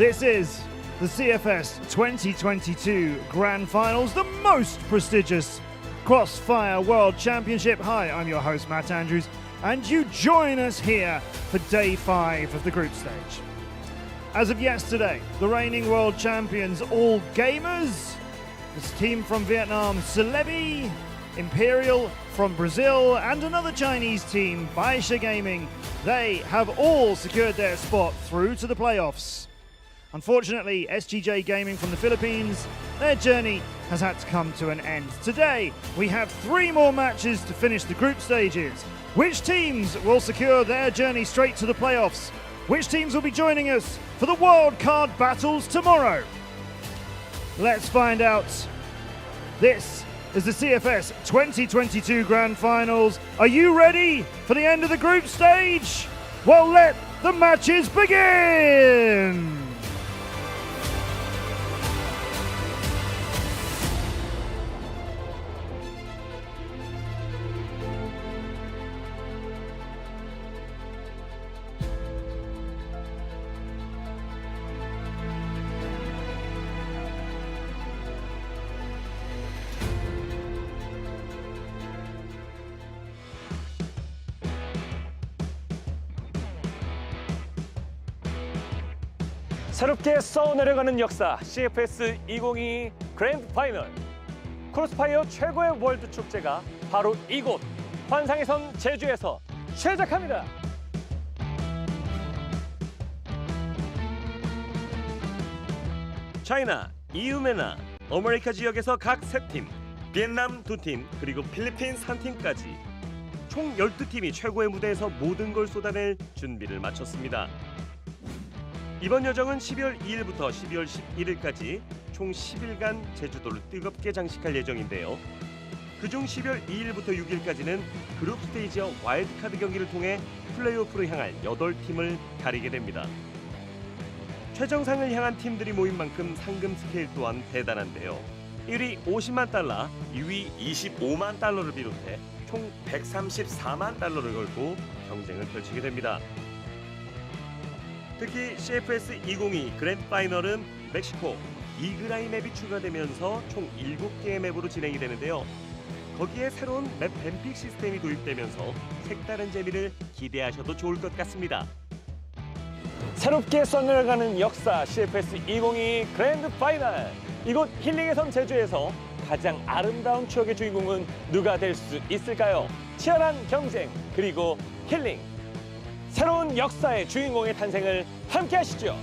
This is the CFS 2022 Grand Finals, the most prestigious Crossfire World Championship. Hi, I'm your host, Matt Andrews, and you join us here for Day 5 of the group stage. As of yesterday, the reigning world champions, all gamers, this team from Vietnam, Celebi, Imperial from Brazil, and another Chinese team, Baisha Gaming, they have all secured their spot through to the playoffs. Unfortunately, SGJ Gaming from the Philippines, their journey has had to come to an end. Today, we have 3 more matches to finish the group stages. Which teams will secure their journey straight to the playoffs? Which teams will be joining us for the wildcard battles tomorrow? Let's find out. This is the CFS 2022 Grand Finals. Are you ready for the end of the group stage? Well, let the matches begin! 새롭게 써내려가는 역사 CFS 2022 그랜드 파이널. 크로스파이어 최고의 월드 축제가 바로 이곳 환상의 섬 제주에서 시작합니다. 차이나, 이유메나, 아메리카 지역에서 각 3팀, 비엔남 2팀, 그리고 필리핀스 1팀까지 총 12팀이 최고의 무대에서 모든 걸 쏟아낼 준비를 마쳤습니다. 이번 여정은 12월 2일부터 12월 11일까지 총 10일간 제주도를 뜨겁게 장식할 예정인데요. 그중 12월 2일부터 6일까지는 그룹 스테이지와 와일드카드 경기를 통해 플레이오프로 향할 8팀을 가리게 됩니다. 최정상을 향한 팀들이 모인 만큼 상금 스케일 또한 대단한데요. 1위 50만 달러, 2위 25만 달러를 비롯해 총 134만 달러를 걸고 경쟁을 펼치게 됩니다. 특히 CFS 2022 그랜드 파이널은 멕시코 이그라이 맵이 추가되면서 총 7개의 맵으로 진행이 되는데요. 거기에 새로운 맵 뱀픽 시스템이 도입되면서 색다른 재미를 기대하셔도 좋을 것 같습니다. 새롭게 써내려가는 역사 CFS 2022 그랜드 파이널. 이곳 힐링의 섬 제주에서 가장 아름다운 추억의 주인공은 누가 될 수 있을까요? 치열한 경쟁 그리고 힐링. 새로운 역사의 주인공의 탄생을 함께 하시죠.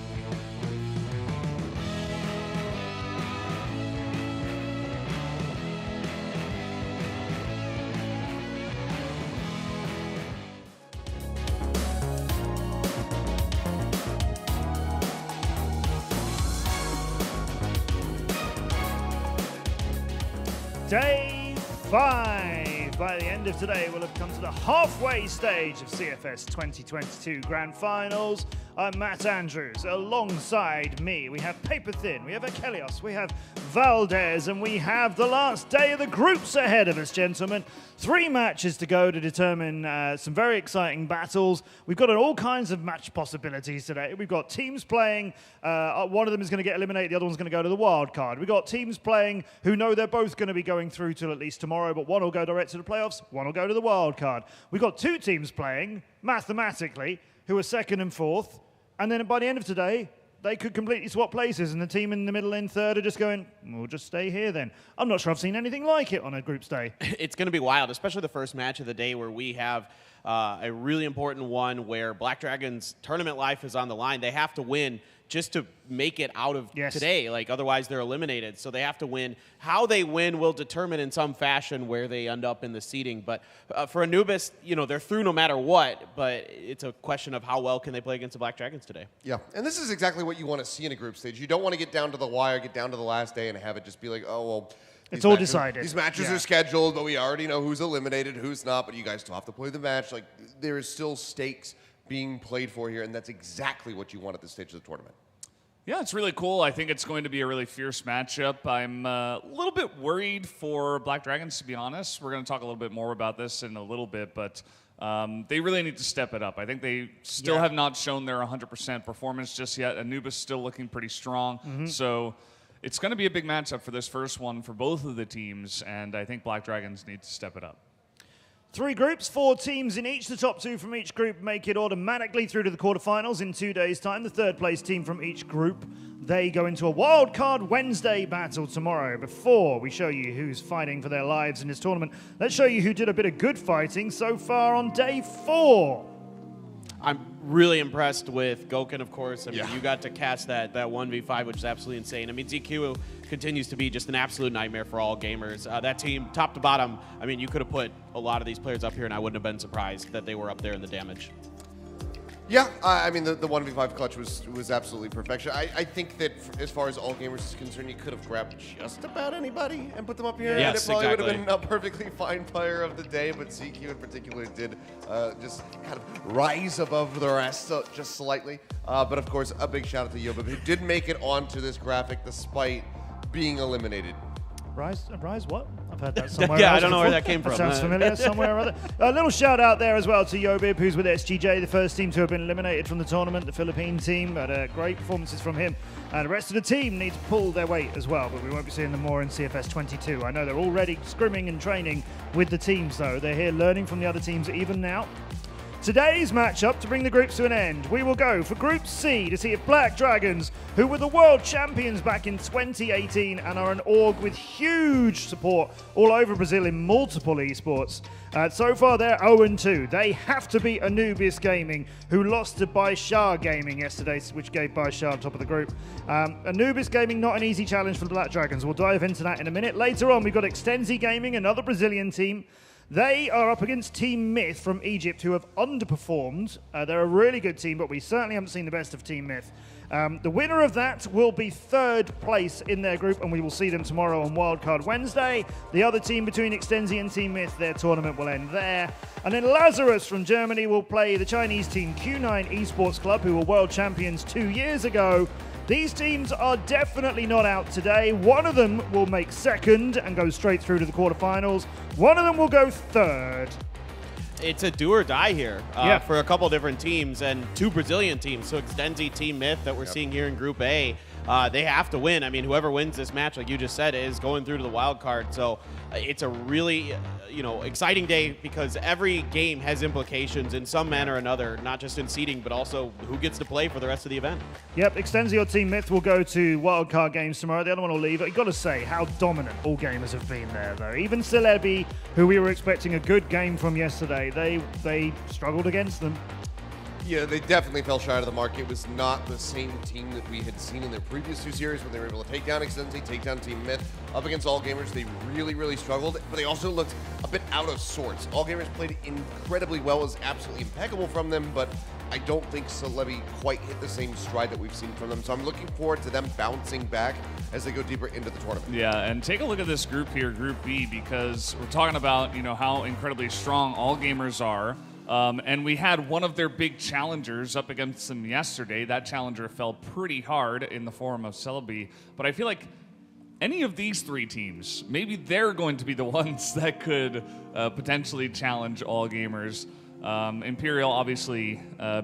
Day 5. By the end of today, we'll have come to the halfway stage of CFS 2022 Grand Finals. I'm Matt Andrews. Alongside me, we have Paper Thin, we have Akelios, we have Valdez, and we have the last day of the groups ahead of us, gentlemen. 3 matches to go to determine some very exciting battles. We've got all kinds of match possibilities today. We've got teams playing, one of them is going to get eliminated, the other one's going to go to the wild card. We've got teams playing who know they're both going to be going through till at least tomorrow, but one will go direct to the playoffs, one will go to the wild card. We've got 2 teams playing, mathematically, who are 2nd and 4th, and then by the end of today, they could completely swap places, and the team in the middle and 3rd are just going, we'll just stay here then. I'm not sure I've seen anything like it on a group day. It's going to be wild, especially the first match of the day where we have a really important one where Black Dragon's tournament life is on the line. They have to win just to make it out of today. Like, otherwise they're eliminated. So they have to win. How they win will determine in some fashion where they end up in the seeding. But for Anubis, you know, they're through no matter what. But it's a question of how well can they play against the Black Dragons today. Yeah, and this is exactly what you want to see in a group stage. You don't want to get down to the wire, get down to the last day, and have it just be like, oh, well, it's all decided. These matches are scheduled, but we already know who's eliminated, who's not, but you guys still have to play the match. Like, there is still stakes being played for here, and that's exactly what you want at this stage of the tournament. Yeah, it's really cool. I think it's going to be a really fierce matchup. I'm a little bit worried for Black Dragons, to be honest. We're going to talk a little bit more about this in a little bit, but they really need to step it up. I think they still have not shown their 100% performance just yet. Anubis still looking pretty strong. So it's going to be a big matchup for this first one for both of the teams, and I think Black Dragons need to step it up. 3 groups, 4 teams in each. The top 2 from each group make it automatically through to the quarterfinals in 2 days' time. The third place team from each group, they go into a wild card Wednesday battle tomorrow. Before we show you who's fighting for their lives in this tournament, let's show you who did a bit of good fighting so far on day 4. I'm really impressed with Goken, of course. I mean, you got to cast that 1v5, which is absolutely insane. I mean, ZQ continues to be just an absolute nightmare for all gamers. That team, top to bottom, I mean, you could have put a lot of these players up here, and I wouldn't have been surprised that they were up there in the damage. Yeah, I mean, the 1v5 clutch was absolutely perfection. I think that as far as all gamers is concerned, you could have grabbed just about anybody and put them up here, and it probably would have been a perfectly fine player of the day, but CQ in particular did just kind of rise above the rest just slightly. But of course, a big shout out to Yobib, who did make it onto this graphic despite being eliminated. Rise what? I've heard that somewhere. I don't know where that came from. That sounds familiar somewhere or other. A little shout out there as well to Yobib, who's with SGJ, the first team to have been eliminated from the tournament. The Philippine team had great performances from him. And the rest of the team need to pull their weight as well, but we won't be seeing them more in CFS 22. I know they're already scrimming and training with the teams, though. They're here learning from the other teams even now. Today's matchup, to bring the groups to an end, we will go for Group C to see if Black Dragons, who were the world champions back in 2018 and are an org with huge support all over Brazil in multiple esports. So far, they're 0-2. They have to beat Anubis Gaming, who lost to Baishar Gaming yesterday, which gave Baishar top of the group. Anubis Gaming, not an easy challenge for the Black Dragons. We'll dive into that in a minute. Later on, we've got Extenzy Gaming, another Brazilian team. They are up against TeamMyth from Egypt, who have underperformed. They're a really good team, but we certainly haven't seen the best of TeamMyth. The winner of that will be 3rd place in their group, and we will see them tomorrow on Wildcard Wednesday. The other team between Extenzy and TeamMyth, their tournament will end there. And then Lazarus from Germany will play the Chinese team Q9 Esports Club, who were world champions 2 years ago. These teams are definitely not out today. One of them will make 2nd and go straight through to the quarterfinals. One of them will go 3rd. It's a do or die here for a couple different teams and 2 Brazilian teams. So Extenzy, TeamMyth that we're seeing here in Group A, they have to win. I mean, whoever wins this match, like you just said, is going through to the wild card. So it's a really, exciting day because every game has implications in some manner or another, not just in seeding, but also who gets to play for the rest of the event. Yep, Extenzy or TeamMyth will go to wildcard games tomorrow. The other one will leave. You've got to say how dominant all gamers have been there, though. Even Celebi, who we were expecting a good game from yesterday, they struggled against them. Yeah, they definitely fell shy of the mark. It was not the same team that we had seen in their previous 2 series when they were able to take down Extenzy, take down TeamMyth. Up against All Gamers, they really, really struggled, but they also looked a bit out of sorts. All Gamers played incredibly well, was absolutely impeccable from them, but I don't think Celebi quite hit the same stride that we've seen from them. So I'm looking forward to them bouncing back as they go deeper into the tournament. Yeah, and take a look at this group here, Group B, because we're talking about, how incredibly strong All Gamers are. And we had one of their big challengers up against them yesterday. That challenger fell pretty hard in the form of Celebi. But I feel like any of these 3 teams, maybe they're going to be the ones that could potentially challenge All Gamers. Imperial obviously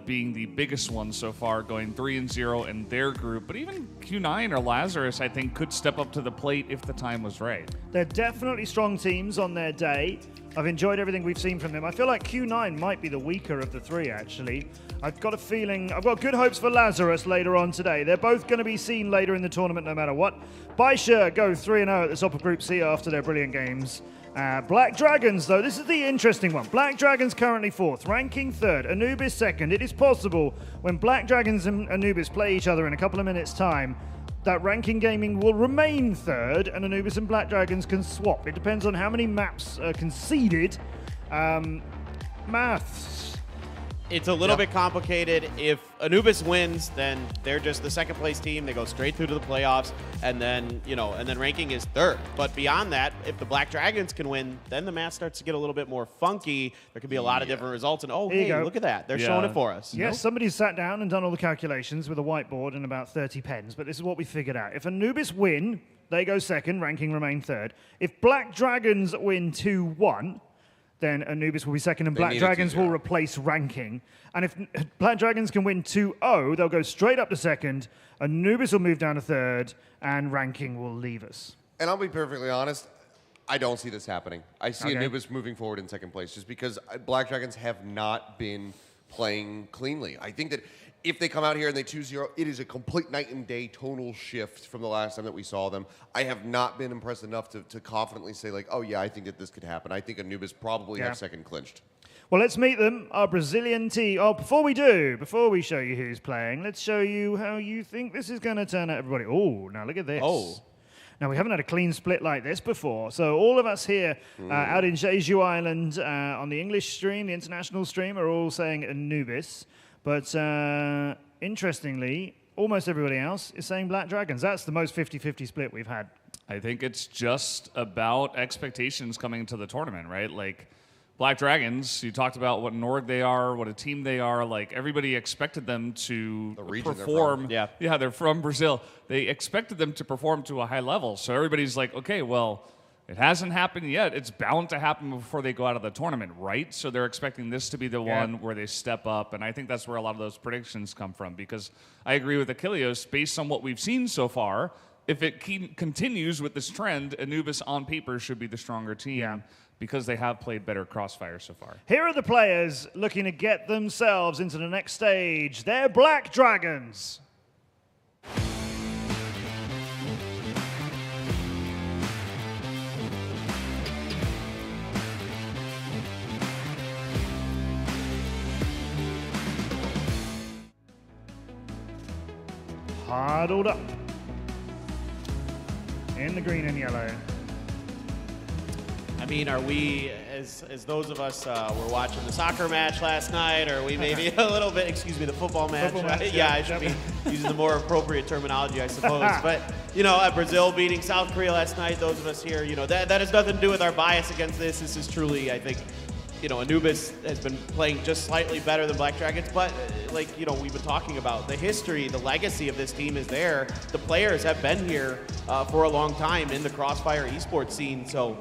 being the biggest one so far, going 3-0 in their group. But even Q9 or Lazarus, I think, could step up to the plate if the time was right. They're definitely strong teams on their day. I've enjoyed everything we've seen from them. I feel like Q9 might be the weaker of the 3, actually. I've got good hopes for Lazarus later on today. They're both going to be seen later in the tournament no matter what. Baishar go 3-0 at the top of Group C after their brilliant games. Black Dragons, though, this is the interesting one. Black Dragons currently 4th, ranking 3rd, Anubis 2nd. It is possible when Black Dragons and Anubis play each other in a couple of minutes' time, that ranking gaming will remain 3rd and Anubis and Black Dragons can swap. It depends on how many maps are conceded. Maths. It's a little bit complicated. If Anubis wins, then they're just the 2nd place team. They go straight through to the playoffs, and then ranking is 3rd. But beyond that, if the Black Dragons can win, then the math starts to get a little bit more funky. There could be a lot of different results. And look at that. They're showing it for us. Yes, somebody's sat down and done all the calculations with a whiteboard and about 30 pens, but this is what we figured out. If Anubis win, they go 2nd, ranking remain 3rd. If Black Dragons win 2-1, then Anubis will be second, and Black Dragons will replace ranking. And if Black Dragons can win 2-0, they'll go straight up to second, Anubis will move down to third, and ranking will leave us. And I'll be perfectly honest, I don't see this happening. I see Anubis moving forward in second place just because Black Dragons have not been playing cleanly. I think that if they come out here and they 2-0, it is a complete night and day tonal shift from the last time that we saw them. I have not been impressed enough to confidently say, like, oh, yeah, I think that this could happen. I think Anubis probably have second clinched. Well, let's meet them, our Brazilian team. Oh, before we show you who's playing, let's show you how you think this is going to turn out, everybody. Oh, now look at this. Oh. Now, we haven't had a clean split like this before. So all of us here out in Jeju Island on the English stream, the international stream, are all saying Anubis. But interestingly, almost everybody else is saying Black Dragons. That's the most 50-50 split we've had. I think it's just about expectations coming into the tournament, right? Like, Black Dragons, you talked about what an org they are, what a team they are. Like, everybody expected them to perform. Yeah, they're from Brazil. They expected them to perform to a high level. So everybody's like, okay, well, it hasn't happened yet. It's bound to happen before they go out of the tournament, right? So they're expecting this to be the one where they step up. And I think that's where a lot of those predictions come from. Because I agree with Achilleos, based on what we've seen so far, if it continues with this trend, Anubis on paper should be the stronger team. Because they have played better Crossfire so far. Here are the players looking to get themselves into the next stage. They're Black Dragons. Huddled up in the green and yellow. I mean, are we, as those of us were watching the soccer match last night, or are we maybe a little bit, excuse me, the football match? I should be using the more appropriate terminology, I suppose. But, you know, Brazil beating South Korea last night, those of us here, you know, that has nothing to do with our bias against this. This is truly, I think, you know, Anubis has been playing just slightly better than Black Dragons, but like, you know, we've been talking about the history, the legacy of this team is there. The players have been here for a long time in the Crossfire esports scene, so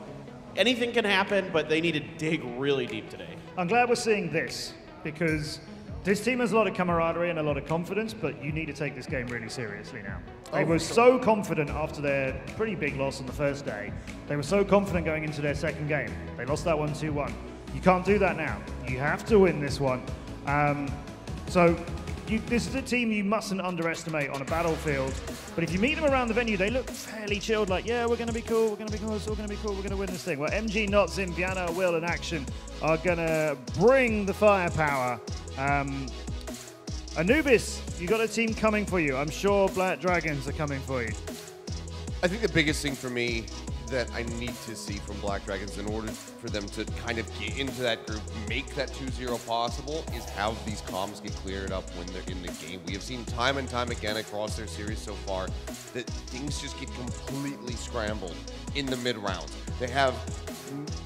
anything can happen, but they need to dig really deep today. I'm glad we're seeing this, because this team has a lot of camaraderie and a lot of confidence, but you need to take this game really seriously now. They were so confident after their pretty big loss on the first day. They were so confident going into their second game. They lost that one 2-1. You can't do that now. You have to win this one. This is a team you mustn't underestimate on a battlefield. But if you meet them around the venue, they look fairly chilled, like, yeah, we're going to be cool, we're going to be cool, it's all going to be cool, we're going to win this thing. Well, MG, Notsim, Viana, Will, and Action are going to bring the firepower. Anubis, you got a team coming for you. I'm sure Black Dragons are coming for you. I think the biggest thing for me that I need to see from Black Dragons in order for them to kind of get into that group, make that 2-0 possible, is how these comms get cleared up when they're in the game. We have seen time and time again across their series so far that things just get completely scrambled in the mid-rounds. They have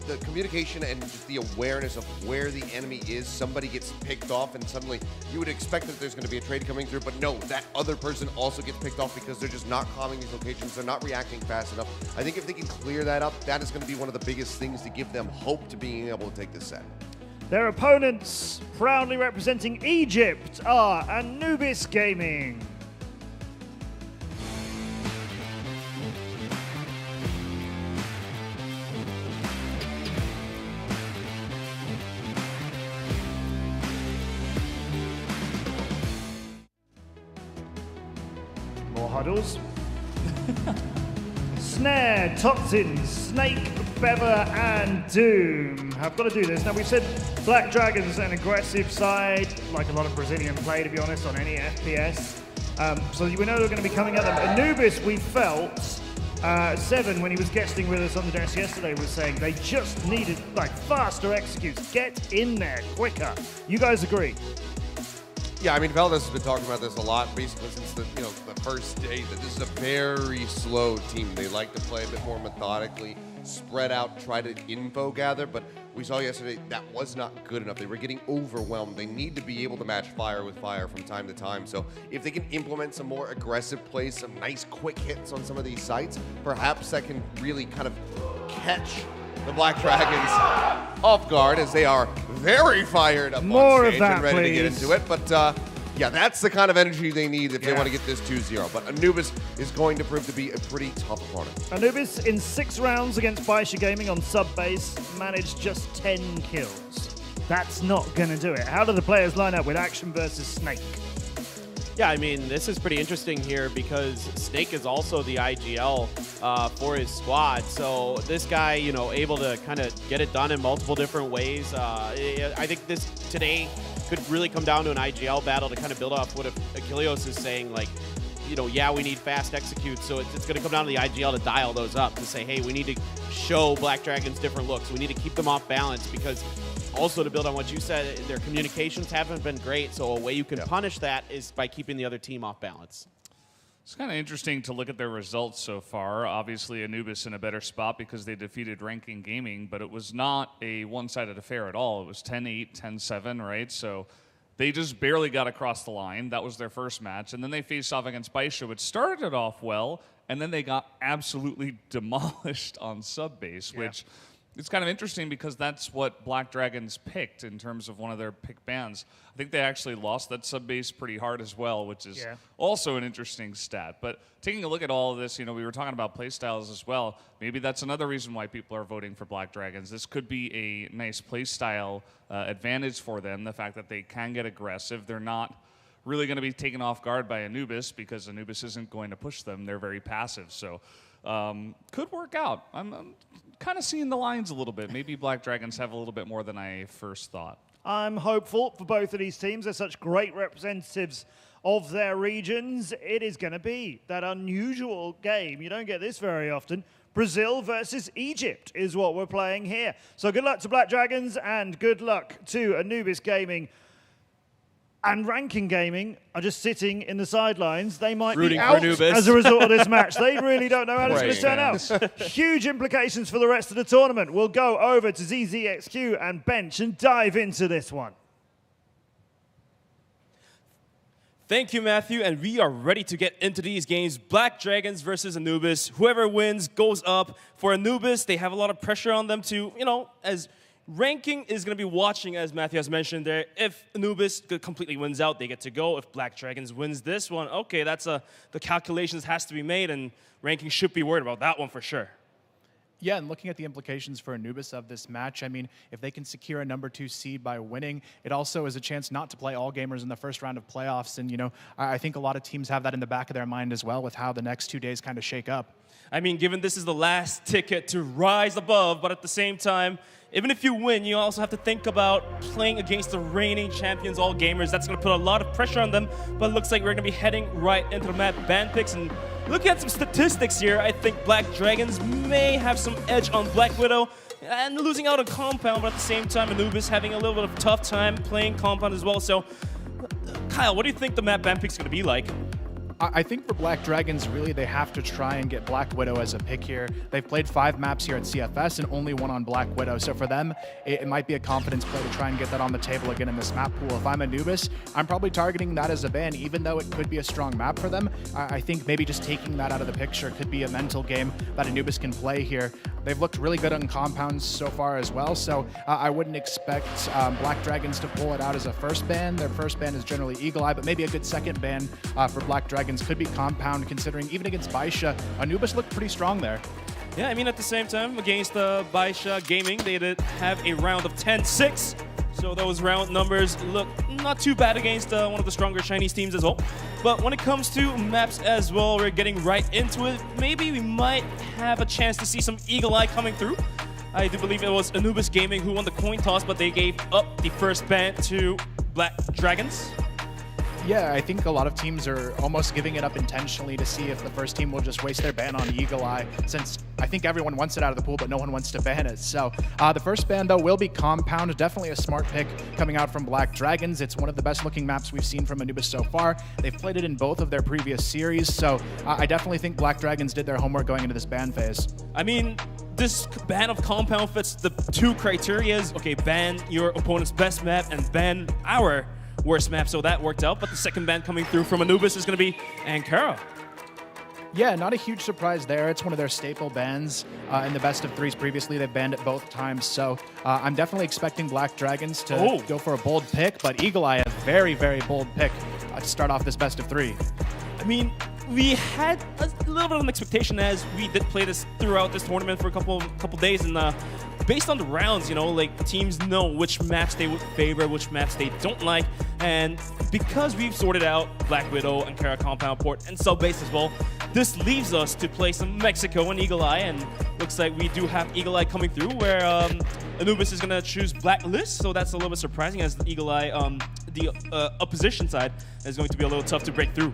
the communication and just the awareness of where the enemy is. Somebody gets picked off and suddenly you would expect that there's going to be a trade coming through, but no, that other person also gets picked off because they're just not calming these locations. They're not reacting fast enough. I think if they can clear that up, that is going to be one of the biggest things to give them hope to being able to take this set. Their opponents, proudly representing Egypt, are Anubis Gaming. More huddles. Snare, Toxin, Snake, Bever, and Doom have got to do this. Now, we've said Black Dragons an aggressive side, like a lot of Brazilian play, to be honest, on any FPS. So we know they're going to be coming at them. Anubis, we felt, Seven, when he was guesting with us on the desk yesterday, was saying they just needed like faster executes. Get in there quicker. You guys agree? Yeah, I mean, Valdez has been talking about this a lot, basically since the first day, that this is a very slow team. They like to play a bit more methodically, spread out, try to info gather, but we saw yesterday that was not good enough. They were getting overwhelmed. They need to be able to match fire with fire from time to time. So if they can implement some more aggressive plays, some nice quick hits on some of these sites, perhaps that can really kind of catch the Black Dragons off guard as they are very fired up More on of stage that, and ready to get please. into it. But yeah, that's the kind of energy they need if they want to get this 2-0. But Anubis is going to prove to be a pretty tough opponent. Anubis in 6 rounds against Baisha Gaming on sub base managed just 10 kills. That's not going to do it. How do the players line up with Action versus Snake? Yeah, I mean, this is pretty interesting here because Snake is also the IGL for his squad. So this guy, you know, able to kind of get it done in multiple different ways. I think this today could really come down to an IGL battle to kind of build off what Achilleos is saying. Like, you know, yeah, we need fast execute. So it's going to come down to the IGL to dial those up to say, hey, we need to show Black Dragons different looks. We need to keep them off balance because also, to build on what you said, their communications haven't been great, so a way you can punish that is by keeping the other team off balance. It's kind of interesting to look at their results so far. Obviously, Anubis in a better spot because they defeated Ranking Gaming, but it was not a one-sided affair at all. It was 10-8, 10-7, right? So they just barely got across the line. That was their first match. And then they faced off against Baisha, which started it off well, and then they got absolutely demolished on sub-base, which it's kind of interesting because that's what Black Dragons picked in terms of one of their pick bans. I think they actually lost that sub-base pretty hard as well, which is also an interesting stat. But taking a look at all of this, you know, we were talking about playstyles as well. Maybe that's another reason why people are voting for Black Dragons. This could be a nice playstyle advantage for them, the fact that they can get aggressive. They're not really going to be taken off guard by Anubis because Anubis isn't going to push them. They're very passive. So could work out. I'm kind of seeing the lines a little bit. Maybe Black Dragons have a little bit more than I first thought. I'm hopeful for both of these teams. They're such great representatives of their regions. It is going to be that unusual game. You don't get this very often. Brazil versus Egypt is what we're playing here. So good luck to Black Dragons and good luck to Anubis Gaming. And Ranking Gaming are just sitting in the sidelines. They might be out as a result of this match. They really don't know how it's going to turn out. Huge implications for the rest of the tournament. We'll go over to ZZXQ and Bench and dive into this one. Thank you, Matthew, and we are ready to get into these games. Black Dragons versus Anubis. Whoever wins goes up. For Anubis, they have a lot of pressure on them to, you know, as Ranking is going to be watching, as Matthew has mentioned there. If Anubis completely wins out, they get to go. If Black Dragons wins this one, okay, that's the calculations has to be made, and Ranking should be worried about that one for sure. Yeah, and looking at the implications for Anubis of this match, I mean, if they can secure a #2 seed by winning, it also is a chance not to play all gamers in the first round of playoffs. And, you know, I think a lot of teams have that in the back of their mind as well with how the next 2 days kind of shake up. I mean, given this is the last ticket to rise above, but at the same time, even if you win, you also have to think about playing against the reigning champions, all gamers. That's going to put a lot of pressure on them, but it looks like we're going to be heading right into the map ban picks. And looking at some statistics here, I think Black Dragons may have some edge on Black Widow and losing out on Compound, but at the same time, Anubis having a little bit of a tough time playing Compound as well. So, Kyle, what do you think the map ban pick's going to be like? I think for Black Dragons, really, they have to try and get Black Widow as a pick here. They've played 5 maps here at CFS and only 1 on Black Widow. So for them, it might be a confidence play to try and get that on the table again in this map pool. If I'm Anubis, I'm probably targeting that as a ban, even though it could be a strong map for them. I think maybe just taking that out of the picture could be a mental game that Anubis can play here. They've looked really good on compounds so far as well, so I wouldn't expect Black Dragons to pull it out as a first ban. Their first ban is generally Eagle Eye, but maybe a good second ban for Black Dragons could be Compound, considering even against Baisha, Anubis looked pretty strong there. Yeah, I mean, at the same time, against Baisha Gaming, they did have a round of 10-6. So those round numbers look not too bad against one of the stronger Chinese teams as well. But when it comes to maps as well, we're getting right into it. Maybe we might have a chance to see some Eagle Eye coming through. I do believe it was Anubis Gaming who won the coin toss, but they gave up the first ban to Black Dragons. Yeah, I think a lot of teams are almost giving it up intentionally to see if the first team will just waste their ban on Eagle Eye, since I think everyone wants it out of the pool, but no one wants to ban it. So the first ban, though, will be Compound. Definitely a smart pick coming out from Black Dragons. It's one of the best looking maps we've seen from Anubis so far. They've played it in both of their previous series, so I definitely think Black Dragons did their homework going into this ban phase. I mean, this ban of Compound fits the 2 criteria. Okay, ban your opponent's best map and ban our worst map, so that worked out. But the second ban coming through from Anubis is going to be Ankara. Yeah, not a huge surprise there. It's one of their staple bans in the best of threes previously. They've banned it both times, so I'm definitely expecting Black Dragons to go for a bold pick, but Eagle Eye, a very, very bold pick to start off this best of 3. I mean, we had a little bit of an expectation as we did play this throughout this tournament for a couple days, and based on the rounds, you know, like teams know which maps they would favor, which maps they don't like, and because we've sorted out Black Widow and Kara Compound Port and Sub Base as well, this leaves us to play some Mexico and Eagle Eye, and looks like we do have Eagle Eye coming through where Anubis is gonna choose Blacklist, so that's a little bit surprising as the Eagle Eye, the opposition side is going to be a little tough to break through.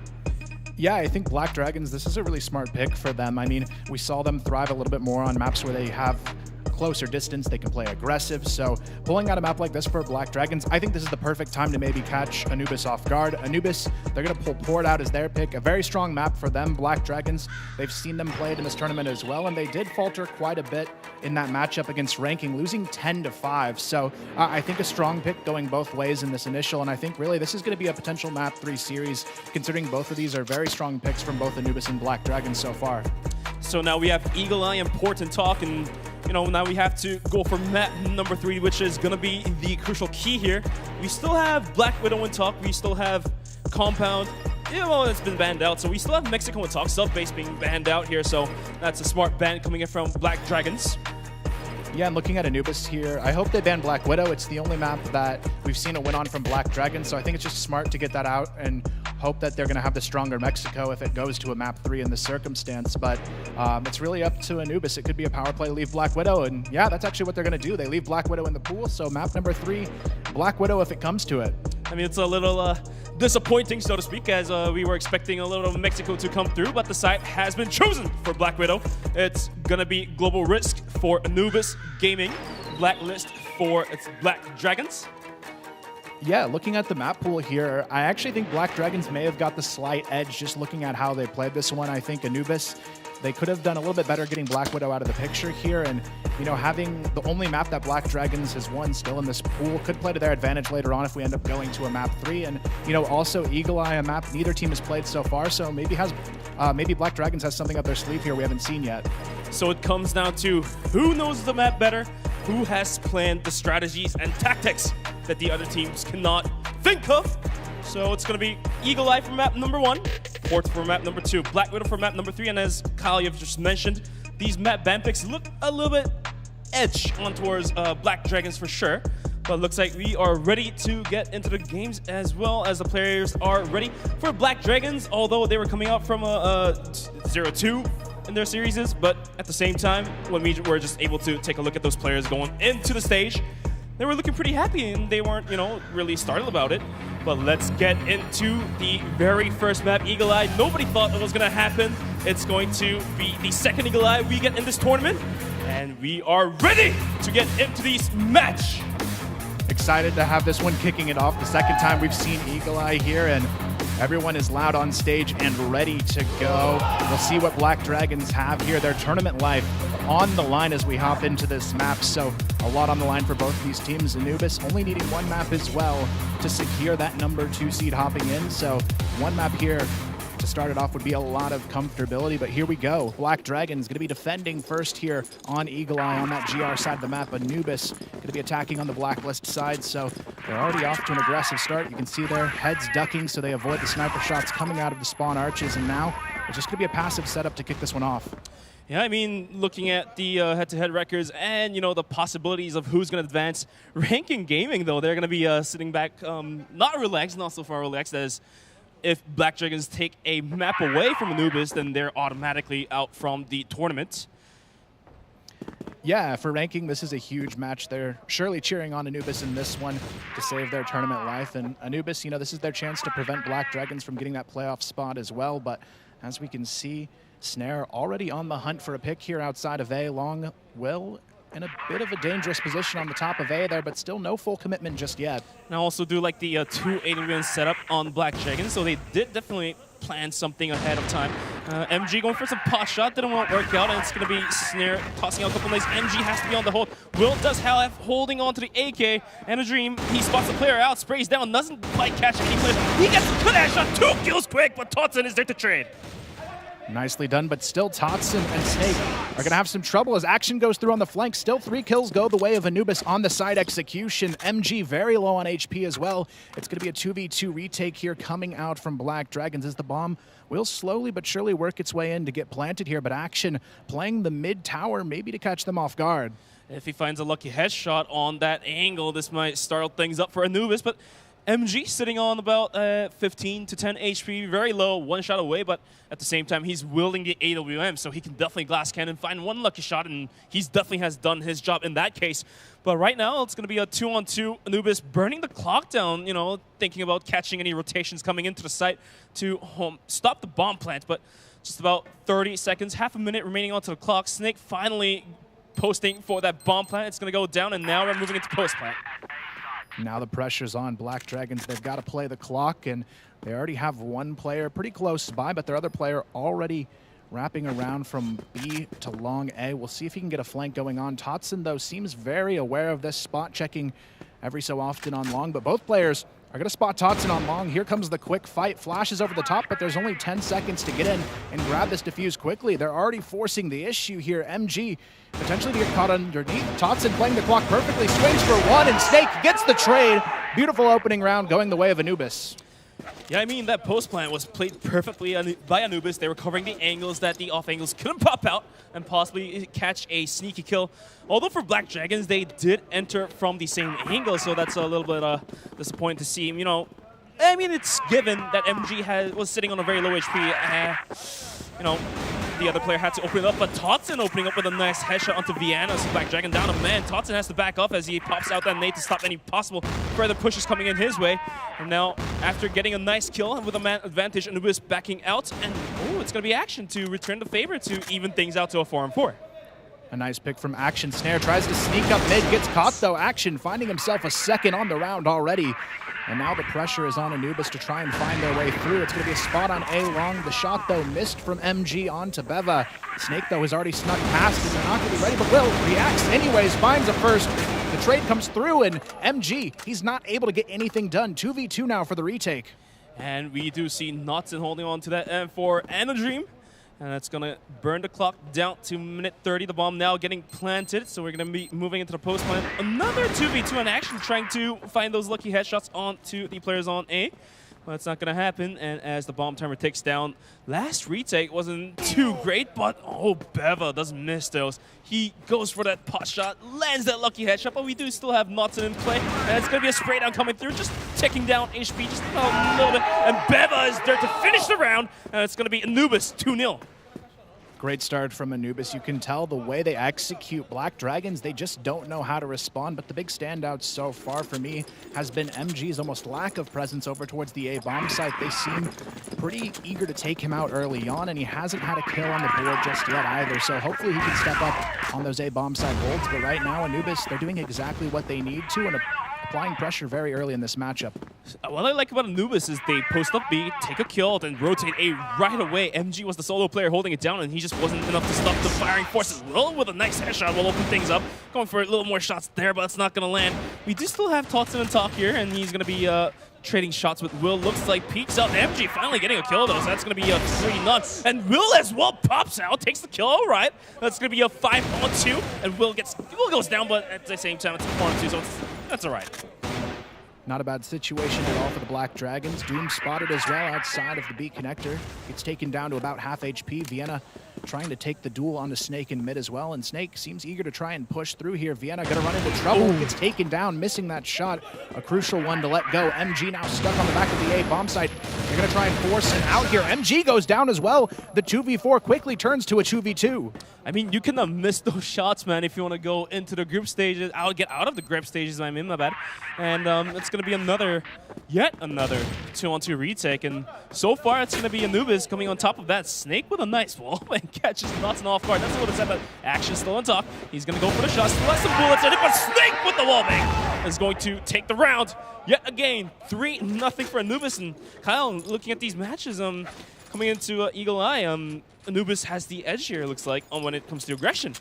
Yeah, I think Black Dragons, this is a really smart pick for them. I mean, we saw them thrive a little bit more on maps where they have closer distance, they can play aggressive. So pulling out a map like this for Black Dragons, I think this is the perfect time to maybe catch Anubis off guard. Anubis, they're going to pull Port out as their pick. A very strong map for them, Black Dragons. They've seen them play it in this tournament as well, and they did falter quite a bit in that matchup against Ranking, losing 10-5. So I think a strong pick going both ways in this initial, and I think really this is going to be a potential map 3 series, considering both of these are very strong picks from both Anubis and Black Dragons so far. So now we have Eagle Eye and Port and Talk, and you know, now we have to go for map number 3, which is going to be the crucial key here. We still have Black Widow and Talk. We still have Compound. Yeah, well, it's been banned out. So we still have Mexico and Talk. Sub-base being banned out here. So that's a smart ban coming in from Black Dragons. Yeah, and looking at Anubis here, I hope they ban Black Widow. It's the only map that we've seen a win on from Black Dragon, so I think it's just smart to get that out and hope that they're going to have the stronger Mexico if it goes to a map 3 in this circumstance. But it's really up to Anubis. It could be a power play to leave Black Widow, and yeah, that's actually what they're going to do. They leave Black Widow in the pool, so map number 3, Black Widow if it comes to it. I mean, it's a little disappointing, so to speak, as we were expecting a little of Mexico to come through, but the site has been chosen for Black Widow. It's going to be Global Risk for Anubis Gaming, Blacklist for its Black Dragons. Yeah, looking at the map pool here, I actually think Black Dragons may have got the slight edge just looking at how they played this one. I think Anubis, they could have done a little bit better getting Black Widow out of the picture here, and you know, having the only map that Black Dragons has won still in this pool could play to their advantage later on if we end up going to a map 3. And you know, also Eagle Eye, a map neither team has played so far, so maybe Black Dragons has something up their sleeve here we haven't seen yet. So it comes down to who knows the map better, who has planned the strategies and tactics that the other teams cannot think of. So it's going to be Eagle Eye for map number 1, Port for map number 2, Black Widow for map number 3, and as Kyle, you've just mentioned, these map ban picks look a little bit edge on towards Black Dragons for sure. But it looks like we are ready to get into the games as well as the players are ready for Black Dragons, although they were coming out from a 0-2 in their series, but at the same time, when we were just able to take a look at those players going into the stage, they were looking pretty happy and they weren't, you know, really startled about it. But let's get into the very first map, Eagle Eye. Nobody thought it was going to happen. It's going to be the second Eagle Eye we get in this tournament, and we are ready to get into this match. Excited to have this one kicking it off. The second time we've seen Eagle Eye here, and everyone is loud on stage and ready to go. We'll see what Black Dragons have here. Their tournament life on the line as we hop into this map. So a lot on the line for both these teams. Anubis only needing one map as well to secure that number 2 seed hopping in. So one map here to start it off would be a lot of comfortability, but here we go. Black Dragons going to be defending first here on Eagle Eye on that GR side of the map. Anubis going to be attacking on the Blacklist side, so they're already off to an aggressive start. You can see their heads ducking so they avoid the sniper shots coming out of the spawn arches, and now it's just going to be a passive setup to kick this one off. Yeah, I mean, looking at the head-to-head records and, you know, the possibilities of who's going to advance, Ranking Gaming, though, they're going to be sitting back, not relaxed, not so far relaxed as if Black Dragons take a map away from Anubis, then they're automatically out from the tournament. Yeah, for Ranking, this is a huge match. They're surely cheering on Anubis in this one to save their tournament life. And Anubis, you know, this is their chance to prevent Black Dragons from getting that playoff spot as well. But as we can see, Snare already on the hunt for a pick here outside of A. Long will in a bit of a dangerous position on the top of A there, but still no full commitment just yet. And I also do like the 2 alien setup on Black Dragons, so they did definitely plan something ahead of time. MG going for some pot shot, didn't want to work out, and it's going to be Snare tossing out a couple nice. MG has to be on the hold. Will does have holding on to the AK, and a Dream, he spots the player out, sprays down, doesn't quite catch any player. He gets the good ass shot, 2 kills quick, but Totson is there to trade. Nicely done, but still Totson and Snake are going to have some trouble as action goes through on the flank. Still 3 kills go the way of Anubis on the side execution. MG very low on HP as well. It's going to be a 2v2 retake here coming out from Black Dragons as the bomb will slowly but surely work its way in to get planted here, but Action playing the mid tower maybe to catch them off guard. If he finds a lucky headshot on that angle, this might startle things up for Anubis, but MG sitting on about 15 to 10 HP, very low, 1 shot away, but at the same time, he's wielding the AWM, so he can definitely glass cannon, find 1 lucky shot, and he's definitely has done his job in that case. But right now, it's going to be a 2-on-2. Anubis burning the clock down, you know, thinking about catching any rotations coming into the site to stop the bomb plant, but just about 30 seconds, half a minute remaining onto the clock. Snake finally posting for that bomb plant. It's going to go down, and now we're moving into post plant. Now the pressure's on Black Dragons. They've got to play the clock, and they already have 1 player pretty close by, but their other player already wrapping around from B to long A. We'll see if he can get a flank going on. Totson, though, seems very aware of this, spot checking every so often on long, but both players are going to spot Totson on long. Here comes the quick fight. Flashes over the top, but there's only 10 seconds to get in and grab this defuse quickly. They're already forcing the issue here. MG potentially to get caught underneath. Totson playing the clock perfectly, swings for 1, and Snake gets the trade. Beautiful opening round going the way of Anubis. Yeah, I mean, that post plant was played perfectly by Anubis. They were covering the angles that the off angles couldn't pop out and possibly catch a sneaky kill. Although for Black Dragons, they did enter from the same angle, so that's a little bit disappointing to see. You know, I mean, it's given that MG was sitting on a very low HP. You know, the other player had to open it up, but Totson opening up with a nice headshot onto Vienna. So Black Dragon down a man. Totson has to back up as he pops out that nade to stop any possible further pushes coming in his way. And now, after getting a nice kill with a man advantage, Anubis backing out. And, oh, it's going to be Action to return the favor to even things out to a 4-on-4. A nice pick from Action. Snare tries to sneak up mid, gets caught though. Action finding himself a second on the round already. And now the pressure is on Anubis to try and find their way through. It's going to be a spot on A long. The shot, though, missed from MG onto Beva. Snake, though, has already snuck past, and they're not going to be ready, but Will reacts anyways, finds a first. The trade comes through, and MG, he's not able to get anything done. 2v2 now for the retake. And we do see Notson holding on to that M for Anadream. And that's going to burn the clock down to minute 30. The bomb now getting planted, so we're going to be moving into the post plant. Another 2v2 in Action, trying to find those lucky headshots onto the players on A. Well, it's not going to happen, and as the bomb timer ticks down, last retake wasn't too great, but oh, Beva doesn't miss those. He goes for that pot shot, lands that lucky headshot, but we do still have Notson in play, and it's going to be a spray down coming through, just ticking down HP just a little bit, and Beva is there to finish the round, and it's going to be Anubis 2-0. Great start from Anubis. You can tell the way they execute Black Dragons, they just don't know how to respond, but the big standout so far for me has been MG's almost lack of presence over towards the A bomb site. They seem pretty eager to take him out early on, and he hasn't had a kill on the board just yet either, so hopefully he can step up on those A bomb site holds, but right now Anubis, they're doing exactly what they need to and applying pressure very early in this matchup. What I like about Anubis is they post up B, take a kill, then rotate A right away. MG was the solo player holding it down, and he just wasn't enough to stop the firing forces. Will with a nice headshot will open things up. Going for a little more shots there, but it's not going to land. We do still have Totson and Talk here, and he's going to be trading shots with Will. Looks like peeks out. MG finally getting a kill, though, so that's going to be a 3-0. And Will as well pops out, takes the kill. All right, that's going to be a 5-on-2, and Will goes down, but at the same time, it's a 4-on-2, so that's all right. Not a bad situation at all for the Black Dragons. Doom spotted as well outside of the B connector. Gets taken down to about half HP. Vienna trying to take the duel onto Snake in mid as well, and Snake seems eager to try and push through here. Vienna gonna run into trouble. Gets taken down, missing that shot. A crucial one to let go. MG now stuck on the back of the A bomb site. They're gonna try and force him out here. MG goes down as well. The 2v4 quickly turns to a 2v2. I mean, you cannot miss those shots, man, if you want to go into the group stages. I'll get out of the group stages, my bad. And it's going to be yet another 2-on-2 retake. And so far, it's going to be Anubis coming on top of that. Snake with a nice wall and catches Notson off guard. That's what it said, but Action still on top. He's going to go for the shot. Still has some bullets in it, but Snake with the wall bang is going to take the round. Yet again, 3-0 for Anubis. And Kyle, looking at these matches, coming into Eagle Eye, Anubis has the edge here, looks like, on when it comes to aggression.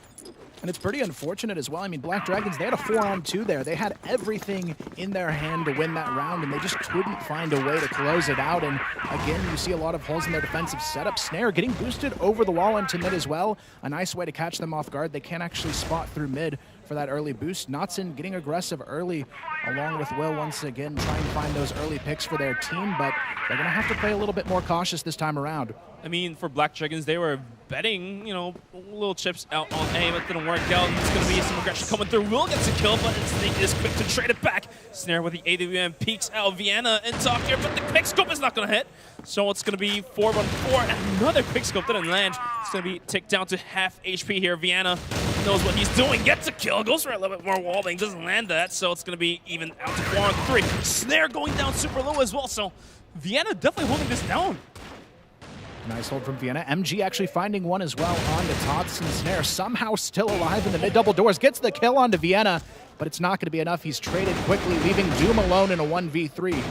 And it's pretty unfortunate as well. I mean, Black Dragons, they had a 4-on-2 there. They had everything in their hand to win that round, and they just couldn't find a way to close it out. And again, you see a lot of holes in their defensive setup. Snare getting boosted over the wall into mid as well. A nice way to catch them off guard. They can't actually spot through mid for that early boost. Notson getting aggressive early, along with Will once again trying to find those early picks for their team, but they're going to have to play a little bit more cautious this time around. I mean, for Black Dragons, they were betting, you know, little chips out on A, but it didn't work out. It's going to be some aggression coming through. Will gets a kill, but Snake is quick to trade it back. Snare with the AWM peeks out Vienna and talk here, but the quick scope is not going to hit. So it's going to be 4-1-4. Another quick scope didn't land. It's going to be ticked down to half HP here. Vienna knows what he's doing, gets a kill, goes for a little bit more wall bang, doesn't land that, so it's going to be even out to 4-on-3. Snare going down super low as well, so Vienna definitely holding this down. Nice hold from Vienna. MG actually finding one as well onto Tots, and Snare somehow still alive in the mid double doors. Gets the kill onto Vienna, but it's not going to be enough. He's traded quickly, leaving Doom alone in a 1v3.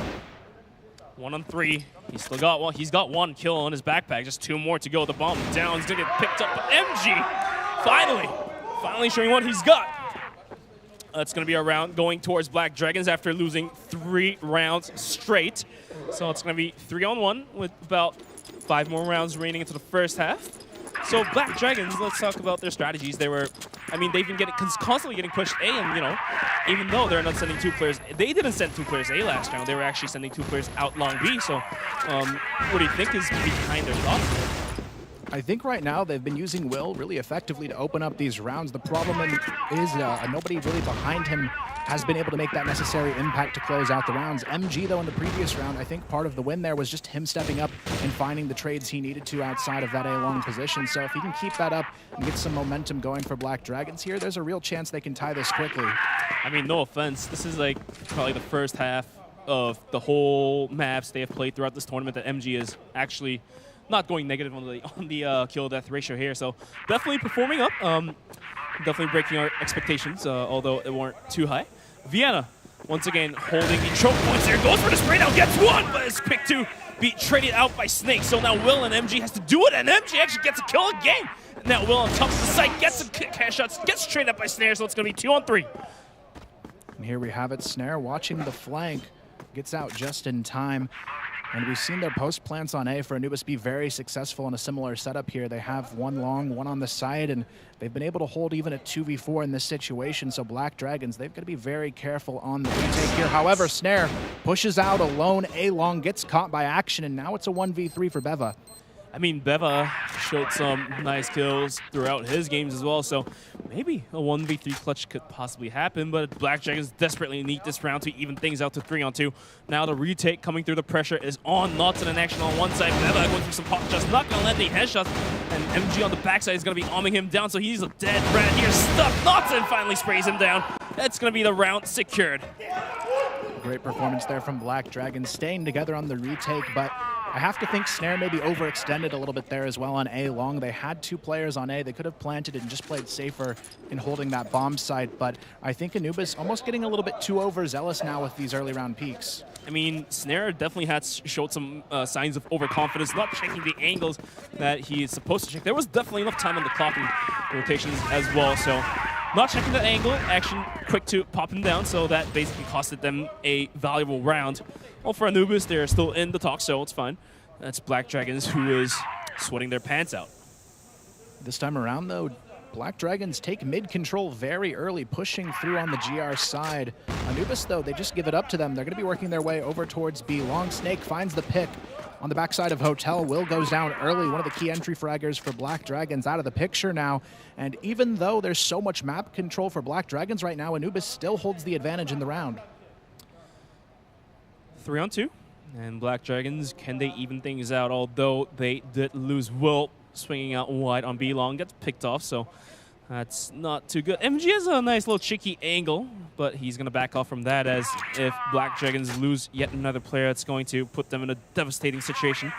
1-on-3. He's still got one. He's got one kill on his backpack. Just 2 more to go. The bomb down. He's going to get picked up by MG. Finally showing what he's got. It's going to be a round going towards Black Dragons after losing 3 rounds straight. So it's going to be 3-on-1 with about 5 more rounds remaining into the first half. So Black Dragons, let's talk about their strategies. They've been constantly getting pushed A, and, you know, even though they're not sending 2 players, they didn't send 2 players A last round. They were actually sending 2 players out long B. So what do you think is behind their thoughts? I think right now they've been using Will really effectively to open up these rounds. The problem is nobody really behind him has been able to make that necessary impact to close out the rounds. MG, though, in the previous round, I think part of the win there was just him stepping up and finding the trades he needed to outside of that A-long position. So if he can keep that up and get some momentum going for Black Dragons here, there's a real chance they can tie this quickly. I mean, no offense. This is like probably the first half of the whole maps they have played throughout this tournament that MG is actually not going negative on the kill-death ratio here. So definitely performing up. Definitely breaking our expectations, although they weren't too high. Vienna, once again, holding the choke points here. Goes for the spray now, gets one, but is quick to be traded out by Snake. So now Will and MG has to do it, and MG actually gets a kill again. Now Will on top of the site, gets a cash shots, gets traded up by Snare, so it's going to be 2-on-3. And here we have it. Snare watching the flank, gets out just in time. And we've seen their post plants on A for Anubis be very successful in a similar setup here. They have 1 long, 1 on the side, and they've been able to hold even a 2v4 in this situation. So Black Dragons, they've got to be very careful on the retake here. However, Snare pushes out alone. A long gets caught by action, and now it's a 1v3 for Beva. I mean, Beva showed some nice kills throughout his games as well, so maybe a 1v3 clutch could possibly happen, but Black Dragons desperately need this round to even things out to 3-on-2. Now the retake coming through the pressure is on. Notson in action on one side. Beva going through some pop shots, not going to land any headshots, and MG on the backside is going to be arming him down, so he's a dead rat here. Stuck. Notson finally sprays him down. That's going to be the round secured. Great performance there from Black Dragons, staying together on the retake, but I have to think Snare maybe overextended a little bit there as well on A long. They had 2 players on A. They could have planted and just played safer in holding that bomb site, but I think Anubis almost getting a little bit too overzealous now with these early round peaks. I mean, Snare definitely had showed some signs of overconfidence, not checking the angles that he is supposed to check. There was definitely enough time on the clock and rotations as well, so not checking that angle, action quick to pop him down, so that basically costed them a valuable round. Well, for Anubis, they're still in the talk, so it's fine. That's Black Dragons who is sweating their pants out. This time around, though, Black Dragons take mid control very early, pushing through on the GR side. Anubis, though, they just give it up to them. They're going to be working their way over towards B. Long Snake finds the pick on the backside of Hotel. Will goes down early. One of the key entry fraggers for Black Dragons out of the picture now. And even though there's so much map control for Black Dragons right now, Anubis still holds the advantage in the round. 3-on-2. And Black Dragons, can they even things out? Although they did lose Will swinging out wide on B long, gets picked off, so that's not too good. MG has a nice little cheeky angle, but he's going to back off from that, as if Black Dragons lose yet another player, it's going to put them in a devastating situation.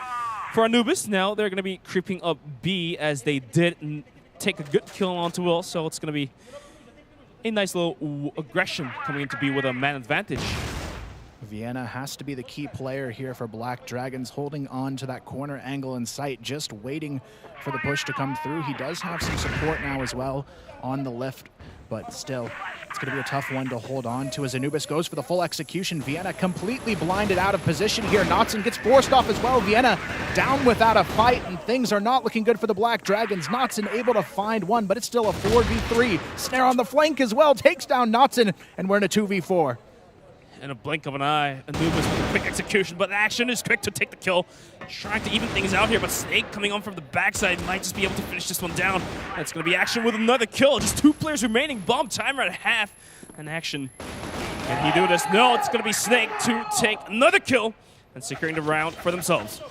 For Anubis, now they're going to be creeping up B, as they did take a good kill onto Will, so it's going to be a nice little aggression coming into B with a man advantage. Vienna has to be the key player here for Black Dragons, holding on to that corner angle in sight, just waiting for the push to come through. He does have some support now as well on the lift, but still, it's going to be a tough one to hold on to as Anubis goes for the full execution. Vienna completely blinded out of position here. Knotson gets forced off as well. Vienna down without a fight, and things are not looking good for the Black Dragons. Knotson able to find one, but it's still a 4v3. Snare on the flank as well, takes down Knotson, and we're in a 2v4. In a blink of an eye, Anubis with a quick execution, but Action is quick to take the kill. Trying to even things out here, but Snake coming on from the backside might just be able to finish this one down. That's going to be Action with another kill. Just 2 players remaining. Bomb timer at half. And Action, can he do this? No, it's going to be Snake to take another kill and securing the round for themselves.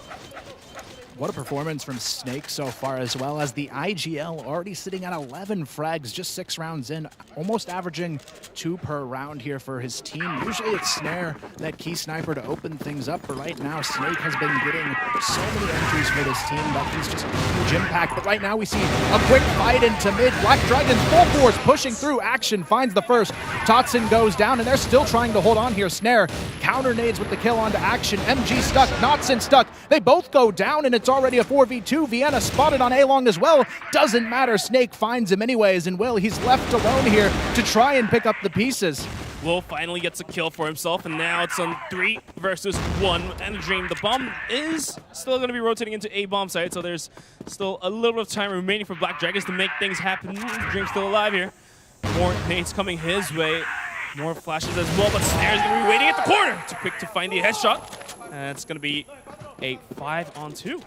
What a performance from Snake so far, as well as the IGL already sitting at 11 frags, just 6 rounds in, almost averaging 2 per round here for his team. Usually it's Snare, that key sniper, to open things up, but right now Snake has been getting so many entries for this team that he's just a huge impact. But right now we see a quick fight into mid. Black Dragons full force pushing through. Action finds the first. Totson goes down, and they're still trying to hold on here. Snare counter nades with the kill onto Action. MG stuck, Knotson stuck. They both go down, and it's already a 4v2. Vienna spotted on A-Long as well. Doesn't matter. Snake finds him anyways, and Will, he's left alone here to try and pick up the pieces. Will finally gets a kill for himself, and now it's on 3 versus 1. And Dream, the bomb is still going to be rotating into A bomb site, so there's still a little bit of time remaining for Black Dragons to make things happen. Dream's still alive here. More nades coming his way. More flashes as well, but Snare's going to be waiting at the corner. Too quick to find the headshot. And it's going to be a 5-on-2.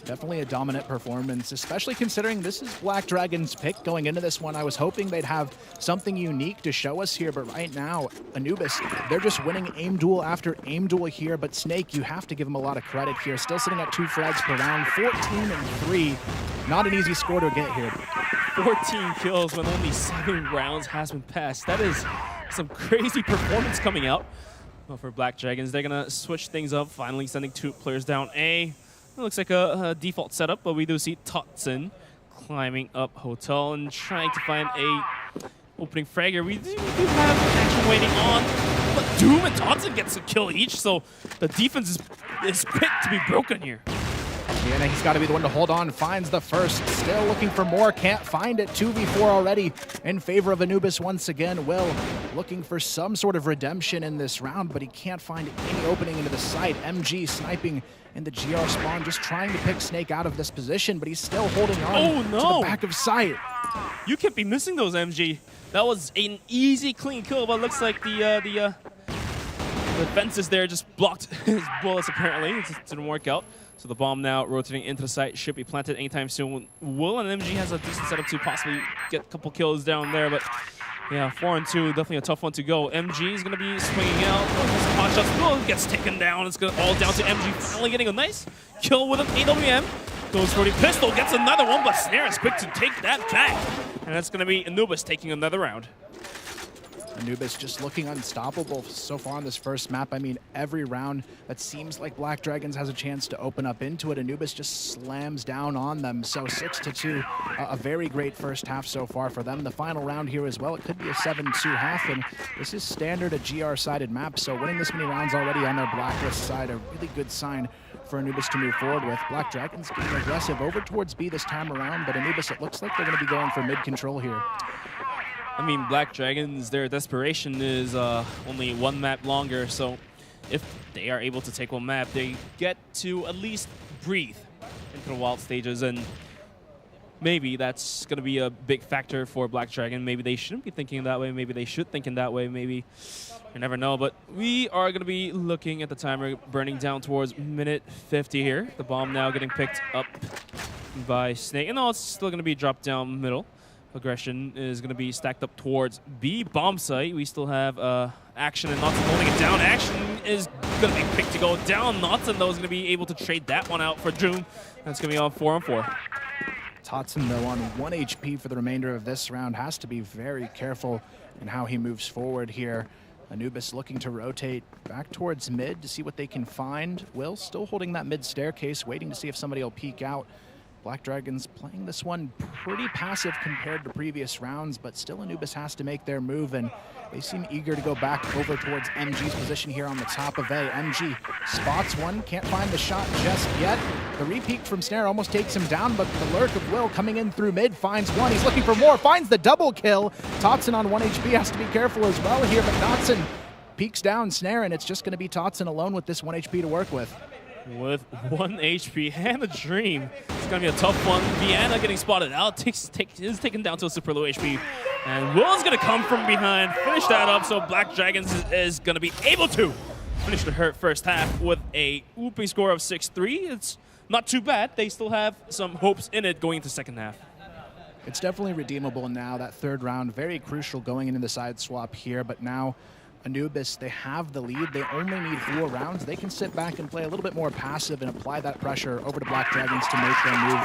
Definitely a dominant performance, especially considering this is Black Dragon's pick going into this one. I was hoping they'd have something unique to show us here, but right now, Anubis, they're just winning aim duel after aim duel here, but Snake, you have to give him a lot of credit here. Still sitting at 2 frags per round, 14-3. Not an easy score to get here. 14 kills when only 7 rounds has been passed. That is some crazy performance coming out. Well, for Black Dragons, they're going to switch things up, finally sending 2 players down A. It looks like a default setup, but we do see Totson climbing up Hotel and trying to find a opening frag here. We do have Action waiting on, but Doom and Totson gets a kill each, so the defense is quick to be broken here. Yeah, he's got to be the one to hold on. Finds the first. Still looking for more. Can't find it. 2v4 already in favor of Anubis once again. Will looking for some sort of redemption in this round, but he can't find any opening into the site. MG sniping in the GR spawn, just trying to pick Snake out of this position, but he's still holding on to the back of sight. You can't be missing those, MG. That was an easy, clean kill, but it looks like the fences there just blocked his bullets, apparently. It just didn't work out. So the bomb now rotating into the site should be planted anytime soon. Will and MG has a decent setup to possibly get a couple kills down there, but yeah, 4-2, definitely a tough one to go. MG is going to be swinging out. Hot shots. Will gets taken down. It's going all down to MG finally getting a nice kill with an AWM. Goes for the pistol, gets another one, but Snare is quick to take that back. And that's going to be Anubis taking another round. Anubis just looking unstoppable so far on this first map. I mean, every round that seems like Black Dragons has a chance to open up into it, Anubis just slams down on them. So 6-2, a very great first half so far for them. The final round here as well, it could be a 7-2 half, and this is standard a GR-sided map, so winning this many rounds already on their blacklist side, a really good sign for Anubis to move forward with. Black Dragons getting aggressive over towards B this time around, but Anubis, it looks like they're going to be going for mid-control here. I mean, Black Dragons, their desperation is only 1 map longer, so if they are able to take 1 map, they get to at least breathe into the wild stages, and maybe that's going to be a big factor for Black Dragon. Maybe they shouldn't be thinking that way, maybe they should think in that way, maybe, you never know, but we are going to be looking at the timer burning down towards minute 50 here. The bomb now getting picked up by Snake, and no, it's still going to be dropped down middle. Aggression is going to be stacked up towards B bomb site. We still have Action and Knotson holding it down. Action is going to be picked to go down. Knotson, though, is going to be able to trade that one out for Doom. That's going to be on 4-on-4. Totson, though, on 1 HP for the remainder of this round, has to be very careful in how he moves forward here. Anubis looking to rotate back towards mid to see what they can find. Will still holding that mid staircase, waiting to see if somebody will peek out. Black Dragons playing this one pretty passive compared to previous rounds, but still Anubis has to make their move, and they seem eager to go back over towards MG's position here on the top of A. MG spots one, can't find the shot just yet. The repeat from Snare almost takes him down, but the lurk of Will coming in through mid finds one. He's looking for more, finds the double kill. Totson on 1 HP has to be careful as well here, but Dotson peeks down Snare, and it's just going to be Totson alone with this 1 HP to work with. With 1 HP and a Dream, it's going to be a tough one. Vienna getting spotted out, is taken down to a super low HP. And Will's going to come from behind, finish that up, so Black Dragons is going to be able to finish the first half with a whooping score of 6-3. It's not too bad. They still have some hopes in it going into second half. It's definitely redeemable now. That third round, very crucial going into the side swap here, but now Anubis, they have the lead. They only need 4 rounds. They can sit back and play a little bit more passive and apply that pressure over to Black Dragons to make their move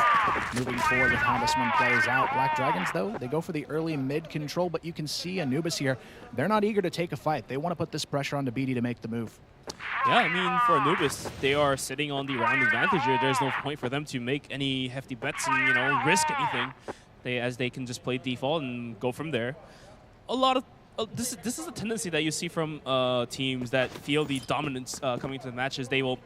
moving forward with how this one plays out. Black Dragons, though, they go for the early mid control, but you can see Anubis here, they're not eager to take a fight. They want to put this pressure onto BD to make the move. Yeah, I mean, for Anubis, they are sitting on the round advantage here. There's no point for them to make any hefty bets and, you know, risk anything. As they can just play default and go from there. A lot of this is a tendency that you see from teams that feel the dominance coming to the matches. They will,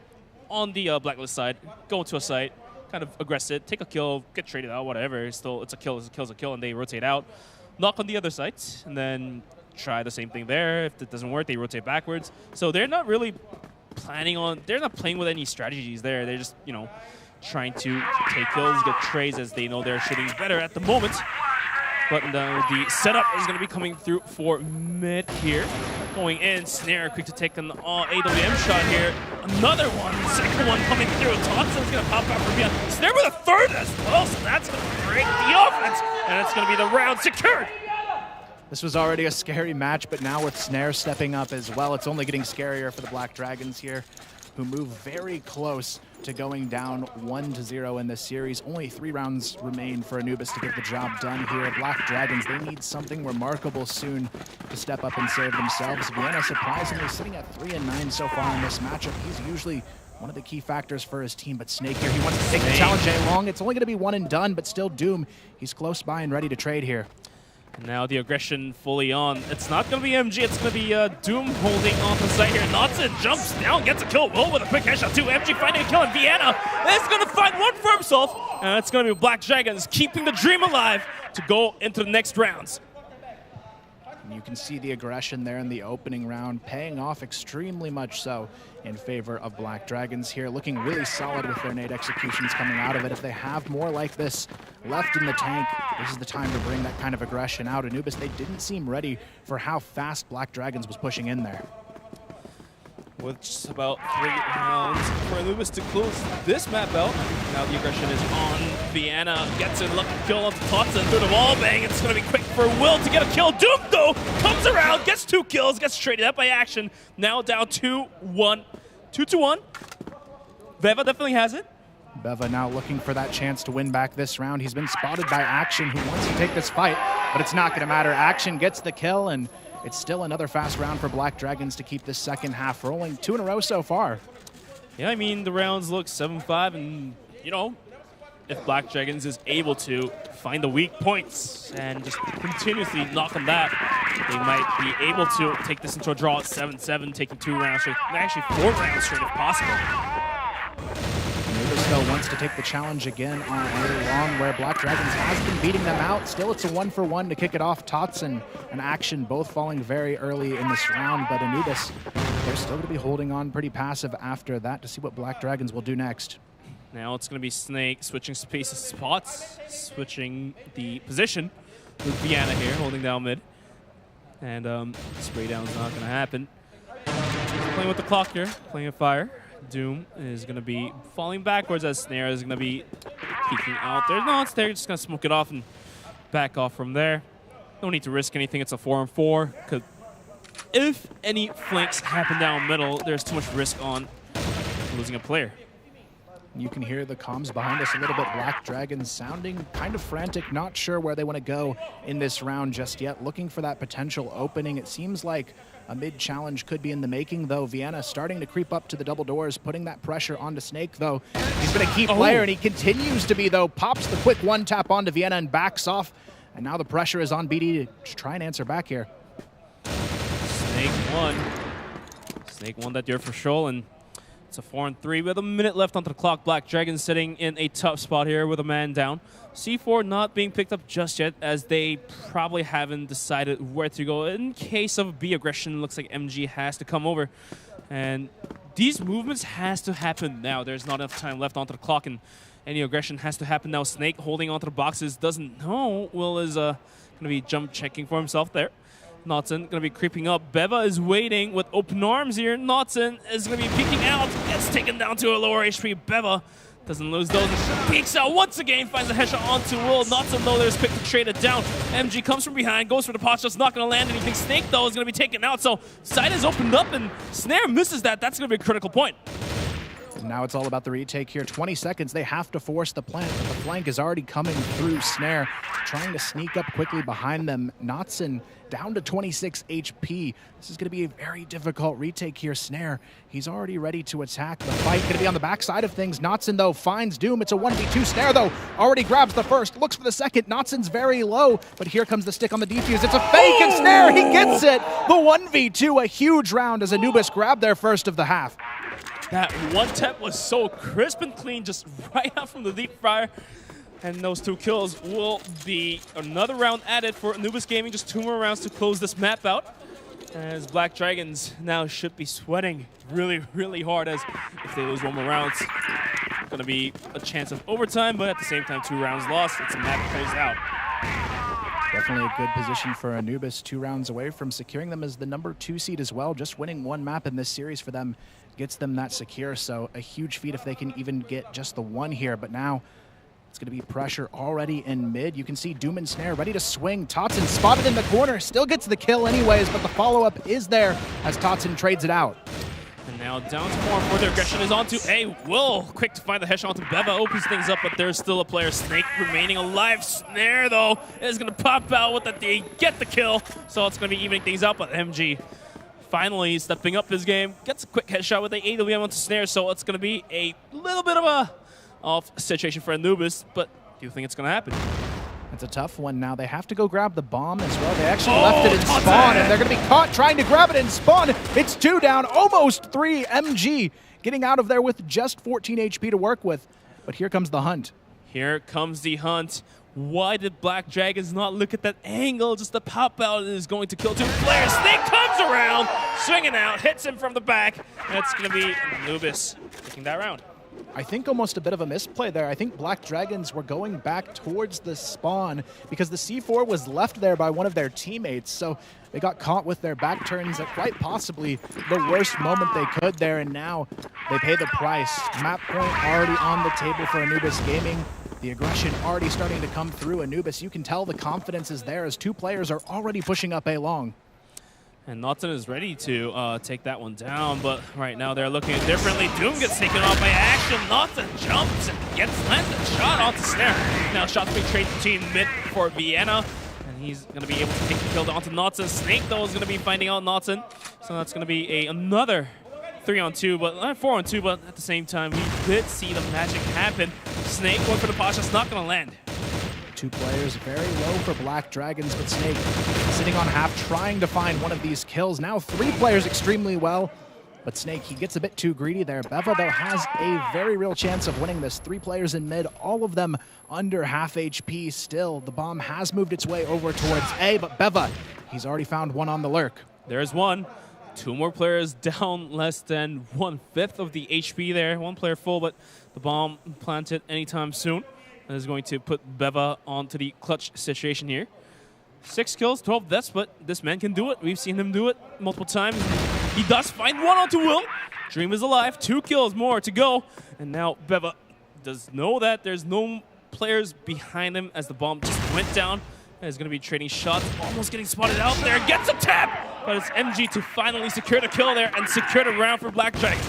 on the blacklist side, go to a site, kind of aggressive, take a kill, get traded out, whatever. It's a kill, and they rotate out. Knock on the other site, and then try the same thing there. If it doesn't work, they rotate backwards. So they're not really they're not playing with any strategies there. They're just, you know, trying to take kills, get trades, as they know they're shooting better at the moment. But the setup is going to be coming through for mid here. Going in, Snare quick to take an AWM shot here. Another one, second one coming through. Thompson's going to pop out from behind. Snare with a third as well, so that's going to break the offense. And it's going to be the round secured. This was already a scary match, but now with Snare stepping up as well, it's only getting scarier for the Black Dragons here, who move very close to going down 1-0 in this series. Only 3 rounds remain for Anubis to get the job done here. Black Dragons, they need something remarkable soon to step up and save themselves. Vienna surprisingly sitting at 3-9 so far in this matchup. He's usually one of the key factors for his team, but Snake here, he wants to take the challenge along. It's only going to be one and done, but still Doom, he's close by and ready to trade here. And now the aggression fully on. It's not going to be MG, it's going to be Doom holding on the side here. Natsu jumps down, gets a kill. Will with a quick headshot too. MG finding a kill, and Vienna is going to find one for himself. And it's going to be Black Dragons keeping the dream alive to go into the next rounds. And you can see the aggression there in the opening round, paying off extremely much so in favor of Black Dragons here, looking really solid with their nade executions coming out of it. If they have more like this left in the tank, this is the time to bring that kind of aggression out. Anubis, they didn't seem ready for how fast Black Dragons was pushing in there. With just about 3 rounds for Anubis to close this map out. Now the aggression is on. Vienna gets a lucky kill onto Totson through the wall bang. It's going to be quick for Will to get a kill. Doom, though, comes around, gets 2 kills, gets traded up by Action. Now down 2-1. 2-1. Beva definitely has it. Beva now looking for that chance to win back this round. He's been spotted by Action, who wants to take this fight, but it's not going to matter. Action gets the kill, and it's still another fast round for Black Dragons to keep this second half rolling. 2 in a row so far. Yeah, I mean, the rounds look 7-5, and, you know, if Black Dragons is able to find the weak points and just continuously knock on that, they might be able to take this into a draw at 7-7, taking 2 rounds straight, actually 4 rounds straight if possible. Anubis, though, wants to take the challenge again on early long, where Black Dragons has been beating them out. Still, it's a 1-for-1 to kick it off. Totson and Action both falling very early in this round, but Anubis, they're still going to be holding on pretty passive after that to see what Black Dragons will do next. Now it's going to be Snake switching spots, switching the position with Vienna here, holding down mid. And spray down's not going to happen. Playing with the clock here, playing with fire. Doom is going to be falling backwards as Snare is going to be peeking out there. No, it's there. Just going to smoke it off and back off from there. No need to risk anything. It's a 4-on-4. Because if any flanks happen down middle, there's too much risk on losing a player. You can hear the comms behind us a little bit. Black Dragons sounding kind of frantic, not sure where they want to go in this round just yet. Looking for that potential opening. It seems like a mid-challenge could be in the making, though. Vienna starting to creep up to the double doors, putting that pressure onto Snake, though. He's been a key player, and he continues to be, though. Pops the quick one-tap onto Vienna and backs off. And now the pressure is on BD to try and answer back here. Snake won that there for sure, and it's a 4-3 with a minute left on the clock. Black Dragons sitting in a tough spot here with a man down. C4 not being picked up just yet, as they probably haven't decided where to go. In case of B aggression, looks like MG has to come over. And these movements has to happen now. There's not enough time left onto the clock, and any aggression has to happen now. Snake holding onto the boxes, doesn't know. Will is going to be jump checking for himself there. Notson going to be creeping up. Beva is waiting with open arms here. Notson is going to be peeking out. Gets taken down to a lower HP. Beva doesn't lose those. Peeks out once again. Finds a headshot onto Will. Notson, though, there's picked to trade it down. MG comes from behind. Goes for the pot shot. Not going to land anything. Snake, though, is going to be taken out. So side is opened up, and Snare misses that. That's going to be a critical point. Now it's all about the retake here. 20 seconds. They have to force the plant, but the flank is already coming through. Snare trying to sneak up quickly behind them. Notson down to 26 HP. This is going to be a very difficult retake here. Snare, he's already ready to attack. The fight going to be on the backside of things. Notson, though, finds Doom. It's a 1v2. Snare, though, already grabs the first. Looks for the second. Notson's very low, but here comes the stick on the defuse. It's a fake, and Snare, he gets it. The 1v2, a huge round as Anubis grabbed their first of the half. That one tap was so crisp and clean, just right out from the deep fryer. And those 2 kills will be another round added for Anubis Gaming. Just 2 more rounds to close this map out. As Black Dragons now should be sweating really, really hard, as if they lose 1 more round, it's going to be a chance of overtime, but at the same time, 2 rounds lost. It's a map closed out. Definitely a good position for Anubis, 2 rounds away from securing them as the number 2 seed as well. Just winning 1 map in this series for them gets them that secure, so a huge feat if they can even get just the 1 here. But now it's going to be pressure already in mid. You can see Doom and Snare ready to swing. Totson spotted in the corner, still gets the kill anyways, but the follow-up is there as Totson trades it out. And now down to more. Further aggression is onto Will. Quick to find the headshot onto Beva. Opens things up, but there's still a player. Snake remaining alive. Snare, though, is going to pop out with that. They get the kill, so it's going to be evening things out, but MG finally stepping up his game. Gets a quick headshot with the AWM onto Snare, so it's going to be a little bit of a off situation for Anubis, but do you think it's going to happen? It's a tough one now. They have to go grab the bomb as well. They actually left it in spawn, and they're going to be caught trying to grab it in spawn. It's 2 down, almost 3. MG getting out of there with just 14 HP to work with. But here comes the hunt. Here comes the hunt. Why did Black Dragons not look at that angle? Just the pop out is going to kill 2 players. Snake comes around, swinging out, hits him from the back. That's going to be Anubis taking that round. I think almost a bit of a misplay there. I think Black Dragons were going back towards the spawn because the C4 was left there by one of their teammates. So they got caught with their back turns at quite possibly the worst moment they could there, and now they pay the price. Map point already on the table for Anubis Gaming. The aggression already starting to come through Anubis. You can tell the confidence is there as 2 players are already pushing up A long. And Notson is ready to take that one down, but right now they're looking differently. Doom gets taken off by action. Notson jumps and lands a shot onto Snare. Now shots being traded to team mid for Vienna, and he's going to be able to take the kill onto Notson. Snake, though, is going to be finding out Notson, so that's going to be another 3-on-2, but 4-on-2, but at the same time, we did see the magic happen. Snake going for the pot shot's not going to land. 2 players very low for Black Dragons, but Snake sitting on half trying to find one of these kills. Now 3 players extremely well, but Snake, he gets a bit too greedy there. Beva, though, has a very real chance of winning this. 3 players in mid, all of them under half HP still. The bomb has moved its way over towards A, but Beva, he's already found one on the lurk. There's one. 2 more players down less than 1/5 of the HP there. 1 player full, but the bomb planted anytime soon. That is going to put Beva onto the clutch situation here. 6 kills, 12 deaths, but this man can do it. We've seen him do it multiple times. He does find one onto Will. Dream is alive. 2 kills more to go. And now Beva does know that there's no players behind him as the bomb just went down. And is going to be trading shots. Almost getting spotted out there. Gets a tap. But it's MG to finally secure the kill there and secure the round for Black Dragon.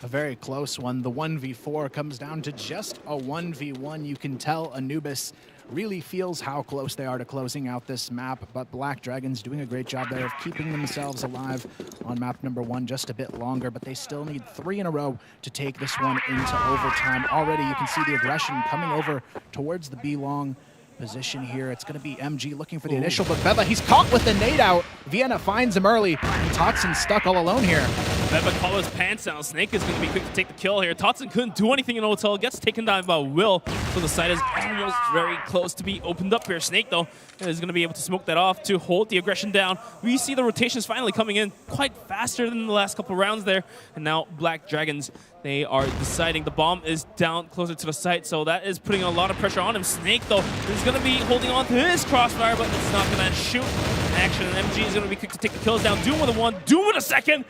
A very close one. The 1v4 comes down to just a 1v1. You can tell Anubis really feels how close they are to closing out this map, but Black Dragons doing a great job there of keeping themselves alive on map number 1 just a bit longer, but they still need 3 in a row to take this one into overtime. Already you can see the aggression coming over towards the B-long position here. It's going to be MG looking for the initial, but Beba, he's caught with the nade out. Vienna finds him early, and Totson stuck all alone here. Beba call his pants down. Snake is going to be quick to take the kill here. Totson couldn't do anything in hotel. Gets taken down by Will. So the side is almost very close to be opened up here. Snake, though, is going to be able to smoke that off to hold the aggression down. We see the rotations finally coming in quite faster than the last couple rounds there. And now Black Dragons, they are deciding the bomb is down closer to the site, so that is putting a lot of pressure on him. Snake, though, is going to be holding on to his crossfire, but it's not going to shoot in action. And MG is going to be quick to take the kills down. Doom with a 1, Doom with a second.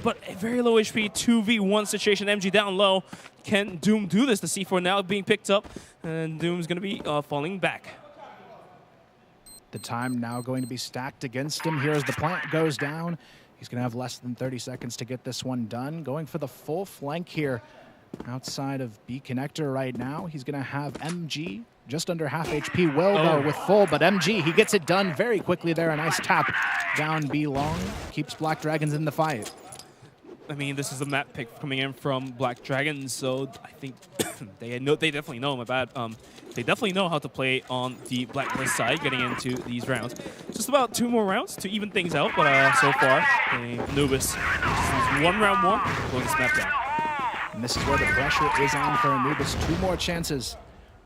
But a very low HP 2v1 situation. MG down low. Can Doom do this? The C4 now being picked up, and Doom's going to be falling back. The time now going to be stacked against him here as the plant goes down. He's going to have less than 30 seconds to get this one done. Going for the full flank here outside of B connector right now. He's going to have MG just under half HP. Will, though, with full, but MG, he gets it done very quickly there. A nice tap down B long. Keeps Black Dragons in the fight. I mean, this is a map pick coming in from Black Dragons, so I think they definitely know, they definitely know how to play on the Blacklist side getting into these rounds. Just about 2 more rounds to even things out, but so far, Anubis just needs 1 round more to blow this map down. And this is where the pressure is on for Anubis. 2 more chances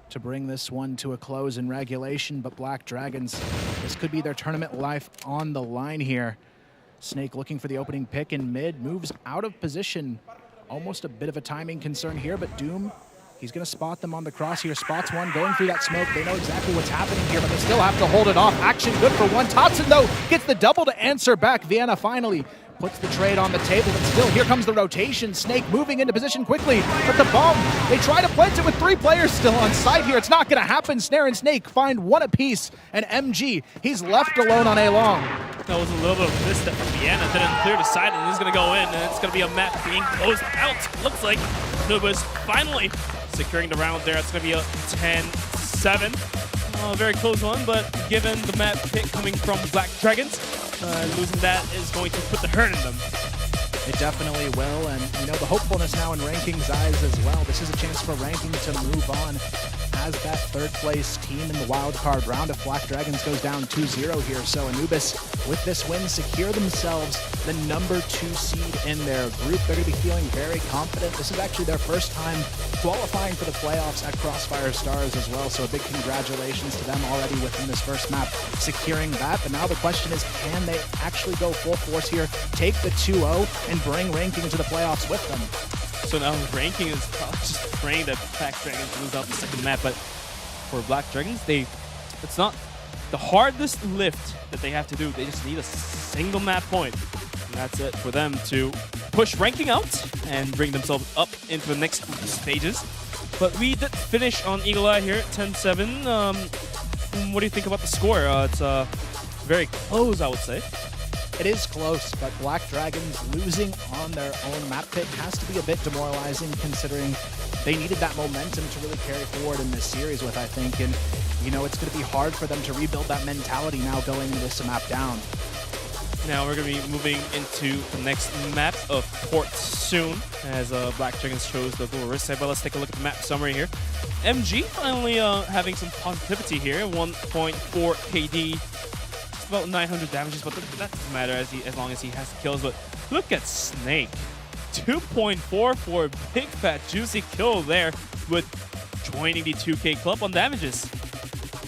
to bring this one to a close in regulation, but Black Dragons, this could be their tournament life on the line here. Snake looking for the opening pick in mid, moves out of position. Almost a bit of a timing concern here, but Doom, he's going to spot them on the cross here. Spots one, going through that smoke. They know exactly what's happening here, but they still have to hold it off. Action good for 1. Totson, though, gets the double to answer back. Vienna finally puts the trade on the table, but still, here comes the rotation. Snake moving into position quickly, but the bomb, they try to plant it with 3 players still on site here. It's not going to happen. Snare and Snake find 1 apiece, and MG, he's left alone on A long. That was a little bit of a misstep from Vienna. Didn't clear the side, and it's going to go in, and it's going to be a map being closed out. Looks like Anubis finally securing the round there. It's going to be a 10-7. Very close one, but given the map pick coming from Black Dragons, losing that is going to put the hurt in them. It definitely will, and you know, the hopefulness now in Ranking's eyes as well. This is a chance for Ranking to move on as that 3rd place team in the wild card round if Black Dragons goes down 2-0 here. So Anubis, with this win, secure themselves the number 2 seed in their group. They're going to be feeling very confident. This is actually their first time qualifying for the playoffs at Crossfire Stars as well. So a big congratulations to them already within this first map, securing that. But now the question is, can they actually go full force here, take the 2-0, and bring Ranking to the playoffs with them? So now Ranking is just praying that Black Dragons lose out the second map, but for Black Dragons, it's not the hardest lift that they have to do. They just need a single map point, and that's it for them to push Ranking out and bring themselves up into the next stages. But we did finish on Eagle Eye here at 10-7. What do you think about the score? It's very close, I would say. It is close, but Black Dragons losing on their own map pick has to be a bit demoralizing considering they needed that momentum to really carry forward in this series with, I think. And, you know, it's going to be hard for them to rebuild that mentality now going this map down. Now we're going to be moving into the next map of Port soon as Black Dragons chose the risk side. But let's take a look at the map summary here. MG finally having some positivity here, 1.4 KD. About 900 damages, but that doesn't matter as long as he has the kills. But look at Snake, 2.4 for a big fat juicy kill there with joining the 2K club on damages.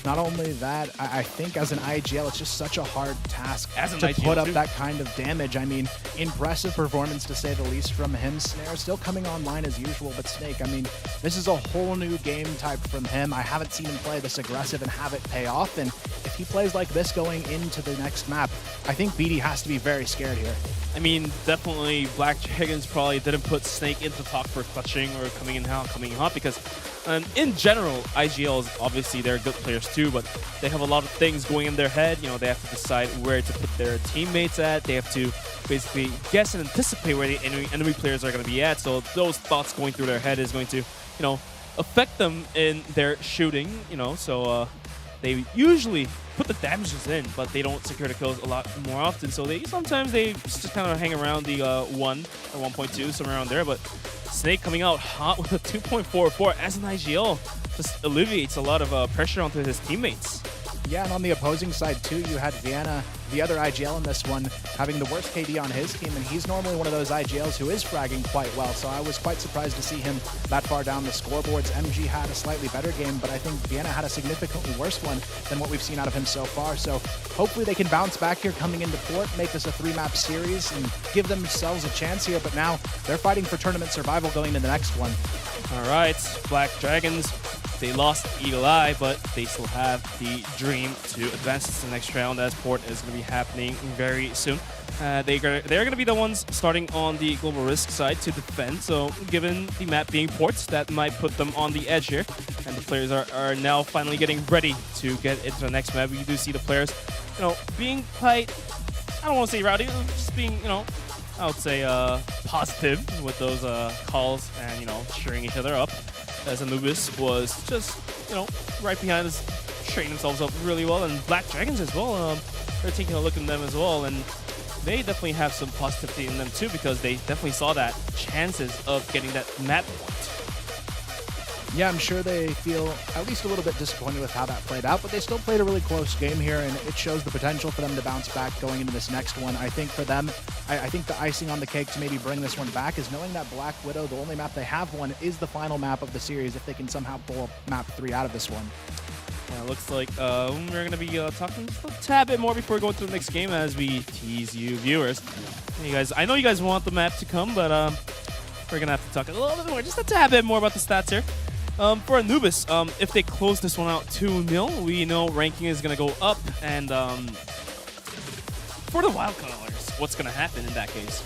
Not only that, I think as an IGL, it's just such a hard task to IGL put up too. that kind of damage. I mean, impressive performance to say the least from him. Snare still coming online as usual, but Snake, I mean, this is a whole new game type from him. I haven't seen him play this aggressive and have it pay off, and if if he plays like this going into the next map, I think BD has to be very scared here. I mean, definitely Black Dragons probably didn't put Snake into talk for clutching or coming in hot because in general, IGLs, obviously they're good players too, but they have a lot of things going in their head. You know, they have to decide where to put their teammates at. They have to basically guess and anticipate where the enemy players are going to be at. So those thoughts going through their head is going to, you know, affect them in their shooting, you know, so they usually put the damages in, but they don't secure the kills a lot more often. So sometimes they just kind of hang around the 1 or 1.2, somewhere around there. But Snake coming out hot with a 2.44 as an IGL just alleviates a lot of pressure onto his teammates. Yeah, and on the opposing side too, you had Vienna, the other IGL in this one, having the worst KD on his team, and he's normally one of those IGLs who is fragging quite well, so I was quite surprised to see him that far down the scoreboards. MG had a slightly better game, but I think Vienna had a significantly worse one than what we've seen out of him so far, so hopefully they can bounce back here coming into port, make this a 3-map series, and give themselves a chance here, but now they're fighting for tournament survival going into the next one. All right, Black Dragons. They lost Eagle Eye, but they still have the dream to advance to the next round as port is going to be happening very soon. They're going to be the ones starting on the global risk side to defend. So given the map being ports, that might put them on the edge here. And the players are now finally getting ready to get into the next map. We do see the players, you know, being quite, I don't want to say rowdy, just being, you know, I would say positive with those calls and, you know, cheering each other up. As Anubis was just, you know, right behind us, training themselves up really well. And Black Dragons as well, they're taking a look at them as well. And they definitely have some positivity in them too, because they definitely saw that chances of getting that map point. Yeah, I'm sure they feel at least a little bit disappointed with how that played out, but they still played a really close game here, and it shows the potential for them to bounce back going into this next one. I think for them, I think the icing on the cake to maybe bring this one back is knowing that Black Widow, the only map they have won, is the final map of the series if they can somehow pull map 3 out of this one. Yeah, looks like we're going to be talking just a tad bit more before we go into the next game as we tease you viewers. You guys, I know you guys want the map to come, but we're going to have to talk a little bit more, just a tad bit more about the stats here. For Anubis, if they close this one out 2-0, we know ranking is going to go up. And for the wildcarders, what's going to happen in that case?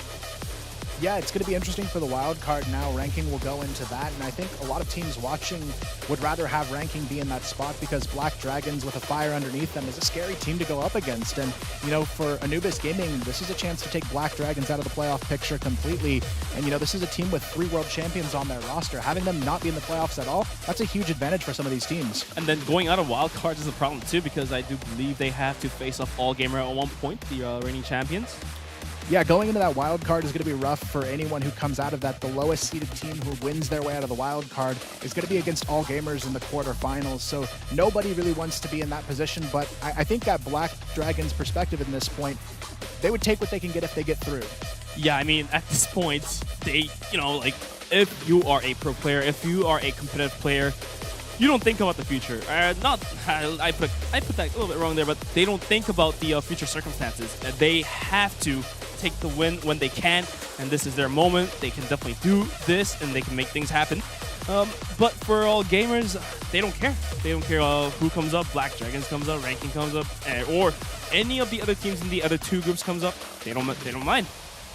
Yeah, it's going to be interesting for the wild card now. Ranking will go into that, and I think a lot of teams watching would rather have ranking be in that spot because Black Dragons with a fire underneath them is a scary team to go up against. And, you know, for Anubis Gaming, this is a chance to take Black Dragons out of the playoff picture completely. And, you know, this is a team with 3 world champions on their roster. Having them not be in the playoffs at all, that's a huge advantage for some of these teams. And then going out of wild cards is a problem too, because I do believe they have to face off All Gamer at one point, the reigning champions. Yeah, going into that wild card is going to be rough for anyone who comes out of that. The lowest seeded team who wins their way out of the wild card is going to be against All Gamers in the quarterfinals. So nobody really wants to be in that position. But I think that Black Dragons' perspective in this point, they would take what they can get if they get through. Yeah, I mean, at this point, they, you know, like, if you are a pro player, if you are a competitive player, you don't think about the future. I put that a little bit wrong there, but they don't think about the future circumstances. They have to take the win when they can, and this is their moment. They can definitely do this, and they can make things happen. But for All Gamers, they don't care. They don't care who comes up. Black Dragons comes up, ranking comes up, or any of the other teams in the other 2 groups comes up. They don't mind.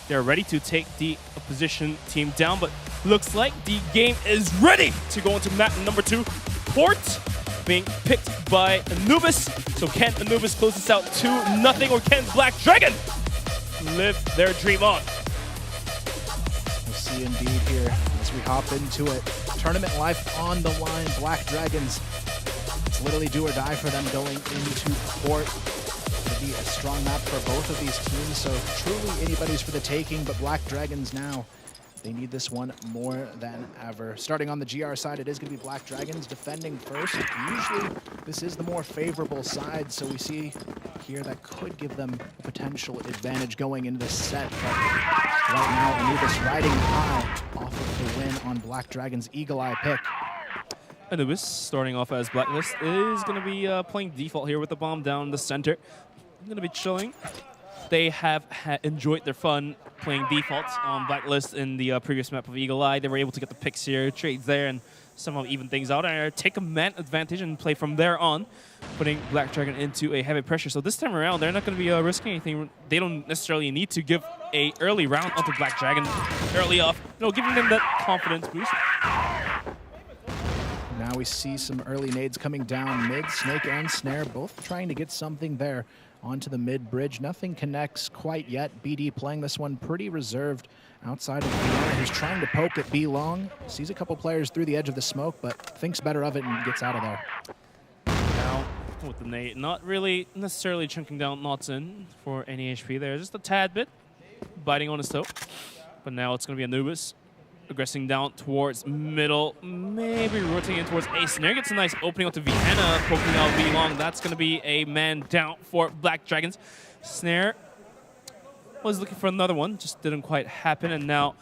They're ready to take the opposition team down, but looks like the game is ready to go into map number 2. Port being picked by Anubis. So can Anubis close this out 2-0, or can Black Dragon live their dream on? We'll see indeed here as we hop into it. Tournament life on the line. Black Dragons, it's literally do or die for them going into port. It'll be a strong map for both of these teams, so truly anybody's for the taking, but Black Dragons now, they need this one more than ever. Starting on the GR side, it is going to be Black Dragons defending first. Usually, this is the more favorable side, so we see here that could give them a potential advantage going into this set. But right now, Anubis riding high off of the win on Black Dragons' Eagle Eye pick. Anubis, starting off as Blacklist, is going to be playing default here with the bomb down the center. Going to be chilling. They have enjoyed their fun playing default on Blacklist in the previous map of Eagle Eye. They were able to get the picks here, trades there, and somehow even things out and take a man advantage and play from there on, putting Black Dragon into a heavy pressure. So this time around, they're not going to be risking anything. They don't necessarily need to give a early round onto Black Dragon early off, giving them that confidence boost. Now we see some early nades coming down mid. Snake and Snare both trying to get something there onto the mid bridge. Nothing connects quite yet. BD playing this one pretty reserved outside of Vienna, who's trying to poke at B long. Sees a couple players through the edge of the smoke, but thinks better of it and gets out of there. Now with the nade, not really necessarily chunking down Notson for any HP there. Just a tad bit, biting on his toe. But now it's going to be Anubis. Aggressing down towards middle, maybe rotating in towards A. Snare gets a nice opening onto Vienna, poking out B long. That's going to be a man down for Black Dragons. Snare was looking for another one, just didn't quite happen, and now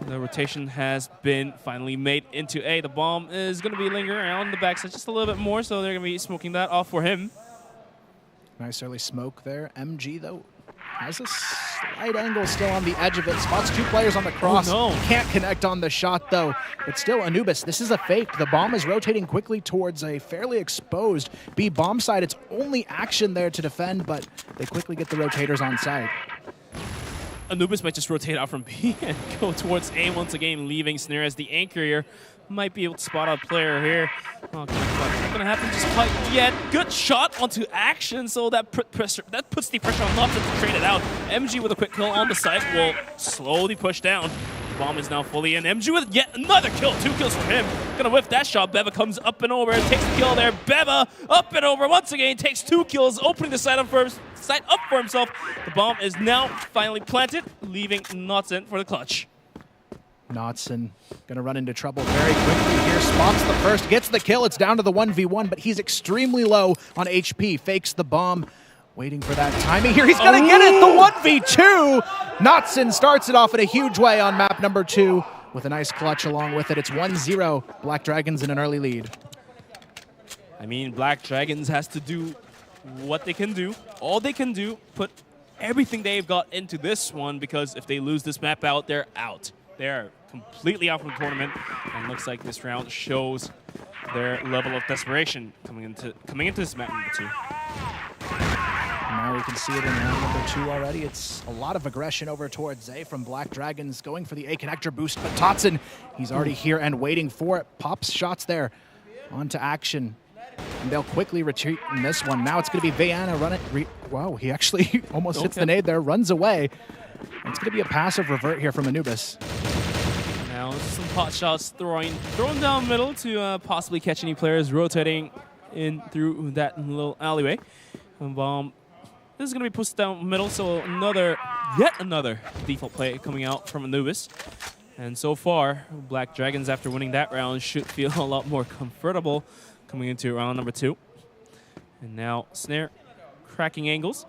the rotation has been finally made into A. The bomb is going to be lingering around the backside just a little bit more, so they're going to be smoking that off for him. Nice early smoke there. MG, though, has a slight angle still on the edge of it. Spots two players on the cross. Oh, no. Can't connect on the shot, though. But still, Anubis, this is a fake. The bomb is rotating quickly towards a fairly exposed B bomb side. It's only action there to defend, but they quickly get the rotators on side. Anubis might just rotate out from B and go towards A once again, leaving Snare as the anchor here. Might be able to spot out a player here. Oh, not going to happen just quite yet. Good shot onto action, so that puts the pressure on Notson to trade it out. MG with a quick kill on the side will slowly push down. The bomb is now fully in. MG with yet another kill. 2 kills from him. Gonna whiff that shot. Beva comes up and over, takes the kill there. Beva up and over once again, takes 2 kills, opening the side up for himself. The bomb is now finally planted, leaving Notson for the clutch. Notson gonna run into trouble very quickly here. Spots the first, gets the kill. It's down to the 1v1, but he's extremely low on HP. Fakes the bomb, waiting for that timing here. He's gonna get it, the 1v2. Notson starts it off in a huge way on map number 2 with a nice clutch along with it. It's 1-0. Black Dragons in an early lead. I mean, Black Dragons has to do what they can do. All they can do, put everything they've got into this one, because if they lose this map out, they're out. They're completely out from the tournament, and looks like this round shows their level of desperation coming into this map number 2. Now we can see it in round number 2 already. It's a lot of aggression over towards A from Black Dragons, going for the A connector boost, but Totson, he's already here and waiting for it. Pops shots there onto action, and they'll quickly retreat in this one. Now it's going to be Vienna running. Wow, he actually almost hits the nade there, runs away. It's going to be a passive revert here from Anubis. Now some pot shots thrown down middle to possibly catch any players rotating in through that little alleyway. And bomb. This is going to be pushed down middle, so yet another default play coming out from Anubis. And so far, Black Dragons, after winning that round, should feel a lot more comfortable coming into round number 2. And now Snare cracking angles,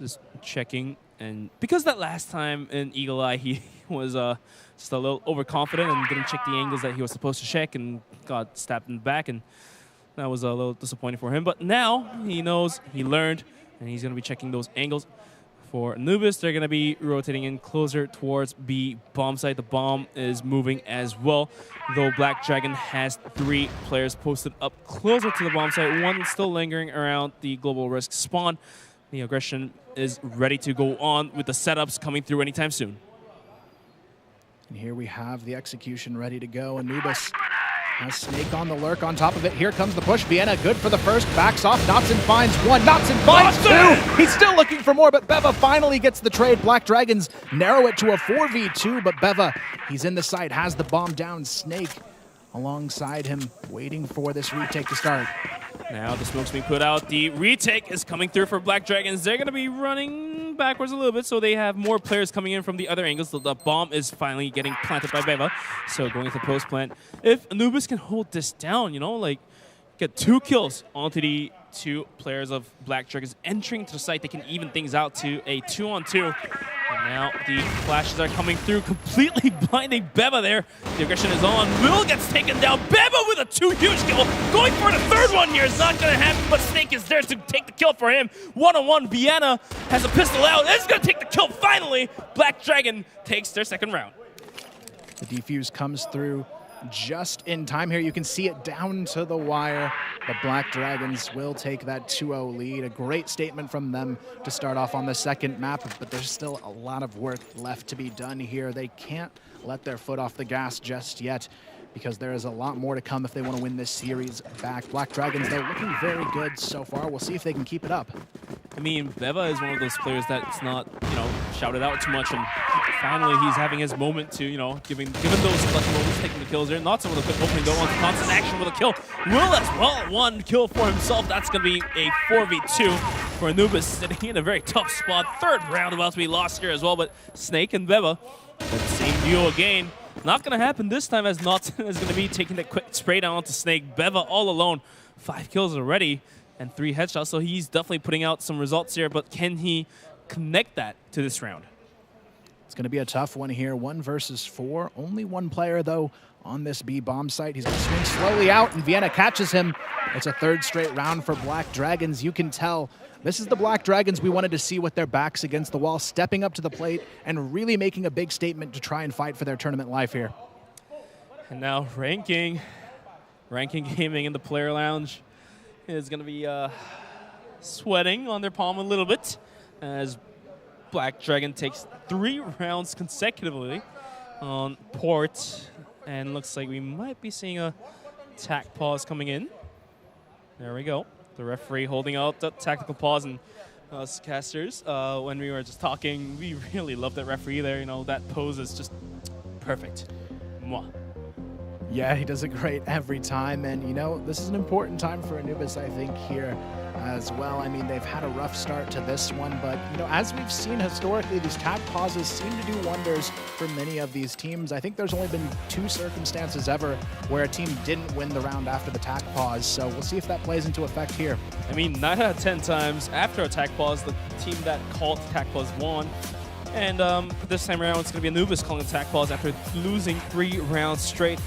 just checking. And because that last time in Eagle Eye, he was just a little overconfident and didn't check the angles that he was supposed to check and got stabbed in the back, and that was a little disappointing for him. But now he knows, he learned, and he's going to be checking those angles. For Anubis, they're going to be rotating in closer towards B bomb site. The bomb is moving as well, though Black Dragon has 3 players posted up closer to the bomb site. One still lingering around the global risk spawn. The aggression is ready to go on with the setups coming through anytime soon. And here we have the execution ready to go. Anubis has Snake on the lurk on top of it. Here comes the push. Vienna good for the first. Backs off. Notson finds 1. Notson finds 2. He's still looking for more, but Beva finally gets the trade. Black Dragons narrow it to a 4v2, but Beva, he's in the site, has the bomb down. Snake alongside him, waiting for this retake to start. Now the smoke's being put out. The retake is coming through for Black Dragons. They're going to be running backwards a little bit, so they have more players coming in from the other angles. The bomb is finally getting planted by Beva, so going into post plant. If Anubis can hold this down, like get 2 kills onto the 2 players of Black Dragons entering to the site, they can even things out to a 2-on-2. And now the flashes are coming through, completely blinding Beva there. The aggression is on. Will gets taken down. Beva with a 2 huge kill. Going for the 3rd one here is not going to happen, but Snake is there to take the kill for him. 1-on-1. Vienna has a pistol out. It's going to take the kill finally. Black Dragon takes their 2nd round. The defuse comes through. just in time here. You can see it down to the wire. The Black Dragons will take that 2-0 lead. A great statement from them to start off on the second map, but there's still a lot of work left to be done here. They can't let their foot off the gas just yet, because there is a lot more to come if they want to win this series back. Black Dragons, they're looking very good so far. We'll see if they can keep it up. I mean, Beva is one of those players that's not, shouted out too much, and finally he's having his moment to, giving those clutch moments, taking the kills there. Not some of the quick opening though, on constant action with a kill. Will as well, 1 kill for himself. That's going to be a 4v2 for Anubis, sitting in a very tough spot. Third round about to be lost here as well, but Snake and Beva, the same duo again. Not going to happen this time, as Notson is going to be taking that quick spray down onto Snake. Beva all alone, 5 kills already and 3 headshots, so he's definitely putting out some results here, but can he connect that to this round? It's going to be a tough one here, 1 versus 4. Only 1 player, though, on this B bomb site. He's going to swing slowly out, and Vienna catches him. It's a 3rd straight round for Black Dragons. You can tell this is the Black Dragons we wanted to see with their backs against the wall, stepping up to the plate and really making a big statement to try and fight for their tournament life here. And now Ranking Gaming in the player lounge is going to be sweating on their palm a little bit, as Black Dragon takes 3 rounds consecutively on port, and looks like we might be seeing a tac pause coming in. There we go. The referee holding out the tactical pause, and us casters, when we were just talking, we really love that referee there. That pose is just perfect. Mwah. Yeah, he does it great every time, and this is an important time for Anubis, I think, here as well. I mean, they've had a rough start to this one, but as we've seen historically, these tac pauses seem to do wonders for many of these teams. I think there's only been 2 circumstances ever where a team didn't win the round after the tac pause, so we'll see if that plays into effect here. I mean, 9 out of 10 times after a tac pause, the team that called the tac pause won. And this time around, it's going to be Anubis calling the tac pause after losing 3 rounds straight.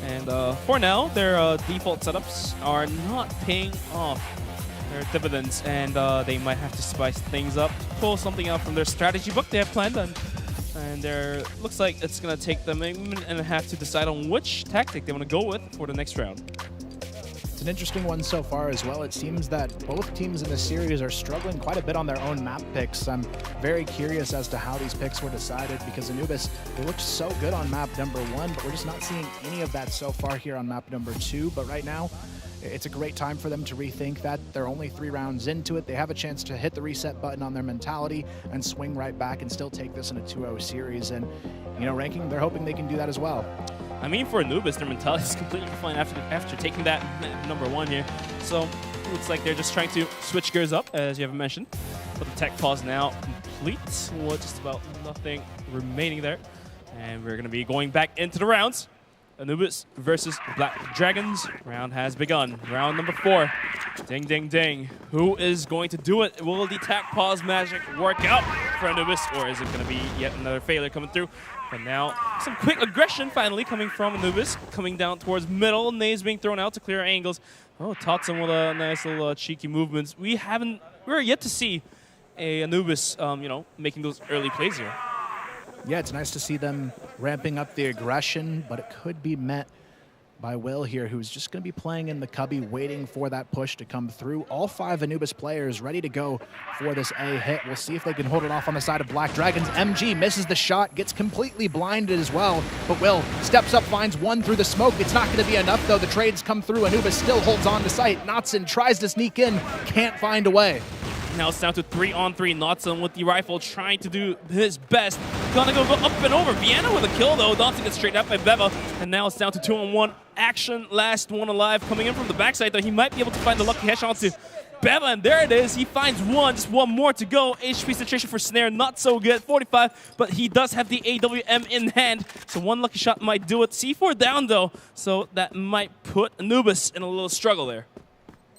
And for now, their default setups are not paying off their dividends, and they might have to spice things up, pull something out from their strategy book they have planned, and looks like it's going to take them a minute and a half to decide on which tactic they want to go with for the next round. It's an interesting one so far as well. It seems that both teams in this series are struggling quite a bit on their own map picks. I'm very curious as to how these picks were decided, because Anubis, they looked so good on map number 1, but we're just not seeing any of that so far here on map number 2. But right now, it's a great time for them to rethink that. They're only 3 rounds into it. They have a chance to hit the reset button on their mentality and swing right back and still take this in a 2-0 series. And, Ranking, they're hoping they can do that as well. I mean, for Anubis, their mentality is completely fine after taking that number 1 here. So looks like they're just trying to switch gears up, as you have mentioned. But the tech pause now complete. Well, just about nothing remaining there. And we're going to be going back into the rounds. Anubis versus Black Dragons. Round has begun. Round number 4. Ding, ding, ding. Who is going to do it? Will the tac pause magic work out for Anubis, or is it going to be yet another failure coming through? But now, some quick aggression finally coming from Anubis, coming down towards middle. Nades being thrown out to clear angles. Oh, Totson with a nice little cheeky movements. We're yet to see a Anubis, making those early plays here. Yeah, it's nice to see them ramping up the aggression, but it could be met by Will here, who's just going to be playing in the cubby, waiting for that push to come through. All 5 Anubis players ready to go for this A hit. We'll see if they can hold it off on the side of Black Dragons. MG misses the shot, gets completely blinded as well, but Will steps up, finds 1 through the smoke. It's not going to be enough, though. The trades come through. Anubis still holds on to sight. Notson tries to sneak in, can't find a way. Now it's down to 3-on-3. Notson with the rifle trying to do his best. Gonna go up and over. Vienna with a kill, though. Notson gets straight up by Beva. And now it's down to 2-on-1. Action, last one alive. Coming in from the backside, though. He might be able to find the lucky headshot onto Beva. And there it is. He finds 1. Just 1 more to go. HP situation for Snare, not so good. 45, but he does have the AWM in hand. So 1 lucky shot might do it. C4 down, though. So that might put Anubis in a little struggle there.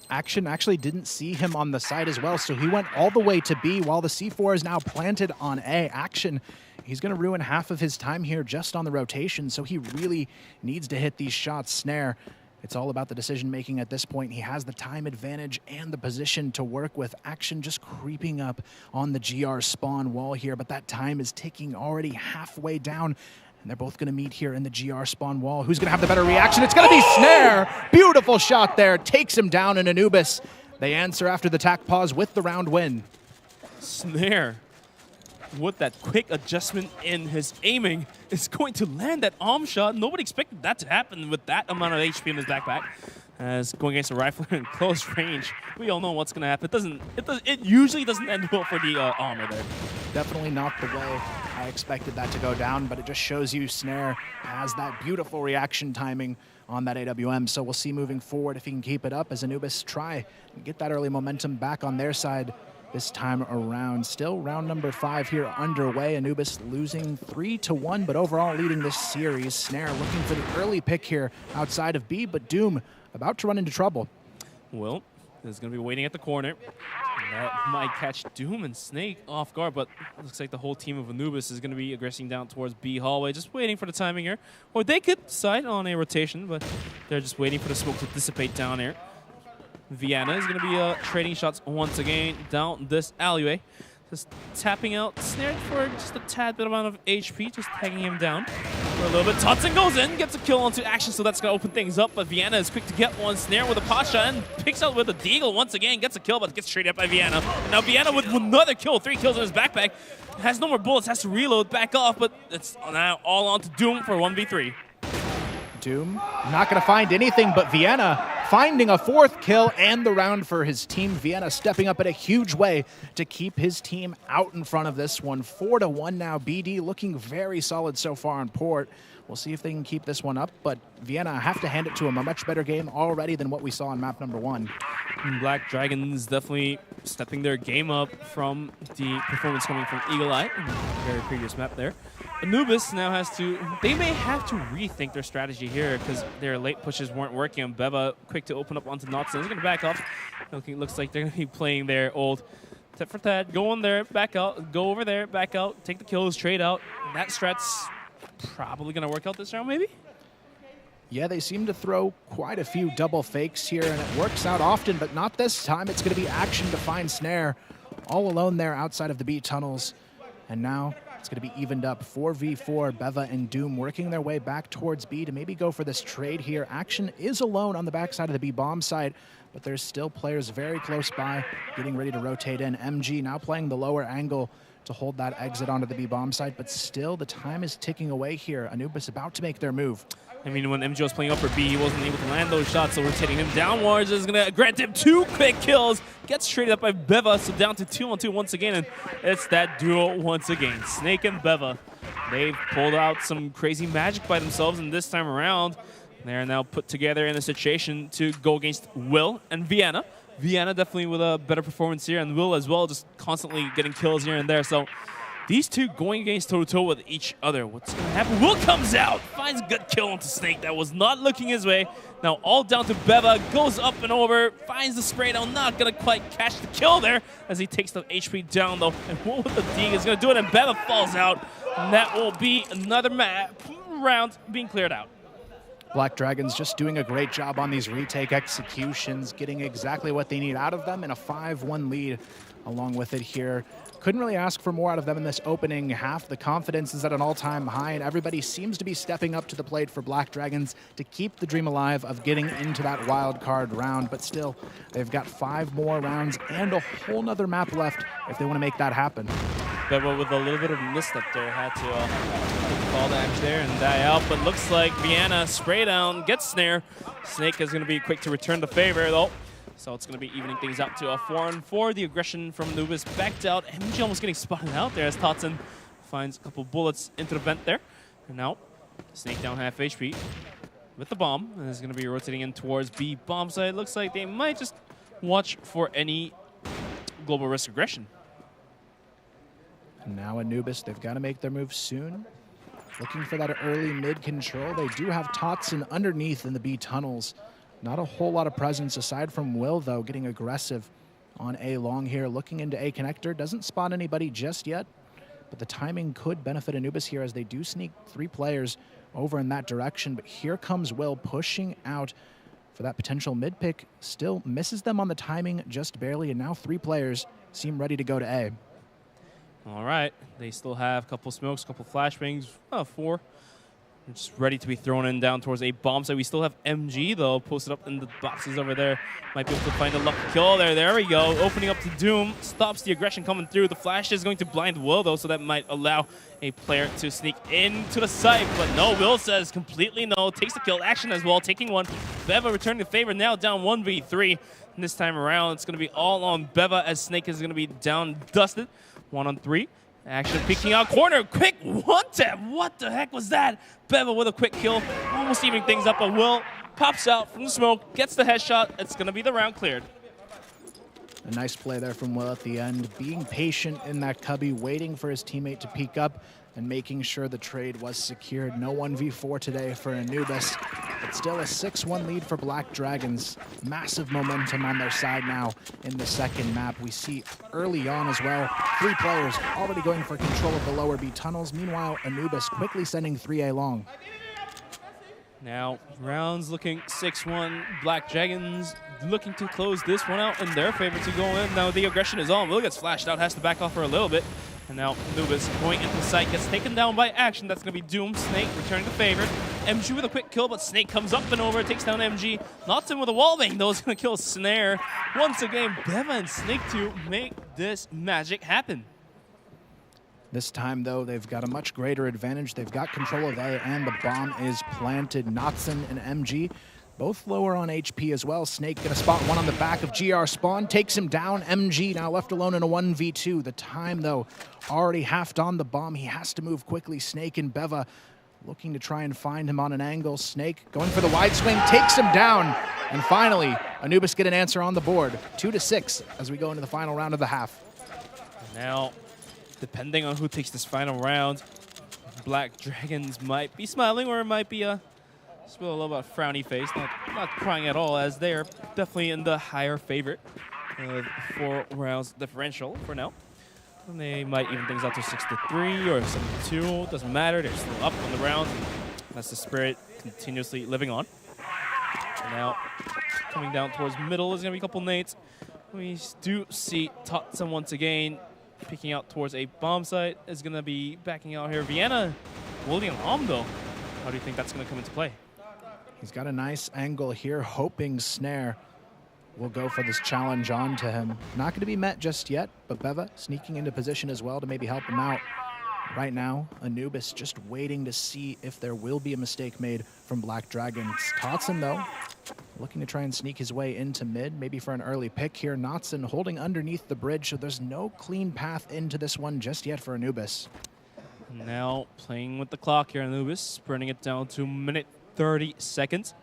Action actually didn't see him on the side as well, so he went all the way to B while the C4 is now planted on A. Action, he's going to ruin half of his time here just on the rotation, so he really needs to hit these shots. Snare, it's all about the decision-making at this point. He has the time advantage and the position to work with. Action just creeping up on the GR spawn wall here, but that time is ticking already halfway down. And they're both going to meet here in the GR spawn wall. Who's going to have the better reaction? It's going to be Snare. Beautiful shot there. Takes him down in Anubis. They answer after the tack pause with the round win. Snare, with that quick adjustment in his aiming, is going to land that arm shot. Nobody expected that to happen with that amount of HP in his backpack. As going against a rifler in close range, we all know what's going to happen. It usually doesn't end well for the armor there. Definitely not the way I expected that to go down, but it just shows you Snare has that beautiful reaction timing on that AWM. So we'll see moving forward if he can keep it up as Anubis try and get that early momentum back on their side this time around. Still round number 5 here underway. Anubis losing 3-1, but overall leading this series. Snare looking for the early pick here outside of B, but Doom about to run into trouble. Will is going to be waiting at the corner. That might catch Doom and Snake off guard, but looks like the whole team of Anubis is going to be aggressing down towards B hallway, just waiting for the timing here. Or they could decide on a rotation, but they're just waiting for the smoke to dissipate down here. Vienna is going to be trading shots once again down this alleyway. Just tapping out Snare for just a tad bit amount of HP, just tagging him down for a little bit. Tutson goes in, gets a kill onto Action, so that's going to open things up. But Vienna is quick to get one. Snare with a pot shot and picks out with a deagle once again. Gets a kill, but gets traded up by Vienna. And now Vienna with another kill, 3 kills in his backpack. Has no more bullets, has to reload back off, but it's now all on to Doom for 1v3. Doom not going to find anything, but Vienna finding a 4th kill and the round for his team. Vienna stepping up in a huge way to keep his team out in front of this one. 4-1 now. BD looking very solid so far on port. We'll see if they can keep this one up, but Vienna, I have to hand it to him. A much better game already than what we saw on map number 1. Black Dragons definitely stepping their game up from the performance coming from Eagle Eye in the very previous map there. Anubis now has to, they may have to rethink their strategy here because their late pushes weren't working. Beva quick to open up onto Notson. He's going to back off. Looks like they're going to be playing their old tit for tat. Go in there, back out, go over there, back out, take the kills, trade out. That strat's probably going to work out this round, maybe? Yeah, they seem to throw quite a few double fakes here, and it works out often, but not this time. It's going to be Action to find Snare all alone there outside of the B tunnels. And now it's going to be evened up. 4v4, Beva and Doom working their way back towards B to maybe go for this trade here. Action is alone on the backside of the B bomb site, but there's still players very close by getting ready to rotate in. MG now playing the lower angle to hold that exit onto the B bomb site, but still the time is ticking away here. Anubis about to make their move. I mean, when MG was playing up for B, he wasn't able to land those shots, so rotating him downwards is going to grant him 2 quick kills. Gets traded up by Beva, so down to 2-on-2 once again, and it's that duo once again. Snake and Beva, they've pulled out some crazy magic by themselves, and this time around, they're now put together in a situation to go against Will and Vienna. Vienna definitely with a better performance here, and Will as well, just constantly getting kills here and there. So these two going against toe-to-toe with each other. What's going to happen? Will comes out, finds a good kill onto Snake. That was not looking his way. Now all down to Beva, goes up and over, finds the spray down, not going to quite catch the kill there as he takes the HP down though. And Will with the D is going to do it, and Beva falls out. And that will be another round being cleared out. Black Dragons just doing a great job on these retake executions, getting exactly what they need out of them in a 5-1 lead along with it here. Couldn't really ask for more out of them in this opening half. The confidence is at an all-time high, and everybody seems to be stepping up to the plate for Black Dragons to keep the dream alive of getting into that wild card round. But still, they've got 5 more rounds and a whole nother map left if they want to make that happen. Beva with a little bit of mist up there had to call damage there and die out, but looks like Vienna spray down, gets Snare. Snake is going to be quick to return the favor though. So it's going to be evening things out to a 4-on-4. The aggression from Anubis backed out. MG almost getting spotted out there as Totson finds a couple bullets into the vent there. And now, Snake down half HP with the bomb. And is going to be rotating in towards B bomb site. Looks like they might just watch for any global risk aggression. And now Anubis, they've got to make their move soon. Looking for that early mid control. They do have Totson underneath in the B tunnels. Not a whole lot of presence aside from Will, though, getting aggressive on A long here. Looking into A connector. Doesn't spot anybody just yet, but the timing could benefit Anubis here as they do sneak 3 players over in that direction. But here comes Will pushing out for that potential mid pick. Still misses them on the timing just barely, and now 3 players seem ready to go to A. All right, they still have a couple smokes, a couple flashbangs, 4 Just ready to be thrown in down towards a bomb site. We still have MG, though, posted up in the boxes over there. Might be able to find a lucky kill there. There we go. Opening up to Doom. Stops the aggression coming through. The flash is going to blind Will, though, so that might allow a player to sneak into the site. But no, Will says completely no. Takes the kill action as well, taking one. Beva returning the favor, now down 1v3. And this time around, it's going to be all on Beva as Snake is going to be down dusted. 1-on-3. Action peeking out corner. Quick one tap. What the heck was that? Beva with a quick kill. Almost evening things up, but Will pops out from the smoke, gets the headshot. It's going to be the round cleared. A nice play there from Will at the end. Being patient in that cubby, waiting for his teammate to peek up and making sure the trade was secured. No 1v4 today for Anubis, but still a 6-1 lead for Black Dragons. Massive momentum on their side now in the second map. We see early on as well, 3 players already going for control of the lower B tunnels. Meanwhile, Anubis quickly sending 3A long. Now, rounds looking 6-1. Black Dragons looking to close this one out in their favor to go in. Now the aggression is on. Will gets flashed out, has to back off for a little bit. And now Anubis going into the site, gets taken down by action. That's going to be Doom. Snake returning the favor. MG with a quick kill, but Snake comes up and over, takes down MG. Knocks him with a wall bang, though. Is going to kill Snare. Once again, Beva and Snake to make this magic happen. This time, though, they've got a much greater advantage. They've got control of A, and the bomb is planted. Knotson and MG both lower on HP as well. Snake gonna spot one on the back of GR Spawn, takes him down. MG now left alone in a 1v2. The time, though, already halved on the bomb. He has to move quickly. Snake and Beva looking to try and find him on an angle. Snake going for the wide swing, takes him down. And finally, Anubis get an answer on the board. 2-6 as we go into the final round of the half. Now, depending on who takes this final round, Black Dragons might be smiling, or it might be a still a little bit of frowny face, not crying at all, as they are definitely in the higher favorite of 4 rounds differential for now. And they might even things out to 6-3 or 7-2. Doesn't matter. They're still up on the round. That's the spirit continuously living on. And now coming down towards middle is going to be a couple nades. We do see Totson once again peeking out towards a bomb site. Is going to be backing out here. Vienna holding on though. How do you think that's going to come into play? He's got a nice angle here, hoping Snare will go for this challenge onto him. Not going to be met just yet, but Beva sneaking into position as well to maybe help him out. Right now, Anubis just waiting to see if there will be a mistake made from Black Dragons. Totson, though, looking to try and sneak his way into mid, maybe for an early pick here. Knotson holding underneath the bridge, so there's no clean path into this one just yet for Anubis. Now playing with the clock here, Anubis, sprinting it down to minute 30 seconds.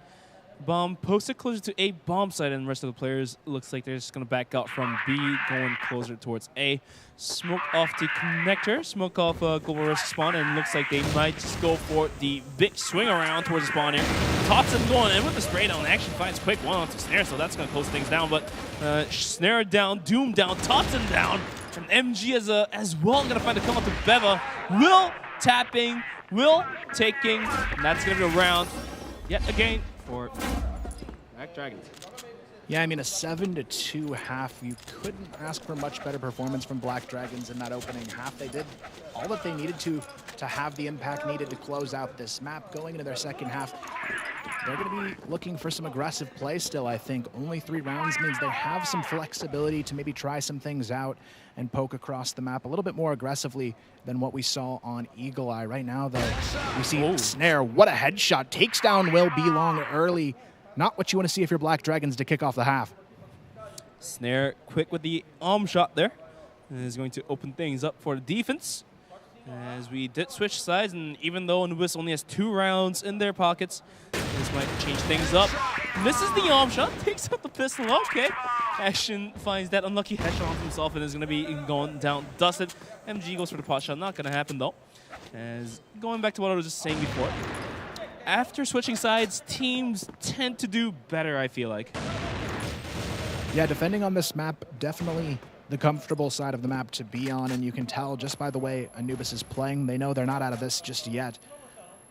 Bomb posted closer to A bomb site, and the rest of the players looks like they're just going to back out from B, going closer towards A. Smoke off the connector, smoke off global risk spawn, and looks like they might just go for the big swing around towards the spawn here. Totson going in with the spray down. Action finds quick one onto Snare, so that's going to close things down. But Snare down, Doom down, Totson down, and MG as well going to find a come up to Beva. Will tapping, Will taking, and that's going to be a round yet again for Black Dragons. Yeah, I mean, a 7-2 half. You couldn't ask for much better performance from Black Dragons in that opening half. They did all that they needed to have the impact needed to close out this map. Going into their second half, they're going to be looking for some aggressive play still, I think. Only 3 rounds means they have some flexibility to maybe try some things out and poke across the map a little bit more aggressively than what we saw on Eagle Eye. Right now, though, we see Snare. What a headshot. Takes down Will Be Long early. Not what you want to see if you're Black Dragons to kick off the half. Snare quick with the arm shot there. And is going to open things up for the defense. As we did switch sides, and even though Anubis only has 2 rounds in their pockets, this might change things up. Misses the arm shot, takes out the pistol. Okay. Action finds that unlucky headshot on himself and is going to be going down dusted. MG goes for the pot shot. Not going to happen though. As going back to what I was just saying before, after switching sides, teams tend to do better, I feel like. Yeah, defending on this map, definitely the comfortable side of the map to be on, and you can tell just by the way Anubis is playing, they know they're not out of this just yet.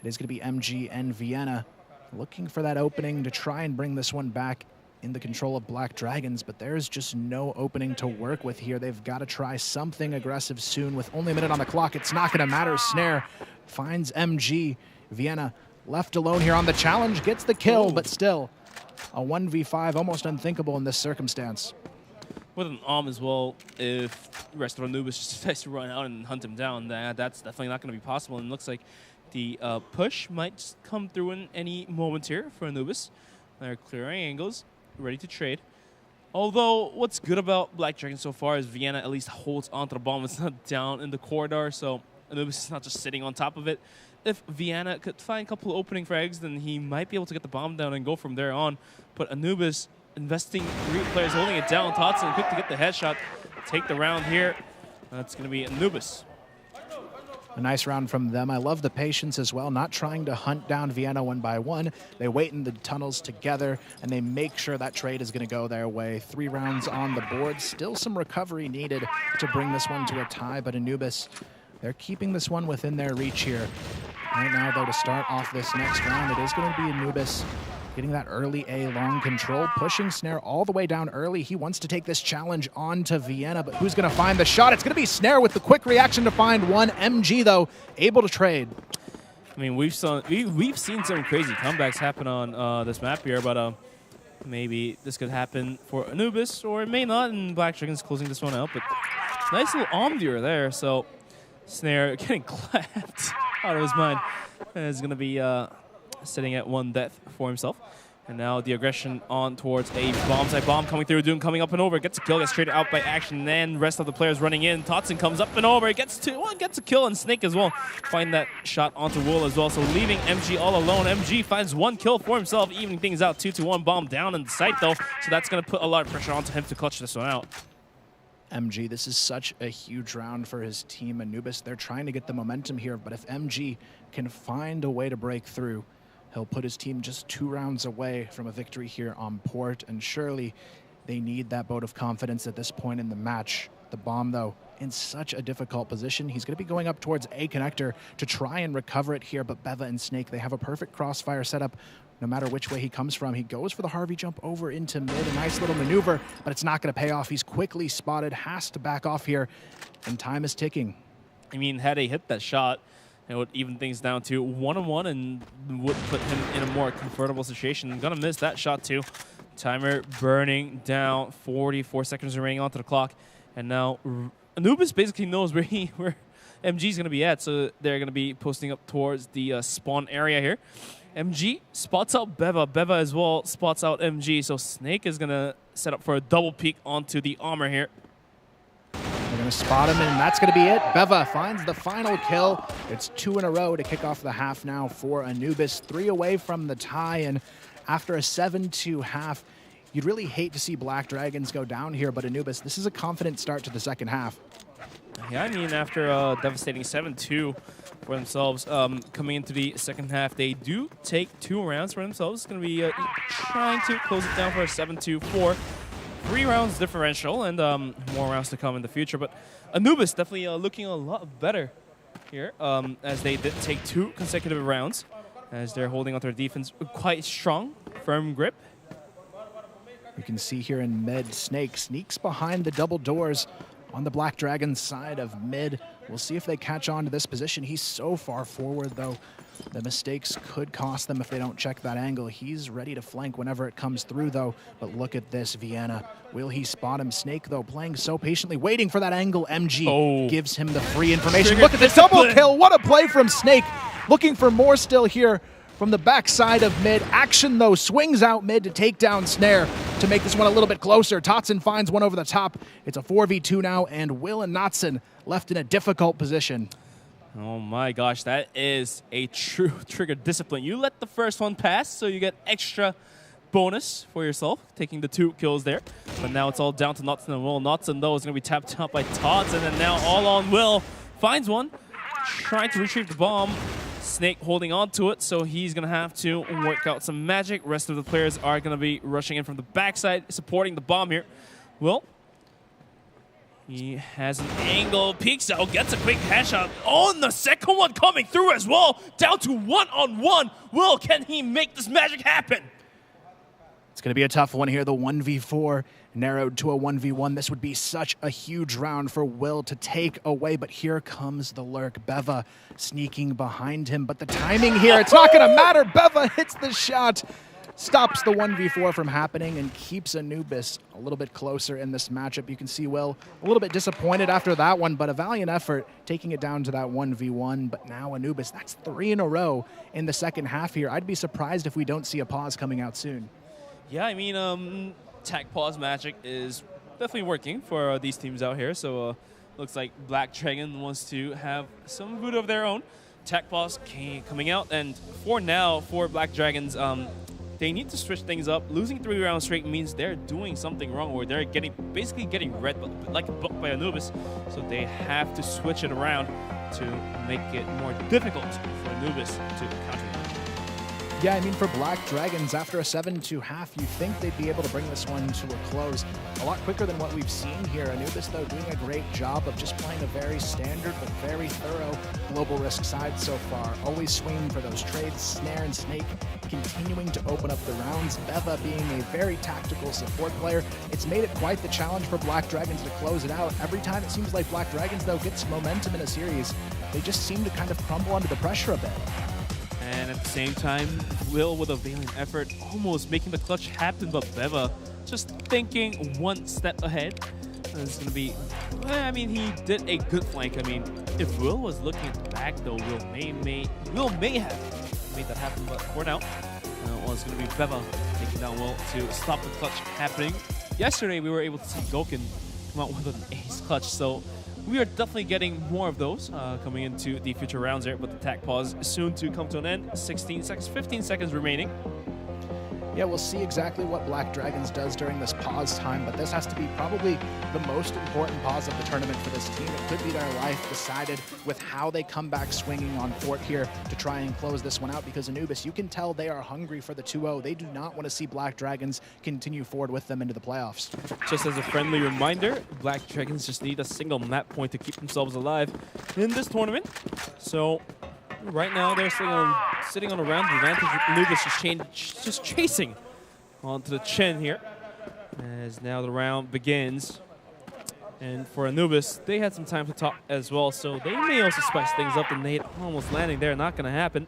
It is going to be MG and Vienna looking for that opening to try and bring this one back in the control of Black Dragons, but there's just no opening to work with here. They've got to try something aggressive soon. With only a minute on the clock, it's not going to matter. Snare finds MG. Vienna left alone here on the challenge, gets the kill, but still a 1v5, almost unthinkable in this circumstance. With an as well, if the rest of Anubis just decides to run out and hunt him down, that's definitely not going to be possible. And it looks like the push might just come through in any moment here for Anubis. They're clearing angles, ready to trade. Although, what's good about Black Dragon so far is Vienna at least holds onto the bomb. It's not down in the corridor, so Anubis is not just sitting on top of it. If Vienna could find a couple of opening frags, then he might be able to get the bomb down and go from there on. But Anubis investing 3 players, holding it down. Totson quick to get the headshot, take the round here. That's going to be Anubis. A nice round from them. I love the patience as well, not trying to hunt down Vienna one by one. They wait in the tunnels together, and they make sure that trade is going to go their way. 3 rounds on the board. Still some recovery needed to bring this one to a tie, but Anubis, they're keeping this one within their reach here. Right now, though, to start off this next round, it is going to be Anubis getting that early A long control, pushing Snare all the way down early. He wants to take this challenge on to Vienna, but who's going to find the shot? It's going to be Snare with the quick reaction to find one. MG, though, able to trade. I mean, we've seen some crazy comebacks happen on this map here, but maybe this could happen for Anubis, or it may not, and Black Dragon's closing this one out. But nice little Omdur there, so Snare getting clapped out of his mind. And is going to be sitting at 1 death for himself. And now the aggression on towards a bomb side bomb coming through, Doom coming up and over, gets a kill, gets traded out by Action, then rest of the players running in. Totson comes up and over, gets a kill, and Snake as well. Find that shot onto Wool as well, so leaving MG all alone. MG finds 1 kill for himself, evening things out. 2-1 bomb down in sight though, so that's going to put a lot of pressure onto him to clutch this one out. MG, this is such a huge round for his team. Anubis, they're trying to get the momentum here, but if MG can find a way to break through, he'll put his team just 2 rounds away from a victory here on Port, and surely they need that vote of confidence at this point in the match. The bomb, though, in such a difficult position. He's going to be going up towards A connector to try and recover it here, but Beva and Snake, they have a perfect crossfire setup. No matter which way he comes from, he goes for the Harvey jump over into mid. A nice little maneuver, but it's not going to pay off. He's quickly spotted, has to back off here, and time is ticking. I mean, had he hit that shot, it would even things down to 1-on-1 and would put him in a more comfortable situation. Gonna miss that shot too. Timer burning down, 44 seconds remaining onto the clock. And now Anubis basically knows where MG's gonna be at, so they're gonna be posting up towards the spawn area here. MG spots out Beva. Beva as well spots out MG, so Snake is gonna set up for a double peek onto the armor here. They're going to spot him, and that's going to be it. Beva finds the final kill. It's 2 in a row to kick off the half now for Anubis. 3 away from the tie, and after a 7-2 half, you'd really hate to see Black Dragons go down here, but Anubis, this is a confident start to the second half. Yeah, I mean, after a devastating 7-2 for themselves, coming into the second half, they do take 2 rounds for themselves. It's going to be trying to close it down for a 7-2-4. 3 rounds differential, and more rounds to come in the future. But Anubis definitely looking a lot better here, as they did take 2 consecutive rounds, as they're holding onto their defense quite strong, firm grip. You can see here in mid, Snake sneaks behind the double doors on the Black Dragon side of mid. We'll see if they catch on to this position. He's so far forward, though. The mistakes could cost them if they don't check that angle. He's ready to flank whenever it comes through, though. But look at this, Vienna. Will he spot him? Snake, though, playing so patiently, waiting for that angle. MG gives him the free information. Look at the double kill. What a play from Snake. Looking for more still here from the backside of mid. Action, though, swings out mid to take down Snare to make this one a little bit closer. Totson finds one over the top. It's a 4v2 now, and Will and Knotson left in a difficult position. Oh my gosh, that is a true trigger discipline. You let the first one pass, so you get extra bonus for yourself, taking the 2 kills there. But now it's all down to Knotson and Will. Knotson, though, is going to be tapped out by Totson, and now all on Will. Finds one, trying to retrieve the bomb. Snake holding on to it, so he's going to have to work out some magic. Rest of the players are going to be rushing in from the backside, supporting the bomb here. Will, he has an angle, peeks out, gets a quick headshot. Oh, and the second one coming through as well. Down to 1-on-1. Will, can he make this magic happen? It's going to be a tough one here. The 1v4 narrowed to a 1v1. This would be such a huge round for Will to take away, but here comes the lurk. Beva sneaking behind him, but the timing here, it's not going to matter. Beva hits the shot, stops the 1v4 from happening, and keeps Anubis a little bit closer in this matchup. You can see Will a little bit disappointed after that one, but a valiant effort taking it down to that 1v1. But now Anubis, that's 3 in a row in the second half here. I'd be surprised if we don't see a pause coming out soon. Yeah, I mean, tech pause magic is definitely working for these teams out here. So looks like Black Dragon wants to have some voodoo of their own. Tech pause coming out, and for now, for Black Dragons, they need to switch things up. Losing 3 rounds straight means they're doing something wrong, or they're basically getting read like a book by Anubis. So they have to switch it around to make it more difficult for Anubis to counter. Yeah, I mean, for Black Dragons, after a 7-2 half, you think they'd be able to bring this one to a close a lot quicker than what we've seen here. Anubis, though, doing a great job of just playing a very standard but very thorough global risk side so far. Always swinging for those trades, Snare and Snake continuing to open up the rounds. Beva being a very tactical support player. It's made it quite the challenge for Black Dragons to close it out. Every time it seems like Black Dragons, though, gets momentum in a series, they just seem to kind of crumble under the pressure a bit. And at the same time, Will with a valiant effort, almost making the clutch happen, but Beva just thinking one step ahead. It's going to be, I mean, he did a good flank. I mean, if Will was looking at the back, though, Will may have made that happen, but for now, it's going to be Beva taking down Will to stop the clutch happening. Yesterday, we were able to see Goken come out with an ace clutch, so we are definitely getting more of those coming into the future rounds here, but the tech pause is soon to come to an end. 16 seconds, 15 seconds remaining. Yeah, we'll see exactly what Black Dragons does during this pause time, but this has to be probably the most important pause of the tournament for this team. It could be their life decided with how they come back swinging on Fort here to try and close this one out, because Anubis, you can tell they are hungry for the 2-0. They do not want to see Black Dragons continue forward with them into the playoffs. Just as a friendly reminder, Black Dragons just need a single map point to keep themselves alive in this tournament. So right now, they're sitting on a round advantage with Anubis just chasing onto the chin here. As now the round begins. And for Anubis, they had some time to talk as well, so they may also spice things up. The nade almost landing there, not going to happen.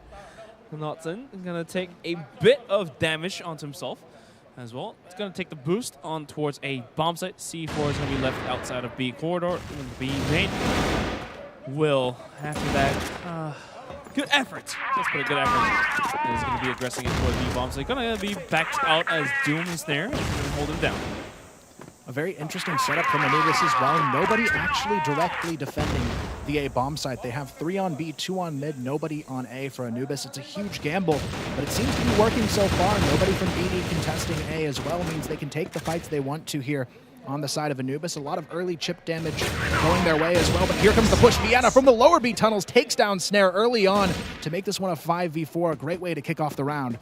Knotson is going to take a bit of damage onto himself as well. It's going to take the boost on towards a bomb site. C4 is going to be left outside of B corridor, B main. Will, after that, good effort. That's pretty good effort. He's going to be aggressing it towards the bomb. So he's going to be backed out as Doom is there and hold him down. A very interesting setup from Anubis as well. Nobody actually directly defending the A bomb site. They have 3 on B, 2 on mid, nobody on A for Anubis. It's a huge gamble, but it seems to be working so far. Nobody from BD contesting A as well means they can take the fights they want to here on the side of Anubis. A lot of early chip damage going their way as well, but here comes the push. Vienna from the lower B tunnels takes down Snare early on to make this one a 5v4. A great way to kick off the round.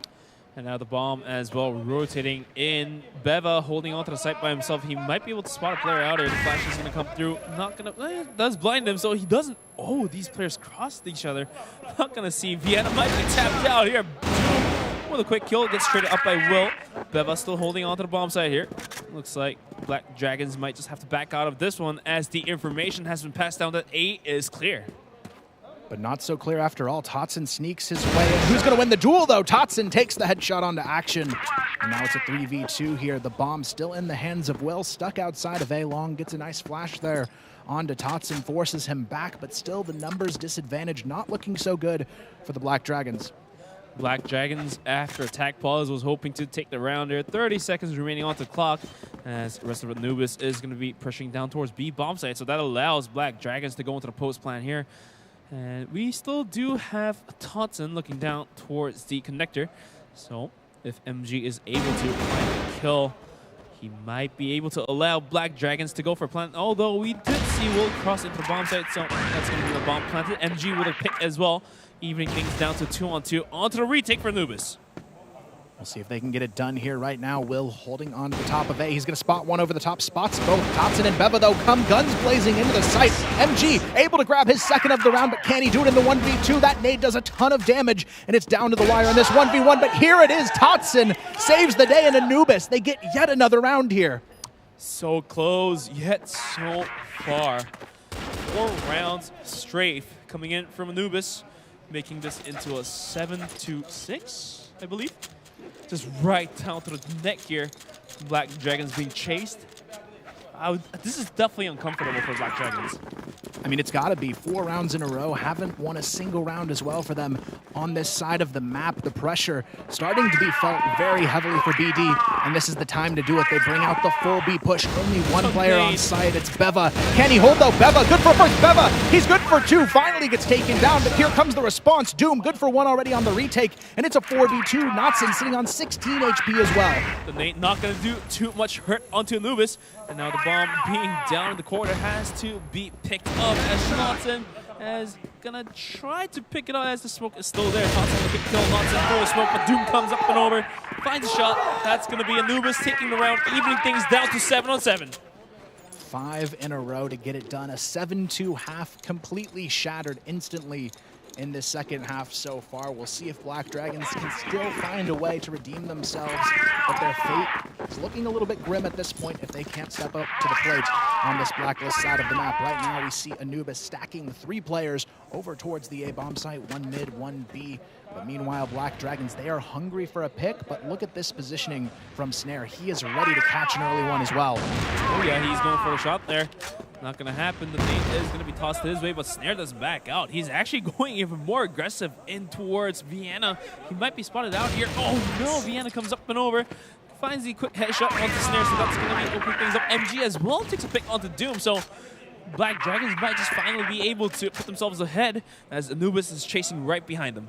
And now the bomb as well rotating in. Beva holding onto the site by himself. He might be able to spot a player out here. The flash is going to come through. Not going to, does blind him, so he doesn't. Oh, these players crossed each other. Not going to see. Vienna might be tapped out here. With a quick kill, gets traded up by Will. Beva still holding onto the bomb site here. Looks like Black Dragons might just have to back out of this one as the information has been passed down that A is clear. But not so clear after all. Totson sneaks his way in. Who's going to win the duel, though? Totson takes the headshot onto action. And now it's a 3v2 here. The bomb still in the hands of Will, stuck outside of A. Long gets a nice flash there onto Totson, forces him back, but still the numbers disadvantage not looking so good for the Black Dragons. Black Dragons, after attack pause, was hoping to take the round there. 30 seconds remaining on the clock as the rest of Anubis is going to be pushing down towards B bomb site. So that allows Black Dragons to go into the post plan here. And we still do have Totson looking down towards the connector. So if MG is able to find a kill, he might be able to allow Black Dragons to go for a plant. Although we did see Will cross into the bomb site, so that's going to be the bomb planted. MG with a pick as well, evening things down to 2-on-2. Onto the retake for Anubis. We'll see if they can get it done here right now. Will holding on to the top of A. He's going to spot one over the top. Spots both. Totson and Beva, though, come guns blazing into the site. MG able to grab his second of the round, but can he do it in the 1v2? That nade does a ton of damage, and it's down to the wire in this 1v1. But here it is. Totson saves the day, and Anubis, they get yet another round here. So close, yet so far. 4 rounds straight coming in from Anubis, making this into a 7-6, I believe. Just right down to the neck here. Black Dragons being chased. This is definitely uncomfortable for Black Dragons. I mean, it's got to be 4 rounds in a row. Haven't won a single round as well for them on this side of the map. The pressure starting to be felt very heavily for BD, and this is the time to do it. They bring out the full B push. Only one player on site. It's Beva. Can he hold though? Beva, good for first. Beva, he's good for 2. Finally gets taken down, but here comes the response. Doom, good for 1 already on the retake, and it's a 4v2. Notson sitting on 16 HP as well. The nade not going to do too much hurt onto Anubis, and now the bomb being down in the corner has to be picked up as Notson is gonna try to pick it up as the smoke is still there. Notson gonna kill Notson through the smoke, but Doom comes up and over, finds a shot. That's gonna be Anubis taking the round, evening things down to 7-on-7. 5 in a row to get it done. A 7-2 half completely shattered instantly in this second half so far. We'll see if Black Dragons can still find a way to redeem themselves, but their fate is looking a little bit grim at this point if they can't step up to the plate on this blacklist side of the map. Right now we see Anubis stacking 3 players over towards the A bomb site, 1 mid, 1 B. But meanwhile, Black Dragons, they are hungry for a pick, but look at this positioning from Snare. He is ready to catch an early one as well. Oh yeah, he's going for a shot there. Not going to happen. The nade is going to be tossed his way, but Snare does back out. He's actually going even more aggressive in towards Vienna. He might be spotted out here. Oh no, Vienna comes up and over. Finds the quick headshot onto Snare, so that's going to be opening things up. MG as well takes a pick onto Doom, so Black Dragons might just finally be able to put themselves ahead as Anubis is chasing right behind them.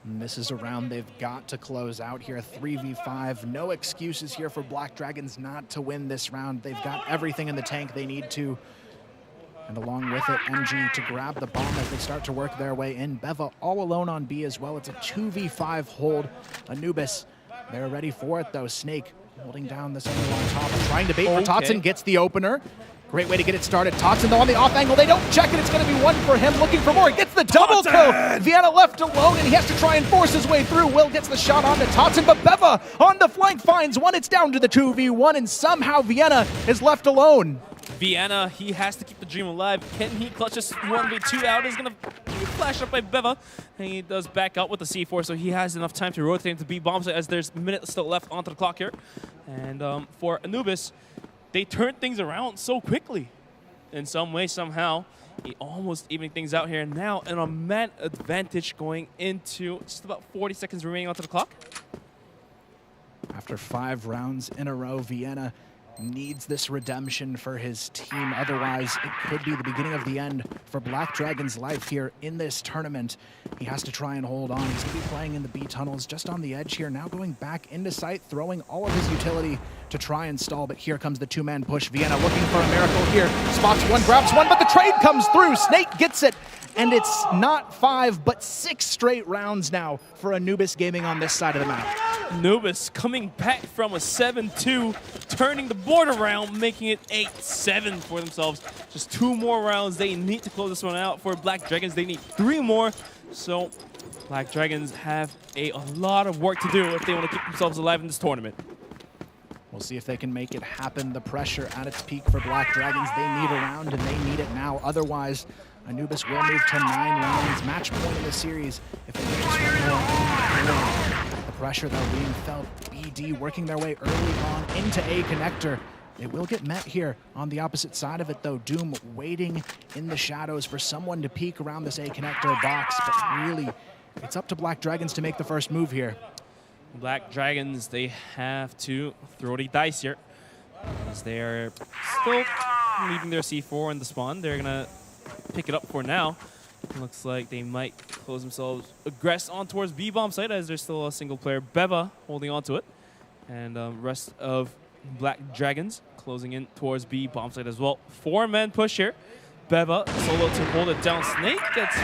And this is a round they've got to close out here. 3v5. No excuses here for Black Dragons not to win this round. They've got everything in the tank they need to. And along with it, MG to grab the bomb as they start to work their way in. Beva all alone on B as well. It's a 2v5 hold. Anubis, they're ready for it though. Snake holding down this angle on top. Trying to bait for Totson. Gets the opener. Great way to get it started. Totson, though, on the off angle. They don't check it. It's going to be 1 for him. Looking for more. Gets the double kill. Vienna left alone, and he has to try and force his way through. Will gets the shot onto Totson, but Beva on the flank finds 1. It's down to the 2v1, and somehow Vienna is left alone. Vienna, he has to keep the dream alive. Can he clutch this 1v2 out? He's going to be flashed up by Beva, and he does back out with the C4, so he has enough time to rotate into B bombs as there's a minute still left onto the clock here. And for Anubis, they turned things around so quickly. In some way, somehow, he almost evening things out here. Now, an man advantage going into just about 40 seconds remaining onto the clock. After 5 rounds in a row, Vienna needs this redemption for his team. Otherwise, it could be the beginning of the end for Black Dragon's life here in this tournament. He has to try and hold on. He's going to be playing in the B tunnels just on the edge here. Now going back into sight, throwing all of his utility to try and stall, but here comes the 2-man push. Vienna looking for a miracle here. Spots 1, grabs 1, but the trade comes through. Snake gets it, and it's not 5, but 6 straight rounds now for Anubis Gaming on this side of the map. Anubis coming back from a 7-2, turning the board around, making it 8-7 for themselves. Just 2 more rounds. They need to close this one out. For Black Dragons, they need 3 more. So Black Dragons have a lot of work to do if they want to keep themselves alive in this tournament. We'll see if they can make it happen. The pressure at its peak for Black Dragons. They need a round, and they need it now. Otherwise, Anubis will move to 9 rounds. Match point in the series if they can just win more. The pressure, though, being felt. BD working their way early on into A connector. They will get met here on the opposite side of it, though. Doom waiting in the shadows for someone to peek around this A connector box. But really, it's up to Black Dragons to make the first move here. Black Dragons, they have to throw the dice here, as they are still leaving their C4 in the spawn. They're going to pick it up for now. It looks like they might close themselves, aggress on towards B-bomb site, as there's still a single player, Beva, holding on to it. And rest of Black Dragons closing in towards B-bomb site as well. 4-man push here. Beva solo to hold it down. Snake gets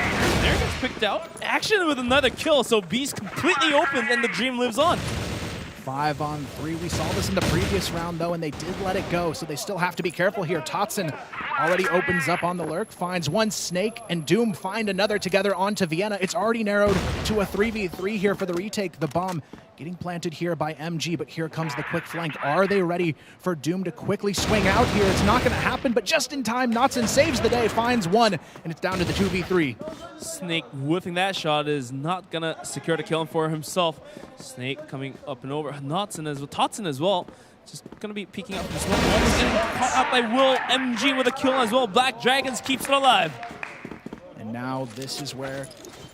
picked out. Action with another kill, so B's completely open and the dream lives on. 5 on 3. We saw this in the previous round, though, and they did let it go, so they still have to be careful here. Totson already opens up on the lurk, finds one. Snake and Doom find another together onto Vienna. It's already narrowed to a 3v3 here for the retake. The bomb getting planted here by MG, but here comes the quick flank. Are they ready for Doom to quickly swing out here? It's not going to happen, but just in time, Notson saves the day, finds one, and it's down to the 2v3. Snake whiffing that shot is not going to secure the kill for himself. Snake coming up and over. Totson as well. Just going to be peeking up this one. Almost getting caught out by Will. MG with a kill as well. Black Dragons keeps it alive. And now this is where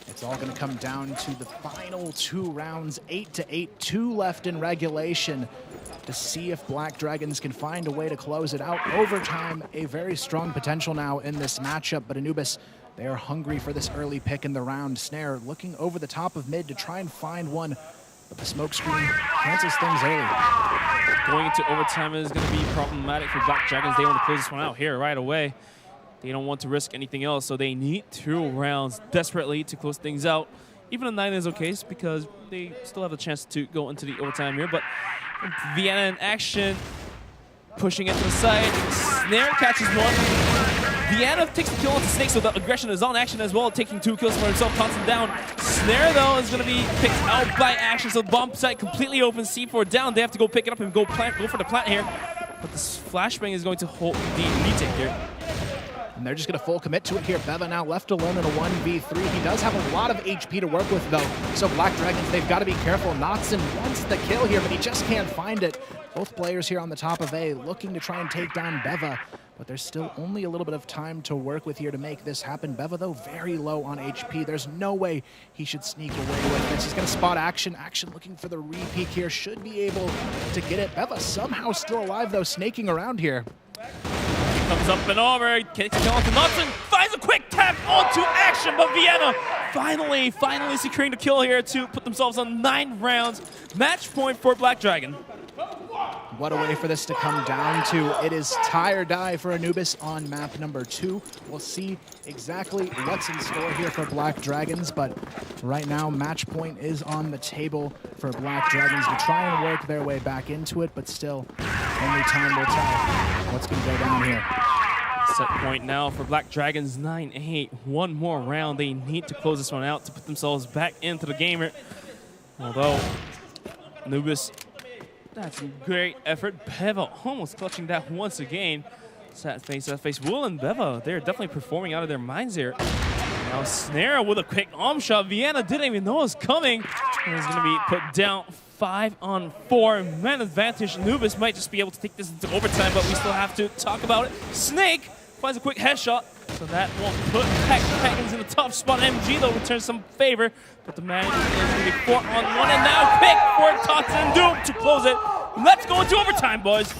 it's all going to come down to the final 2 rounds, 8-8, 2 left in regulation, to see if Black Dragons can find a way to close it out. Overtime, a very strong potential now in this matchup, but Anubis, they are hungry for this early pick in the round. Snare looking over the top of mid to try and find one, but the smoke screen cancels things early. Going into overtime is going to be problematic for Black Dragons. They want to close this one out here right away. They don't want to risk anything else, so they need 2 rounds desperately to close things out. Even a 9 is okay because they still have a chance to go into the overtime here, but Vienna in action, pushing it to the side. Snare catches one. Vienna takes the kill onto Snake, so the aggression is on Action as well, taking 2 kills for himself, Thompson down. Snare, though, is going to be picked out by Action, so the bomb site completely open, C4 down. They have to go pick it up and go for the plant here, but this flashbang is going to hold the retake here. And they're just going to full commit to it here. Beva now left alone in a 1v3. He does have a lot of HP to work with, though. So Black Dragons, they've got to be careful. Notson wants the kill here, but he just can't find it. Both players here on the top of A looking to try and take down Beva, but there's still only a little bit of time to work with here to make this happen. Beva, though, very low on HP. There's no way he should sneak away with this. He's going to spot Action. Action looking for the re-peek here. Should be able to get it. Beva somehow still alive, though, snaking around here. Comes up and over, takes it onto Notson, finds a quick tap onto Action, but Vienna finally securing the kill here to put themselves on 9 rounds. Match point for Black Dragon. What a way for this to come down to. It is tie or die for Anubis on map number 2. We'll see exactly what's in store here for Black Dragons, but right now match point is on the table for Black Dragons to try and work their way back into it, but still only time will tell what's going to go down here. Set point now for Black Dragons, 9-8. One more round. They need to close this one out to put themselves back into the game. Although Anubis, that's a great effort. Beva almost clutching that once again. Sad face. Will and Beva, they're definitely performing out of their minds here. Now Snare with a quick arm shot. Vienna didn't even know it was coming. And it's going to be put down 5 on 4. Man advantage. Anubis might just be able to take this into overtime, but we still have to talk about it. Snake finds a quick headshot, so that won't put Dragons in a tough spot. MG, though, returns some favor, but the man is going to be 4 on 1, and now quick for Tots and Doom to close it. Let's go into overtime, boys.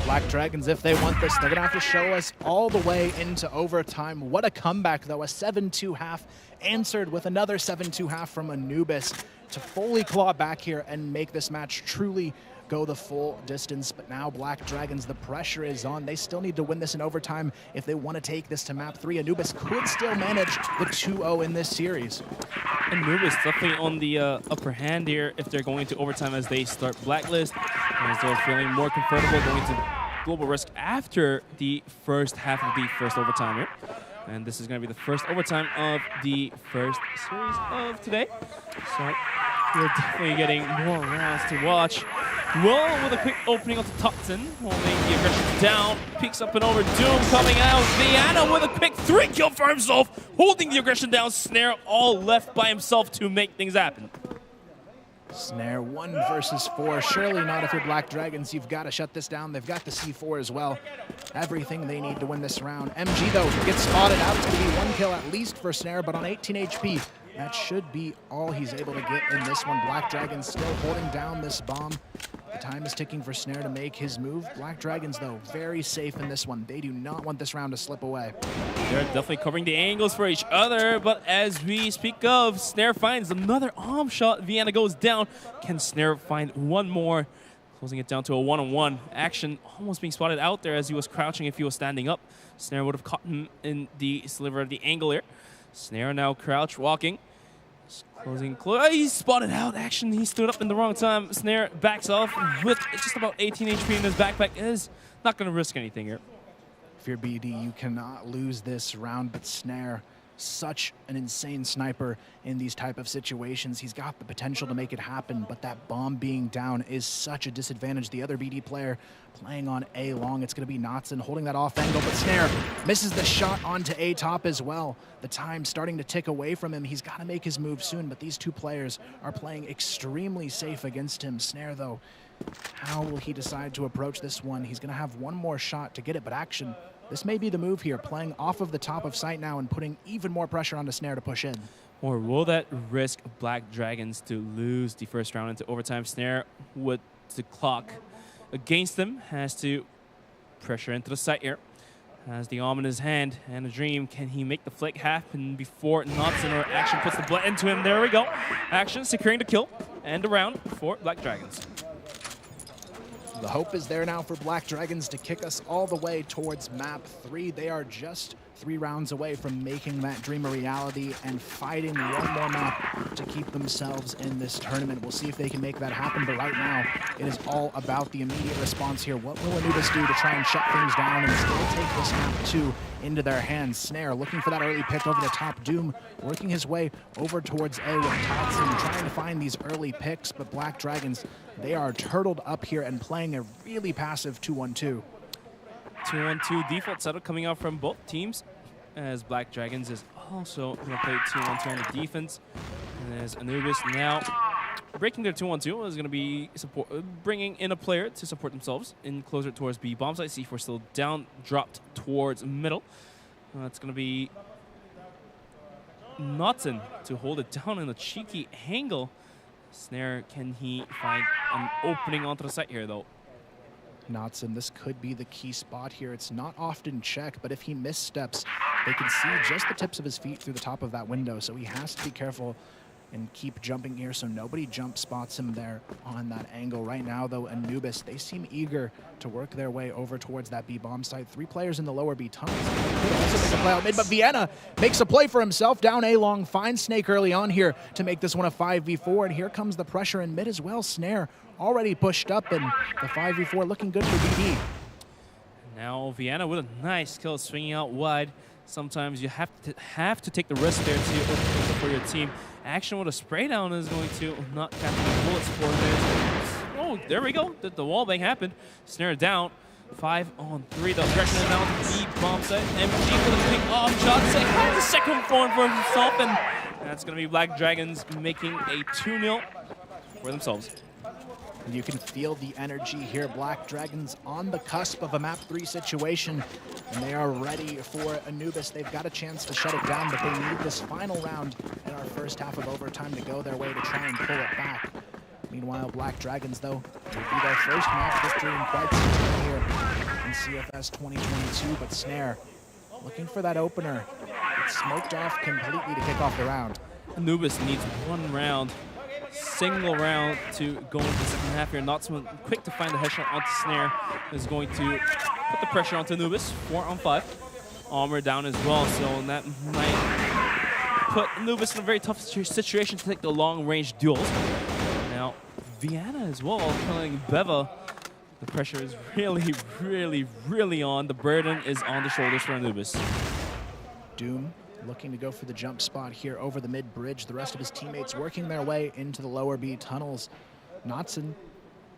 Black Dragons, if they want this, they're going to have to show us all the way into overtime. What a comeback, though. A 7-2 half answered with another 7-2 half from Anubis to fully claw back here and make this match truly go the full distance. But now Black Dragons, the pressure is on. They still need to win this in overtime if they want to take this to map 3. Anubis could still manage the 2-0 in this series. Anubis definitely on the upper hand here if they're going to overtime as they start Blacklist, as they're feeling more comfortable going to Global Risk after the first half of the first overtime here. And this is going to be the first overtime of the first series of today. So we're definitely getting more rounds to watch. Will with a quick opening onto Totson, holding the aggression down, peeks up and over. Doom coming out. Vienna with a quick 3 kill for himself, holding the aggression down. Snare all left by himself to make things happen. Snare 1 versus 4. Surely not if you're Black Dragons. You've got to shut this down. They've got the C4 as well. Everything they need to win this round. MG, though, gets spotted out. It's going to be 1 kill at least for Snare, but on 18 HP, that should be all he's able to get in this one. Black Dragons still holding down this bomb. The time is ticking for Snare to make his move. Black Dragons, though, very safe in this one. They do not want this round to slip away. They're definitely covering the angles for each other, but as we speak of, Snare finds another arm shot. Vienna goes down. Can Snare find one more? Closing it down to a one-on-one. Action almost being spotted out there as he was crouching if he was standing up. Snare would have caught him in the sliver of the angle here. Snare now crouch walking. Closing, he's spotted out. Action, he stood up in the wrong time. Snare backs off with just about 18 HP in his backpack. Is not going to risk anything here. If you're BD, you cannot lose this round, but Snare, such an insane sniper in these type of situations. He's got the potential to make it happen, but that bomb being down is such a disadvantage. The other BD player playing on A long. It's going to be Knotson holding that off angle, but Snare misses the shot onto A top as well. The time starting to tick away from him. He's got to make his move soon, but these two players are playing extremely safe against him. Snare, though, how will he decide to approach this one? He's going to have one more shot to get it, but Action, this may be the move here, playing off of the top of site now and putting even more pressure onto Snare to push in. Or will that risk Black Dragons to lose the first round into overtime? Snare, with the clock against them, has to pressure into the site here. Has the arm in his hand and a dream. Can he make the flick happen before Knotson or Action puts the blood into him? There we go. Action securing the kill and the round for Black Dragons. The hope is there now for Black Dragons to kick us all the way towards map 3. They are just 3 rounds away from making that dream a reality and fighting one more map to keep themselves in this tournament. We'll see if they can make that happen, but right now it is all about the immediate response here. What will Anubis do to try and shut things down and still take this map 2 into their hands? Snare looking for that early pick over the top. Doom working his way over towards A with Totson trying to find these early picks, but Black Dragons, they are turtled up here and playing a really passive 2-1-2. 2-1-2 default setup coming out from both teams, as Black Dragons is also going to play 2-1-2 on the defense. And as Anubis now breaking their 2-1-2 is going to be bringing in a player to support themselves in closer towards B. Bomb site C4 still down, dropped towards middle. It's going to be Knotson to hold it down in a cheeky angle. Snare, can he find an opening onto the site here, though? Knotson, this could be the key spot here. It's not often checked, but if he missteps, they can see just the tips of his feet through the top of that window, so he has to be careful and keep jumping here so nobody jump spots him there on that angle. Right now, though, Anubis, they seem eager to work their way over towards that B bomb site. 3 players in the lower B tunnels. Could also make a play out mid, but Vienna makes a play for himself down A long, finds Snake early on here to make this one a 5v4, and here comes the pressure in mid as well. Snare already pushed up, and the 5v4 looking good for BD. Now Vienna with a nice kill, swinging out wide. Sometimes you have to take the risk there to open things up for your team. Action with a spray down is going to not capture the bullets for this. Oh, there we go. The wall bang happened. Snare down. 5-on-3. The aggression is now to the bomb set. MG with a big off shot. Has the second one for himself, and that's going to be Black Dragons making a 2-0 for themselves. You can feel the energy here. Black Dragons on the cusp of a map 3 situation, and they are ready for Anubis. They've got a chance to shut it down, but they need this final round in our first half of overtime to go their way to try and pull it back. Meanwhile, Black Dragons, though, will be their first match victory in quite some time here in CFS 2022, but Snare looking for that opener. It's smoked off completely to kick off the round. Anubis needs one round. Single round to go into the second half here. Knotson quick to find the headshot onto Snare. Is going to put the pressure onto Anubis. 4-on-5. Armor down as well, so that might put Anubis in a very tough situation to take the long-range duels. Now, Vienna as well, killing Beva. The pressure is really, really, really on. The burden is on the shoulders for Anubis. Doom looking to go for the jump spot here over the mid bridge. The rest of his teammates working their way into the lower B tunnels. Knotson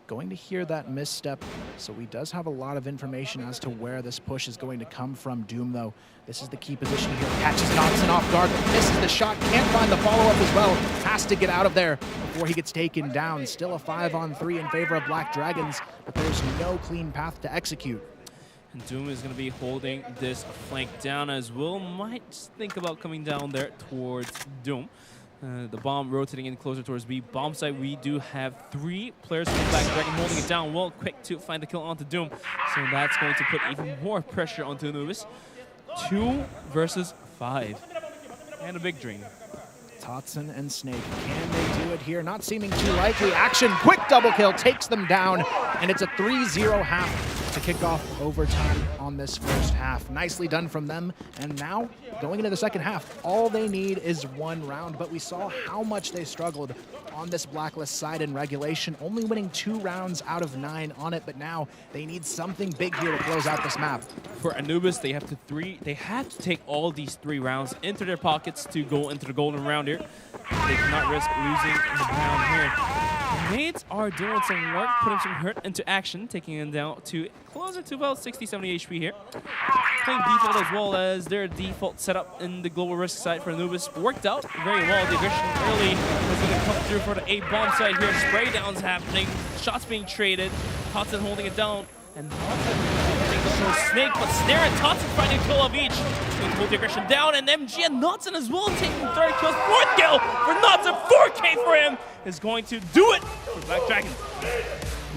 going to hear that misstep, so he does have a lot of information as to where this push is going to come from. Doom, though, this is the key position here. Catches Knotson off guard, misses the shot, can't find the follow-up as well. Has to get out of there before he gets taken down. Still a 5-on-3 in favor of Black Dragons, but there's no clean path to execute. And Doom is going to be holding this flank down as Will might think about coming down there towards Doom. The bomb rotating in closer towards B. Bomb site, we do have 3 players from Black Dragon holding it down. Will quick to find the kill onto Doom. So that's going to put even more pressure onto Anubis. 2 versus 5. And a big dream. Totson and Snake, can they do it here? Not seeming too likely. Action, quick double kill, takes them down, and it's a 3-0 half to kick off overtime on this first half. Nicely done from them, and now, going into the second half, all they need is one round, but we saw how much they struggled on this Blacklist side in regulation, only winning 2 rounds out of 9 on it, but now they need something big here to close out this map. For Anubis, they have to take all these 3 rounds into their pockets to go into the golden round here. They cannot risk losing the round here. Mates are doing some work, putting some hurt into action, taking them down to closer to about 60-70 HP here. Playing default as well as their default setup in the global risk side for Anubis worked out very well. The aggression early was going to come through for the A-bomb side here. Spray downs happening, shots being traded, Totson holding it down, and Snake, but Snare and Totson finding a kill of each. Going to hold the aggression down, and MG and Notson as well taking 3rd kill. 4th kill for Notson, 4K for him is going to do it for Black Dragon.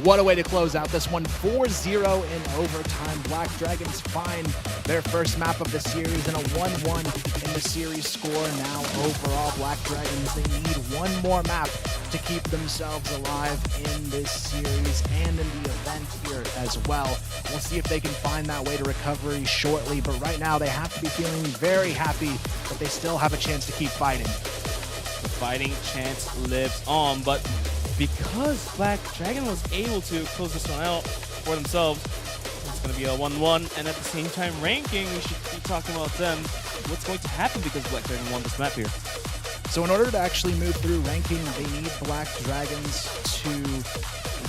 What a way to close out this one. 4-0 in overtime. Black Dragons find their first map of the series and a 1-1 in the series score. Now overall, Black Dragons, they need one more map to keep themselves alive in this series and in the event here as well. We'll see if they can find that way to recovery shortly, but right now they have to be feeling very happy that they still have a chance to keep fighting. The fighting chance lives on, but because Black Dragon was able to close this one out for themselves, it's going to be a 1-1, and at the same time ranking, we should be talking about them. What's going to happen because Black Dragon won this map here? So in order to actually move through ranking, they need Black Dragons to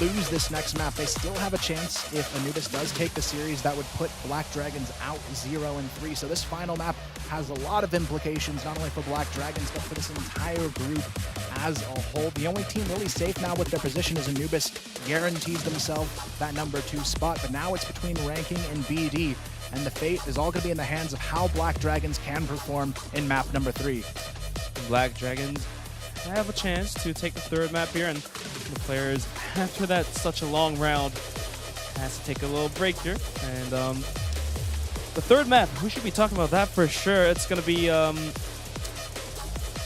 lose this next map. They still have a chance if Anubis does take the series. That would put Black Dragons out 0-3. So this final map has a lot of implications, not only for Black Dragons, but for this entire group as a whole. The only team really safe now with their position is Anubis, guarantees themselves that number 2 spot, but now it's between ranking and BD, and the fate is all going to be in the hands of how Black Dragons can perform in map number 3. Black Dragons have a chance to take the 3rd map here, and the players, after that such a long round, has to take a little break here. And the 3rd map, we should be talking about that for sure. It's going to be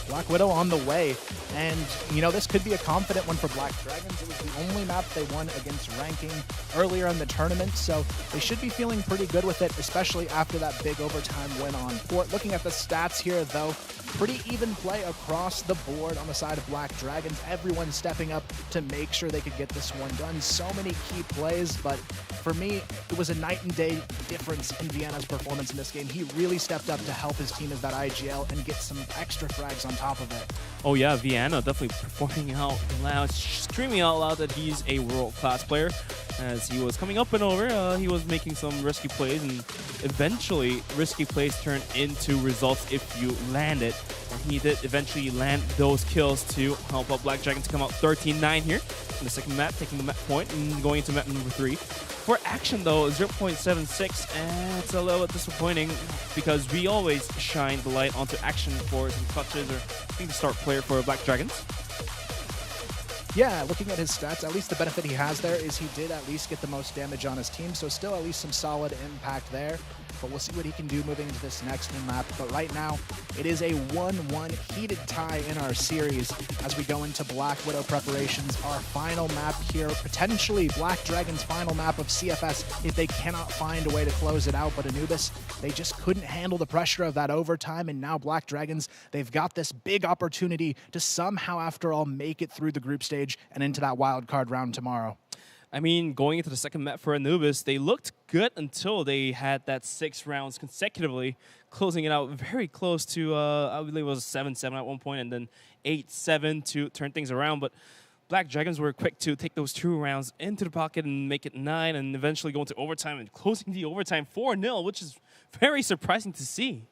Black Widow on the way. And, you know, this could be a confident one for Black Dragons. It was the only map they won against ranking earlier in the tournament, so they should be feeling pretty good with it, especially after that big overtime win on Port. Looking at the stats here, though, pretty even play across the board on the side of Black Dragons. Everyone stepping up to make sure they could get this one done. So many key plays, but for me, it was a night and day difference in Vienna's performance in this game. He really stepped up to help his team as that IGL and get some extra frags on top of it. Oh yeah, Vienna definitely performing out loud, screaming out loud that he's a world-class player. As he was coming up and over, he was making some risky plays, and eventually risky plays turn into results if you land it. And he did eventually land those kills to help out Black Dragon to come out 13-9 here in the second map, taking the map point and going into map number 3. For action though, 0.76, and it's a little bit disappointing because we always shine the light onto action for some clutches or being the start player for Black Dragons. Yeah, looking at his stats, at least the benefit he has there is he did at least get the most damage on his team, so still at least some solid impact there. But we'll see what he can do moving into this next map. But right now, it is a 1-1 heated tie in our series as we go into Black Widow preparations. Our final map here, potentially Black Dragon's final map of CFS if they cannot find a way to close it out. But Anubis, they just couldn't handle the pressure of that overtime. And now Black Dragons, they've got this big opportunity to somehow, after all, make it through the group stage and into that wild card round tomorrow. I mean, going into the second map for Anubis, they looked good until they had that 6 rounds consecutively, closing it out very close to, I believe it was 7-7 at one point, and then 8-7 to turn things around. But Black Dragons were quick to take those 2 rounds into the pocket and make it 9, and eventually go into overtime and closing the overtime 4-0, which is very surprising to see.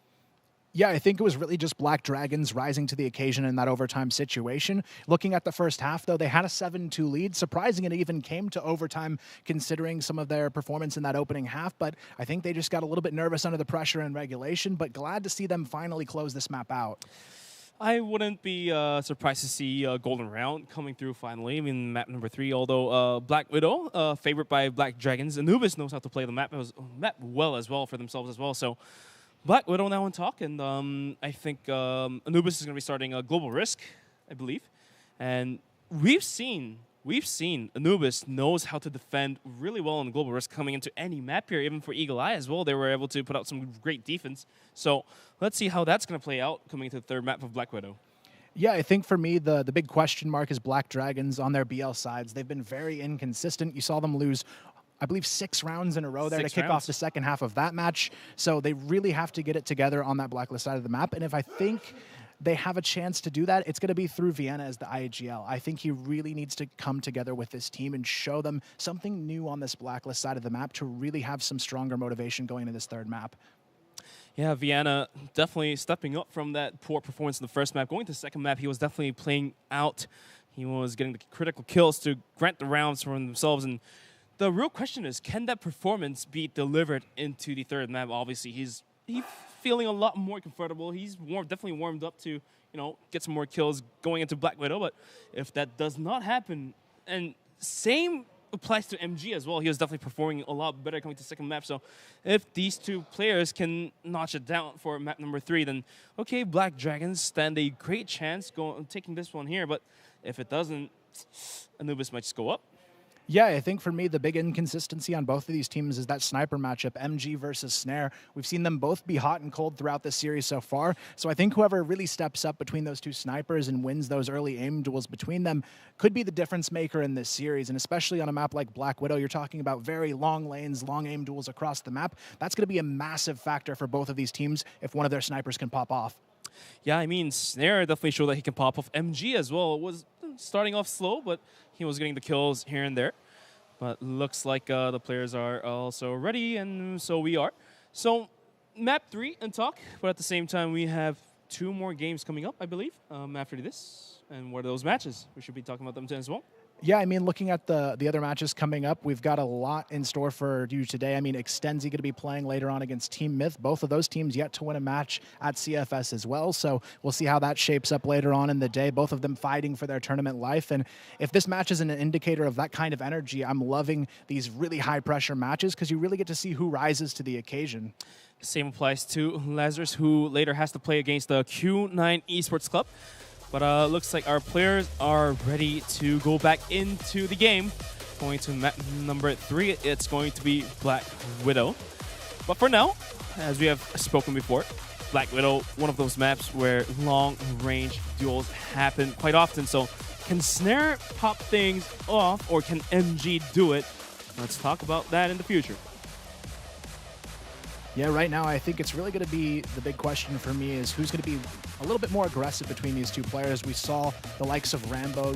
Yeah, I think it was really just Black Dragons rising to the occasion in that overtime situation. Looking at the first half, though, they had a 7-2 lead. Surprising it even came to overtime considering some of their performance in that opening half, but I think they just got a little bit nervous under the pressure in regulation, but glad to see them finally close this map out. I wouldn't be surprised to see Golden Round coming through finally. I mean, map number 3, although Black Widow, favored by Black Dragons. Anubis knows how to play the map well as well for themselves as well, so Black Widow now on talk, and I think Anubis is going to be starting a Global Risk, I believe. And we've seen Anubis knows how to defend really well on Global Risk coming into any map here, even for Eagle Eye as well. They were able to put out some great defense. So let's see how that's going to play out coming into the third map of Black Widow. Yeah, I think for me, the big question mark is Black Dragons on their BL sides. They've been very inconsistent. You saw them lose, I believe, 6 rounds in a row there to kick off the second half of that match. So they really have to get it together on that Blacklist side of the map. And if I think they have a chance to do that, it's going to be through Vienna as the IGL. I think he really needs to come together with this team and show them something new on this Blacklist side of the map to really have some stronger motivation going into this third map. Yeah, Vienna definitely stepping up from that poor performance in the first map. Going to the second map, he was definitely playing out. He was getting the critical kills to grant the rounds for themselves. And the real question is, can that performance be delivered into the third map? Obviously, he's feeling a lot more comfortable. He's definitely warmed up to, get some more kills going into Black Widow. But if that does not happen, and same applies to MG as well. He was definitely performing a lot better coming to the second map. So if these two players can notch it down for map number 3, then okay, Black Dragons stand a great chance taking this one here. But if it doesn't, Anubis might just go up. Yeah, I think for me, the big inconsistency on both of these teams is that sniper matchup, MG versus Snare. We've seen them both be hot and cold throughout this series so far. So I think whoever really steps up between those two snipers and wins those early aim duels between them could be the difference maker in this series. And especially on a map like Black Widow, you're talking about very long lanes, long aim duels across the map. That's going to be a massive factor for both of these teams if one of their snipers can pop off. Yeah, I mean, Snare definitely showed that he can pop off. MG as well. It was starting off slow, but he was getting the kills here and there. But looks like the players are also ready, and so we are. So map 3 and talk, but at the same time, we have 2 more games coming up, I believe, after this. And what are those matches? We should be talking about them as well. Yeah, I mean, looking at the other matches coming up, we've got a lot in store for you today. I mean, Extenzy going to be playing later on against TeamMyth. Both of those teams yet to win a match at CFS as well. So we'll see how that shapes up later on in the day. Both of them fighting for their tournament life. And if this match is an indicator of that kind of energy, I'm loving these really high-pressure matches because you really get to see who rises to the occasion. Same applies to Lazarus, who later has to play against the Q9 Esports Club. But looks like our players are ready to go back into the game. Going to map number 3, it's going to be Black Widow. But for now, as we have spoken before, Black Widow, one of those maps where long-range duels happen quite often. So can Snare pop things off, or can MG do it? Let's talk about that in the future. Yeah, right now I think it's really going to be the big question for me is who's going to be a little bit more aggressive between these two players. We saw the likes of Rambo,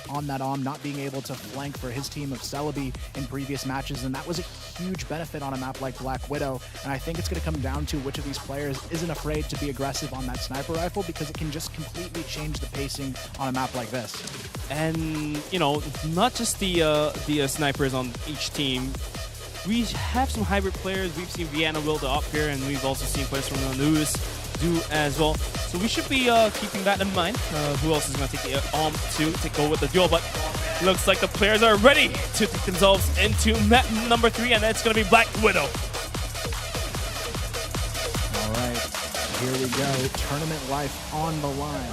on that arm, not being able to flank for his team of Celebi in previous matches, and that was a huge benefit on a map like Black Widow. And I think it's going to come down to which of these players isn't afraid to be aggressive on that sniper rifle, because it can just completely change the pacing on a map like this. And, not just the snipers on each team. We have some hybrid players. We've seen Vienna build up here, and we've also seen players from Anubis do as well. So we should be keeping that in mind. Who else is going to take the arm to take over the duel? But looks like the players are ready to take themselves into map number 3, and that's going to be Black Widow. All right, here we go. Tournament life on the line.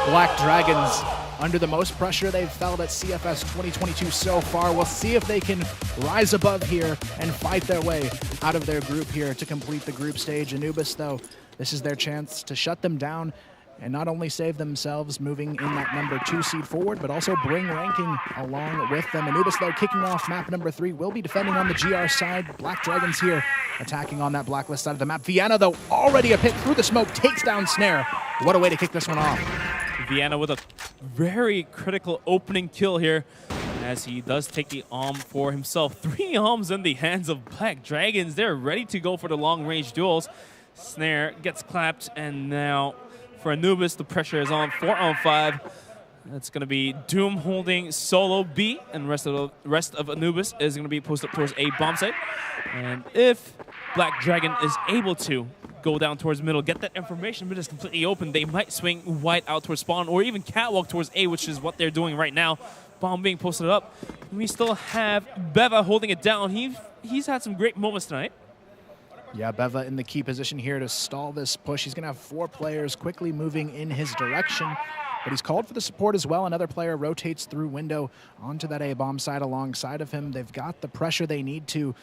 Black Dragons under the most pressure they've felt at CFS 2022 so far. We'll see if they can rise above here and fight their way out of their group here to complete the group stage. Anubis, though, this is their chance to shut them down and not only save themselves moving in that number 2 seed forward, but also bring ranking along with them. Anubis, though, kicking off map number 3, will be defending on the GR side. Black Dragons here attacking on that Blacklist side of the map. Vienna, though, already a pick through the smoke, takes down Snare. What a way to kick this one off. Vienna with a very critical opening kill here, as he does take the arm for himself. 3 arms in the hands of Black Dragons. They're ready to go for the long-range duels. Snare gets clapped, and now for Anubis, the pressure is on 4-on-5. That's going to be Doom holding solo B, and the rest of Anubis is going to be posted up towards A bomb site. And if Black Dragon is able to go down towards middle, get that information, but it's completely open, they might swing white out towards spawn, or even catwalk towards A, which is what they're doing right now. Bomb being posted up. We still have Beva holding it down. He's had some great moments tonight. Yeah, Beva in the key position here to stall this push. He's going to have 4 players quickly moving in his direction, but he's called for the support as well. Another player rotates through window onto that A-bomb side alongside of him. They've got the pressure they need to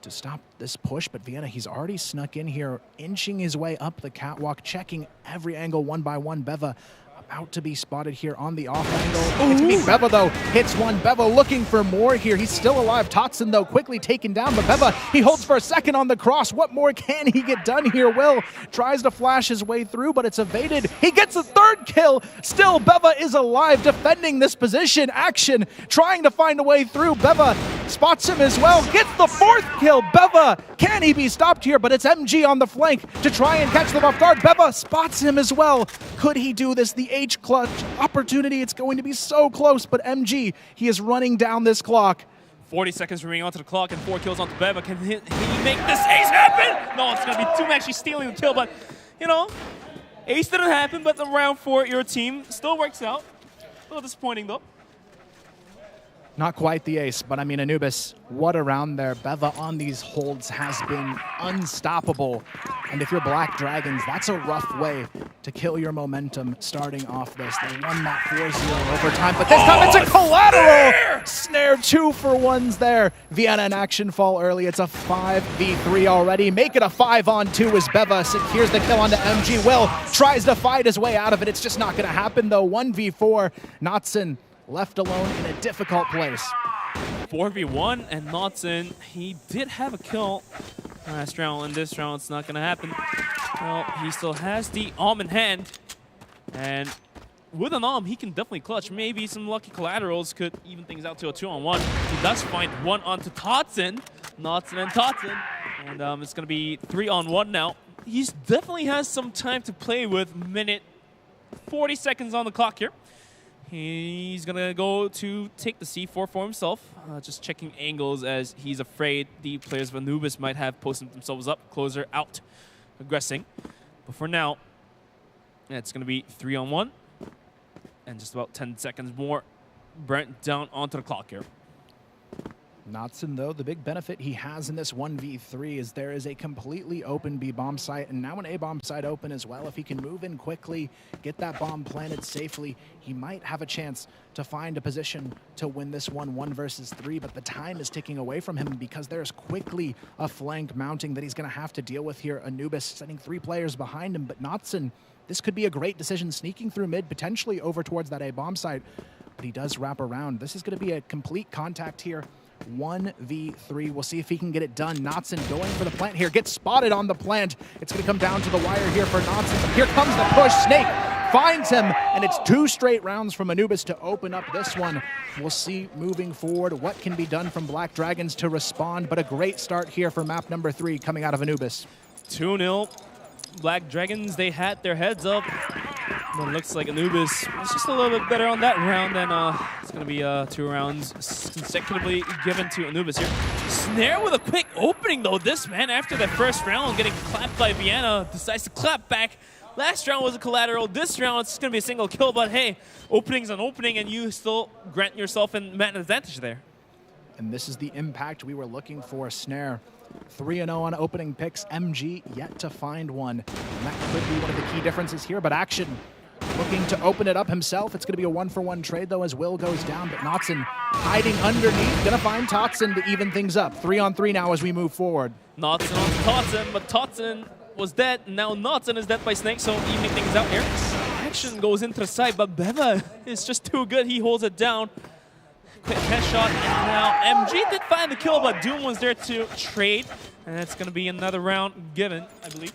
stop this push, but Vienna, he's already snuck in here, inching his way up the catwalk, checking every angle one by one. Beva about to be spotted here on the off angle. It's me. Beva, though, hits one. Beva looking for more here. He's still alive. Totson, though, quickly taken down, but Beva, he holds for a second on the cross. What more can he get done here? Will tries to flash his way through, but it's evaded. He gets a 3rd kill. Still, Beva is alive, defending this position. Action, trying to find a way through. Beva spots him as well, gets the 4th kill. Beva, can he be stopped here? But it's MG on the flank to try and catch them off guard. Beva spots him as well. Could he do this? The H-clutch opportunity, it's going to be so close, but MG, he is running down this clock. 40 seconds remaining onto the clock and 4 kills onto Beva. Can he make this ace happen? No, it's going to be Doom actually stealing the kill, but, you know, ace didn't happen, but the round 4, your team still works out. A little disappointing, though. Not quite the ace, but I mean, Anubis, what a round there. Beva on these holds has been unstoppable. And if you're Black Dragons, that's a rough way to kill your momentum starting off this. They won that 4-0 overtime, but this time it's a collateral! Snare 2 for 1s there. Vienna in action fall early. It's a 5v3 already. Make it a 5-on-2 as Beva secures the kill onto MG. Will tries to fight his way out of it. It's just not going to happen, though. 1v4. Notson left alone in a difficult place. 4v1, and Notson, he did have a kill last round. In this round, it's not going to happen. Well, he still has the arm in hand, and with an arm, he can definitely clutch. Maybe some lucky collaterals could even things out to a 2-on-1. He does find one onto Notson and Totson, and it's going to be 3-on-1 now. He definitely has some time to play with. Minute 40 seconds on the clock here. He's going to go to take the C4 for himself, just checking angles as he's afraid the players of Anubis might have posted themselves up, closer out, aggressing. But for now, it's going to be 3-on-1, and just about 10 seconds more. Brent down onto the clock here. Notson, though, the big benefit he has in this 1v3 is there is a completely open B-bomb site and now an A-bomb site open as well. If he can move in quickly, get that bomb planted safely, he might have a chance to find a position to win this 1 versus 3, but the time is ticking away from him because there's quickly a flank mounting that he's going to have to deal with here. Anubis sending 3 players behind him, but Notson, this could be a great decision, sneaking through mid, potentially over towards that A-bomb site, but he does wrap around. This is going to be a complete contact here. 1v3. We'll see if he can get it done. Notson going for the plant here. Gets spotted on the plant. It's going to come down to the wire here for Notson. Here comes the push. Snake finds him, and it's 2 straight rounds from Anubis to open up this one. We'll see moving forward what can be done from Black Dragons to respond, but a great start here for map number 3 coming out of Anubis. 2-0. Black Dragons, they had their heads up. But it looks like Anubis was just a little bit better on that round, and it's going to be 2 rounds consecutively given to Anubis here. Snare with a quick opening, though. This man, after that first round, getting clapped by Vienna, decides to clap back. Last round was a collateral. This round, it's going to be a single kill, but hey, opening's an opening, and you still grant yourself an advantage there. And this is the impact we were looking for. Snare 3-0 on opening picks. MG yet to find one. And that could be one of the key differences here, but Action looking to open it up himself. It's going to be a 1-for-1 trade, though, as Will goes down, but Notson hiding underneath. Going to find Totson to even things up. 3-on-3 now as we move forward. Notson on Totson, but Totson was dead. Now Notson is dead by Snake, so evening things out here. Action goes into the side, but Beva is just too good. He holds it down. Quick headshot, and now MG did find the kill, but Doom was there to trade, and it's going to be another round given, I believe.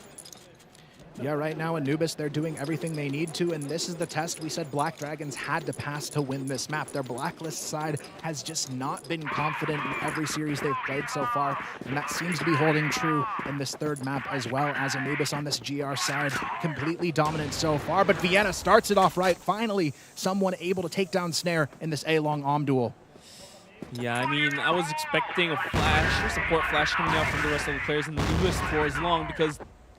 Yeah, right now Anubis, they're doing everything they need to, and this is the test we said Black Dragons had to pass to win this map. Their Blacklist side has just not been confident in every series they've played so far, and that seems to be holding true in this 3rd map as well, as Anubis on this GR side, completely dominant so far, but Vienna starts it off right. Finally, someone able to take down Snare in this A-long Om duel. Yeah, I mean, I was expecting a flash, or support flash coming out from the rest of the players in the list for as long because,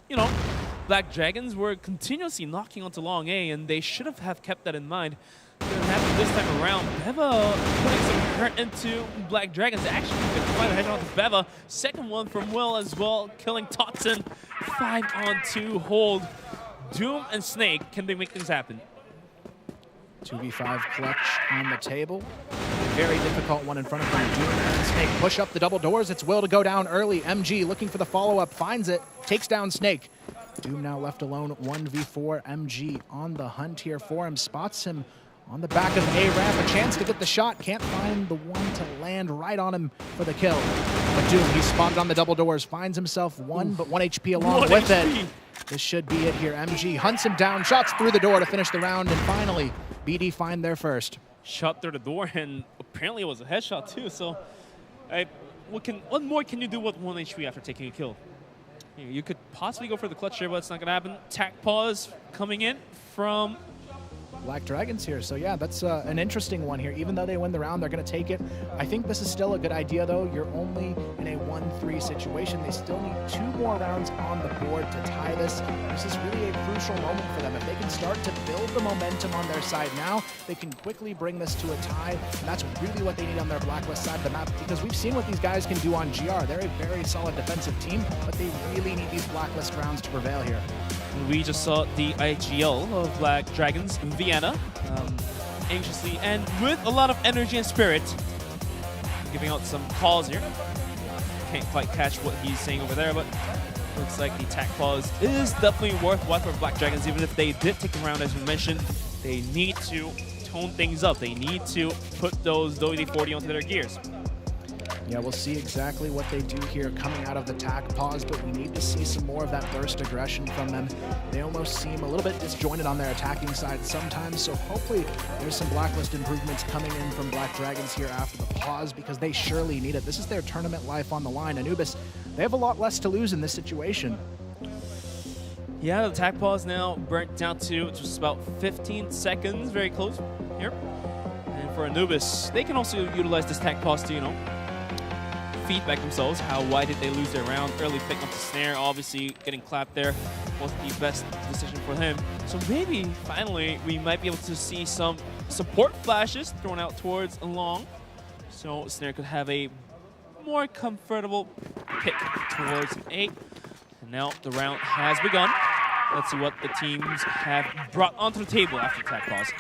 you know, Black Dragons were continuously knocking onto long A, and they should have kept that in mind. gonna happen this time around. Beva putting some hurt into Black Dragons. Actually, can find a headshot to Beva. Second one from Will as well, killing Totson. 5-on-2 hold. Doom and Snake, can they make things happen? 2v5 clutch on the table. A very difficult one in front of them. Doom and Snake push up the double doors. It's Will to go down early. MG looking for the follow-up, finds it, takes down Snake. Doom now left alone, 1v4. MG on the hunt here for him, spots him on the back of A ramp, a chance to get the shot, can't find the one to land right on him for the kill. But Doom, he's spotted on the double doors, finds himself one HP along with it. This should be it here. MG hunts him down, shots through the door to finish the round, and finally, BD find their first. Shot through the door, and apparently it was a headshot too, so what more can you do with 1 HP after taking a kill? You could possibly go for the clutch here, but it's not going to happen. Tac pause coming in from Black Dragons here. So yeah, that's an interesting one here. Even though they win the round, they're going to take it. I think this is still a good idea, though. You're only in a 1-3 situation. They still need 2 more rounds on the board to tie this. This is really a crucial moment for them. If they can start to build the momentum on their side now, they can quickly bring this to a tie. And that's really what they need on their Blacklist side of the map, because we've seen what these guys can do on GR. They're a very solid defensive team, but they really need these Blacklist rounds to prevail here. We just saw the IGL of Black Dragons in Vienna, anxiously and with a lot of energy and spirit, giving out some calls here. Can't quite catch what he's saying over there, but looks like the tac pause is definitely worthwhile for Black Dragons. Even if they did take a round, as we mentioned, they need to tone things up. They need to put those WD-40 onto their gears. Yeah, we'll see exactly what they do here coming out of the tac pause, but we need to see some more of that burst aggression from them. They almost seem a little bit disjointed on their attacking side sometimes, so hopefully there's some Blacklist improvements coming in from Black Dragons here after the pause, because they surely need it. This is their tournament life on the line. Anubis, they have a lot less to lose in this situation. Yeah, the tac pause now burnt down to just about 15 seconds, very close here. And for Anubis, they can also utilize this tac pause to, feedback themselves. Why did they lose their round? Early pick up the snare, obviously getting clapped there wasn't the best decision for him. So maybe finally we might be able to see some support flashes thrown out towards Long, so Snare could have a more comfortable pick towards 8. And now the round has begun. Let's see what the teams have brought onto the table after the tac pause.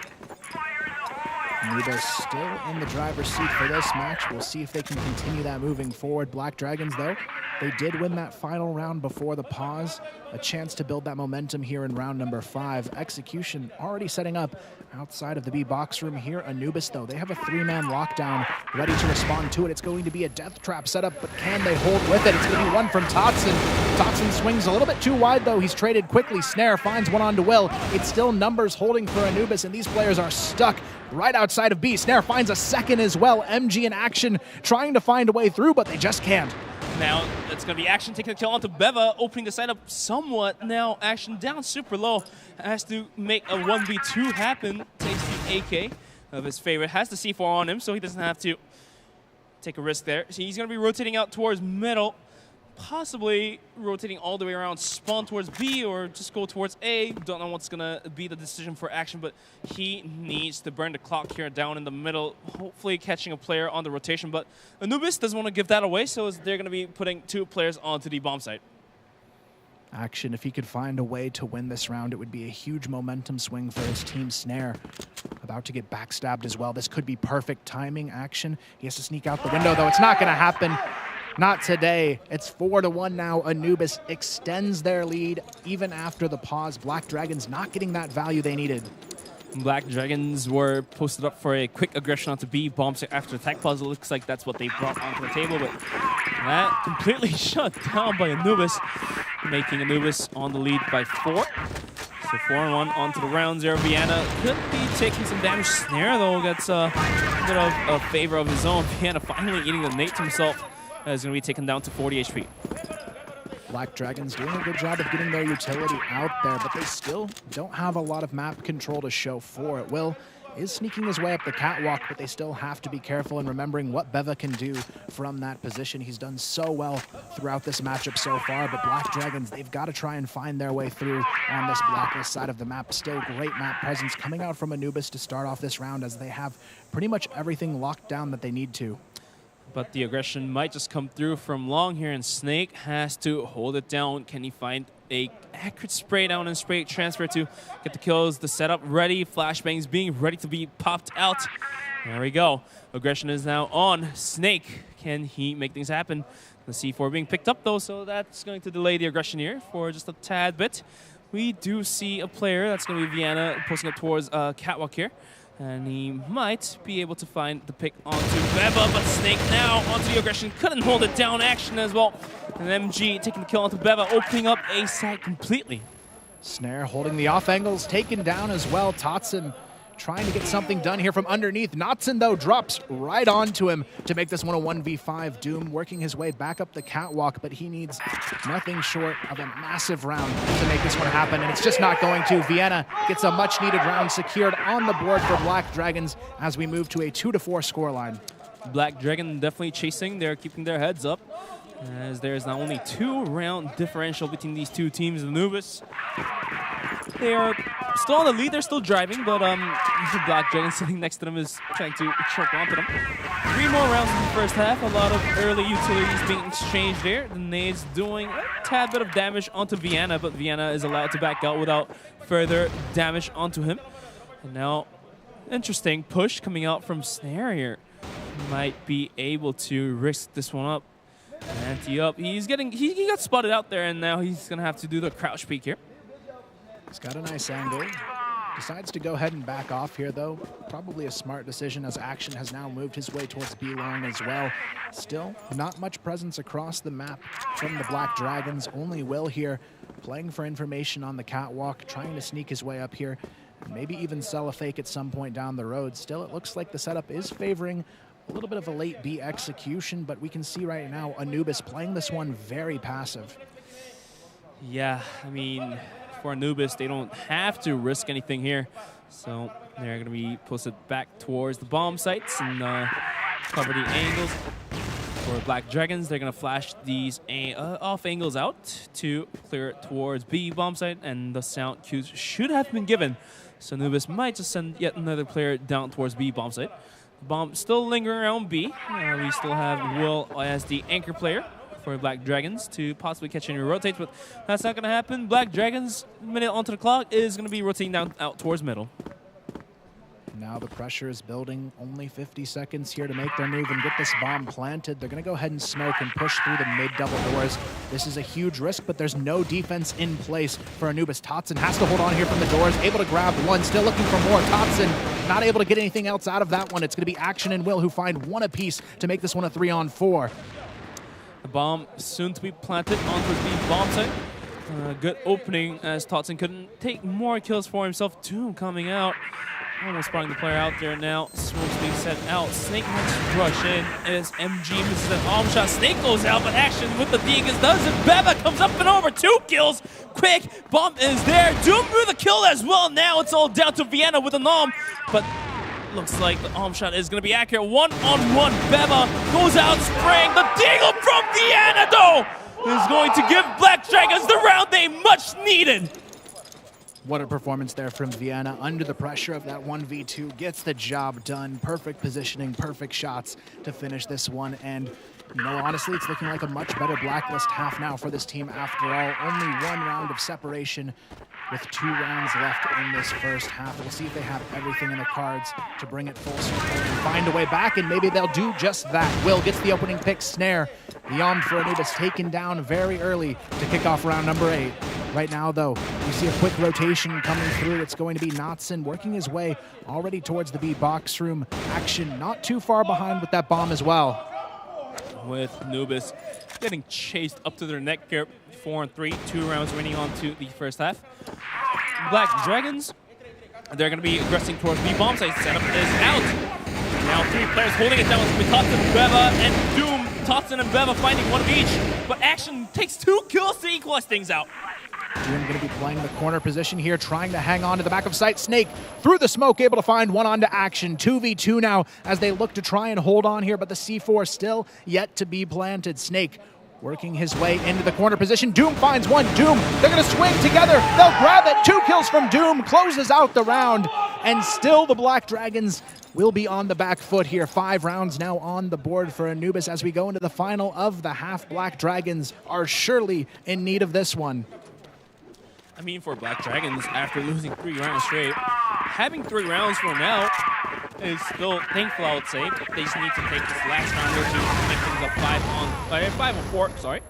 Anubis still in the driver's seat for this match. We'll see if they can continue that moving forward. Black Dragons, though, they did win that final round before the pause. A chance to build that momentum here in round number 5. Execution already setting up outside of the B box room here. Anubis, though, they have a 3-man lockdown ready to respond to it. It's going to be a death trap setup, but can they hold with it? It's going to be one from Totson. Totson swings a little bit too wide, though. He's traded quickly. Snare finds one onto Will. It's still numbers holding for Anubis, and these players are stuck right outside of B. Snare finds a second as well. MG in action, trying to find a way through, but they just can't. Now it's going to be Action taking the kill onto Beva, opening the side up somewhat. Now Action down super low, has to make a 1v2 happen. Takes the AK of his favorite, has the C4 on him, so he doesn't have to take a risk there. So he's going to be rotating out towards middle, possibly rotating all the way around, spawn towards B or just go towards A. Don't know what's going to be the decision for Action, but he needs to burn the clock here down in the middle, hopefully catching a player on the rotation. But Anubis doesn't want to give that away, so they're going to be putting 2 players onto the bomb site. Action, if he could find a way to win this round, it would be a huge momentum swing for his team. Snare about to get backstabbed as well. This could be perfect timing. Action, he has to sneak out the window, though. It's not going to happen. Not today. It's 4-1 now. Anubis extends their lead even after the pause. Black Dragons not getting that value they needed. Black Dragons were posted up for a quick aggression onto B. Bombs after attack pause. It looks like that's what they brought onto the table, but that completely shut down by Anubis, making Anubis on the lead by 4. So 4-1 onto the round. Zero Vienna could be taking some damage. Snare, though, gets a bit of a favor of his own. Vienna finally eating the nade to himself. Is going to be taken down to 40 HP. Black Dragons doing a good job of getting their utility out there, but they still don't have a lot of map control to show for it. Will, is sneaking his way up the catwalk, but they still have to be careful and remembering what Beva can do from that position. He's done so well throughout this matchup so far, but Black Dragons, they've got to try and find their way through on this blacklist side of the map. Still great map presence coming out from Anubis to start off this round, as they have pretty much everything locked down that they need to. But the aggression might just come through from long here, and Snake has to hold it down. Can he find a accurate spray down and spray transfer to get the kills? The setup ready, flashbangs being ready to be popped out. There we go. Aggression is now on Snake. Can he make things happen? The C4 being picked up though, so that's going to delay the aggression here for just a tad bit. We do see a player, that's going to be Vienna, posting up towards catwalk here. And he might be able to find the pick onto Beva, but Snake now onto the aggression. Couldn't hold it down. Action as well. And MG taking the kill onto Beva, opening up a side completely. Snare holding the off angles, taken down as well. Totson trying to get something done here from underneath. Notson, though, drops right onto him to make this one a 1v5. Doom working his way back up the catwalk, but he needs nothing short of a massive round to make this one happen, and it's just not going to. Vienna gets a much-needed round secured on the board for Black Dragons as we move to a 2-4 scoreline. Black Dragon definitely chasing. They're keeping their heads up, as there's not only 2-round differential between these two teams. Anubis, they are still on the lead. They're still driving, but Black Dragon sitting next to them is trying to choke onto them. 3 more rounds in the first half. A lot of early utilities being exchanged there. The nades doing a tad bit of damage onto Vienna, but Vienna is allowed to back out without further damage onto him. And now, interesting push coming out from Snare here. Might be able to risk this one up. Ante up. He got spotted out there, and now he's gonna have to do the crouch peek here. He's got a nice angle. Decides to go ahead and back off here, though. Probably a smart decision, as Action has now moved his way towards B-long as well. Still, not much presence across the map from the Black Dragons. Only Will here, playing for information on the catwalk, trying to sneak his way up here, and maybe even sell a fake at some point down the road. Still, it looks like the setup is favoring a little bit of a late B execution, but we can see right now Anubis playing this one very passive. Yeah, I mean, for Anubis, they don't have to risk anything here. So they're going to be posted back towards the bomb sites and cover the angles. For Black Dragons, they're going to flash these off angles out to clear it towards B bomb site, and the sound cues should have been given. So Anubis might just send yet another player down towards B bomb site. Bomb still lingering around B. We still have Will as the anchor player for Black Dragons to possibly catch any rotates, but that's not going to happen. Black Dragons, minute onto the clock, is going to be rotating down out towards middle. Now the pressure is building. Only 50 seconds here to make their move and get this bomb planted. They're going to go ahead and smoke and push through the mid-double doors. This is a huge risk, but there's no defense in place for Anubis. Totson has to hold on here from the doors, able to grab one, still looking for more. Totson not able to get anything else out of that one. It's going to be Action and Will who find one apiece to make this one a 3-on-4. The bomb soon to be planted onto the bomb site. Good opening, as Totson couldn't take more kills for himself. Doom coming out. Almost spotting the player out there now. Smoke's being set out. Snake might rush in as MG misses an arm shot. Snake goes out, but Action with the Deacons does it. Beva comes up and over. 2 kills. Quick. Bomb is there. Doom with a kill as well. Now it's all down to Vienna with an arm. But looks like the arm shot is going to be accurate. 1-on-1. Beva goes out spraying. The deagle from Vienna, though, is going to give Black Dragons the round they much needed. What a performance there from Vienna. Under the pressure of that 1v2, gets the job done. Perfect positioning, perfect shots to finish this one. And, you know, honestly, it's looking like a much better Blacklist half now for this team after all. Only 1 round of separation with 2 rounds left in this first half. We'll see if they have everything in the cards to bring it full circle and find a way back, and maybe they'll do just that. Will gets the opening pick. Snare, the arm for Anubis, taken down very early to kick off round number 8. Right now, though, we see a quick rotation coming through. It's going to be Notson working his way already towards the B box room. Action not too far behind with that bomb as well. With Anubis getting chased up to their neck here. 4-3, 2 rounds remaining on to the first half. Black Dragons, they're going to be aggressing towards B bomb site. Setup is out. Now 3 players holding it down with Totson, Beva, and Doom. Totson and Beva finding one of each, but Action takes 2 kills to equalize things out. Doom going to be playing the corner position here, trying to hang on to the back of sight. Snake through the smoke, able to find one onto action. 2v2 now as they look to try and hold on here, but the C4 still yet to be planted. Snake working his way into the corner position. Doom finds one. Doom, they're going to swing together. They'll grab it. 2 kills from Doom, closes out the round, and still the Black Dragons will be on the back foot here. 5 rounds now on the board for Anubis as we go into the final of the half. Black Dragons are surely in need of this one. I mean, for Black Dragons, after losing 3 rounds straight, having 3 rounds for now is still thankful, I would say. They just need to take this last round here to make things a 5 on 4, sorry.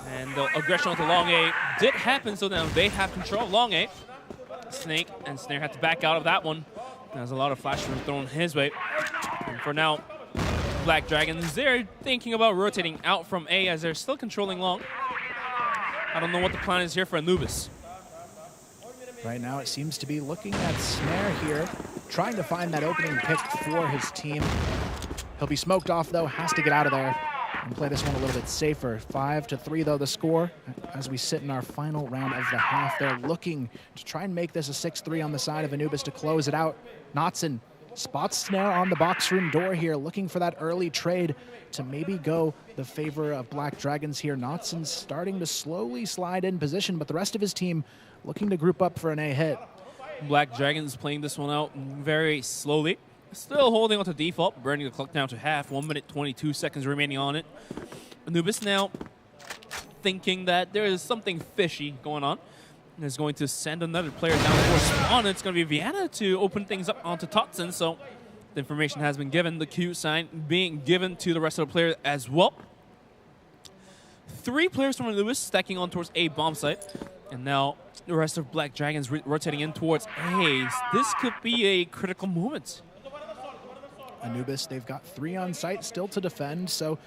And the aggression onto long A did happen, so now they have control of long A. Snake and Snare had to back out of that one. There's a lot of flashes thrown his way. And for now, Black Dragons, they're thinking about rotating out from A as they're still controlling long. I don't know what the plan is here for Anubis. Right now it seems to be looking at Snare here, trying to find that opening pick for his team. He'll be smoked off though, has to get out of there and play this one a little bit safer. 5-3 though the score as we sit in our final round of the half. They're looking to try and make this a 6-3 on the side of Anubis to close it out. Knotson spots Snare on the box room door here, looking for that early trade to maybe go the favor of Black Dragons here. Knotson's starting to slowly slide in position, but the rest of his team looking to group up for an A hit. Black Dragons playing this one out very slowly. Still holding on to default, burning the clock down to half. 1 minute, 22 seconds remaining on it. Anubis now thinking that there is something fishy going on. And is going to send another player down for spawn. It's going to be Vienna to open things up onto Totson. So the information has been given. The Q sign being given to the rest of the players as well. 3 players from Anubis stacking on towards A bomb site. And now the rest of Black Dragons rotating in towards A. This could be a critical moment. Anubis, they've got 3 on site still to defend, so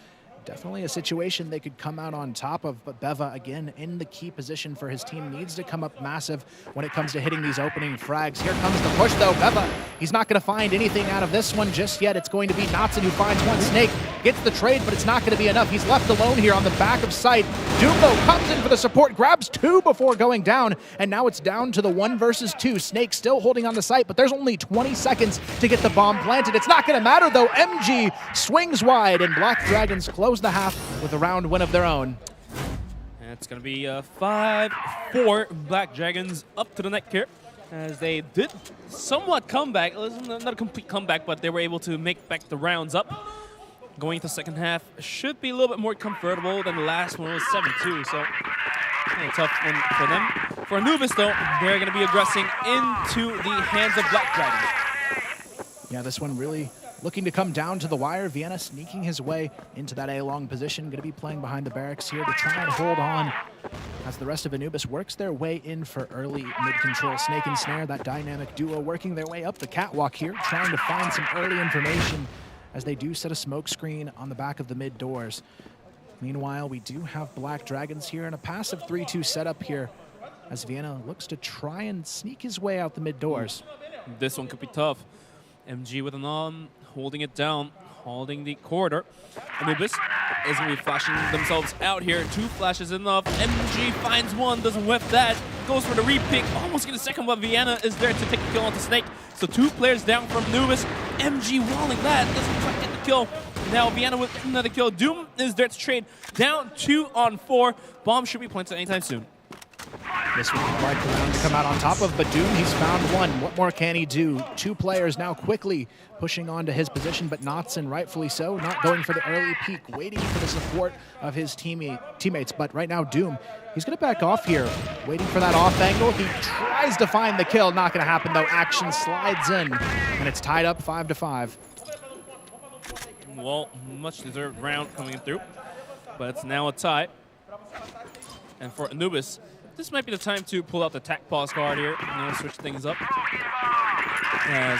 definitely a situation they could come out on top of, but Beva, again, in the key position for his team, needs to come up massive when it comes to hitting these opening frags. Here comes the push, though. Beva, he's not going to find anything out of this one just yet. It's going to be Knotson who finds one. Snake gets the trade, but it's not going to be enough. He's left alone here on the back of sight. Dumbo comes in for the support, grabs 2 before going down, and now it's down to the 1 versus 2. Snake still holding on the site, but there's only 20 seconds to get the bomb planted. It's not going to matter, though. MG swings wide, and Black Dragons close the half with a round win of their own. And it's going to be 5-4 Black Dragons up to the neck here, as they did somewhat come back. It was not a complete comeback, but they were able to make back the rounds up. Going into the second half should be a little bit more comfortable than the last one. It was 7-2, so a tough one for them. For Anubis, though, they're going to be aggressing into the hands of Black Dragons. Yeah, this one really looking to come down to the wire. Vienna sneaking his way into that A-long position. Going to be playing behind the barracks here to try and hold on as the rest of Anubis works their way in for early mid-control. Snake and Snare, that dynamic duo, working their way up the catwalk here, trying to find some early information as they do set a smoke screen on the back of the mid doors. Meanwhile, we do have Black Dragons here in a passive 3-2 setup here as Vienna looks to try and sneak his way out the mid doors. This one could be tough. MG with an arm, holding it down, holding the corridor. Anubis is going to be flashing themselves out here. 2 flashes enough. MG finds one, doesn't whiff that. Goes for the repick, almost get a second, but Vienna is there to take the kill onto Snake. So 2 players down from Anubis. MG walling that, doesn't quite get the kill. Now Vienna with another kill. Doom is there to trade. Down 2 on 4. Bomb should be planted anytime soon. This one would like the round to come out on top of, but Doom, he's found one. What more can he do? 2 players now quickly pushing onto his position, but Knotson, rightfully so, not going for the early peek, waiting for the support of his teammates. But right now, Doom, he's going to back off here, waiting for that off angle. He tries to find the kill. Not going to happen, though. Action slides in, and it's tied up 5-5. Well, much deserved round coming through, but it's now a tie. And for Anubis, this might be the time to pull out the tac pause card here and switch things up. As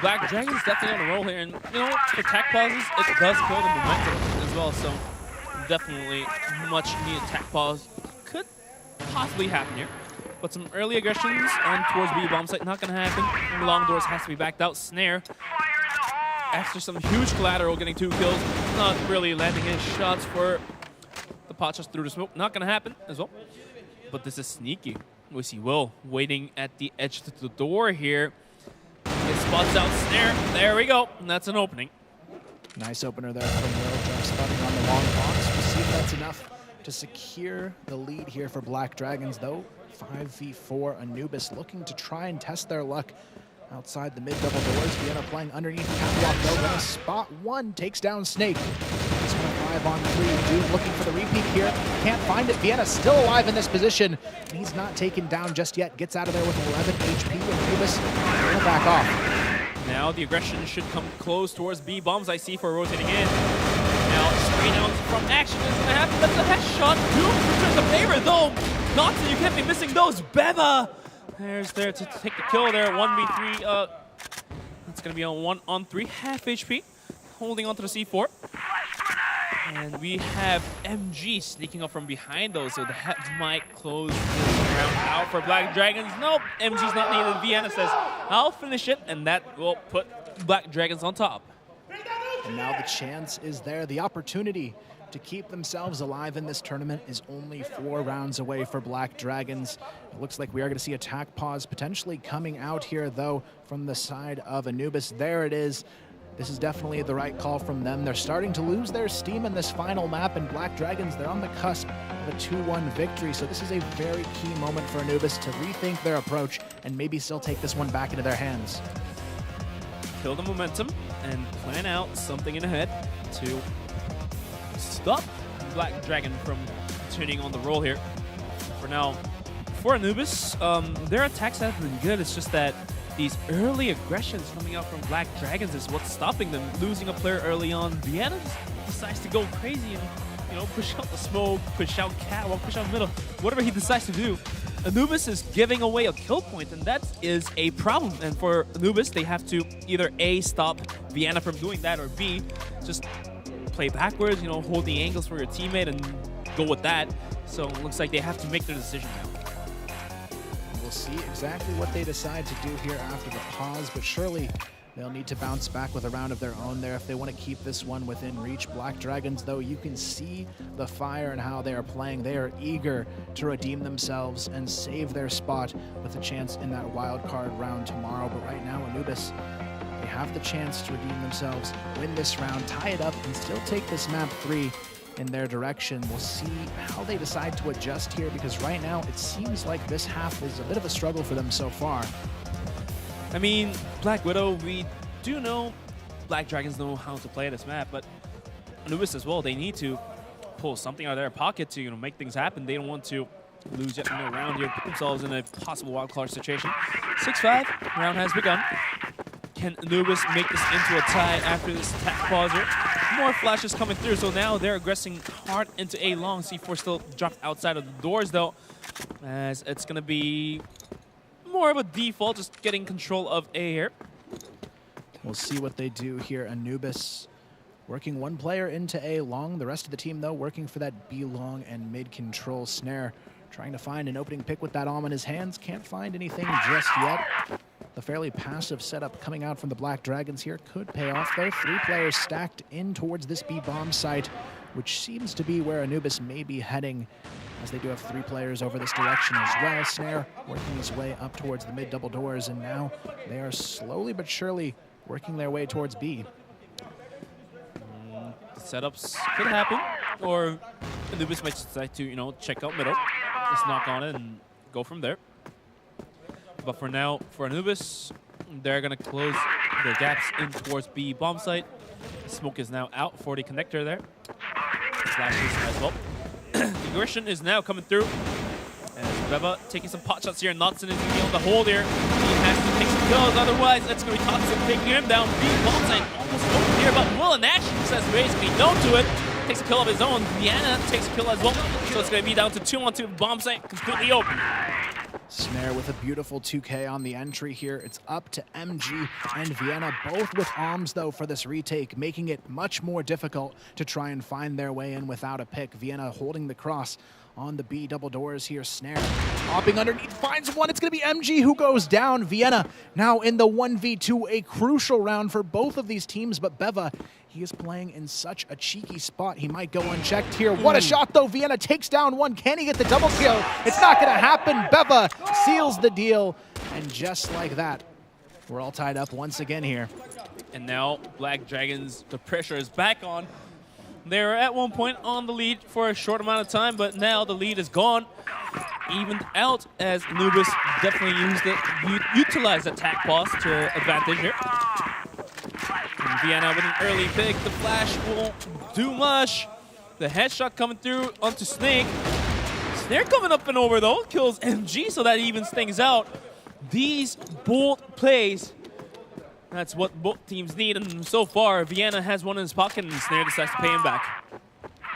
Black Dragon's definitely on a roll here, and for tac pauses, it does kill the momentum as well. So definitely much needed tac pause could possibly happen here. But some early aggressions on towards B bomb site, not going to happen. Long doors has to be backed out. Snare, after some huge collateral, getting 2 kills, not really landing his shots for the pot shots through the smoke. Not going to happen as well. but this is sneaky. We see Will waiting at the edge of the door here. It spots out Snare. There we go. And that's an opening. Nice opener there from Will, just spotting on the long box. We'll see if that's enough to secure the lead here for Black Dragons, though. 5v4 Anubis looking to try and test their luck outside the mid-double doors. Vienna playing underneath catwalk, though. Gonna spot one, takes down Snake. It's 5-on-3. Dude looking for the repeat here. Can't find it. Vienna still alive in this position. And he's not taken down just yet. Gets out of there with 11 HP. And Anubis gonna back off. Now the aggression should come close towards B. Bombs I see for rotating in. Now straight out from action is gonna happen. That's a headshot. Doom returns the favor, though. Notson, you can't be missing those. Beva! There's there to take the kill there. 1v3. It's going to be on 1-on-3. Half HP. Holding onto the C4. And we have MG sneaking up from behind those. So that might close this round out for Black Dragons. Nope. MG's not needed. Vienna says, I'll finish it. And that will put Black Dragons on top. And now the chance is there. The opportunity to keep themselves alive in this tournament is only 4 rounds away for Black Dragons. It looks like we are going to see attack pause potentially coming out here, though, from the side of Anubis. There it is. This is definitely the right call from them. They're starting to lose their steam in this final map, and Black Dragons, they're on the cusp of a 2-1 victory. So this is a very key moment for Anubis to rethink their approach and maybe still take this one back into their hands. Kill the momentum and plan out something in ahead to stop Black Dragon from turning on the roll here. For now, for Anubis, their attacks have been good. It's just that these early aggressions coming out from Black Dragons is what's stopping them. Losing a player early on, Vienna decides to go crazy and, you know, push out the smoke, push out catwalk, push out middle, whatever he decides to do. Anubis is giving away a kill point, and that is a problem. And for Anubis, they have to either A, stop Vienna from doing that, or B, just play backwards, you know, hold the angles for your teammate and go with that. So it looks like they have to make their decision now. We'll see exactly what they decide to do here after the pause, but surely they'll need to bounce back with a round of their own there if they want to keep this one within reach. Black Dragons, though, you can see the fire and how they are playing. They are eager to redeem themselves and save their spot with a chance in that wild card round tomorrow. But right now, Anubis, they have the chance to redeem themselves, win this round, tie it up, and still take this map 3 in their direction. We'll see how they decide to adjust here, because right now it seems like this half is a bit of a struggle for them so far. I mean, Black Widow, we do know Black Dragons know how to play this map, but Anubis as well, they need to pull something out of their pocket to, you know, make things happen. They don't want to lose yet another round here, put themselves in a possible wildcard situation. 6-5, round has begun. Can Anubis make this into a tie after this attack pause here? More flashes coming through, so now they're aggressing hard into A long. C4 still dropped outside of the doors, though, as it's going to be more of a default, just getting control of A here. We'll see what they do here. Anubis working one player into A long. The rest of the team, though, working for that B long and mid control. Snare trying to find an opening pick with that arm in his hands. Can't find anything just yet. The fairly passive setup coming out from the Black Dragons here could pay off, though. 3 players stacked in towards this B bomb site, which seems to be where Anubis may be heading, as they do have 3 players over this direction as well. Snare working his way up towards the mid double doors, and now they are slowly but surely working their way towards B. The setups could happen, or Anubis might decide to, you know, check out middle, just knock on it and go from there. But for now, for Anubis, they're going to close their gaps in towards B bomb site. Smoke is now out for the connector there. Slashes as well. The aggression is now coming through. As Beva taking some pot shots here. Notson is going to be on the hold here. He has to take some kills, otherwise it's going to be Toxic taking him down. B bomb site almost over here, but Will and Ash says basically no to it. Takes a kill of his own. Vienna takes a kill as well. So it's going to be down to 2-on-2. Bomb site completely open. Snare with a beautiful 2K on the entry here. It's up to MG and Vienna, both with arms, though, for this retake, making it much more difficult to try and find their way in without a pick. Vienna holding the cross on the B double doors here. Snare hopping underneath, finds one. It's going to be MG who goes down. Vienna now in the 1v2, a crucial round for both of these teams, but Beva He is playing in such a cheeky spot. He might go unchecked here. What a shot, though. Vienna takes down one. Can he get the double kill? It's not going to happen. Beva seals the deal. And just like that, we're all tied up once again here. And now Black Dragons, the pressure is back on. They were at one point on the lead for a short amount of time, but now the lead is gone. Evened out as Anubis definitely utilized the attack pause to advantage here. And Vienna with an early pick. The flash won't do much. The headshot coming through onto Snake. Snare coming up and over though, kills MG, so that evens things out. These bold plays, that's what both teams need, and so far, Vienna has one in his pocket, and Snare decides to pay him back.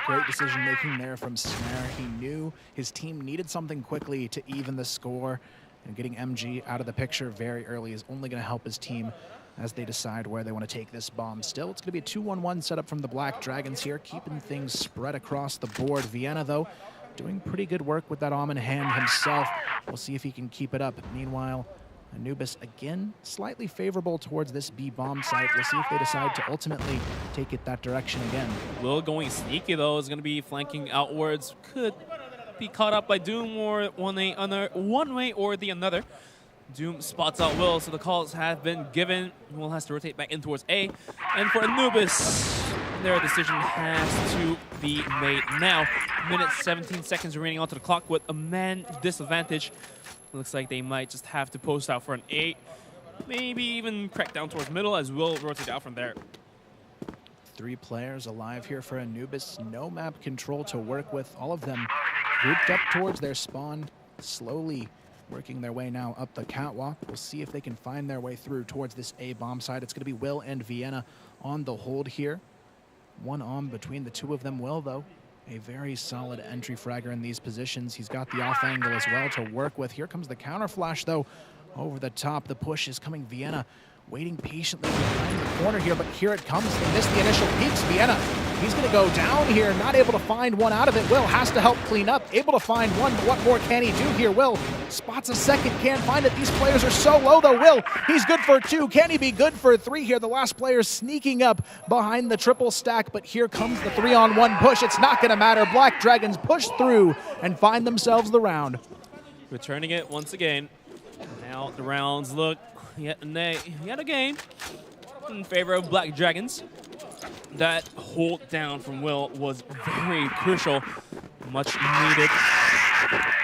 Great decision-making there from Snare. He knew his team needed something quickly to even the score, and getting MG out of the picture very early is only going to help his team as they decide where they want to take this bomb. Still, it's going to be a 2-1-1 setup from the Black Dragons here, keeping things spread across the board. Vienna, though, doing pretty good work with that arm in hand himself. We'll see if he can keep it up. Meanwhile, Anubis, again, slightly favorable towards this B bomb site. We'll see if they decide to ultimately take it that direction again. Will going sneaky, though, is going to be flanking outwards. Could be caught up by Doom or one way or the other. Doom spots out Will, so the calls have been given. Will has to rotate back in towards A. And for Anubis, their decision has to be made now. Minute 17 seconds remaining onto the clock with a man disadvantage. Looks like they might just have to post out for an 8. Maybe even crack down towards middle as Will rotate out from there. 3 players alive here for Anubis. No map control to work with. All of them grouped up towards their spawn, slowly working their way now up the catwalk. We'll see if they can find their way through towards this A bomb site. It's going to be Will and Vienna on the hold here. One on between the two of them. Will, though, a very solid entry fragger in these positions. He's got the off angle as well to work with. Here comes the counter flash, though, over the top. The push is coming. Vienna waiting patiently behind the corner here, but here it comes. They missed the initial peaks. Vienna, he's going to go down here, not able to find one out of it. Will has to help clean up, able to find one, but what more can he do here? Will spots a second, can't find it. These players are so low, though. Will, he's good for 2. Can he be good for 3 here? The last player sneaking up behind the triple stack, but here comes the 3-on-1 push. It's not going to matter. Black Dragons push through and find themselves the round. Returning it once again. Now the rounds look yet again in favor of Black Dragons. That hold down from Will was very crucial. Much needed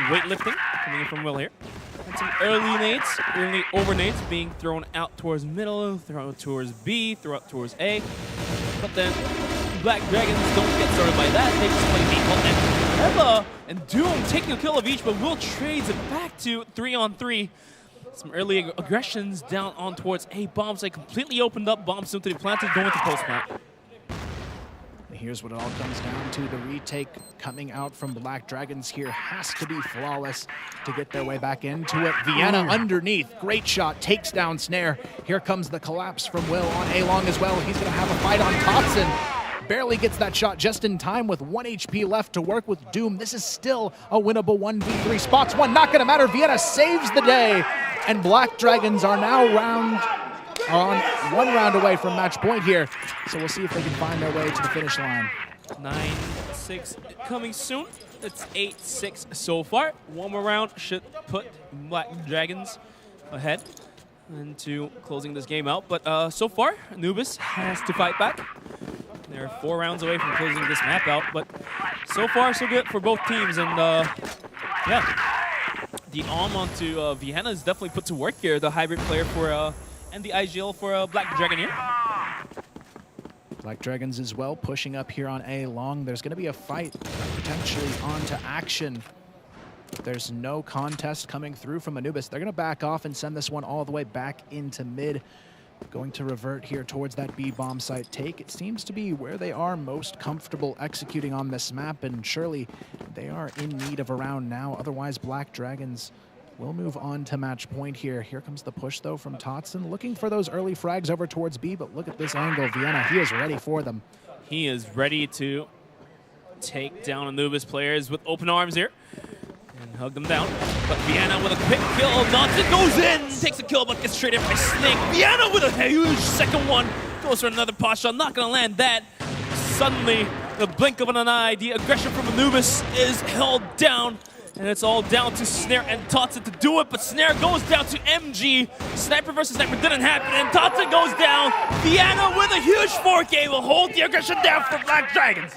weightlifting coming in from Will here. And some early nades, early over nades being thrown out towards middle, thrown towards B, thrown out towards A. But then Black Dragons don't get started by that. They just play B. And Eva and Doom taking a kill of each, but Will trades it back to 3-on-3. Some early aggressions down on towards A bomb site, completely opened up, bomb soon to be planted, going to post plant. Here's what it all comes down to. The retake coming out from Black Dragons here has to be flawless to get their way back into it. Vienna underneath, great shot, takes down Snare. Here comes the collapse from Will on A-Long as well. He's gonna have a fight on Totson. Barely gets that shot just in time with 1 HP left to work with Doom. This is still a winnable 1v3. Spots one, not gonna matter. Vienna saves the day. And Black Dragons are now on 1 round away from match point here. So we'll see if they can find their way to the finish line. 9-6 coming soon. It's 8-6 so far. One more round should put Black Dragons ahead into closing this game out. But so far, Anubis has to fight back. They're 4 rounds away from closing this map out. But so far, so good for both teams. And yeah. The arm onto Vienna is definitely put to work here. The hybrid player for and the IGL for Black Dragon here. Black Dragons as well pushing up here on A-Long. There's going to be a fight potentially onto action. There's no contest coming through from Anubis. They're going to back off and send this one all the way back into mid. Going to revert here towards that B bomb site take. It seems to be where they are most comfortable executing on this map, and surely they are in need of a round now. Otherwise, Black Dragons will move on to match point here. Here comes the push, though, from Totson, looking for those early frags over towards B, but look at this angle. Vienna, he is ready for them. He is ready to take down Anubis players with open arms here and hug them down. But Vienna with a quick kill. Nonsen goes in, takes a kill, but gets straight in by Snake. Vienna with a huge second one. Goes for another pot shot, not gonna land that. Suddenly, the blink of an eye, the aggression from Anubis is held down. And it's all down to Snare and Totson to do it, but Snare goes down to MG. Sniper versus Sniper didn't happen, and Totson goes down. Vienna with a huge 4K will hold the aggression down for Black Dragons.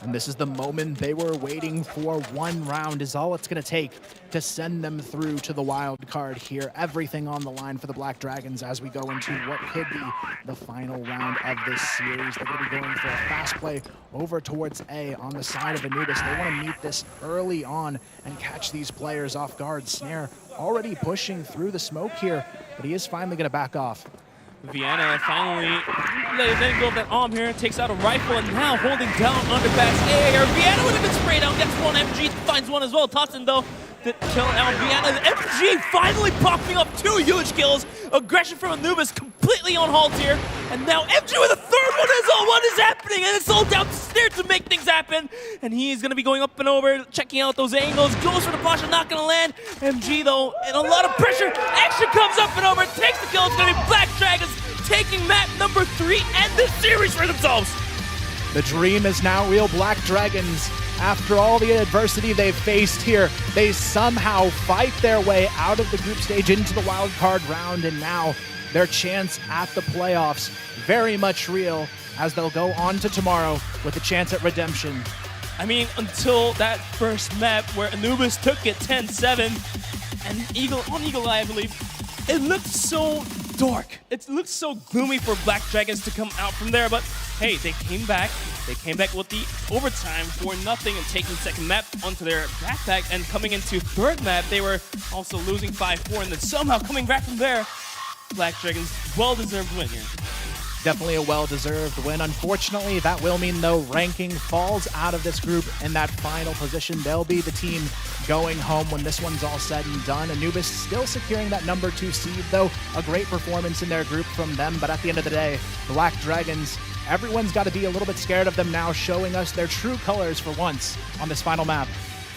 And this is the moment they were waiting for. One round is all it's going to take to send them through to the wild card here. Everything on the line for the Black Dragons as we go into what could be the final round of this series. They're going to be going for a fast play over towards A on the side of Anubis. They want to meet this early on and catch these players off guard. Snare already pushing through the smoke here, but he is finally going to back off. Vienna finally letting go of that arm here, takes out a rifle, and now holding down underpass air. Vienna would have been sprayed out, gets one, MG finds one as well. Totson, though, did kill out Vienna. MG finally popping up 2 huge kills. Aggression from Anubis completely on halt here. And now MG with a third one as well. What is happening? And it's all down to Snare to make things happen. And he's going to be going up and over, checking out those angles. Goes for the Pasha, not going to land. MG, though, in a lot of pressure. Action comes up and over, takes the kill. It's going to be Black Dragons taking map number 3 and this series for themselves. The dream is now real. Black Dragons, after all the adversity they've faced here, they somehow fight their way out of the group stage into the wild card round, and now their chance at the playoffs very much real as they'll go on to tomorrow with a chance at redemption. I mean, until that first map where Anubis took it 10-7 and Eagle Eye, I believe, it looked so dark. It looked so gloomy for Black Dragons to come out from there, but hey, they came back. They came back with the overtime for nothing and taking second map onto their backpack, and coming into third map, they were also losing 5-4, and then somehow coming back from there. Black Dragons, well-deserved win here. Definitely a well-deserved win. Unfortunately, that will mean, though, ranking falls out of this group in that final position. They'll be the team going home when this one's all said and done. Anubis still securing that number 2 seed, though. A great performance in their group from them, but at the end of the day, Black Dragons, everyone's got to be a little bit scared of them now, showing us their true colors for once on this final map.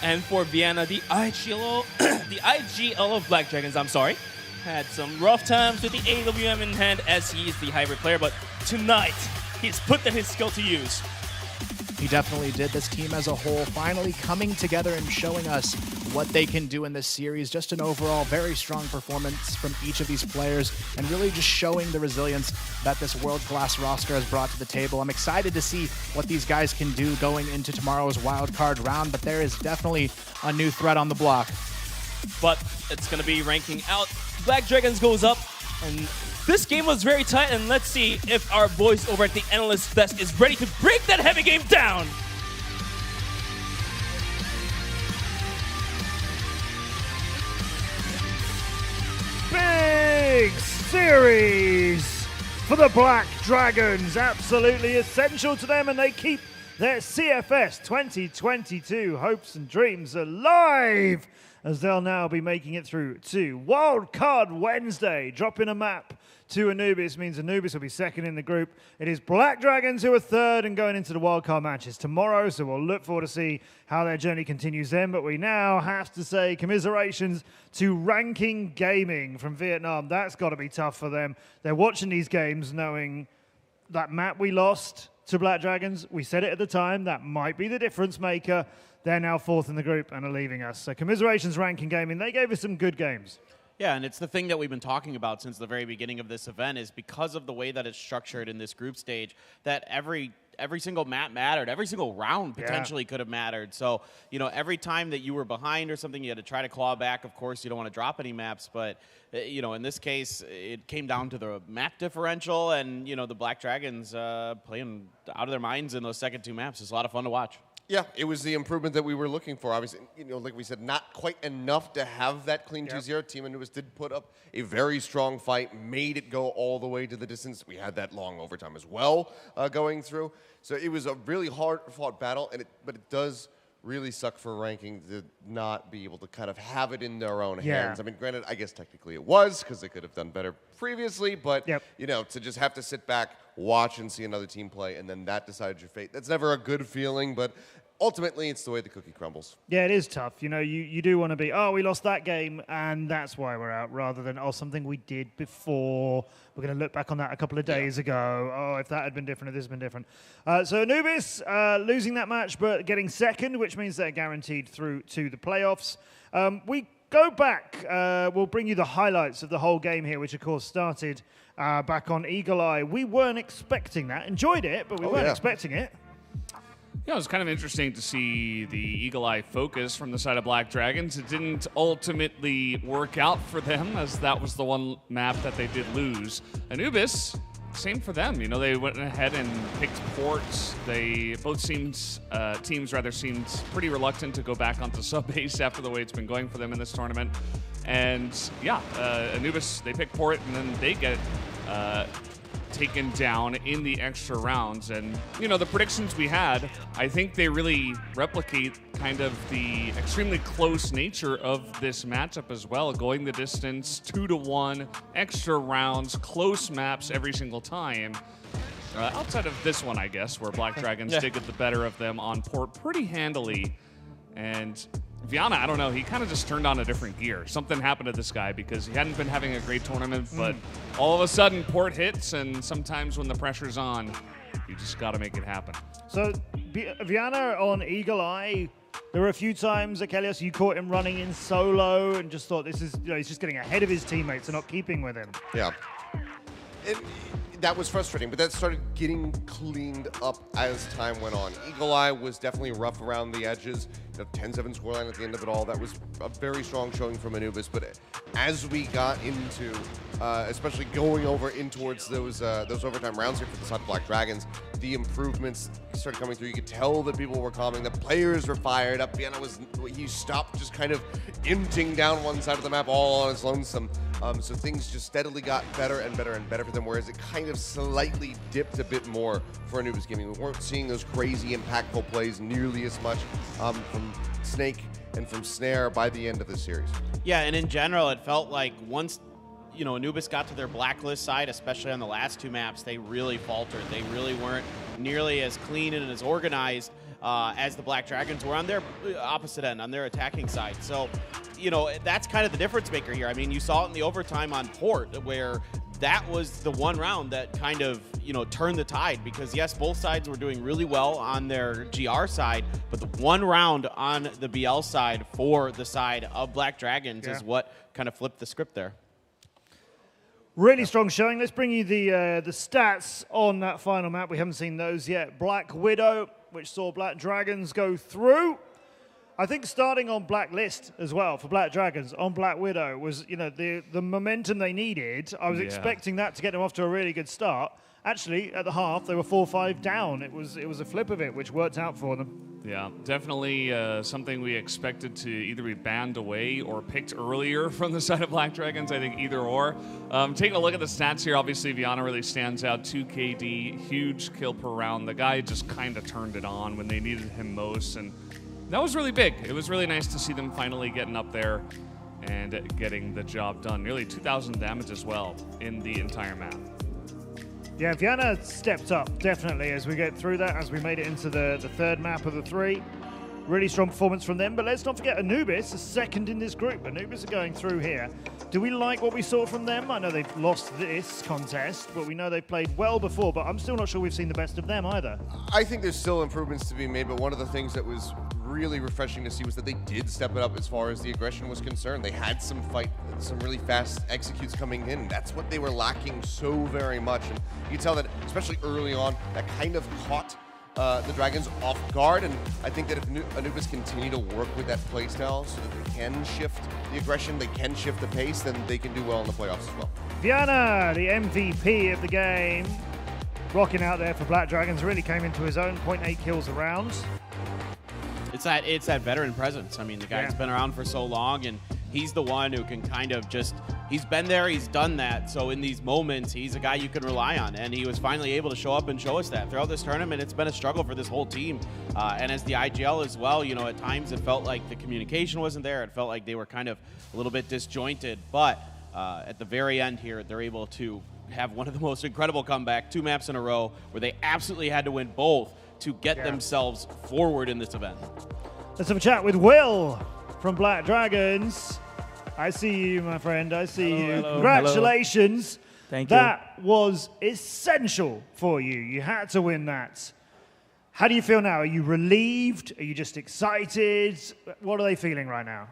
And for Vienna, the IGL of Black Dragons, had some rough times with the AWM in hand as he is the hybrid player, but tonight he's put his skill to use. He definitely did. This team as a whole finally coming together and showing us what they can do in this series. Just an overall very strong performance from each of these players, and really just showing the resilience that this world-class roster has brought to the table. I'm excited to see what these guys can do going into tomorrow's wildcard round, but there is definitely a new threat on the block. But it's going to be ranking out. Black Dragons goes up, and this game was very tight, and let's see if our boys over at the analyst desk is ready to break that heavy game down. Big series for the Black Dragons. Absolutely essential to them, and they keep their CFS 2022 hopes and dreams alive, as they'll now be making it through to Wildcard Wednesday. Dropping a map to Anubis means Anubis will be second in the group. It is Black Dragons who are third and going into the wildcard matches tomorrow, so we'll look forward to see how their journey continues then. But we now have to say commiserations to Ranking Gaming from Vietnam. That's got to be tough for them. They're watching these games knowing that map we lost to Black Dragons. We said it at the time, that might be the difference maker. They're now fourth in the group and are leaving us. So commiserations, Ranking Gaming. They gave us some good games. Yeah, and it's the thing that we've been talking about since the very beginning of this event, is because of the way that it's structured in this group stage, that every single map mattered. Every single round potentially could have mattered. So, you know, every time that you were behind or something, you had to try to claw back. Of course, you don't want to drop any maps, but, you know, in this case, it came down to the map differential, and, you know, the Black Dragons playing out of their minds in those second 2 maps. It's a lot of fun to watch. Yeah, it was the improvement that we were looking for. Obviously, you know, like we said, not quite enough to have that clean 2-0. Team Anubis did put up a very strong fight, made it go all the way to the distance. We had that long overtime as well going through. So it was a really hard-fought battle, but it does really suck for Ranking to not be able to kind of have it in their own hands. I mean, granted, I guess technically it was, because they could have done better previously, but, you know, to just have to sit back, watch, and see another team play, and then that decided your fate. That's never a good feeling, but ultimately, it's the way the cookie crumbles. Yeah, it is tough. You know, you do want to be, oh, we lost that game, and that's why we're out, rather than, oh, something we did before. We're going to look back on that a couple of days ago. Oh, if that had been different, if this had been different. So Anubis losing that match, but getting second, which means they're guaranteed through to the playoffs. We go back. We'll bring you the highlights of the whole game here, which, of course, started back on Eagle Eye. We weren't expecting that. Enjoyed it, but we weren't expecting it. Yeah, it was kind of interesting to see the Eagle Eye focus from the side of Black Dragons. It didn't ultimately work out for them, as that was the one map that they did lose. Anubis, same for them. You know, they went ahead and picked ports. They both teams seemed pretty reluctant to go back onto sub-base after the way it's been going for them in this tournament. And yeah, Anubis, they pick port, and then they get taken down in the extra rounds. And, you know, the predictions we had, I think they really replicate kind of the extremely close nature of this matchup as well, going the distance, 2-1, extra rounds, close maps every single time. Outside of this one, I guess, where Black Dragons did get the better of them on port pretty handily. And Viana, I don't know, he kind of just turned on a different gear. Something happened to this guy because he hadn't been having a great tournament, but all of a sudden port hits, and sometimes when the pressure's on, you just got to make it happen. So Viana on Eagle Eye, there were a few times, Akelios, you caught him running in solo and just thought this is, you know, he's just getting ahead of his teammates and not keeping with him. Yeah. That was frustrating, but that started getting cleaned up as time went on. Eagle Eye was definitely rough around the edges. 10-7 scoreline at the end of it all. That was a very strong showing from Anubis. But as we got into, especially going over in towards those overtime rounds here for the side of Black Dragons, the improvements started coming through. You could tell that people were calming. The players were fired up. Vienna he stopped just kind of emptying down one side of the map all on its lonesome. So things just steadily got better and better and better for them, whereas it kind of slightly dipped a bit more for Anubis Gaming. We weren't seeing those crazy, impactful plays nearly as much from Snake and from Snare by the end of the series. Yeah, and in general, it felt like once Anubis got to their blacklist side, especially on the last two maps, they really faltered. They really weren't nearly as clean and as organized as the Black Dragons were on their opposite end, on their attacking side. So, that's kind of the difference maker here. I mean, you saw it in the overtime on Port, where that was the one round that kind of, turned the tide, because yes, both sides were doing really well on their GR side, but the one round on the BL side for the side of Black Dragons is what kind of flipped the script there. Really strong showing. Let's bring you the stats on that final map. We haven't seen those yet. Black Widow, which saw Black Dragons go through. I think starting on Blacklist as well for Black Dragons on Black Widow was, the momentum they needed. I was expecting that to get them off to a really good start. Actually, at the half, they were 4-5 down. It was a flip of it, which worked out for them. Yeah, definitely something we expected to either be banned away or picked earlier from the side of Black Dragons. I think either or. Taking a look at the stats here, obviously Viana really stands out. 2 KD, huge kill per round. The guy just kind of turned it on when they needed him most, and that was really big. It was really nice to see them finally getting up there and getting the job done. Nearly 2,000 damage as well in the entire map. Yeah, Viana stepped up, definitely, as we get through that, as we made it into the third map of the 3. Really strong performance from them, but let's not forget Anubis is second in this group. Anubis are going through here. Do we like what we saw from them? I know they've lost this contest, but we know they've played well before, but I'm still not sure we've seen the best of them either. I think there's still improvements to be made, but one of the things that was really refreshing to see was that they did step it up as far as the aggression was concerned. They had some really fast executes coming in. That's what they were lacking so very much, and you can tell that, especially early on, that kind of caught the Dragons off guard, and I think that if Anubis continue to work with that playstyle so that they can shift the aggression, they can shift the pace, then they can do well in the playoffs as well. Viana, the MVP of the game, rocking out there for Black Dragons, really came into his own, 0.8 kills a round. It's that veteran presence. I mean, the guy's been around for so long, and he's the one who can kind of just, he's been there, he's done that. So in these moments, he's a guy you can rely on, and he was finally able to show up and show us that. Throughout this tournament, it's been a struggle for this whole team. And as the IGL as well, at times it felt like the communication wasn't there. It felt like they were kind of a little bit disjointed. But at the very end here, they're able to have one of the most incredible comebacks, 2 maps in a row, where they absolutely had to win both to get themselves forward in this event. Let's have a chat with Will from Black Dragons. I see you, my friend. I see you. Hello. Congratulations. Hello. Thank you. That was essential for you. You had to win that. How do you feel now? Are you relieved? Are you just excited? What are they feeling right now?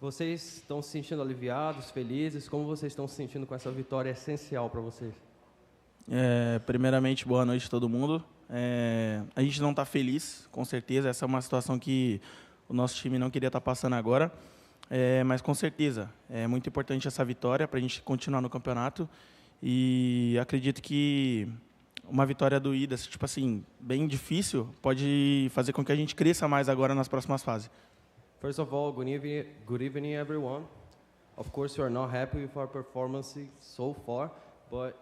Vocês estão se sentindo aliviados, felizes? Como vocês estão se sentindo com essa vitória essencial para vocês? Primeiramente, boa noite a todo mundo. A gente não está feliz, com certeza. Essa é uma situação que o nosso time não queria estar passando agora. Mas, com certeza, é muito importante essa vitória para a gente continuar no campeonato. E acredito que uma vitória do IDAS, tipo assim, bem difícil, pode fazer com que a gente cresça mais agora nas próximas fases. First of all, good evening, everyone. Of course, we are not happy with our performance so far, but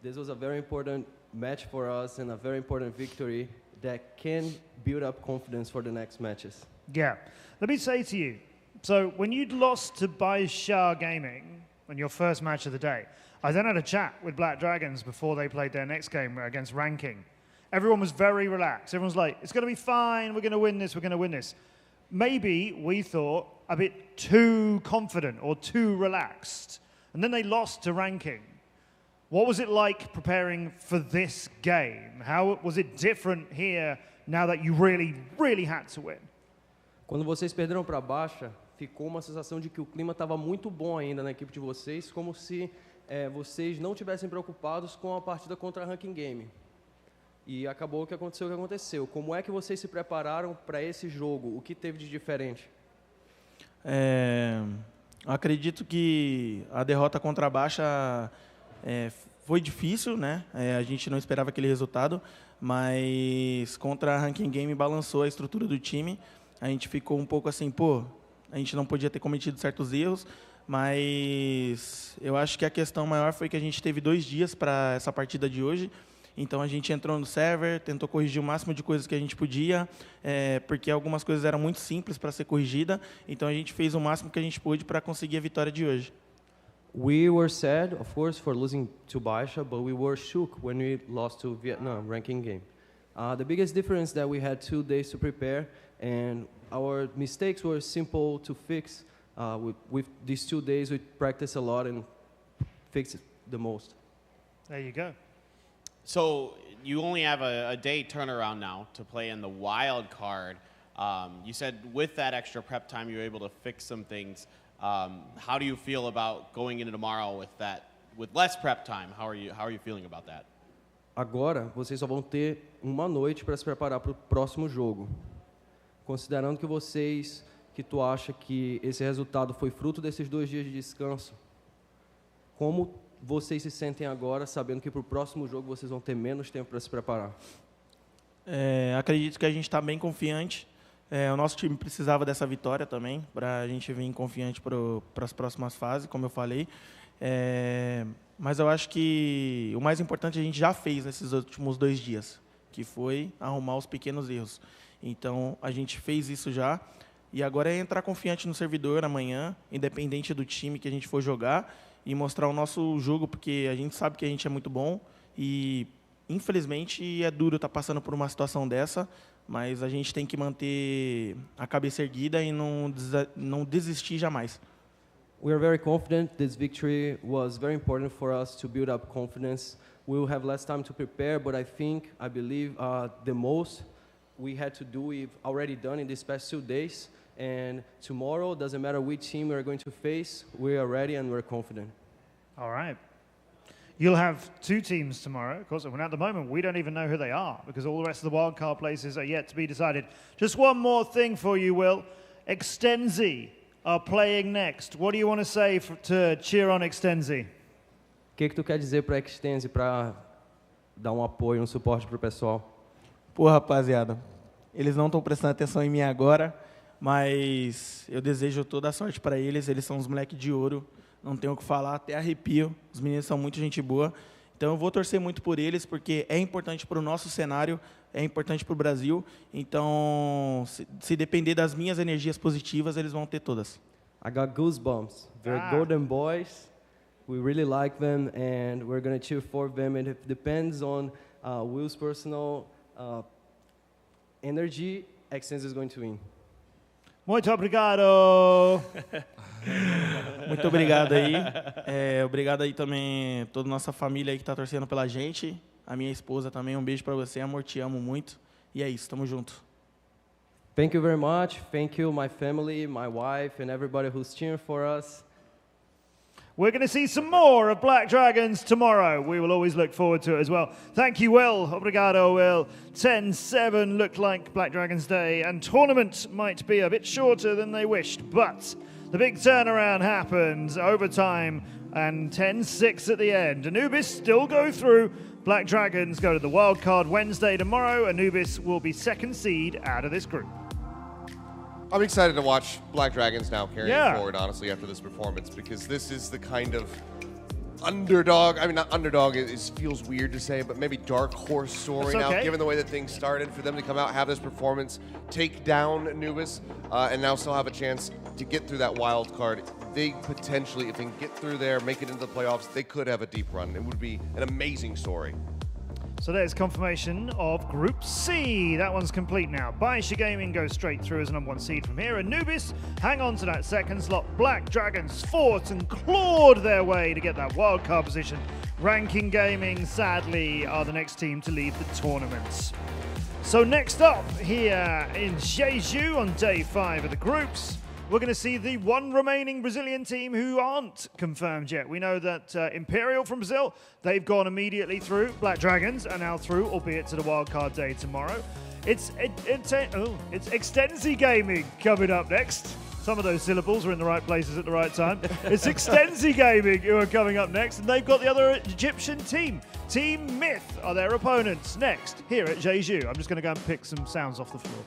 this was a very important match for us and a very important victory that can build up confidence for the next matches. Yeah. Let me say to you, so when you'd lost to Baisha Gaming on your first match of the day, I then had a chat with Black Dragons before they played their next game against Ranking. Everyone was very relaxed. Everyone's like, it's going to be fine, we're going to win this, we're going to win this. Maybe we thought a bit too confident or too relaxed. And then they lost to Ranking. What was it like preparing for this game? How was it different here now that you really, really had to win? Quando vocês perderam para Baixa, ficou uma sensação de que o clima estava muito bom ainda na equipe de vocês, como se vocês não tivessem preocupados com a partida contra a Ranking Game. E acabou o que aconteceu. Como é que vocês se prepararam para esse jogo? O que teve de diferente? Acredito que a derrota contra a Baixa foi difícil, né? A gente não esperava aquele resultado, mas contra a Ranking Game balançou a estrutura do time. A gente ficou um pouco assim, a gente não podia ter cometido certos erros, mas eu acho que a questão maior foi que a gente teve 2 dias para essa partida de hoje. Então a gente entrou no server, tentou corrigir o máximo de coisas que a gente podia, porque algumas coisas eram muito simples para ser corrigida. Então a gente fez o máximo que a gente pôde para conseguir a vitória de hoje. We were sad, of course, for losing to Baisha, but we were shook when we lost to Vietnam ranking game. The biggest difference that we had 2 days to prepare, and our mistakes were simple to fix. With these 2 days, we practiced a lot and fixed it the most. There you go. So you only have a day turnaround now to play in the wild card. You said with that extra prep time, you were able to fix some things. How do you feel about going into tomorrow with less prep time? How are you feeling about that? Agora, vocês só vão ter uma noite para se preparar para o próximo jogo. Considerando que tu acha que esse resultado foi fruto desses 2 dias de descanso, como vocês se sentem agora, sabendo que para o próximo jogo vocês vão ter menos tempo para se preparar? Acredito que a gente está bem confiante. O nosso time precisava dessa vitória também, para a gente vir confiante para as próximas fases, como eu falei. Mas eu acho que o mais importante a gente já fez nesses últimos 2 dias, que foi arrumar os pequenos erros. Então, a gente fez isso já. E agora é entrar confiante no servidor amanhã, independente do time que a gente for jogar, e mostrar o nosso jogo, porque a gente sabe que a gente é muito bom e, infelizmente, é duro estar passando por uma situação dessa, mas a gente tem que manter a cabeça erguida e não desistir jamais. We are very confident. This victory was very important for us to build up confidence. We will have less time to prepare, but I believe the most we had to do, we've already done in these past 2 days. And tomorrow, doesn't matter which team we're going to face, we are ready and we're confident. All right. You'll have 2 teams tomorrow, of course, and at the moment we don't even know who they are because all the rest of the wildcard places are yet to be decided. Just one more thing for you, Will. Extenzy are playing next. What do you want to say to cheer on Extenzy? O que tu quer dizer para Extenzy para dar apoio, suporte para o pessoal? Rapaziada, eles não estão prestando atenção em mim agora, mas eu desejo toda a sorte para eles. Eles são uns moleques de ouro, não tenho o que falar, até arrepio. Os meninos são muito gente boa. Então eu vou torcer muito por eles, porque é importante para o nosso cenário, é importante para o Brasil. Então, se depender das minhas energias positivas, eles vão ter todas. I got goosebumps. They're golden boys. We really like them, and we're going to cheer for them. And it depends on Will's personal energy, Extenzy is going to win. Muito obrigado. Muito obrigado aí. Obrigado aí também toda a nossa família aí que tá torcendo pela gente. A minha esposa também. Um beijo para você, amor. Te amo muito. E é isso, tamo junto. Thank you very much. Thank you, my family, my wife, and everybody who's cheering for us. We're going to see some more of Black Dragons tomorrow. We will always look forward to it as well. Thank you, Will. Obrigado, Will. 10-7 looked like Black Dragons Day, and tournament might be a bit shorter than they wished, but the big turnaround happened, overtime, and 10-6 at the end. Anubis still go through. Black Dragons go to the wildcard Wednesday tomorrow. Anubis will be second seed out of this group. I'm excited to watch Black Dragons now carrying forward, honestly, after this performance, because this is the kind of underdog, I mean, not underdog, it feels weird to say, but maybe dark horse story now, given the way that things started, for them to come out, have this performance, take down Anubis, and now still have a chance to get through that wild card. They potentially, if they can get through there, make it into the playoffs, they could have a deep run. It would be an amazing story. So there's confirmation of Group C. That one's complete now. Baisha Gaming goes straight through as number 1 seed from here. Anubis hang on to that second slot. Black Dragons fought and clawed their way to get that wildcard position. Ranking Gaming, sadly, are the next team to leave the tournament. So next up here in Jeju on day 5 of the groups, we're going to see the one remaining Brazilian team who aren't confirmed yet. We know that Imperial from Brazil, they've gone immediately through. Black Dragons are now through, albeit to the wildcard day tomorrow. It's Extenzy Gaming coming up next. Some of those syllables are in the right places at the right time. It's Extenzy Gaming who are coming up next, and they've got the other Egyptian team. TeamMyth are their opponents next here at Jeju. I'm just going to go and pick some sounds off the floor.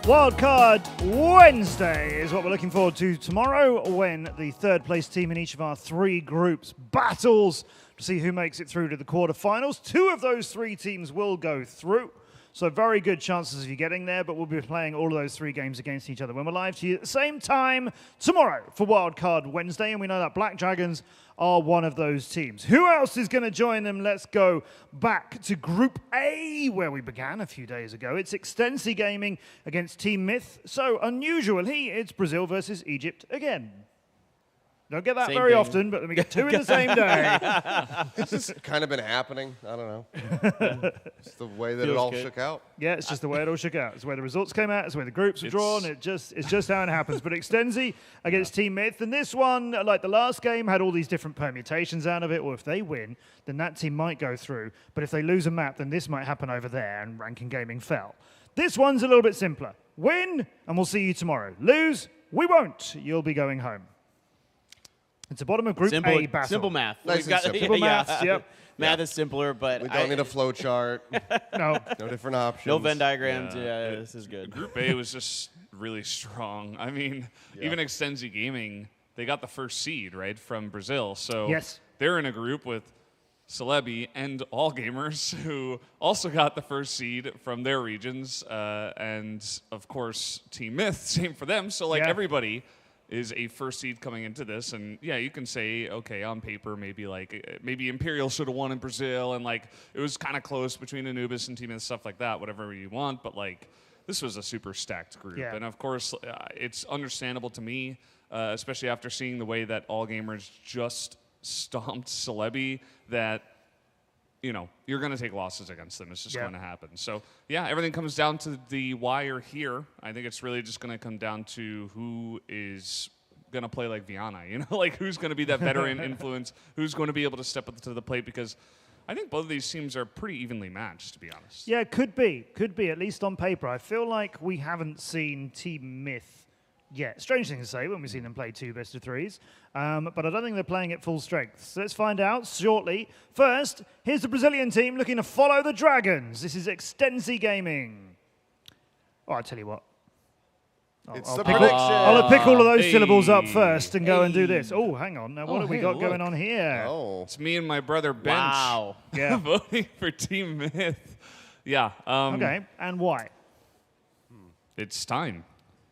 Wildcard Wednesday is what we're looking forward to tomorrow, when the third place team in each of our 3 groups battles to see who makes it through to the quarterfinals. 2 of those 3 teams will go through, so very good chances of you getting there, but we'll be playing all of those 3 games against each other when we're live to you at the same time tomorrow for Wildcard Wednesday, and we know that Black Dragons are one of those teams. Who else is going to join them? Let's go back to Group A, where we began a few days ago. It's Extenzy Gaming against TeamMyth. So, unusually, it's Brazil versus Egypt again. Don't get that very often, but then we get 2 in the same day. It's just kind of been happening. I don't know. It's the way that it all shook out. Yeah, it's just the way it all shook out. It's the way the results came out. It's the way the groups were drawn. It's just how it happens. But Extenzy against TeamMyth, and this one, like the last game, had all these different permutations out of it. Or if they win, then that team might go through. But if they lose a map, then this might happen over there, and Ranking Gaming fell. This one's a little bit simpler. Win, and we'll see you tomorrow. Lose, we won't. You'll be going home. It's a bottom of Group A battle. Simple math. Nice and simple. Simple maths, yep. Math is simpler, but We don't need a flow chart. No. No different options. no Venn diagrams. Yeah, this is good. Group A was just really strong. I mean, even Extenzy Gaming, they got the first seed, right, from Brazil. So Yes. they're in a group with Celebi and All Gamers, who also got the first seed from their regions. And, of course, TeamMyth, same for them. So, like, everybody is a first seed coming into this, and yeah, you can say, okay, on paper, maybe Imperial should have won in Brazil, and like it was kind of close between Anubis and TeamMyth, stuff like that, whatever you want, but like this was a super stacked group, and of course, it's understandable to me, especially after seeing the way that All Gamers just stomped Celebi, that you're going to take losses against them. It's just going to happen. So, yeah, everything comes down to the wire here. I think it's really just going to come down to who is going to play like Viana, like who's going to be that veteran influence, who's going to be able to step up to the plate, because I think both of these teams are pretty evenly matched, to be honest. Yeah, could be, at least on paper. I feel like we haven't seen TeamMyth yet. Strange thing to say when we've seen them play 2 best-of-3s, but I don't think they're playing at full strength. So let's find out shortly. First, here's the Brazilian team looking to follow the Dragons. This is Extenzy Gaming. Oh, I'll tell you what. It's the prediction. I'll pick all of those syllables up first and go and do this. Oh, hang on. Now, what have we got going on here? Oh. It's me and my brother Bench Yeah. voting for TeamMyth. Yeah. Okay, and why? It's time.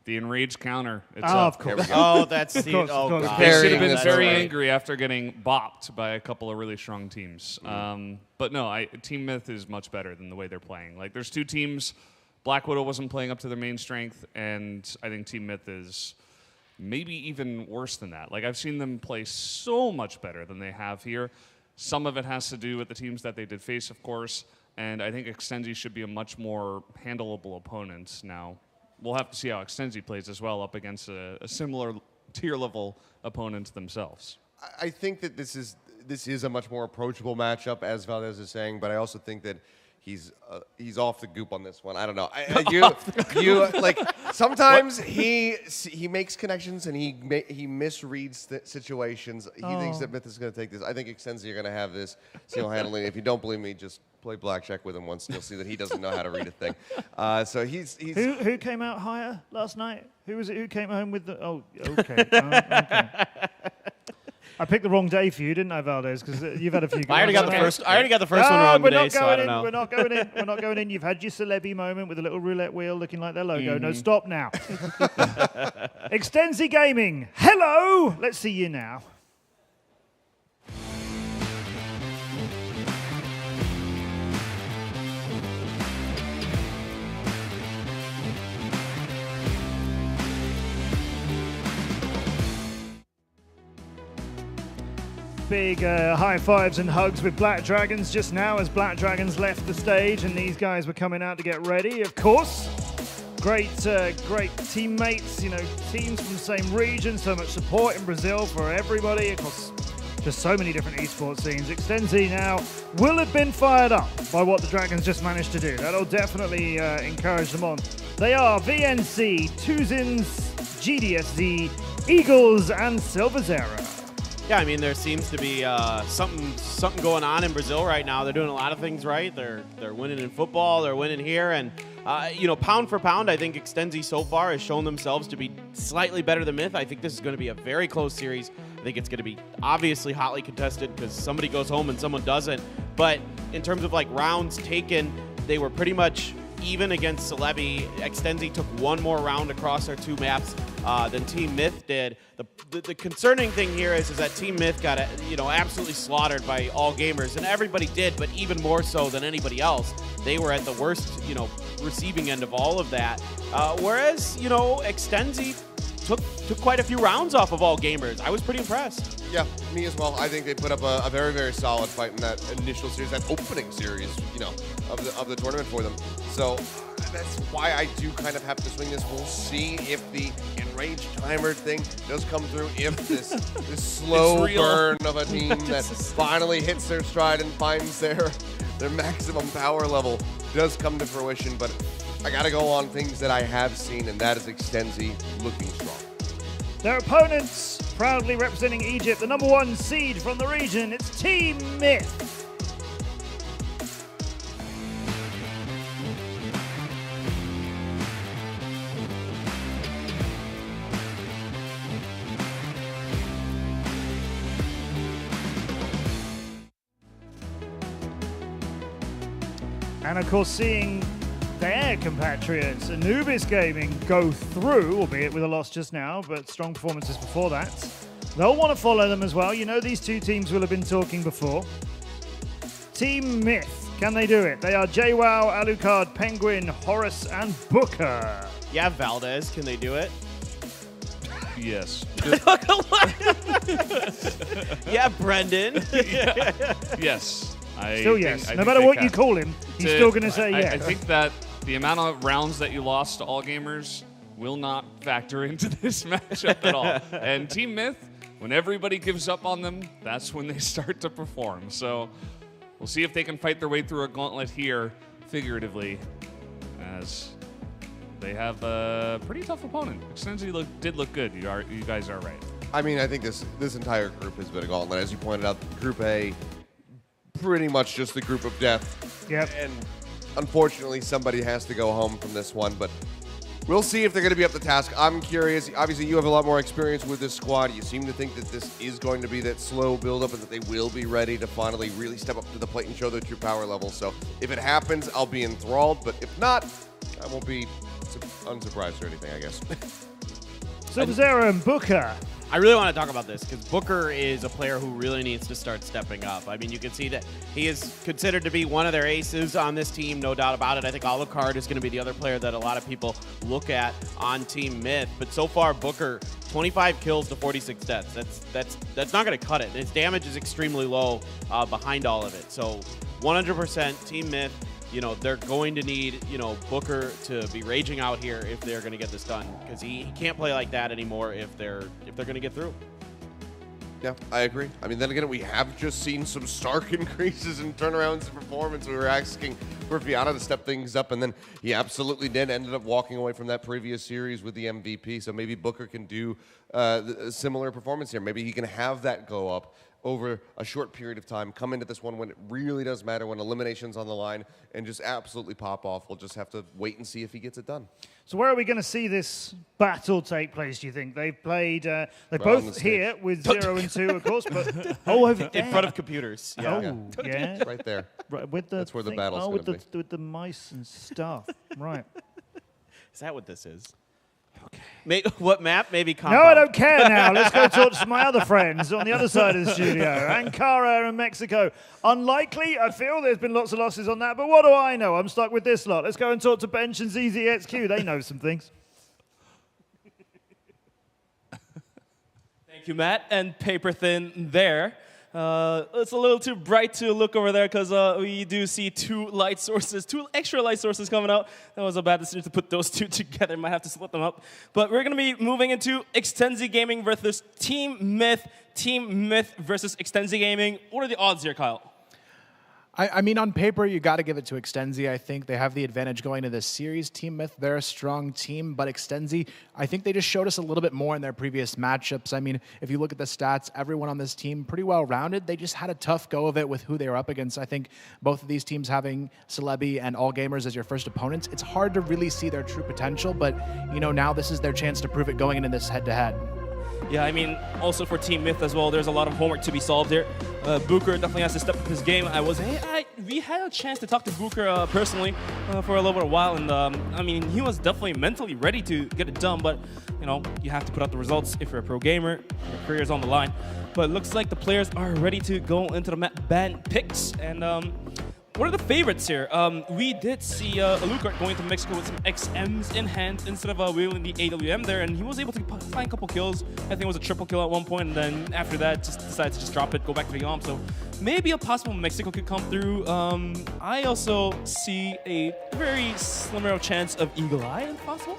The enraged counter. It's of course. Oh, that's Of course, of course. God. They should have been That's very right. angry after getting bopped by a couple of really strong teams. But no, TeamMyth is much better than the way they're playing. Like, there's 2 teams. Black Widow wasn't playing up to their main strength, and I think TeamMyth is maybe even worse than that. Like, I've seen them play so much better than they have here. Some of it has to do with the teams that they did face, of course, and I think Extenzy should be a much more handleable opponent now. We'll have to see how Extenzy plays as well up against a similar tier-level opponent themselves. I think that this is a much more approachable matchup, as Valdez is saying, but I also think that he's off the goop on this one. I don't know. You like sometimes he makes connections and he misreads situations. He thinks that Myth is going to take this. I think Extenzy are going to have this single-handedly. If you don't believe me, just play blackjack with him once, and you'll see that he doesn't know how to read a thing. So he's Who came out higher last night? Who was it? Who came home with the? Oh, okay. Okay. I picked the wrong day for you, didn't I, Valdez? Because you've had a few. I already got the first one wrong today, so I don't know. We're not going in. We're not going in. You've had your Celebi moment with a little roulette wheel looking like their logo. No, stop now. Extenzy Gaming. Hello. Let's see you now. Big high fives and hugs with Black Dragons just now as Black Dragons left the stage and these guys were coming out to get ready, of course. Great teammates, teams from the same region, so much support in Brazil for everybody across just so many different esports scenes. Extenzy now will have been fired up by what the Dragons just managed to do. That'll definitely encourage them on. They are VNC, Tuzins, GDSZ, Eagles, and Silverzera. Yeah, I mean, there seems to be something going on in Brazil right now. They're doing a lot of things right. They're winning in football. They're winning here, and pound for pound, I think Extenzy so far has shown themselves to be slightly better than Myth. I think this is going to be a very close series. I think it's going to be obviously hotly contested because somebody goes home and someone doesn't. But in terms of like rounds taken, they were pretty much even against Celebi. Extenzy took one more round across our 2 maps than TeamMyth did. The concerning thing here is that TeamMyth got absolutely slaughtered by all gamers, and everybody did, but even more so than anybody else. They were at the worst receiving end of all of that. Whereas Extenzy took quite a few rounds off of all gamers. I was pretty impressed. Yeah, me as well. I think they put up a very, very solid fight in that initial series, that opening series, of the tournament for them. So that's why I do kind of have to swing this. We'll see if the enraged timer thing does come through, if this slow burn of a team that finally hits their stride and finds their maximum power level does come to fruition. But I got to go on things that I have seen, and that is Extenzy looking strong. Their opponents, proudly representing Egypt, the #1 seed from the region, it's TeamMyth. And of course, seeing their compatriots, Anubis Gaming, go through, albeit with a loss just now, but strong performances before that. They'll want to follow them as well. These two teams will have been talking before. TeamMyth, can they do it? They are JWoww, Alucard, Penguin, Horace, and Booker. Yeah, Valdez, can they do it? Yes. Yeah, Brendan. Yes. Still yes. No matter what you call him, he's still going to say yes. I think that the amount of rounds that you lost to all gamers will not factor into this matchup at all. And TeamMyth, when everybody gives up on them, that's when they start to perform. So we'll see if they can fight their way through a gauntlet here, figuratively, as they have a pretty tough opponent. Extenzy did look good. You guys are right. I mean, I think this entire group has been a gauntlet. As you pointed out, Group A, pretty much just the group of death. Yep. And unfortunately, somebody has to go home from this one, but we'll see if they're going to be up to task. I'm curious. Obviously, you have a lot more experience with this squad. You seem to think that this is going to be that slow build-up and that they will be ready to finally really step up to the plate and show their true power level. So if it happens, I'll be enthralled, but if not, I won't be unsurprised or anything, I guess. Sub-Zero and Booker. I really want to talk about this because Booker is a player who really needs to start stepping up. I mean, you can see that he is considered to be one of their aces on this team, no doubt about it. I think Alucard is going to be the other player that a lot of people look at on TeamMyth. But so far, Booker, 25 kills to 46 deaths. That's not going to cut it. His damage is extremely low behind all of it. So 100% TeamMyth. They're going to need, Booker to be raging out here if they're going to get this done, because he can't play like that anymore if they're going to get through. Yeah, I agree. I mean, then again, we have just seen some stark increases in turnarounds in performance. We were asking for Fiana to step things up, and then he absolutely did. Ended up walking away from that previous series with the MVP, so maybe Booker can do a similar performance here. Maybe he can have that go up over a short period of time, come into this one when it really does matter, when elimination's on the line, and just absolutely pop off. We'll just have to wait and see if he gets it done. So where are we going to see this battle take place, do you think? They've played, they're both here with 0 and 2, of course, but over there. In front of computers. Yeah. Oh, yeah. Right there. Right, with the That's where the battle's going to be. With the mice and stuff. Right. Is that what this is? Okay. What map? Maybe compound. No, I don't care now. Let's go talk to my other friends on the other side of the studio. Ankara and Mexico. Unlikely, I feel. There's been lots of losses on that, but what do I know? I'm stuck with this lot. Let's go and talk to Bench and ZZXQ. They know some things. Thank you, Matt. And paper thin there. It's a little too bright to look over there because we do see two extra light sources coming out. That was a bad decision to put those two together. Might have to split them up. But we're going to be moving into Extenzy Gaming versus TeamMyth. TeamMyth versus Extenzy Gaming. What are the odds here, Kyle? I mean, on paper, you got to give it to Extenzy. I think they have the advantage going to this series. TeamMyth, they're a strong team, but Extenzy, I think they just showed us a little bit more in their previous matchups. I mean, if you look at the stats, everyone on this team pretty well rounded. They just had a tough go of it with who they were up against. I think both of these teams having Celebi and All Gamers as your first opponents, it's hard to really see their true potential, but you know, now this is their chance to prove it going into this head-to-head. Yeah, I mean, also for TeamMyth as well, there's a lot of homework to be solved here. Booker definitely has to step up his game. We had a chance to talk to Booker personally for a little bit of while, and I mean, he was definitely mentally ready to get it done, but you know, you have to put out the results if you're a pro gamer. Your career's on the line. But it looks like the players are ready to go into the map ban picks, and what are the favorites here? We did see Alucard going to Mexico with some XMs in hand instead of wheeling the AWM there, and he was able to find a couple kills. I think it was a triple kill at one point, and then after that, just decided to just drop it, go back to the YOM. So maybe a possible Mexico could come through. I also see a very slimmer chance of Eagle Eye if possible.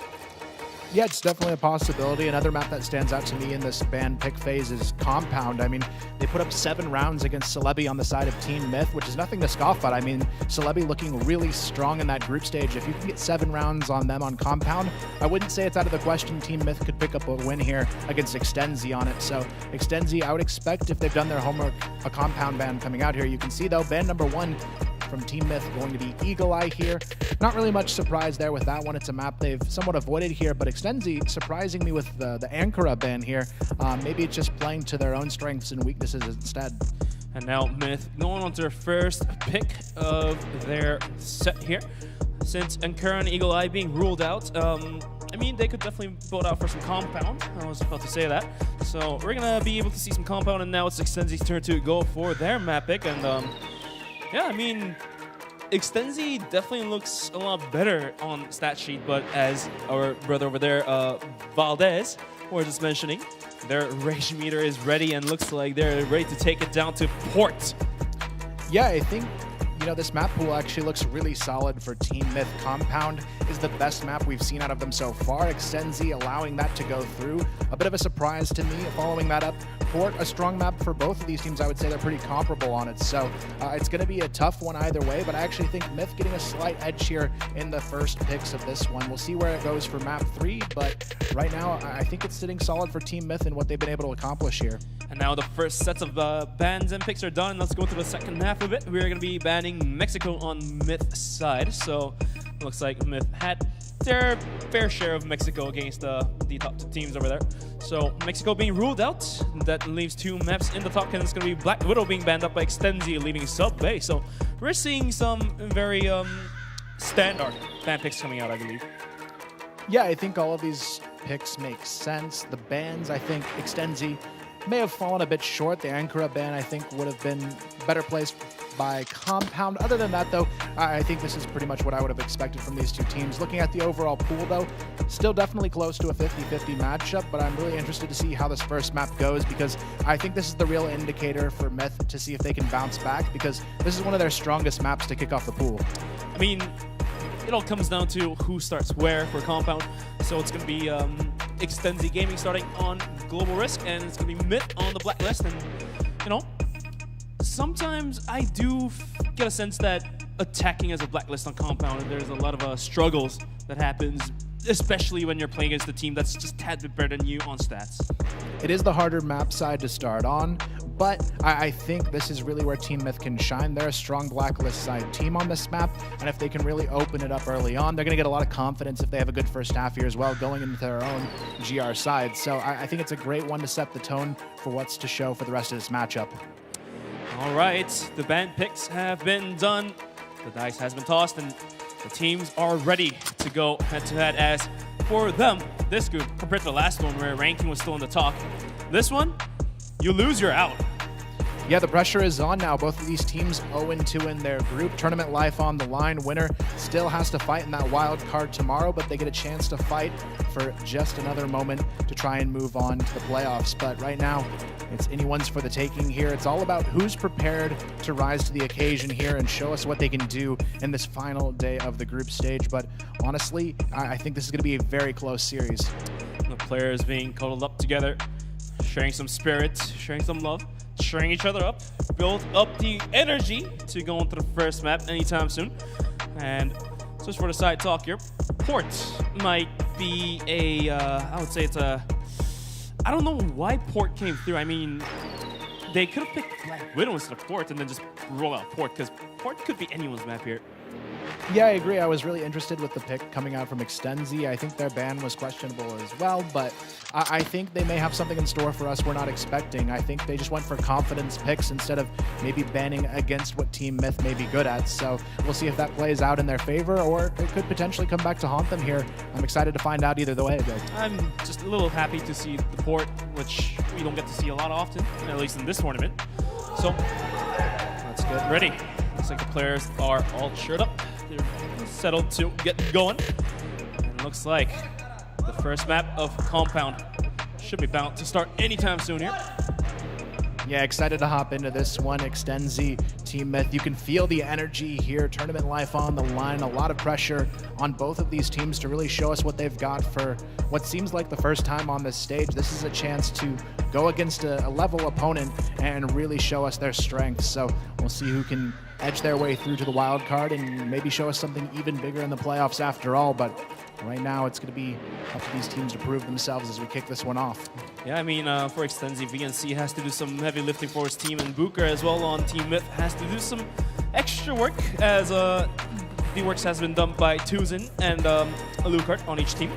Yeah, it's definitely a possibility. Another map that stands out to me in this ban pick phase is Compound. I mean, they put up 7 rounds against Celebi on the side of TeamMyth, which is nothing to scoff at. I mean, Celebi looking really strong in that group stage. If you can get 7 rounds on them on Compound, I wouldn't say it's out of the question TeamMyth could pick up a win here against Extenzy on it. So Extenzy, I would expect if they've done their homework, a Compound ban coming out here. You can see, though, ban number 1 from TeamMyth going to be Eagle Eye here. Not really much surprise there with that one. It's a map they've somewhat avoided here, but Extenzy surprising me with the Ankara ban here. Maybe it's just playing to their own strengths and weaknesses instead. And now Myth going on to their first pick of their set here. Since Ankara and Eagle Eye being ruled out, I mean, they could definitely build out for some Compound. I was about to say that. So we're going to be able to see some Compound, and now it's Extenzy's turn to go for their map pick. And yeah, I mean, Extenzy definitely looks a lot better on stat sheet, but as our brother over there, Valdez, was just mentioning, their rage meter is ready and looks like they're ready to take it down to port. Yeah, I think, you know, this map pool actually looks really solid for TeamMyth. Compound is the best map we've seen out of them so far. Extenzy allowing that to go through. A bit of a surprise to me following that up. Port, a strong map for both of these teams. I would say they're pretty comparable on it. So it's going to be a tough one either way, but I actually think Myth getting a slight edge here in the first picks of this one. We'll see where it goes for map 3, but right now I think it's sitting solid for TeamMyth and what they've been able to accomplish here. And now the first sets of bans and picks are done. Let's go to the second half of it. We're going to be banning Mexico on Myth's side. So looks like Myth had their fair share of Mexico against the top 2 teams over there. So Mexico being ruled out, that leaves 2 maps in the top, and it's going to be Black Widow being banned up by Extenzy, leaving Sub-Bay. So we're seeing some very standard ban picks coming out, I believe. Yeah, I think all of these picks make sense. The bans, I think Extenzy may have fallen a bit short. The Ankara ban, I think, would have been better placed by Compound. Other than that, though, I think this is pretty much what I would have expected from these 2 teams. Looking at the overall pool, though, still definitely close to a 50-50 matchup, but I'm really interested to see how this first map goes, because I think this is the real indicator for Myth to see if they can bounce back, because this is one of their strongest maps to kick off the pool. I mean, it all comes down to who starts where for Compound. So it's going to be Extenzy Gaming starting on Global Risk, and it's going to be Myth on the Blacklist. And, you know, sometimes I do get a sense that attacking as a Blacklist on Compound, there's a lot of struggles that happens, especially when you're playing against a team that's just a tad bit better than you on stats. It is the harder map side to start on, but I think this is really where TeamMyth can shine. They're a strong Blacklist side team on this map, and if they can really open it up early on, they're going to get a lot of confidence if they have a good first half here as well, going into their own GR side. So I think it's a great one to set the tone for what's to show for the rest of this matchup. All right, the ban picks have been done. The dice has been tossed, and the teams are ready to go head-to-head. As for them, this group, compared to the last one where ranking was still in the talk, this one, you lose, you're out. Yeah, the pressure is on now. Both of these teams 0-2 in their group. Tournament life on the line. Winner still has to fight in that wild card tomorrow, but they get a chance to fight for just another moment to try and move on to the playoffs. But right now, it's anyone's for the taking here. It's all about who's prepared to rise to the occasion here and show us what they can do in this final day of the group stage. But honestly, I think this is going to be a very close series. The players being cuddled up together, sharing some spirit, sharing some love, cheering each other up. build up the energy to go into the first map anytime soon. And just for the side talk here, Port might be a, I would say it's a, I don't know why Port came through. I mean, they could have picked Black Widow instead of Port and then just roll out Port, because Port could be anyone's map here. Yeah, I agree. I was really interested with the pick coming out from Extenzy. I think their ban was questionable as well, but I think they may have something in store for us we're not expecting. I think they just went for confidence picks instead of maybe banning against what TeamMyth may be good at. So we'll see if that plays out in their favor, or it could potentially come back to haunt them here. I'm excited to find out either the way. I'm just a little happy to see the Port, which we don't get to see a lot often, at least in this tournament. So let's get ready. Looks like the players are all shirted up. They're settled to get going. And it looks like the first map of Compound should be bound to start anytime soon here. Yeah, excited to hop into this one. Extenzy, TeamMyth. You can feel the energy here. Tournament life on the line. A lot of pressure on both of these teams to really show us what they've got for what seems like the first time on this stage. This is a chance to go against a level opponent and really show us their strengths. So we'll see who can edge their way through to the wild card and maybe show us something even bigger in the playoffs after all. But right now, it's going to be up to these teams to prove themselves as we kick this one off. Yeah, I mean, for Extenzy, VNC has to do some heavy lifting for his team, and Booker as well on TeamMyth has to do some extra work, as the works has been done by Tuzin and Alucard on each team.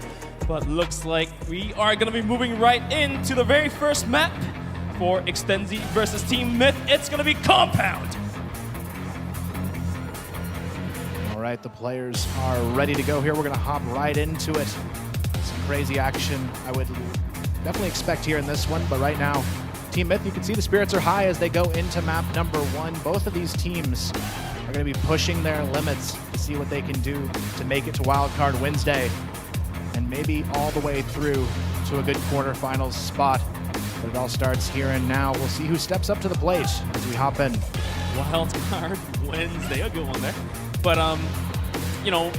But looks like we are going to be moving right into the very first map for Extenzy versus TeamMyth. It's going to be Compound. All right, the players are ready to go here. We're going to hop right into it. Some crazy action I would definitely expect here in this one, but right now, TeamMyth, you can see the spirits are high as they go into map number 1. Both of these teams are going to be pushing their limits to see what they can do to make it to Wildcard Wednesday and maybe all the way through to a good quarterfinals spot. But it all starts here and now. We'll see who steps up to the plate as we hop in. Wildcard Wednesday, a good one there. But, you know,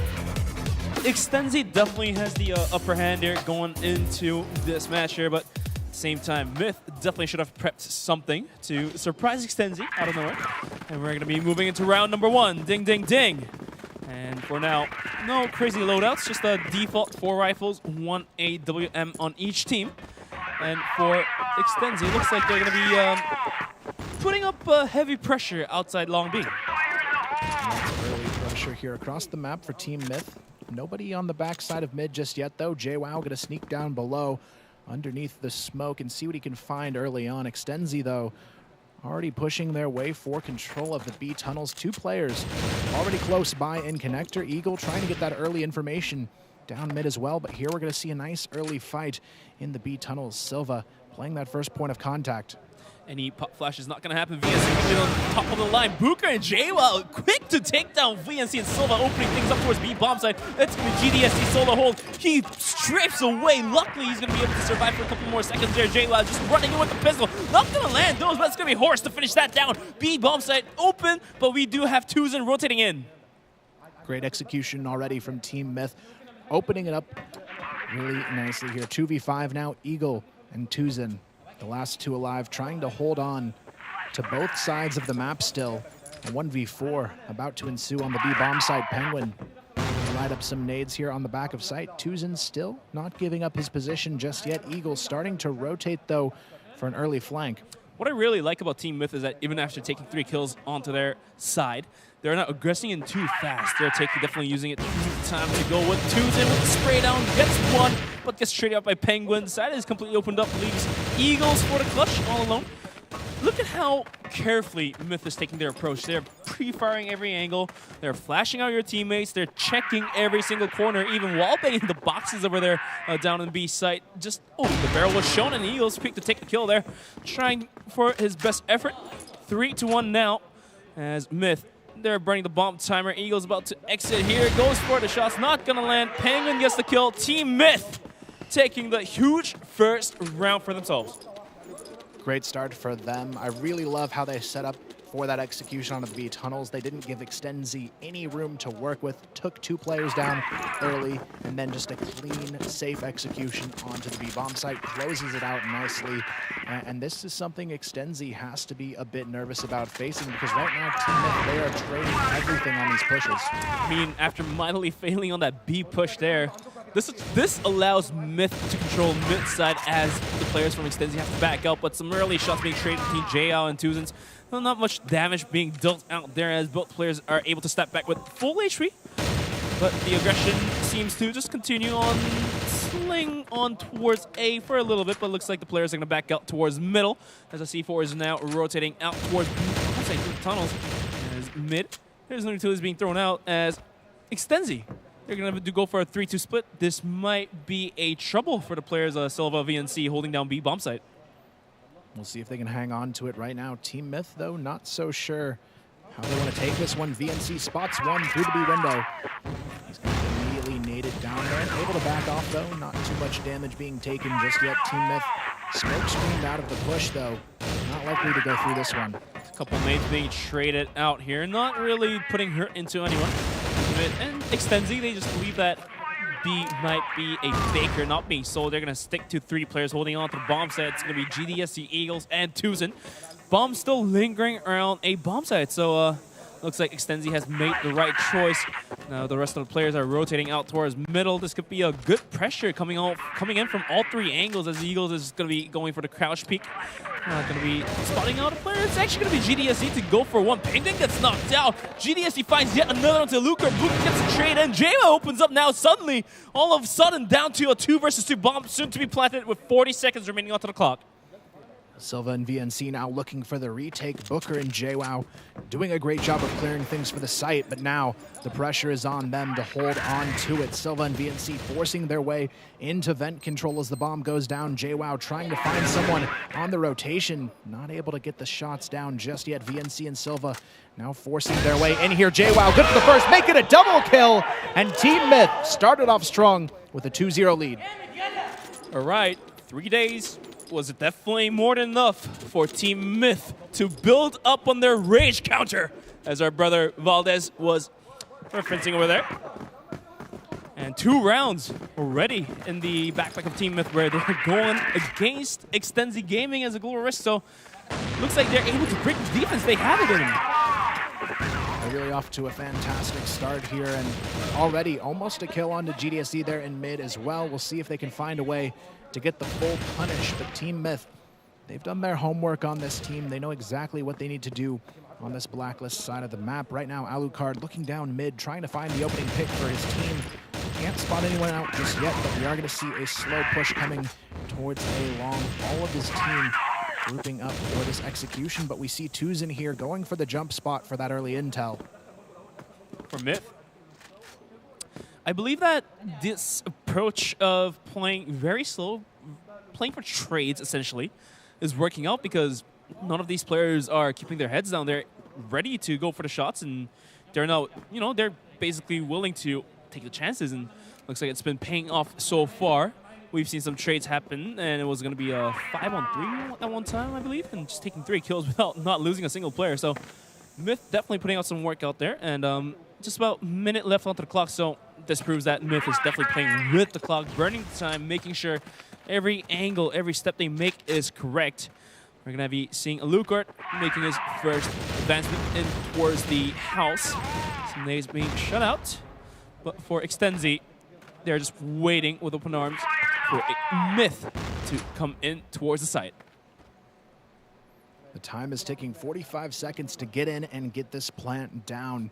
Extenzy definitely has the upper hand here going into this match here, but at the same time, Myth definitely should have prepped something to surprise Extenzy out of nowhere. And we're going to be moving into round number 1. Ding, ding, ding. And for now, no crazy loadouts, just a default 4 rifles, 1 AWM on each team. And for Extenzy, it looks like they're going to be putting up heavy pressure outside Long B. Early pressure here across the map for TeamMyth. Nobody on the backside of mid just yet, though. JWoww going to sneak down below underneath the smoke and see what he can find early on. Extenzy, though, already pushing their way for control of the B tunnels. 2 players already close by in connector. Eagle trying to get that early information down mid as well, but here we're going to see a nice early fight in the B tunnels. Silva playing that first point of contact. Any pop flash is not going to happen. VNC on top of the line. Booker and JWoww quick to take down VNC, and Silva opening things up towards B bomb side. It's going to be GDSC solo hold. He strips away. Luckily, he's going to be able to survive for a couple more seconds there. JWoww just running in with the pistol. Not going to land those, but it's going to be Horse to finish that down. B bomb side open, but we do have Tuzin rotating in. Great execution already from TeamMyth, opening it up really nicely here. 2v5 now, Eagle and Tuzin. The last 2 alive, trying to hold on to both sides of the map still. A 1v4 about to ensue on the B bomb side. Penguin light up some nades here on the back of site. Tuzin still not giving up his position just yet. Eagle starting to rotate, though, for an early flank. What I really like about TeamMyth is that even after taking 3 kills onto their side, they're not aggressing in too fast. They're definitely using it time to go with Tuzin with the spray down, gets 1, but gets straight up by Penguin. Side is completely opened up, leaves Eagles for the clutch all alone. Look at how carefully Myth is taking their approach. They're pre-firing every angle. They're flashing out your teammates. They're checking every single corner, even wall-banging the boxes over there down in the B site. Just, oh, the barrel was shown, and Eagles quick to take the kill there. Trying for his best effort. 3-1 now as Myth, they're burning the bomb timer. Eagles about to exit here. Goes for it. The shot's not going to land. Penguin gets the kill. TeamMyth taking the huge first round for themselves. Great start for them. I really love how they set up for that execution onto the B tunnels. They didn't give Extenzy any room to work with, took 2 players down early, and then just a clean, safe execution onto the B bomb site, closes it out nicely. And this is something Extenzy has to be a bit nervous about facing, because right now, TeamMyth, they are trading everything on these pushes. I mean, after mightily failing on that B push there, this allows Myth to control mid side as the players from Extenzy have to back up, but some early shots being traded between JL and Tuzens. Well, not much damage being dealt out there as both players are able to step back with full HP. But the aggression seems to just continue on sling on towards A for a little bit, but looks like the players are going to back out towards middle as the C4 is now rotating out towards through the tunnels. As mid, there's no utilities being thrown out as Extenzy. They're going to have to go for a 3-2 split. This might be a trouble for the players Silva, VNC holding down B bomb site. We'll see if they can hang on to it right now. TeamMyth, though, not so sure how they want to take this one. VNC spots one through the B window. He's going to immediately naded down there. Able to back off, though. Not too much damage being taken just yet. TeamMyth smoke screened out of the push, though. Not likely to go through this one. A couple nades being traded out here. Not really putting hurt into anyone. And Extenzy, they just believe that B might be a faker, not being sold. They're going to stick to 3 players holding on to the bomb site. It's going to be GDSC, Eagles, and Tuzen. Bomb still lingering around a bomb site, so looks like Extenzy has made the right choice. Now the rest of the players are rotating out towards middle. This could be a good pressure coming in from all 3 angles as the Eagles is going to be going for the crouch peek. Going to be spotting out a player. It's actually going to be GDSC to go for one. Pingding gets knocked out. GDSC finds yet another onto Luker. Luker gets a trade, and Jayla opens up now suddenly. All of a sudden, down to a 2 versus 2 bomb, soon to be planted with 40 seconds remaining onto the clock. Silva and VNC now looking for the retake. Booker and JWoww doing a great job of clearing things for the site, but now the pressure is on them to hold on to it. Silva and VNC forcing their way into vent control as the bomb goes down. JWoww trying to find someone on the rotation. Not able to get the shots down just yet. VNC and Silva now forcing their way in here. JWoww good for the first, make it a double kill, and TeamMyth started off strong with a 2-0 lead. All right, 3 days was definitely more than enough for TeamMyth to build up on their rage counter, as our brother Valdez was referencing over there. And 2 rounds already in the backpack of TeamMyth where they're going against Extenzy Gaming as a global risk, so looks like they're able to break the defense. They have it in them. They're really off to a fantastic start here, and already almost a kill onto GDSC there in mid as well. We'll see if they can find a way to get the full punish, but TeamMyth, they've done their homework on this team. They know exactly what they need to do on this blacklist side of the map. Right now, Alucard looking down mid, trying to find the opening pick for his team. Can't spot anyone out just yet, but we are going to see a slow push coming towards A long. All of his team grouping up for this execution, but we see Tuzen here going for the jump spot for that early intel. For Myth, I believe that this approach of playing very slow, playing for trades essentially, is working out because none of these players are keeping their heads down. They're ready to go for the shots, and they're now, they're basically willing to take the chances, and looks like it's been paying off so far. We've seen some trades happen, and it was going to be a 5-on-3 at one time, I believe, and just taking 3 kills without not losing a single player. So Myth definitely putting out some work out there, and just about a minute left onto the clock, so this proves that Myth is definitely playing with the clock, burning the time, making sure every angle, every step they make is correct. We're going to be seeing Alucard making his first advancement in towards the house. Some nades being shut out, but for Extenzy, they're just waiting with open arms for a Myth to come in towards the site. The time is ticking, 45 seconds to get in and get this plant down.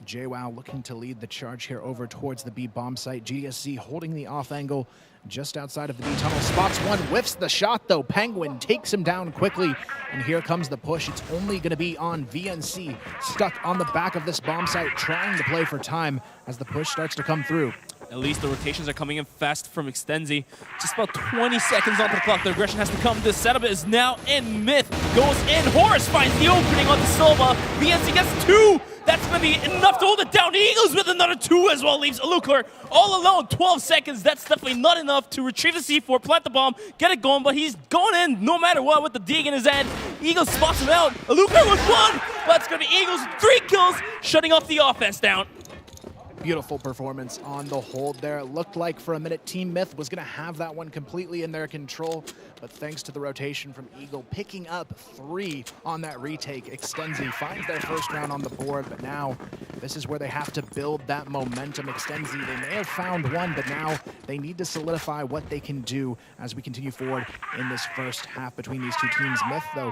JWoww looking to lead the charge here over towards the B bomb site. GSC holding the off angle just outside of the B tunnel. Spots one, whiffs the shot though. Penguin takes him down quickly, and here comes the push. It's only going to be on VNC, stuck on the back of this bomb site, trying to play for time as the push starts to come through. At least the rotations are coming in fast from Extenzy. Just about 20 seconds onto the clock. The aggression has to come. The setup is now in Myth. goes in. Horus finds the opening on the Silva. VNC gets 2. That's going to be enough to hold it down. Eagles with another 2 as well. Leaves Alucard all alone. 12 seconds. That's definitely not enough to retrieve the C4, plant the bomb, get it going. But he's going in no matter what with the dig in his head. Eagles spots him out. Alucard with 1. That's going to be Eagles with 3 kills, shutting off the offense down. Beautiful performance on the hold there. It looked like for a minute TeamMyth was going to have that one completely in their control, but thanks to the rotation from Eagle picking up 3 on that retake, Extenzy finds their first round on the board, but now this is where they have to build that momentum. Extenzy, they may have found 1, but now they need to solidify what they can do as we continue forward in this first half between these two teams. Myth, though,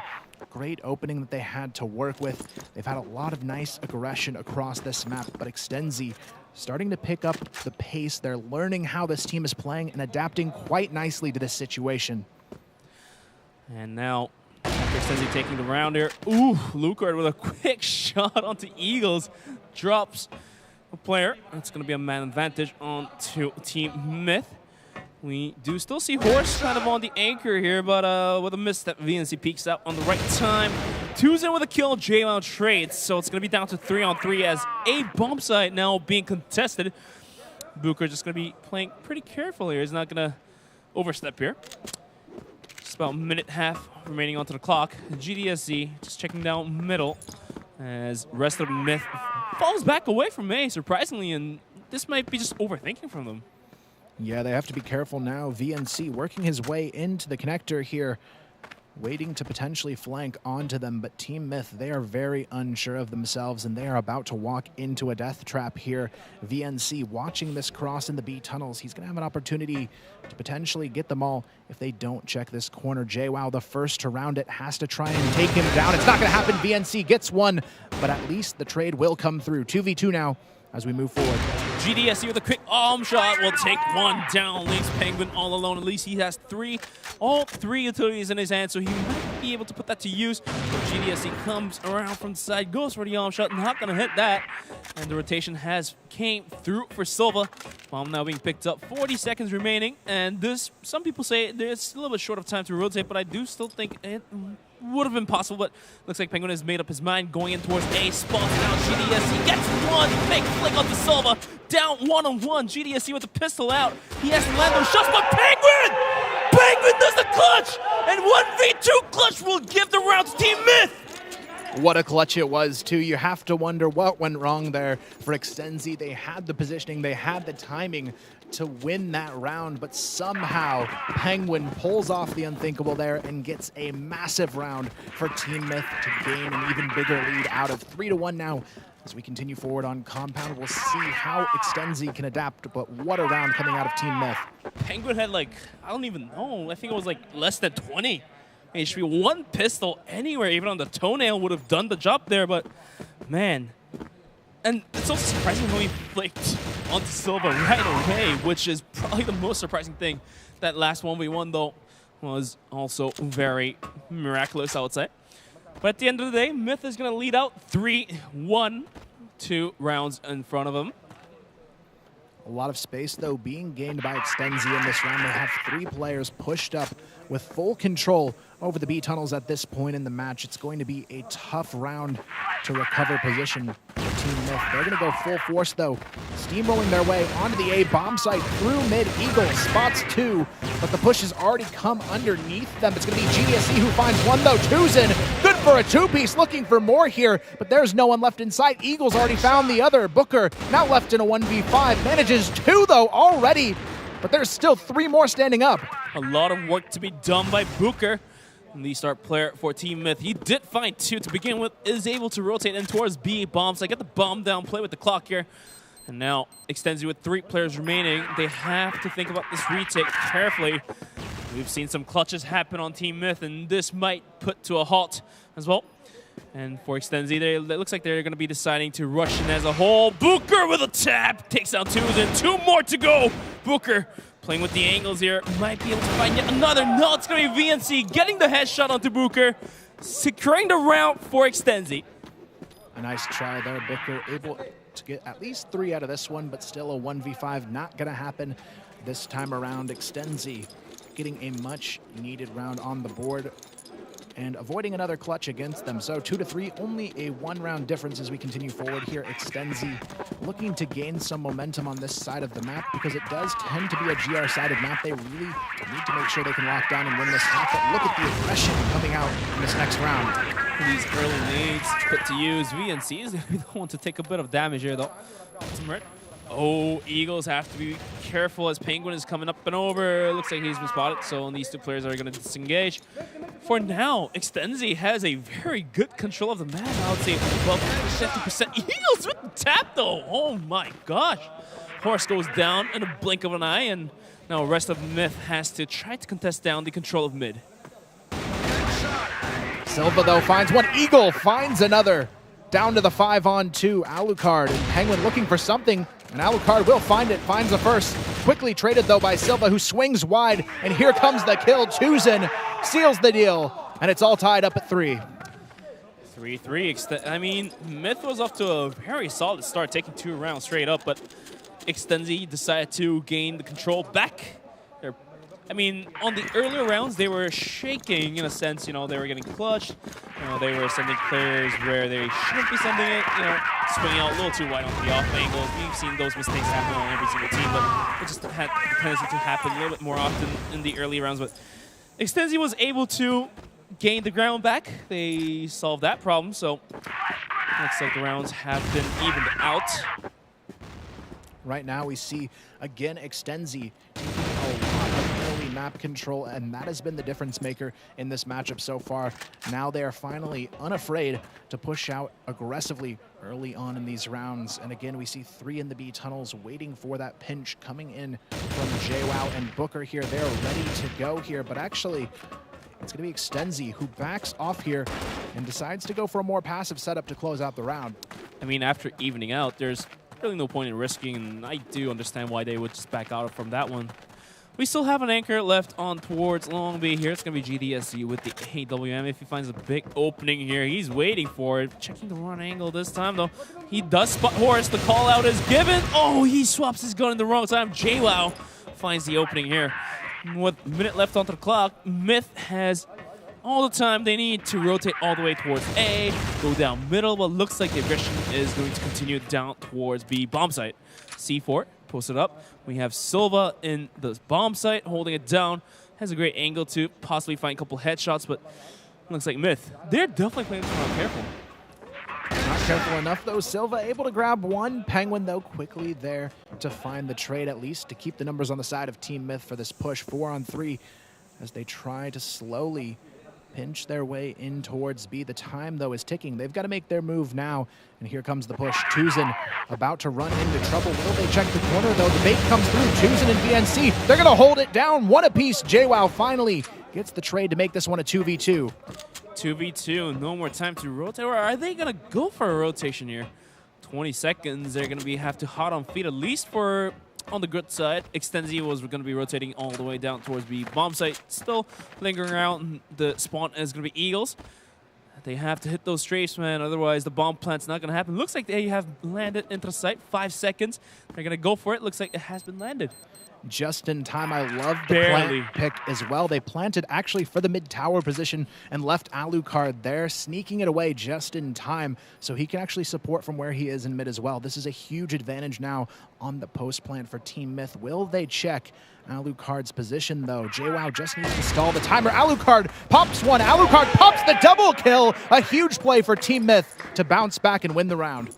great opening that they had to work with. They've had a lot of nice aggression across this map, but Extenzy starting to pick up the pace. They're learning how this team is playing and adapting quite nicely to this situation. And now, after Extenzy taking the round here, ooh, Lucard with a quick shot onto Eagles. Drops a player. It's going to be a man advantage on to TeamMyth. We do still see Horse kind of on the anchor here, but with a misstep, VNC peeks out on the right time. Two's in with a kill, JWoww trades, so it's going to be down to 3-on-3 as a bomb site now being contested. Booker just going to be playing pretty careful here. He's not going to overstep here. Just about a minute half remaining onto the clock. GDSZ just checking down middle as rest of the Myth falls back away from A, surprisingly, and this might be just overthinking from them. Yeah, they have to be careful now. VNC working his way into the connector here, waiting to potentially flank onto them, but TeamMyth, they are very unsure of themselves, and they are about to walk into a death trap here. VNC watching this cross in the B tunnels. He's going to have an opportunity to potentially get them all if they don't check this corner. JWoww, the first to round it, has to try and take him down. It's not going to happen. VNC gets 1, but at least the trade will come through. 2v2 now as we move forward. GDSC with a quick arm shot will take 1 down. Leaves Penguin all alone. At least he has all three utilities in his hand, so he might be able to put that to use. But GDSC comes around from the side, goes for the arm shot, not going to hit that. And the rotation came through for Silva. Bomb now being picked up. 40 seconds remaining, and this, some people say it's a little bit short of time to rotate, but I do still think it would have been possible, but looks like Penguin has made up his mind, going in towards A spot. Now GDSC gets 1, big flick onto Silva, down 1-on-1. GDSC with the pistol out. He has to land those shots, but Penguin does the clutch, and 1v2 clutch will give the round to TeamMyth. What a clutch it was, too. You have to wonder what went wrong there for Extenzy. They had the positioning, they had the timing to win that round, but somehow Penguin pulls off the unthinkable there and gets a massive round for TeamMyth to gain an even bigger lead out of 3-1 now. As we continue forward on Compound, we'll see how Extenzy can adapt, but what a round coming out of TeamMyth. Penguin had I don't even know, I think it was less than 20 HP. 1 pistol anywhere, even on the toenail, would have done the job there, but man. And it's also surprising how he flicked onto Silva right away, which is probably the most surprising thing. That last 1v1, though, was also very miraculous, I would say. But at the end of the day, Myth is going to lead out 3-1, 2 rounds in front of him. A lot of space, though, being gained by Extenzy in this round. They have 3 players pushed up with full control over the B tunnels at this point in the match. It's going to be a tough round to recover position for TeamMyth. They're going to go full force, though, steamrolling their way onto the A bomb site through mid. Eagle spots 2, but the push has already come underneath them. It's going to be GDSC who finds 1, though. 2's in. Good for a 2-piece, looking for more here, but there's no one left inside. Eagle's already found the other. Booker now left in a 1v5. Manages 2, though, already, but there's still 3 more standing up. A lot of work to be done by Booker, the start player for TeamMyth. He did find 2 to begin with, is able to rotate in towards B bombs. I get the bomb down, play with the clock here. And now Extenzy with 3 players remaining. They have to think about this retake carefully. We've seen some clutches happen on TeamMyth, and this might put to a halt as well. And for Extenzy, it looks like they're going to be deciding to rush in as a whole. Booker with a tap, takes out 2, and 2 more to go. Booker playing with the angles here, might be able to find yet another. No, it's going to be VNC getting the headshot onto Booker, securing the round for Extenzy. A nice try there, Booker, able to get at least 3 out of this one, but still a 1v5 not going to happen this time around. Extenzy getting a much needed round on the board. and avoiding another clutch against them. So 2-3, only a 1-round difference as we continue forward here. Extenzy looking to gain some momentum on this side of the map because it does tend to be a GR-sided map. They really need to make sure they can lock down and win this half. But look at the aggression coming out in this next round. These early nades put to use. VNC is going to be the one to take a bit of damage here, though. Oh, Eagles have to be careful as Penguin is coming up and over. Looks like he's been spotted, so these two players are going to disengage. For now, Extenzy has a very good control of the map. I would say above 50%. Eagles with the tap, though. Oh my gosh. Horse goes down in a blink of an eye, and now the rest of Myth has to try to contest down the control of mid. Silva, though, finds one. Eagle finds another. Down to the 5-on-2. Alucard and Penguin looking for something, and Alucard will find it. Finds the first. Quickly traded, though, by Silva, who swings wide, and here comes the kill. Tuzen seals the deal, and it's all tied up at 3. 3-3. I mean, Myth was off to a very solid start, taking 2 rounds straight up, but Extenzy decided to gain the control back. I mean, on the earlier rounds, they were shaking in a sense. You know, they were getting clutched. You know, they were sending players where they shouldn't be sending it. You know, swinging out a little too wide on the off angles. We've seen those mistakes happen on every single team, but it just had the tendency to happen a little bit more often in the early rounds. But Extenzy was able to gain the ground back. They solved that problem, so looks like the rounds have been evened out. Right now, we see again Extenzy taking a lot of early map control, and that has been the difference maker in this matchup so far. Now they are finally unafraid to push out aggressively early on in these rounds. And again, we see 3 in the B tunnels waiting for that pinch coming in from JWoww and Booker here. They're ready to go here, but actually, it's going to be Extenzy who backs off here and decides to go for a more passive setup to close out the round. I mean, after evening out, there's really no point in risking, and I do understand why they would just back out from that one. We still have an anchor left on towards Long B here. It's going to be GDSU with the AWM. If he finds a big opening here, he's waiting for it. Checking the wrong angle this time, though. He does spot Horus. The call out is given. Oh, he swaps his gun in the wrong time. JWoww finds the opening here. With a minute left on the clock, Myth has all the time they need to rotate all the way towards A, go down middle, but looks like the aggression is going to continue down towards B bomb site. C4 posted up. We have Silva in the bomb site holding it down. Has a great angle to possibly find a couple headshots, but looks like Myth, they're definitely playing this one careful. Not careful enough, though. Silva able to grab one. Penguin, though, quickly there to find the trade, at least, to keep the numbers on the side of TeamMyth for this push. 4-on-3 as they try to slowly pinch their way in towards B. The time, though, is ticking. They've got to make their move now. And here comes the push. Tuzen about to run into trouble. Will they check the corner, though? The bait comes through. Tuzen and VNC. They're going to hold it down. One apiece. JWoww finally gets the trade to make this one a 2v2. 2v2, no more time to rotate. Or are they going to go for a rotation here? 20 seconds. They're going to have to hot on feet, at least for on the good side. Extenzy was going to be rotating all the way down towards B. Bomb site still lingering around. The spawn is going to be Eagles. They have to hit those strafes, man. Otherwise, the bomb plant's not going to happen. Looks like they have landed into the site. 5 seconds. They're going to go for it. Looks like it has been landed. Just in time. I love the plant pick as well. They planted actually for the mid-tower position and left Alucard there, sneaking it away just in time so he can actually support from where he is in mid as well. This is a huge advantage now on the post plant for TeamMyth. Will they check Alucard's position, though? JWoww just needs to stall the timer. Alucard pops one. Alucard pops the double kill. A huge play for TeamMyth to bounce back and win the round.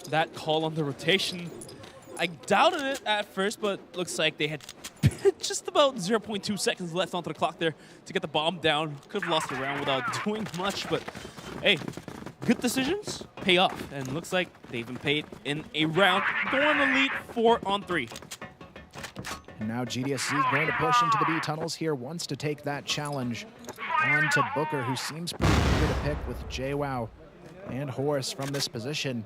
That call on the rotation, I doubted it at first, but looks like they had just about 0.2 seconds left onto the clock there to get the bomb down. Could have lost the round without doing much, but hey, good decisions pay off. And looks like they've been paid in a round. Going to lead 4-on-3. And now GDSC going to push into the B tunnels here, wants to take that challenge on to Booker, who seems pretty eager to pick with JWoww and Horus from this position.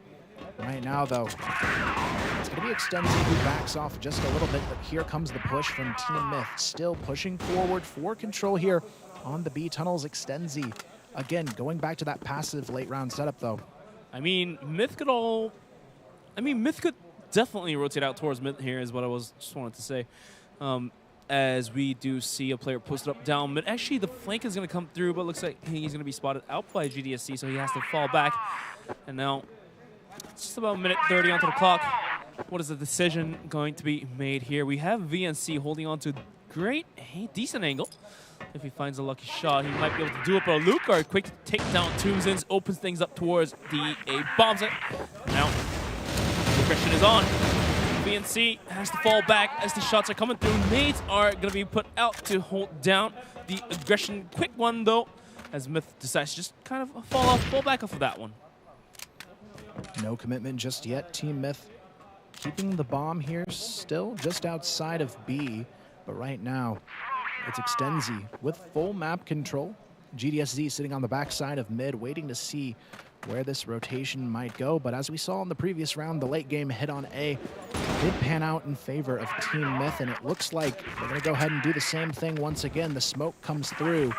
Right now, though, it's going to be Extenzy who backs off just a little bit, but here comes the push from TeamMyth. Still pushing forward for control here on the B tunnels. Extenzy, again, going back to that passive late round setup, though. I mean, Myth could definitely rotate out towards mid here is what I just wanted to say. as we do see a player posted up down mid. Actually, the flank is going to come through, but looks like he's going to be spotted out by GDSC, so he has to fall back. And now, it's just about minute 30 onto the clock. What is the decision going to be made here? We have VNC holding on to decent angle. If he finds a lucky shot, he might be able to do it, but Alucard quick to take down Tombsons, opens things up towards the A bomb site. Now, the aggression is on. VNC has to fall back as the shots are coming through. Nades are going to be put out to hold down the aggression. Quick one, though, as Myth decides to just kind of fall back off of that one. No commitment just yet. TeamMyth keeping the bomb here still just outside of B, but right now it's Extenzy with full map control. GDSZ sitting on the backside of mid, waiting to see where this rotation might go. But as we saw in the previous round, the late game hit on A did pan out in favor of TeamMyth, and it looks like they're going to go ahead and do the same thing once again. The smoke comes through.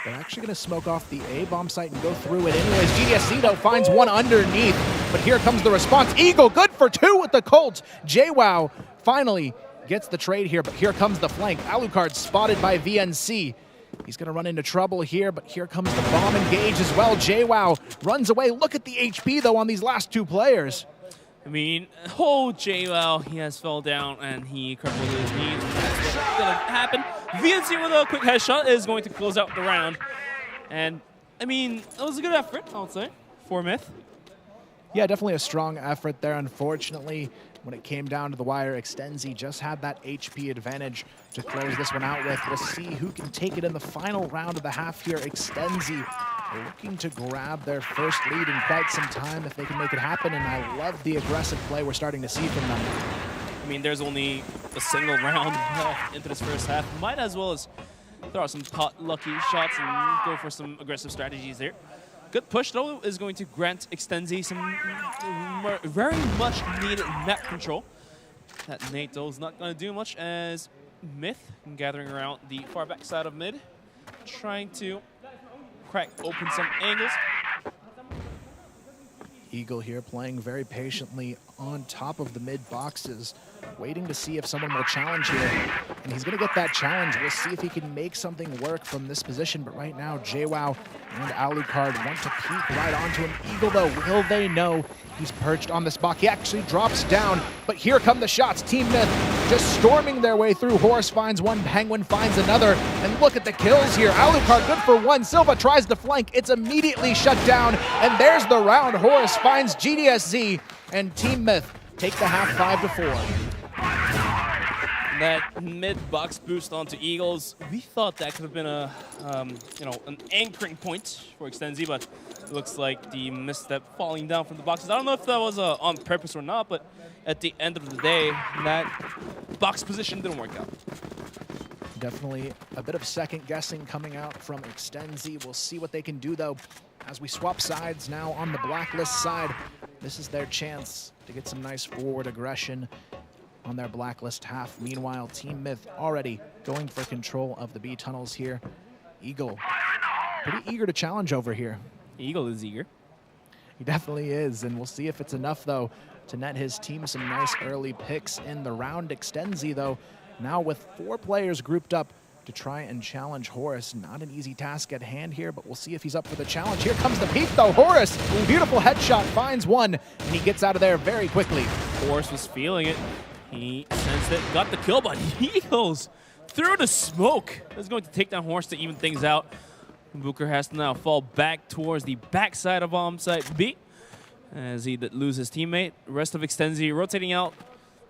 They're actually going to smoke off the A bomb site and go through it anyways. GDSC, though, finds one underneath, but here comes the response. Eagle, good for two with the Colt. JWoww finally gets the trade here, but here comes the flank. Alucard spotted by VNC. He's going to run into trouble here, but here comes the bomb engage as well. JWoww runs away. Look at the HP, though, on these last two players. I mean, JWoww, he has fell down and he crumbled his knees. That's what's going to happen. VNC with a quick headshot is going to close out the round. And, I mean, that was a good effort, I would say, for Myth. Yeah, definitely a strong effort there. Unfortunately, when it came down to the wire, Extenzy just had that HP advantage to close this one out with. We'll see who can take it in the final round of the half here. Extenzy looking to grab their first lead in quite some time if they can make it happen, and I love the aggressive play we're starting to see from them. I mean, there's only a single round into this first half. Might as well as throw out some lucky shots and go for some aggressive strategies there. Good push, though, is going to grant Extenzy some very much needed map control. That nade, though, is not going to do much as Myth gathering around the far back side of mid, trying to crack open some angles. Eagle here playing very patiently on top of the mid boxes, waiting to see if someone will challenge here. And he's going to get that challenge. We'll see if he can make something work from this position. But right now, JWoww and Alucard want to peek right onto him. Eagle, though, will they know he's perched on the spot? He actually drops down, but here come the shots. TeamMyth just storming their way through. Horus finds one, Penguin finds another, and look at the kills here. Alucard good for one. Silva tries to flank. It's immediately shut down, and there's the round. Horus finds GDSZ, and TeamMyth take the half 5-4. That mid-box boost onto Eagles, we thought that could have been a, an anchoring point for Extenzy, but it looks like the misstep falling down from the boxes. I don't know if that was on purpose or not, but at the end of the day, that box position didn't work out. Definitely a bit of second guessing coming out from Extenzy. We'll see what they can do, though, as we swap sides now on the Blacklist side. This is their chance to get some nice forward aggression on their Blacklist half. Meanwhile, TeamMyth already going for control of the B tunnels here. Eagle, pretty eager to challenge over here. Eagle is eager. He definitely is, and we'll see if it's enough, though, to net his team some nice early picks in the round. Extenzy, though, now with 4 players grouped up to try and challenge Horus. Not an easy task at hand here, but we'll see if he's up for the challenge. Here comes the peek, though. Horus, beautiful headshot, finds one, and he gets out of there very quickly. Horus was feeling it. He sensed it, got the kill, but Eagles through the smoke is going to take down Horus to even things out. Booker has to now fall back towards the backside of bomb site B as he loses his teammate. Rest of Extenzy rotating out,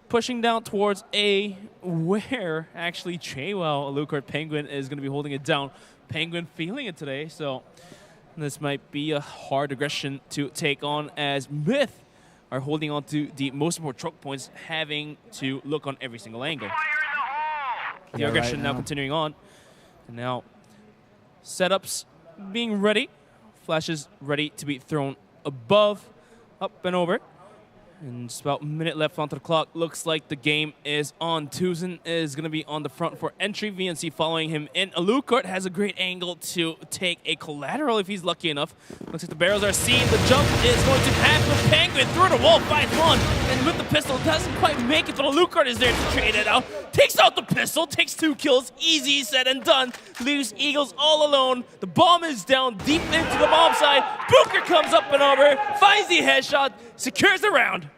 pushing down towards A, where actually JWoww, Alucard, Penguin is going to be holding it down. Penguin feeling it today, so this might be a hard aggression to take on as Myth are holding on to the most important choke points, having to look on every single angle. The aggression now continuing on. And now setups being ready. Flashes ready to be thrown above, up and over. And just about a minute left onto the clock. Looks like the game is on. Tuzin is going to be on the front for entry. VNC following him in. Alucard has a great angle to take a collateral if he's lucky enough. Looks like the barrels are seen. The jump is going to happen. Penguin through the wall, 5-1. and with the pistol, doesn't quite make it, but Alucard is there to trade it out. Takes out the pistol, takes 2 kills, easy, said and done. Leaves Eagles all alone. The bomb is down deep into the bomb side. Booker comes up and over, finds the headshot, secures the round.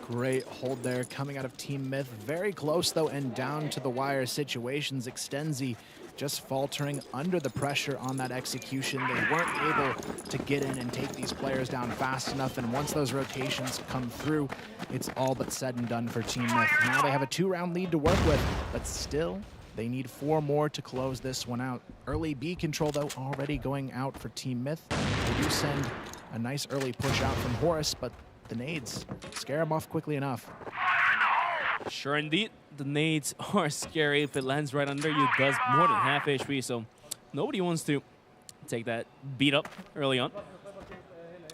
Great hold there coming out of TeamMyth. Very close though and down to the wire situations. Extenzy just faltering under the pressure on that execution. They weren't able to get in and take these players down fast enough, and once those rotations come through, it's all but said and done for TeamMyth. Now they have a 2-round lead to work with, but still they need 4 more to close this one out. Early B control though already going out for TeamMyth. They do send a nice early push out from Horus, but the nades scare him off quickly enough. Sure indeed, the nades are scary. If it lands right under you, it does more than half HP, so nobody wants to take that beat up early on.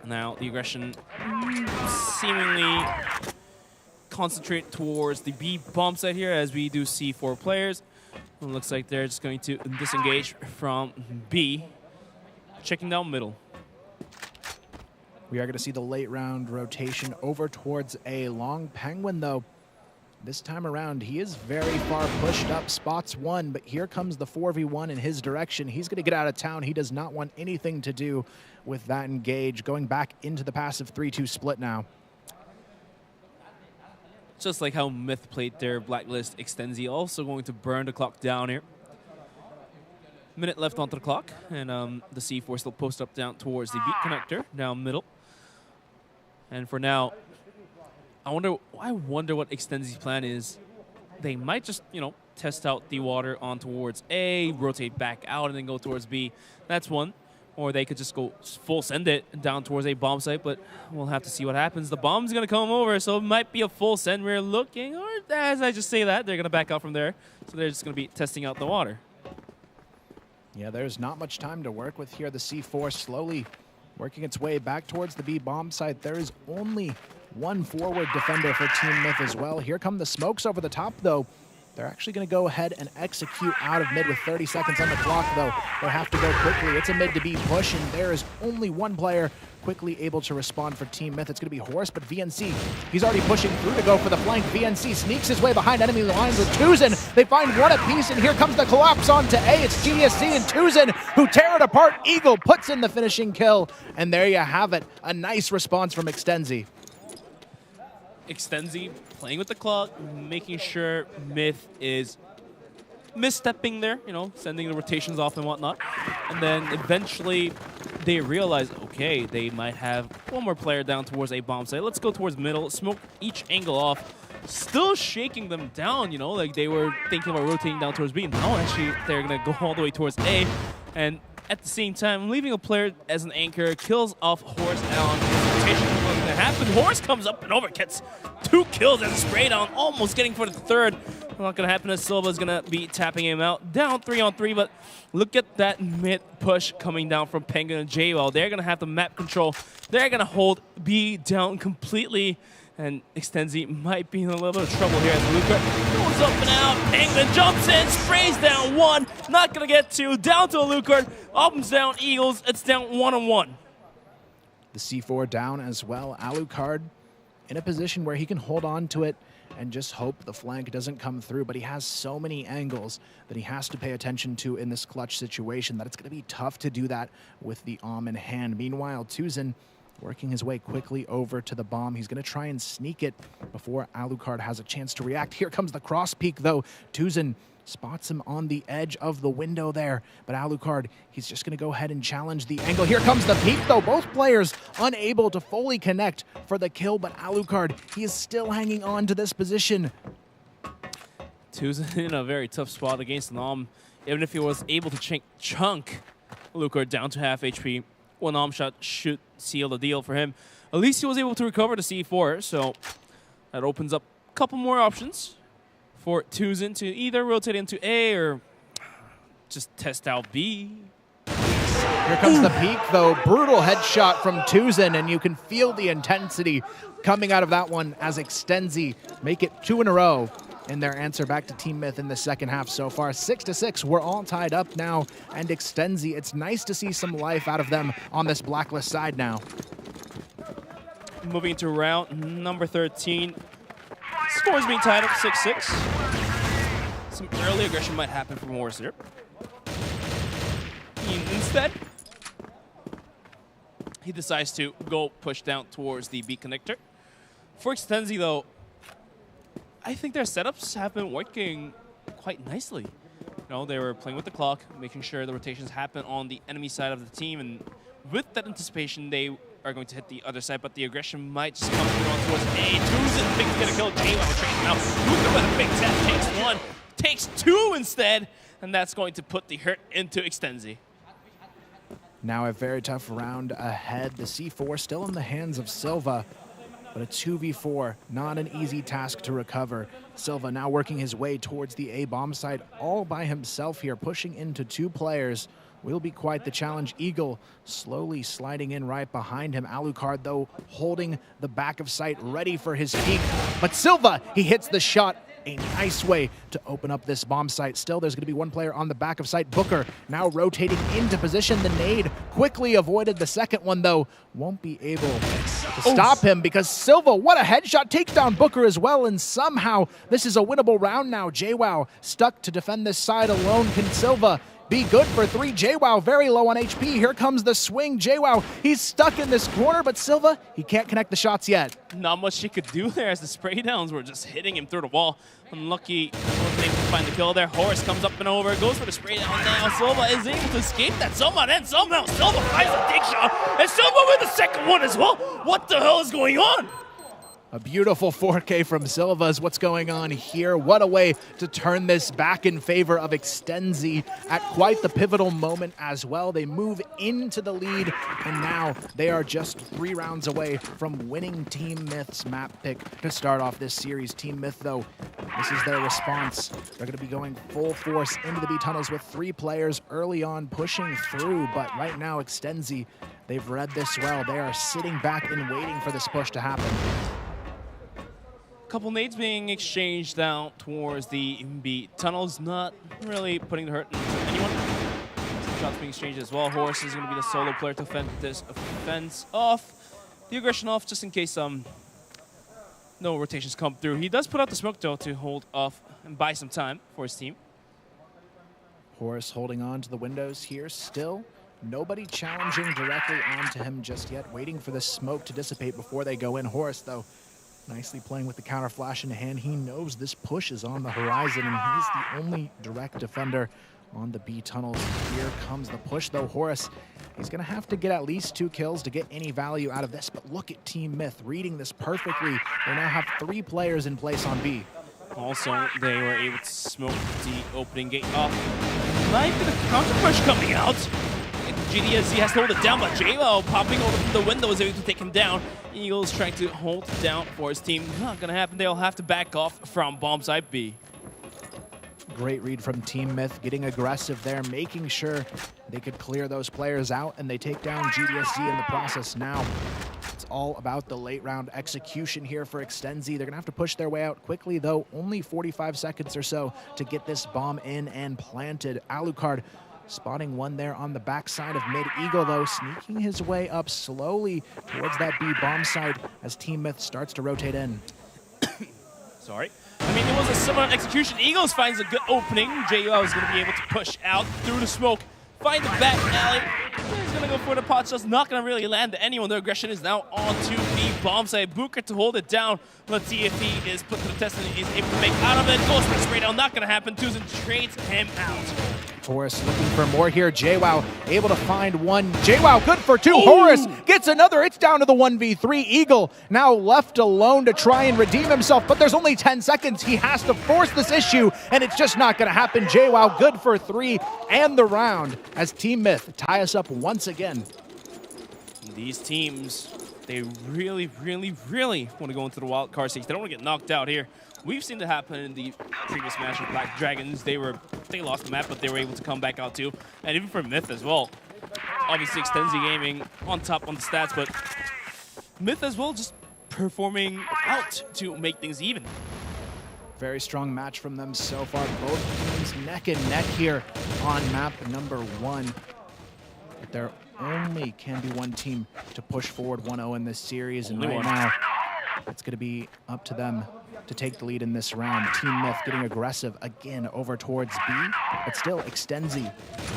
Now the aggression seemingly concentrate towards the B bomb site here, as we do see 4 players. It looks like they're just going to disengage from B, checking down middle. We are going to see the late round rotation over towards A. Long Penguin, though, this time around, he is very far pushed up, spots 1, but here comes the 4v1 in his direction. He's going to get out of town. He does not want anything to do with that engage, going back into the passive 3-2 split now. Just like how Myth played their Blacklist, Extenzy also going to burn the clock down here. Minute left onto the clock, and the C4 still post up down towards the beat connector, down middle. And for now, I wonder what Extenzy's plan is. They might just, test out the water on towards A, rotate back out, and then go towards B. That's one. Or they could just go full send it down towards A bomb site, but we'll have to see what happens. The bomb's going to come over, so it might be a full send we're looking, or as I just say that, they're going to back out from there. So they're just going to be testing out the water. Yeah, there's not much time to work with here. The C4 slowly working its way back towards the B bomb site. There is only 1 forward defender for TeamMyth as well. Here come the smokes over the top, though. They're actually going to go ahead and execute out of mid with 30 seconds on the clock, though. They have to go quickly. It's a mid to B push, and there is only 1 player quickly able to respond for TeamMyth. It's going to be Horus, but VNC, he's already pushing through to go for the flank. VNC sneaks his way behind enemy lines with Tuzin. They find 1 apiece, and here comes the collapse onto A. It's GSC and Tuzin who tear it apart. Eagle puts in the finishing kill, and there you have it. A nice response from Extenzy. Extenzy playing with the clock, making sure Myth is misstepping there, sending the rotations off and whatnot. And then eventually they realize, okay, they might have 1 more player down towards A bomb site. Let's go towards middle, smoke each angle off. Still shaking them down, like they were thinking about rotating down towards B. Now actually they're going to go all the way towards A. And at the same time, leaving a player as an anchor, kills off Horus on his rotation. What's going to happen? Horus comes up and over, gets 2 kills and a spray down, almost getting for the 3rd. Not going to happen as Silva's going to be tapping him out. Down 3-on-3, but look at that mid push coming down from Penguin and JWell. They're going to have the map control. They're going to hold B down completely. And Extenzy might be in a little bit of trouble here as Alucard goes up and out. Penguin jumps in, sprays down 1. Not going to get 2. Down to Alucard. Opens down Eagles. It's down 1-on-1. The C4 down as well. Alucard in a position where he can hold on to it and just hope the flank doesn't come through. But he has so many angles that he has to pay attention to in this clutch situation that it's going to be tough to do that with the in hand. Meanwhile, Tuzin working his way quickly over to the bomb. He's going to try and sneak it before Alucard has a chance to react. Here comes the cross peek, though. Tuzin spots him on the edge of the window there. But Alucard, he's just going to go ahead and challenge the angle. Here comes the peek, though. Both players unable to fully connect for the kill, but Alucard, he is still hanging on to this position. Tuzin in a very tough spot against Nom. Even if he was able to chunk Alucard down to half HP, 1 shot should seal the deal for him. At least he was able to recover the C4, so that opens up a couple more options for Tuzin to either rotate into A or just test out B. Here comes the peek, though. Brutal headshot from Tuzin, and you can feel the intensity coming out of that one as Extenzy make it 2 in a row in their answer back to TeamMyth in the second half so far. 6-6, we're all tied up now, and Extenzy, it's nice to see some life out of them on this Blacklist side now. moving into round number 13. Scores being tied up 6-6. Some early aggression might happen from Horse here. Instead, he decides to go push down towards the B connector. For Extenzy, though, I think their setups have been working quite nicely. You know, they were playing with the clock, making sure the rotations happen on the enemy side of the team, and with that anticipation, they are going to hit the other side, but the aggression might just come through on towards A. Tuzen thinks he's gonna kill J-Wow trading out. Luka with a big tap, takes one, takes two instead, and that's going to put the hurt into Extenzy. Now a very tough round ahead. The C4 still in the hands of Silva, but a 2v4, not an easy task to recover. Silva now working his way towards the A bomb site all by himself here, pushing into two players. Will be quite the challenge. Eagle slowly sliding in right behind him. Alucard, though, holding the back of sight, ready for his peek. But Silva, he hits the shot. A nice way to open up this bomb site. Still, there's going to be one player on the back of sight. Booker now rotating into position. The nade quickly avoided the second one, though. Won't be able to stop him because Silva, what a headshot, takes down Booker as well. And somehow this is a winnable round now. JWoww stuck to defend this side alone. Can Silva be good for three? JWoww very low on HP. Here comes the swing. JWoww, he's stuck in this corner, but Silva, he can't connect the shots yet. Not much he could do there as the spray downs were just hitting him through the wall. Unlucky, wasn't able to find the kill there. Horus comes up and over, goes for the spray down now. Silva is able to escape that somehow, and somehow Silva finds a dig shot, and Silva with the second one as well. What the hell is going on? A beautiful 4K from Silva is what's going on here. What a way to turn this back in favor of Extenzy at quite the pivotal moment as well. They move into the lead, and now they are just 3 rounds away from winning TeamMyth's map pick to start off this series. TeamMyth, though, this is their response. They're going to be going full force into the B tunnels with 3 players early on pushing through, but right now Extenzy, they've read this well. They are sitting back and waiting for this push to happen. Couple nades being exchanged out towards the B tunnels, not really putting the hurt into anyone. Some shots being exchanged as well. Horus is going to be the solo player to fend this offense off. The aggression off just in case no rotations come through. He does put out the smoke though to hold off and buy some time for his team. Horus holding on to the windows here still. Nobody challenging directly onto him just yet, waiting for the smoke to dissipate before they go in. Horus, though, nicely playing with the counter flash in hand. He knows this push is on the horizon, and he's the only direct defender on the B tunnels. Here comes the push, though. Horus, he's going to have to get at least 2 kills to get any value out of this, but look at TeamMyth reading this perfectly. They now have 3 players in place on B. Also, they were able to smoke the opening gate off. Might be the counter push coming out. GDSZ has to hold it down, but JWoww popping over from the window is able to take him down. Eagles trying to hold it down for his team. Not going to happen. They'll have to back off from bomb site B. Great read from TeamMyth, getting aggressive there, making sure they could clear those players out, and they take down GDSZ in the process. Now, it's all about the late round execution here for Extenzy. They're going to have to push their way out quickly, though. Only 45 seconds or so to get this bomb in and planted. Alucard spotting one there on the backside of mid. Eagle, though, sneaking his way up slowly towards that B bomb site as TeamMyth starts to rotate in. Sorry. I mean, it was a similar execution. Eagles finds a good opening. JWoww is going to be able to push out through the smoke, find the back alley. He's going to go for the pot shot. Not going to really land to anyone. Their aggression is now onto the bomb site. Booker to hold it down. Let's see if he is put to the test and is able to make out of it. Goes for the spray down. Not going to happen. Tuzen trades him out. Horus looking for more here. JWoww able to find one. JWoww good for 2. Ooh. Horus gets another. It's down to the 1v3. Eagle now left alone to try and redeem himself, but there's only 10 seconds. He has to force this issue, and it's just not going to happen. JWoww good for 3 and the round as TeamMyth tie us up once again. These teams, they really, really, really want to go into the wild card stage. They don't want to get knocked out here. We've seen that happen in the previous match with Black Dragons. They lost the map, but they were able to come back out too. And even for Myth as well. Obviously, Extenzy Gaming on top on the stats, but Myth as well just performing out to make things even. Very strong match from them so far. Both teams neck and neck here on map number 1. But they're only can be one team to push forward 1-0 in this series, and right now it's going to be up to them to take the lead in this round. TeamMyth getting aggressive again over towards B, but still Extenzy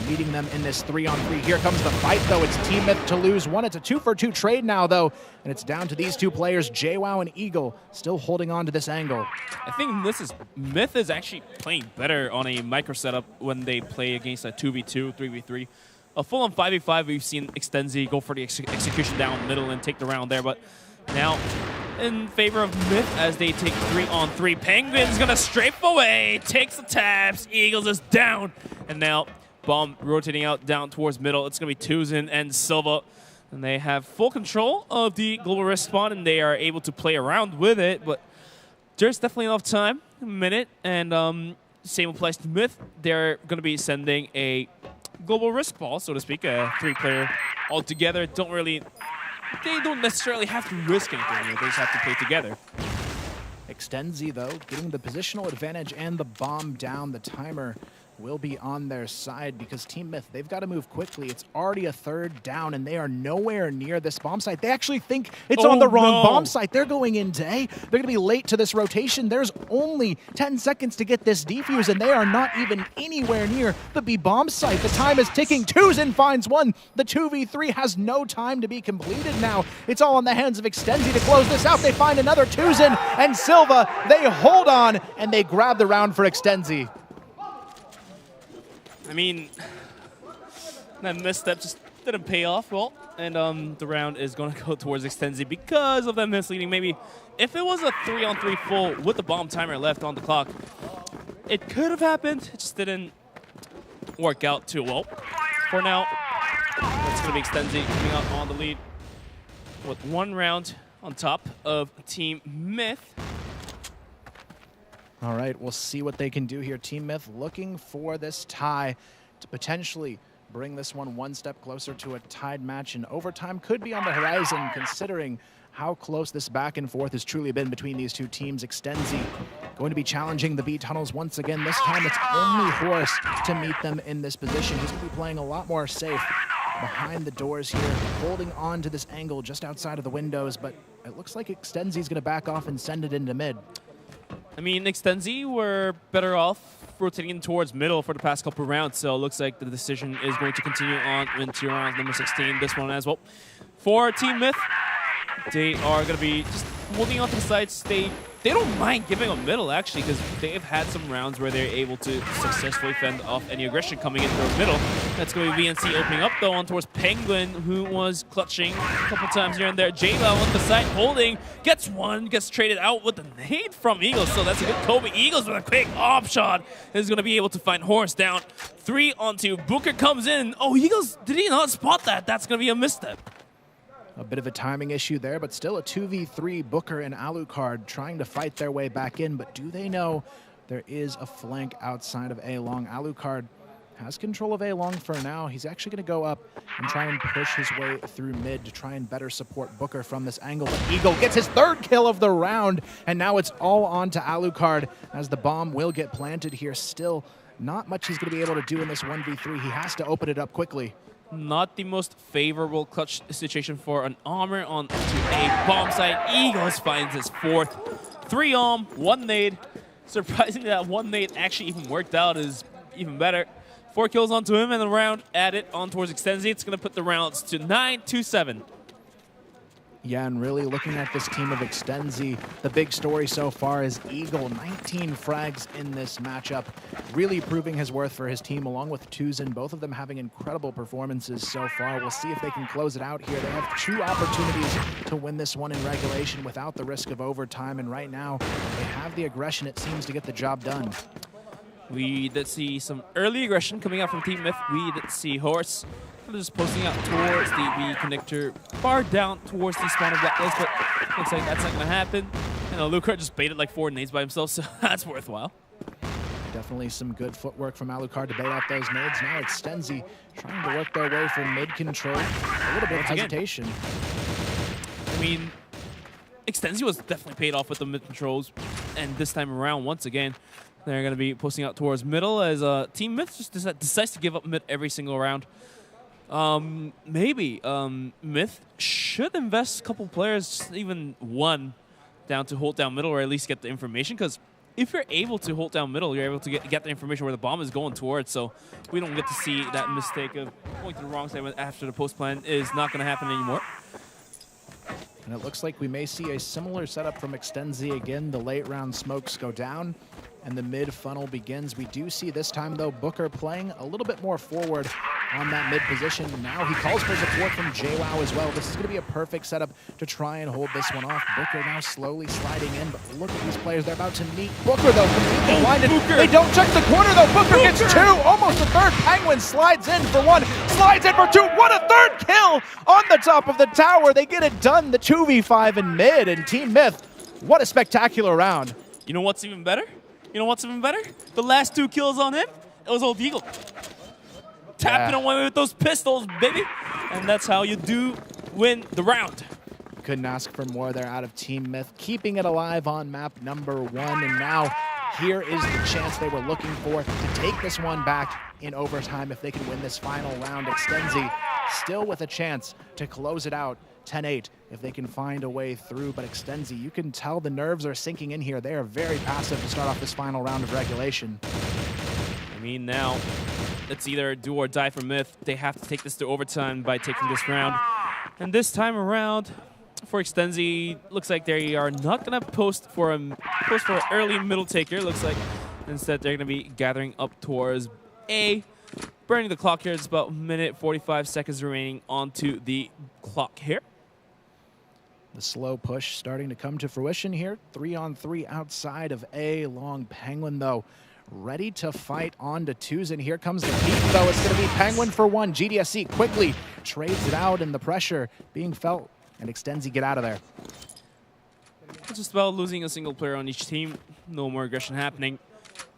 leading them in this 3-on-3. Here comes the fight, though. It's TeamMyth to lose one. It's a 2-for-2 trade now, though, and it's down to these two players, JWoww and Eagle, still holding on to this angle. I think Myth is actually playing better on a micro setup when they play against a 2v2, 3v3. A full-on 5v5, we've seen Extenzy go for the execution down middle and take the round there, but now in favor of Myth as they take 3-on-3. Penguin's gonna strafe away, takes the taps, Eagles is down, and now Bomb rotating out down towards middle. It's gonna be Tuzin and Silva, and they have full control of the global risk spawn, and they are able to play around with it, but there's definitely enough time, a minute, and same applies to Myth. They're gonna be sending a global risk ball, so to speak, a 3-player altogether. They don't necessarily have to risk anything here. They just have to play together. Extenzy, though, getting the positional advantage and the bomb down. The timer will be on their side because TeamMyth, they've got to move quickly. It's already a 3rd down, and they are nowhere near this bomb site. They actually think it's on the wrong bomb site. They're going into A. They're going to be late to this rotation. There's only 10 seconds to get this defuse, and they are not even anywhere near the B bomb site. The time is ticking. Tuzin finds one. The 2v3 has no time to be completed now. It's all in the hands of Extenzy to close this out. They find another Tuzin and Silva. They hold on, and they grab the round for Extenzy. I mean, that misstep just didn't pay off well, and the round is going to go towards Extenzy because of that misleading. Maybe if it was a 3-on-3 full with the bomb timer left on the clock, it could have happened. It just didn't work out too well. For now, it's going to be Extenzy coming out on the lead with 1 round on top of TeamMyth. All right, we'll see what they can do here. TeamMyth looking for this tie to potentially bring this one step closer to a tied match, and overtime could be on the horizon considering how close this back and forth has truly been between these two teams. Extenzy going to be challenging the B tunnels once again. This time it's only Horus to meet them in this position. He's going to be playing a lot more safe behind the doors here, holding on to this angle just outside of the windows, but it looks like Extenzy's going to back off and send it into mid. I mean, Extenzy were better off rotating towards middle for the past couple rounds, so it looks like the decision is going to continue on into round number 16, this one as well. For TeamMyth, they are going to be just holding on to the sides. They don't mind giving a middle, actually, because they've had some rounds where they're able to successfully fend off any aggression coming in through the middle. That's going to be VNC opening up, though, on towards Penguin, who was clutching a couple times here and there. JWoww on the side, holding, gets one, gets traded out with the nade from Eagles, so that's a good Kobe. Eagles with a quick op shot is going to be able to find Horus down. 3-on-2. Booker comes in. Oh, Eagles, did he not spot that? That's going to be a misstep. A bit of a timing issue there, but still a 2v3. Booker and Alucard trying to fight their way back in, but do they know there is a flank outside of A-Long? Alucard has control of A-Long for now. He's actually going to go up and try and push his way through mid to try and better support Booker from this angle, but Eagle gets his 3rd kill of the round, and now it's all on to Alucard as the bomb will get planted here. Still not much he's going to be able to do in this 1v3. He has to open it up quickly. Not the most favorable clutch situation for an armor on to a bomb site. Eagles finds his 4th. 3 1 nade. Surprisingly, that 1 nade actually even worked out is even better. 4 kills onto him, and the round added on towards Extenzy. It's going to put the rounds to 9-7. Yeah, and really looking at this team of Extenzy, the big story so far is Eagle, 19 frags in this matchup, really proving his worth for his team, along with Tuzin, both of them having incredible performances so far. We'll see if they can close it out here. They have 2 opportunities to win this one in regulation without the risk of overtime, and right now they have the aggression, it seems, to get the job done. We did see some early aggression coming out from TeamMyth. We did see Horse just posting out towards the B connector, far down towards the spawn of Blacklist, but looks like that's not going to happen. And Alucard just baited like 4 nades by himself, so that's worthwhile. Definitely some good footwork from Alucard to bait out those nades. Now Extenzy trying to work their way for mid control. A little bit of hesitation. I mean, Extenzy was definitely paid off with the mid controls, and this time around, once again, they're going to be posting out towards middle as TeamMyth just decides to give up mid every single round. Maybe. Myth should invest a couple players, even one, down to hold down middle, or at least get the information. Because if you're able to hold down middle, you're able to get the information where the bomb is going towards. So we don't get to see that mistake of going to the wrong side after the post plan is not going to happen anymore. And it looks like we may see a similar setup from Extenzy again. The late round smokes go down and the mid funnel begins. We do see this time though Booker playing a little bit more forward on that mid position. Now he calls for support from JWoww as well. This is going to be a perfect setup to try and hold this one off. Booker now slowly sliding in, but look at these players. They're about to meet Booker though. Completely blinded. They don't check the corner though. Booker gets two, almost a third. Penguin slides in for one, slides in for two. What a third kill on the top of the tower. They get it done. The 2v5 in mid, and TeamMyth, what a spectacular round. You know what's even better? You know what's even better? The last 2 kills on him, it was Old Eagle. Tapping away with those pistols, baby. And that's how you do win the round. Couldn't ask for more there out of TeamMyth, keeping it alive on map number 1. And now here is the chance they were looking for to take this one back in overtime if they can win this final round. Extenzy still with a chance to close it out 10-8 if they can find a way through. But Extenzy, you can tell the nerves are sinking in here. They are very passive to start off this final round of regulation. I mean, now it's either do or die for Myth. They have to take this to overtime by taking this round. And this time around, for Extenzy, looks like they are not going to post for an early middle taker. Looks like instead they're going to be gathering up towards A. Burning the clock here. It's about 1:45 seconds remaining onto the clock here. The slow push starting to come to fruition here. 3-on-3 outside of A. Long Penguin, though, ready to fight on to 2s. And here comes the peak, though. It's going to be Penguin for 1. GDSC quickly trades it out, and the pressure being felt. And Extenzy get out of there. It's just about losing a single player on each team. No more aggression happening.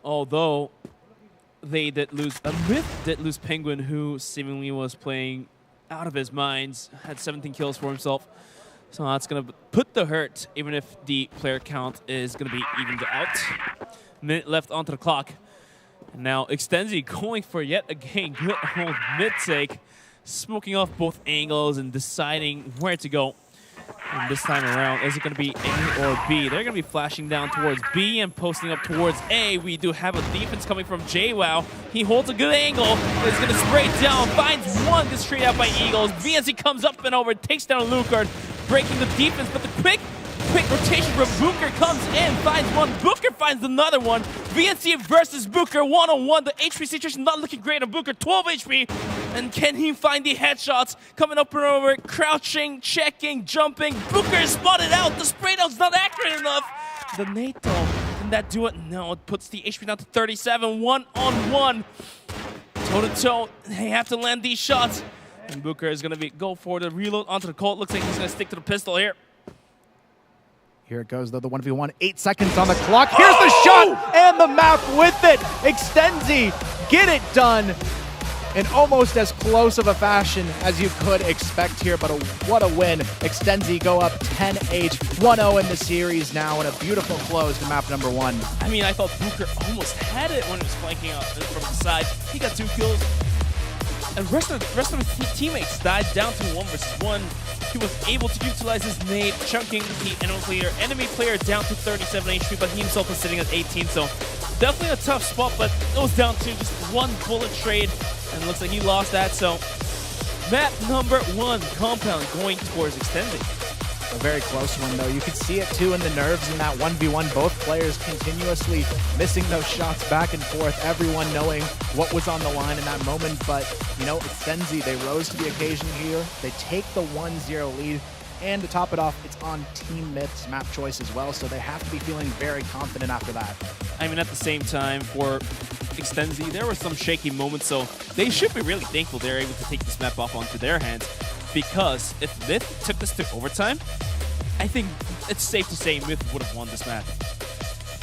Although they did lose, Myth did lose Penguin, who seemingly was playing out of his mind. Had 17 kills for himself. So that's going to put the hurt, even if the player count is going to be evened out. Minute left onto the clock. And now Extenzy going for yet again good old mid take. Smoking off both angles and deciding where to go. And this time around, is it going to be A or B? They're going to be flashing down towards B and posting up towards A. We do have a defense coming from JWoww. He holds a good angle. Is going to spray down, finds one, gets straight out by Eagles. VNC comes up and over, takes down Lucard, breaking the defense, but the quick rotation from Booker comes in, finds one. Booker finds another one. VNC versus Booker, 1-on-1. The HP situation not looking great on Booker, 12 HP. And can he find the headshots? Coming up and over, crouching, checking, jumping. Booker is spotted out. The spray down's not accurate enough. The nade though, can that do it? No, it puts the HP down to 37, 1-on-1. Toe-to-toe, they have to land these shots. And Booker is going to go for the reload onto the Colt. Looks like he's going to stick to the pistol here. Here it goes, though, the 1v1. 8 seconds on the clock. Here's the shot and the map with it. Extenzy get it done in almost as close of a fashion as you could expect here, but what a win. Extenzy go up 10-8, 1-0 in the series now, and a beautiful close to map number 1. I mean, I thought Booker almost had it when he was flanking out from the side. He got 2 kills. And the rest of his teammates died down to 1 versus 1. He was able to utilize his nade, chunking the enemy player down to 37 HP, but he himself was sitting at 18, so definitely a tough spot, but it was down to just 1 bullet trade, and it looks like he lost that, so map number 1, Compound going towards Extenzy. A very close one, though. You could see it, too, in the nerves in that 1v1. Both players continuously missing those shots back and forth, everyone knowing what was on the line in that moment. But, you know, Extenzy, they rose to the occasion here. They take the 1-0 lead. And to top it off, it's on TeamMyth's map choice as well, so they have to be feeling very confident after that. I mean, at the same time, for Extenzy, there were some shaky moments, so they should be really thankful they're able to take this map off onto their hands. Because if Myth took this to overtime, I think it's safe to say Myth would have won this match.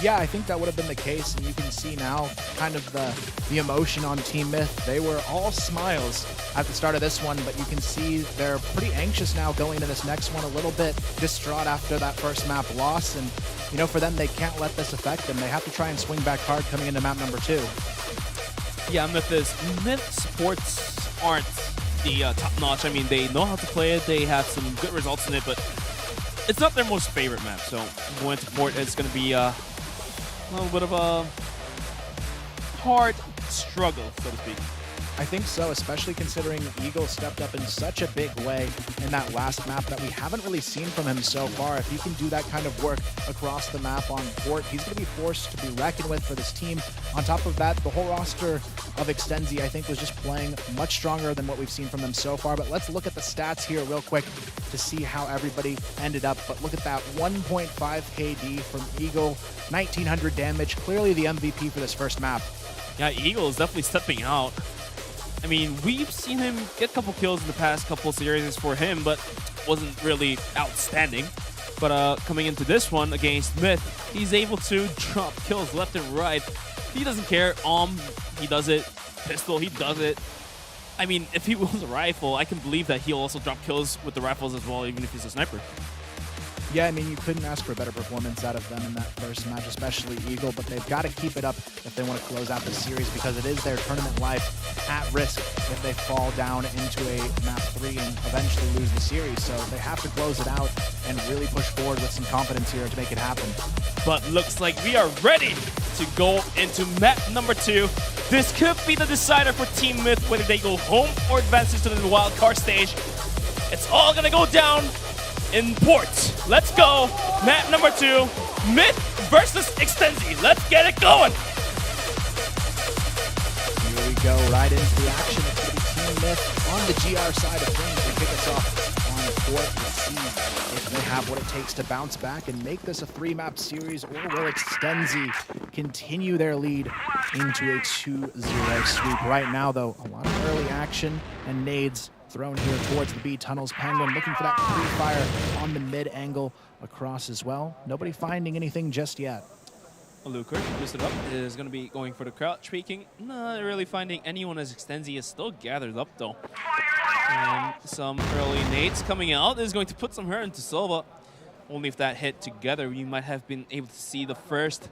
Yeah, I think that would have been the case, and you can see now kind of the emotion on TeamMyth. They were all smiles at the start of this one, but you can see they're pretty anxious now going into this next one, a little bit distraught after that first map loss, and you know, for them, they can't let this affect them. They have to try and swing back hard coming into map number 2. Yeah, Myth supports aren't pretty top-notch. I mean, they know how to play it. They have some good results in it, but it's not their most favorite map. So going to port is going to be a little bit of a hard struggle, so to speak. I think so, especially considering Eagle stepped up in such a big way in that last map that we haven't really seen from him so far. If he can do that kind of work across the map on port, he's going to be forced to be reckoned with for this team. On top of that, the whole roster of Extenzy, I think, was just playing much stronger than what we've seen from them so far. But let's look at the stats here real quick to see how everybody ended up. But look at that, 1.5 KD from Eagle, 1900 damage, clearly the MVP for this first map. Yeah, Eagle is definitely stepping out. I mean, we've seen him get a couple kills in the past couple series for him, but wasn't really outstanding. But coming into this one against Myth, he's able to drop kills left and right. He doesn't care. He does it. Pistol, he does it. I mean, if he was a rifle, I can believe that he'll also drop kills with the rifles as well, even if he's a sniper. Yeah, I mean, you couldn't ask for a better performance out of them in that first match, especially Eagle, but they've got to keep it up if they want to close out the series because it is their tournament life at risk if they fall down into a map 3 and eventually lose the series. So they have to close it out and really push forward with some confidence here to make it happen. But looks like we are ready to go into map number 2. This could be the decider for TeamMyth, whether they go home or advances to the wildcard stage. It's all going to go down in port. Let's go. Map number 2, Myth versus Extenzy. Let's get it going. Here we go, right into the action. It's going to be TeamMyth on the GR side of things to kick us off on port. Let's see if they have what it takes to bounce back and make this a 3-map series, or will Extenzy continue their lead into a 2-0 sweep? Right now, though, a lot of early action and nades thrown here towards the B tunnels. Penguin looking for that free fire on the mid angle across as well. Nobody finding anything just yet. Luker, boosted up, is going to be going for the crouch peeking. Not really finding anyone as Extenzy is still gathered up though. And some early nades coming out. This is going to put some hurt into Silva. Only if that hit together, we might have been able to see the first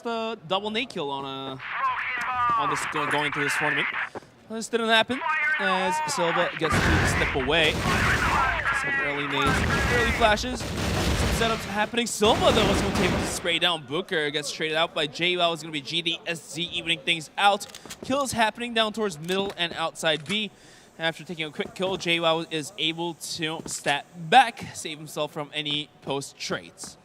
double nade kill on this going through this tournament. This didn't happen as Silva gets to step away. Some early nades, early flashes, some setups happening. Silva, though, is going to be able to spray down Booker. Gets traded out by JWoww. It's going to be GDSZ evening things out. Kills happening down towards middle and outside B. After taking a quick kill, JWoww is able to stat back, save himself from any post trades.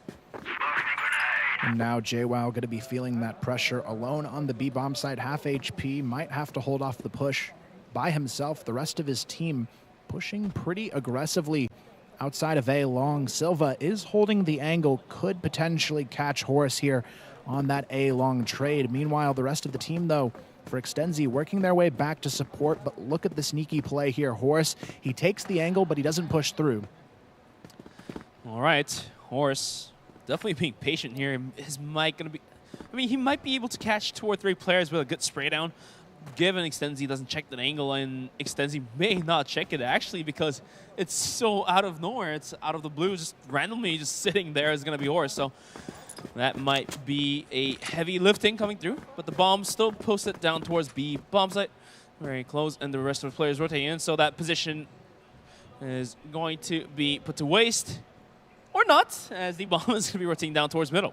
And now JWoww going to be feeling that pressure alone on the B-bomb side. Half HP, might have to hold off the push by himself. The rest of his team pushing pretty aggressively outside of A long. Silva is holding the angle, could potentially catch Horus here on that A long trade. Meanwhile, the rest of the team, though, for Extenzy, working their way back to support. But look at the sneaky play here. Horus, he takes the angle, but he doesn't push through. All right, Horus definitely being patient here. His mic going to be... I mean, he might be able to catch 2 or 3 players with a good spray down, given Extenzy doesn't check the angle, and Extenzy may not check it actually because it's so out of nowhere. It's out of the blue, just randomly just sitting there is going to be Horus. So that might be a heavy lifting coming through, but the bomb still posted down towards B bomb site. Very close, and the rest of the players rotating in, so that position is going to be put to waste. Or not, as the bomb is going to be rotating down towards middle.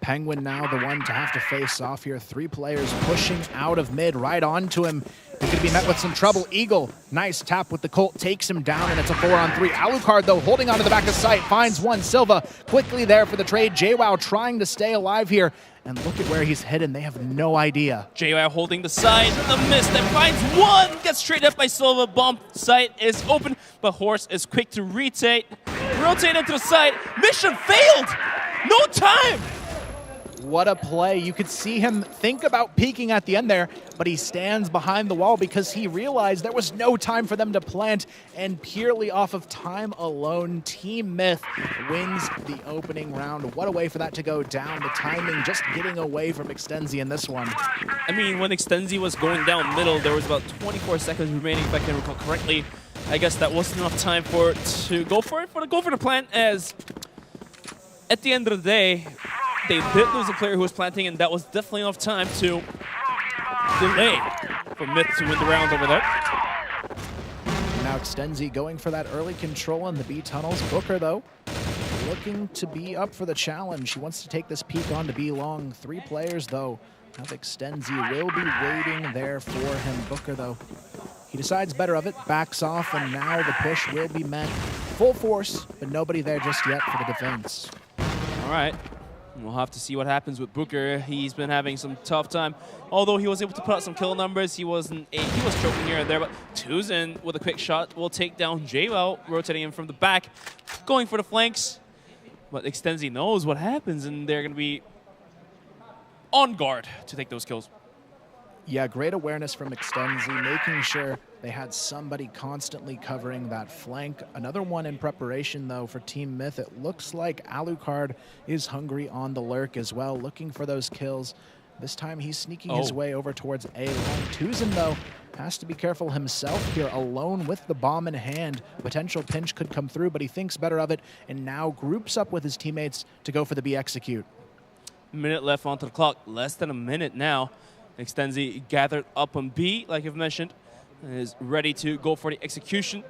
Penguin now the one to have to face off here. 3 players pushing out of mid right onto him. He could be met with some trouble. Eagle, nice tap with the Colt, takes him down, and it's a 4-on-3. Alucard, though, holding onto the back of sight, finds one. Silva quickly there for the trade. JWoww trying to stay alive here. And look at where he's hidden. They have no idea. JWoww holding the side, the miss, then finds one. Gets straight up by Silva. Bomb site is open, but Horus is quick to rotate into the side. Mission failed! No time! What a play. You could see him think about peeking at the end there, but he stands behind the wall because he realized there was no time for them to plant, and purely off of time alone, TeamMyth wins the opening round. What a way for that to go down. The timing just getting away from Extenzy in this one. I mean, when Extenzy was going down middle, there was about 24 seconds remaining, if I can recall correctly. I guess that wasn't enough time to go for the plant, as at the end of the day, they did lose a player who was planting, and that was definitely enough time to delay for Myth to win the round over there. now Extenzy going for that early control in the B tunnels. Booker, though, looking to be up for the challenge. He wants to take this peek on to B long. 3 players, though, have Extenzy will be waiting there for him. Booker, though, he decides better of it, backs off, and now the push will be met full force, but nobody there just yet for the defense. All right. We'll have to see what happens with Booker. He's been having some tough time. Although he was able to put out some kill numbers, he was choking here and there. But Tuzin with a quick shot will take down JWoww, rotating him from the back, going for the flanks. But Extenzy knows what happens, and they're going to be on guard to take those kills. Yeah, great awareness from Extenzy, making sure they had somebody constantly covering that flank. Another one in preparation, though, for TeamMyth. It looks like Alucard is hungry on the lurk as well, looking for those kills. This time he's sneaking his way over towards A long. Tuzin, though, has to be careful himself here, alone with the bomb in hand. Potential pinch could come through, but he thinks better of it and now groups up with his teammates to go for the B execute. Minute left onto the clock, less than a minute now. Extenzy gathered up on B, like I've mentioned, and is ready to go for the execution.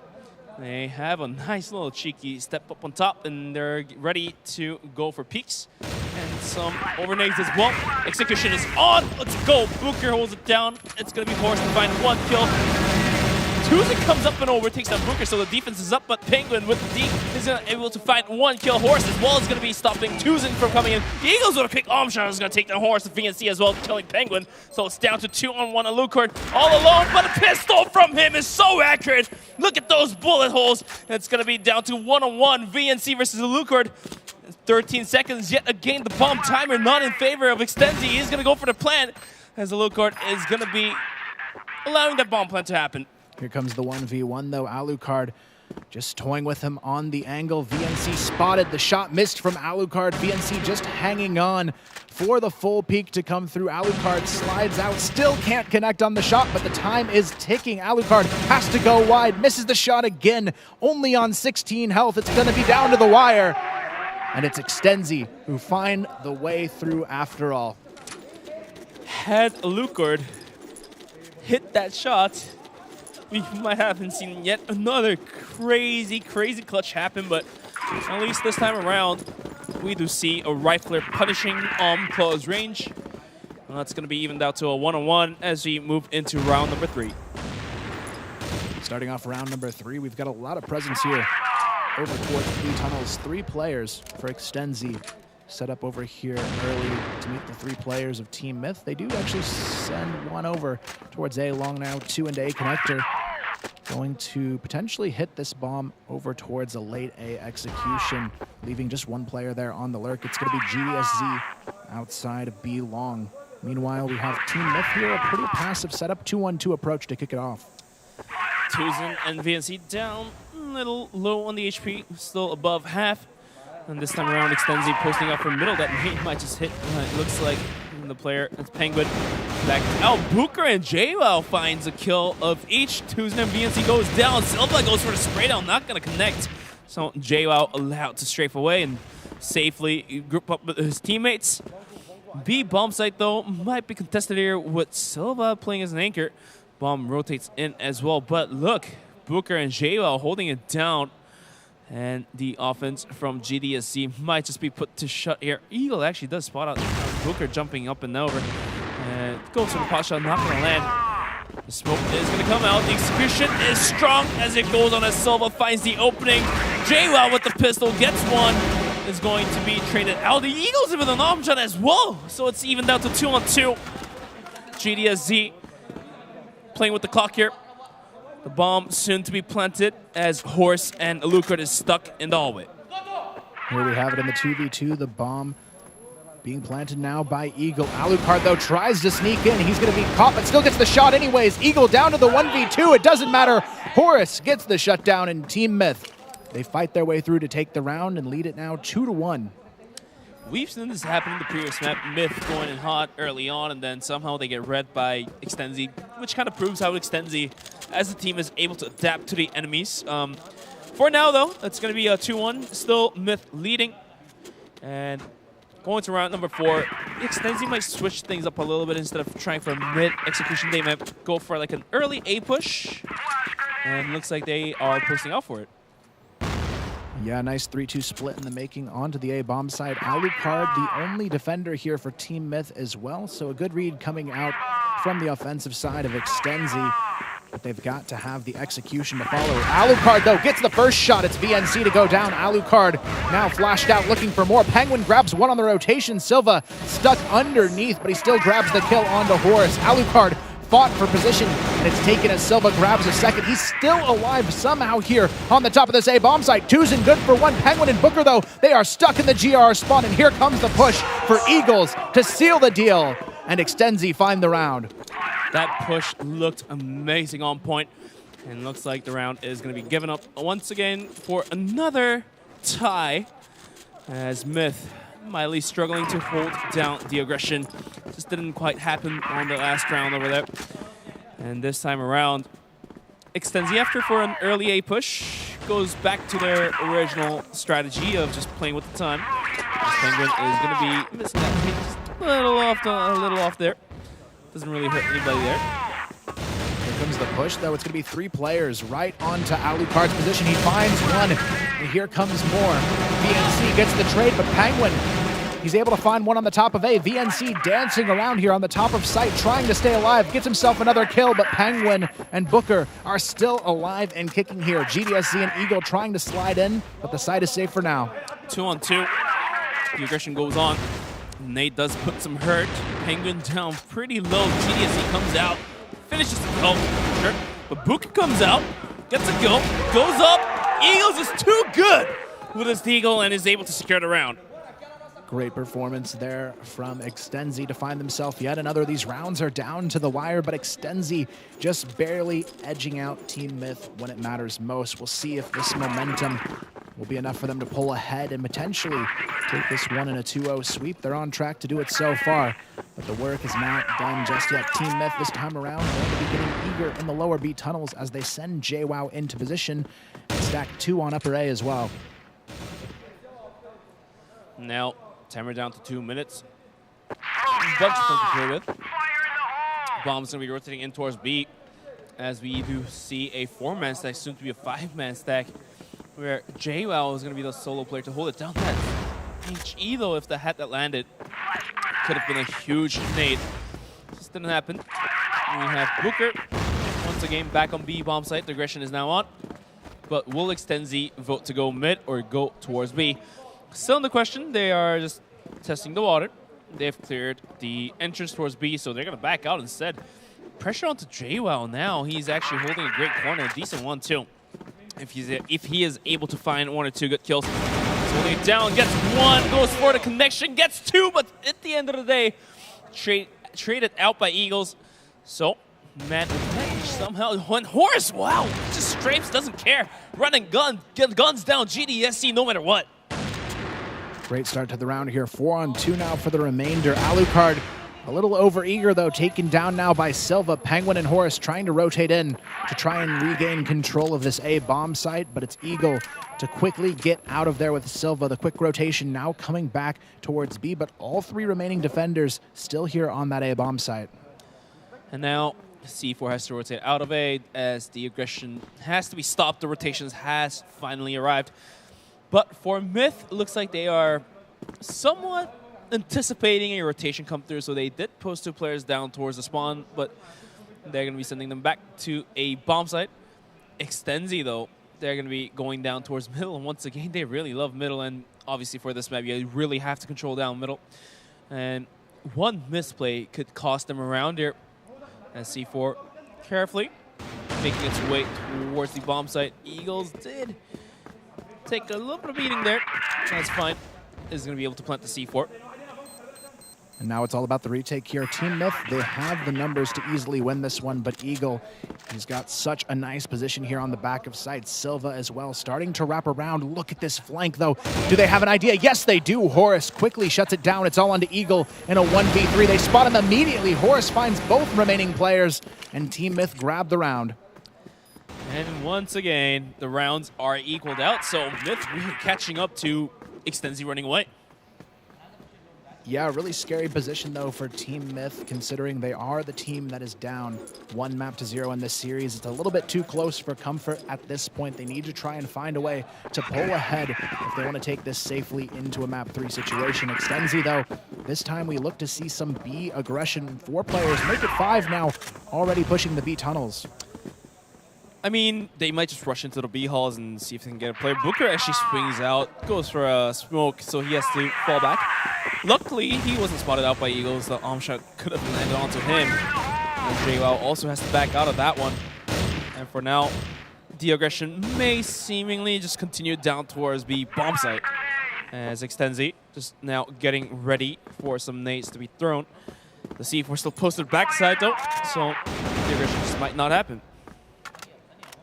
They have a nice little cheeky step up on top, and they're ready to go for peeks. And some overnades as well. Execution is on. Let's go. Booker holds it down. It's going to be forced to find 1 kill. Tuzin comes up and overtakes that Booker, so the defense is up, but Penguin with the D is able to find 1 kill. Horse as well is going to be stopping Tuzin from coming in. The Eagles with a quick arm shot is going to take the Horse. The VNC as well, killing Penguin. So it's down to 2-on-1. Alucard all alone, but a pistol from him is so accurate. Look at those bullet holes. It's going to be down to 1-on-1. VNC versus Alucard. 13 seconds yet again. The bomb timer not in favor of Extenzy. He's going to go for the plant as Alucard is going to be allowing that bomb plant to happen. Here comes the 1v1, though. Alucard just toying with him on the angle. VNC spotted. The shot missed from Alucard. VNC just hanging on for the full peak to come through. Alucard slides out. Still can't connect on the shot, but the time is ticking. Alucard has to go wide. Misses the shot again. Only on 16 health. It's going to be down to the wire. And it's Extenzy who find the way through after all. Had Alucard hit that shot, we might haven't seen yet another crazy clutch happen, but at least this time around, we do see a rifler punishing on close range. Well, that's going to be evened out to a 1-on-1 as we move into round number 3. Starting off round number 3, we've got a lot of presence here over towards the tunnels. 3 players for Extenzy set up over here early to meet the 3 players of TeamMyth. They do actually send 1 over towards A long now, 2 into A connector. Going to potentially hit this bomb over towards a late A execution, leaving just 1 player there on the lurk. It's going to be GDSZ outside of B long. Meanwhile, we have TeamMyth here, a pretty passive setup, 2-1-2 approach to kick it off. Tuzin and VNC down a little low on the HP, still above half. And this time around, Extenzy posting up from middle. That might just hit. It looks like the player, it's Penguin. Back to Booker and JWoww finds a kill of each. Tuzin and VNC goes down. Silva goes for the spray down, not going to connect. So JWoww allowed to strafe away and safely group up with his teammates. B bomb site, though, might be contested here with Silva playing as an anchor. Bomb rotates in as well. But look, Booker and JWoww holding it down. And the offense from GDSC might just be put to shut here. Eagle actually does spot out Booker jumping up and over. And goes for the pot shot, not going to land. The smoke is going to come out. The execution is strong as it goes on as Silva finds the opening. JWoww with the pistol gets 1. Is going to be traded out. The Eagles with an arm shot as well. So it's even down to 2-on-2. GDSC playing with the clock here. The bomb soon to be planted as Horse and Alucard is stuck in the hallway. Here we have it in the 2v2. The bomb being planted now by Eagle. Alucard, though, tries to sneak in. He's going to be caught, but still gets the shot anyways. Eagle down to the 1v2. It doesn't matter. Horus gets the shutdown, and TeamMyth, they fight their way through to take the round and lead it now 2-1. We've seen this happen in the previous map. Myth going in hot early on, and then somehow they get read by Extenzy, which kind of proves how Extenzy, as a team, is able to adapt to the enemies. For now, though, it's going to be a 2-1. Still Myth leading. And going to round number 4, Extenzy might switch things up a little bit. Instead of trying for mid-execution, they might go for like an early A push. And looks like they are posting out for it. Yeah, nice 3-2 split in the making onto the A bomb side. Alucard, the only defender here for TeamMyth as well, so a good read coming out from the offensive side of Extenzy. But they've got to have the execution to follow. Alucard, though, gets the first shot. It's VNC to go down. Alucard now flashed out looking for more. Penguin grabs one on the rotation. Silva stuck underneath, but he still grabs the kill onto Horus. Alucard fought for position, and it's taken as Silva grabs a second. He's still alive somehow here on the top of this A bomb site. Two's and good for one. Penguin and Booker, though, they are stuck in the GR spawn, and here comes the push for Eagles to seal the deal, and Extenzy find the round. That push looked amazing on point, and looks like the round is going to be given up once again for another tie, as Myth mildly struggling to hold down the aggression. Just didn't quite happen on the last round over there. And this time around, Extenzy, after for an early A push, goes back to their original strategy of just playing with the time. Penguin is going to be missing that hit just a little off there. Doesn't really hurt anybody there. Here comes the push, though. It's going to be 3 players right onto Alucard's position. He finds one, and here comes more. VNC gets the trade, but Penguin, he's able to find one on the top of A. VNC dancing around here on the top of site, trying to stay alive. Gets himself another kill, but Penguin and Booker are still alive and kicking here. GDSC and Eagle trying to slide in, but the site is safe for now. 2-on-2. The aggression goes on. Nate does put some hurt. Penguin down pretty low. GDSC comes out, finishes the kill, sure. But Booker comes out, gets a kill, goes up. Eagles is too good with his Eagle and is able to secure the round. Great performance there from Extenzy to find themselves yet another. These rounds are down to the wire, but Extenzy just barely edging out TeamMyth when it matters most. We'll see if this momentum will be enough for them to pull ahead and potentially take this one in a 2-0 sweep. They're on track to do it so far, but the work is not done just yet. TeamMyth this time around going to be getting eager in the lower B tunnels as they send JWoww into position and stack 2 on upper A as well. Now, timer down to 2 minutes. Bunch of stuff to play with. Bomb's going to be rotating in towards B, as we do see a 4-man stack, soon to be a 5-man stack, where JWoww is going to be the solo player to hold it down. That HE, though, if the hat that landed could have been a huge nade. Just didn't happen. And we have Booker once again back on B bomb site. The aggression is now on. But will Extenzy vote to go mid or go towards B? Still in the question. They are just testing the water. They've cleared the entrance towards B, so they're going to back out instead. Pressure onto JWoww now. He's actually holding a great corner. A decent one, too. If he is able to find 1 or 2 good kills. He's holding it down, gets 1, goes for the connection, gets 2, but at the end of the day, traded out by Eagles. So, man, somehow, when Horus, wow, just strafes, doesn't care. Running guns down GDSC no matter what. Great start to the round here. 4-on-2 now for the remainder. Alucard a little over-eager, though, taken down now by Silva. Penguin and Horus trying to rotate in to try and regain control of this A bomb site, but it's Eagle to quickly get out of there with Silva. The quick rotation now coming back towards B, but all 3 remaining defenders still here on that A bomb site. And now C4 has to rotate out of A as the aggression has to be stopped. The rotations has finally arrived. But for Myth, it looks like they are somewhat anticipating a rotation come through, so they did post 2 players down towards the spawn, but they're going to be sending them back to a bomb site. Extenzy, though, they're going to be going down towards middle, and once again, they really love middle, and obviously for this map, you really have to control down middle. And one misplay could cost them around here, as C4 carefully making its way towards the bomb site. Eagles did take a little bit of beating there. That's fine. Is going to be able to plant the C4. And now it's all about the retake here. TeamMyth, they have the numbers to easily win this one, but Eagle, he's got such a nice position here on the back of site. Silva as well, starting to wrap around. Look at this flank, though. Do they have an idea? Yes, they do. Horus quickly shuts it down. It's all onto Eagle in a 1v3. They spot him immediately. Horus finds both remaining players, and TeamMyth grab the round. And once again, the rounds are equaled out, so Myth really catching up to Extenzy running away. Yeah, really scary position, though, for TeamMyth, considering they are the team that is down 1-0 in this series. It's a little bit too close for comfort at this point. They need to try and find a way to pull ahead if they want to take this safely into a map 3 situation. Extenzy, though, this time we look to see some B aggression. 4 players, make it 5 now, already pushing the B tunnels. I mean, they might just rush into the B halls and see if they can get a player. Booker actually swings out, goes for a smoke, so he has to fall back. Luckily, he wasn't spotted out by Eagles. The arm shot could have landed onto him. And JWoww also has to back out of that one. And for now, the aggression may seemingly just continue down towards B bomb site. As Extenzy just now getting ready for some nades to be thrown. Let's see if we're still posted backside though, so the aggression just might not happen.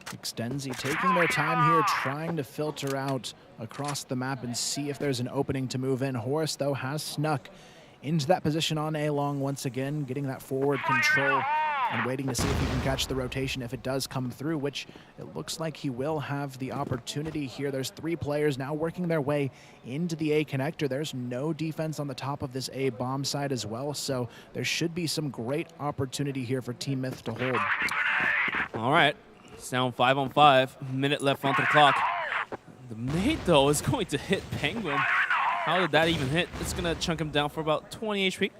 Extenzy taking their time here, trying to filter out across the map and see if there's an opening to move in. Horus, though, has snuck into that position on A-Long once again, getting that forward control and waiting to see if he can catch the rotation if it does come through, which it looks like he will have the opportunity here. There's 3 players now working their way into the A connector. There's no defense on the top of this A bomb side as well, so there should be some great opportunity here for TeamMyth to hold. All right. It's down 5-on-5, minute left onto the clock. The nade, though, is going to hit Penguin. How did that even hit? It's going to chunk him down for about 20 HP.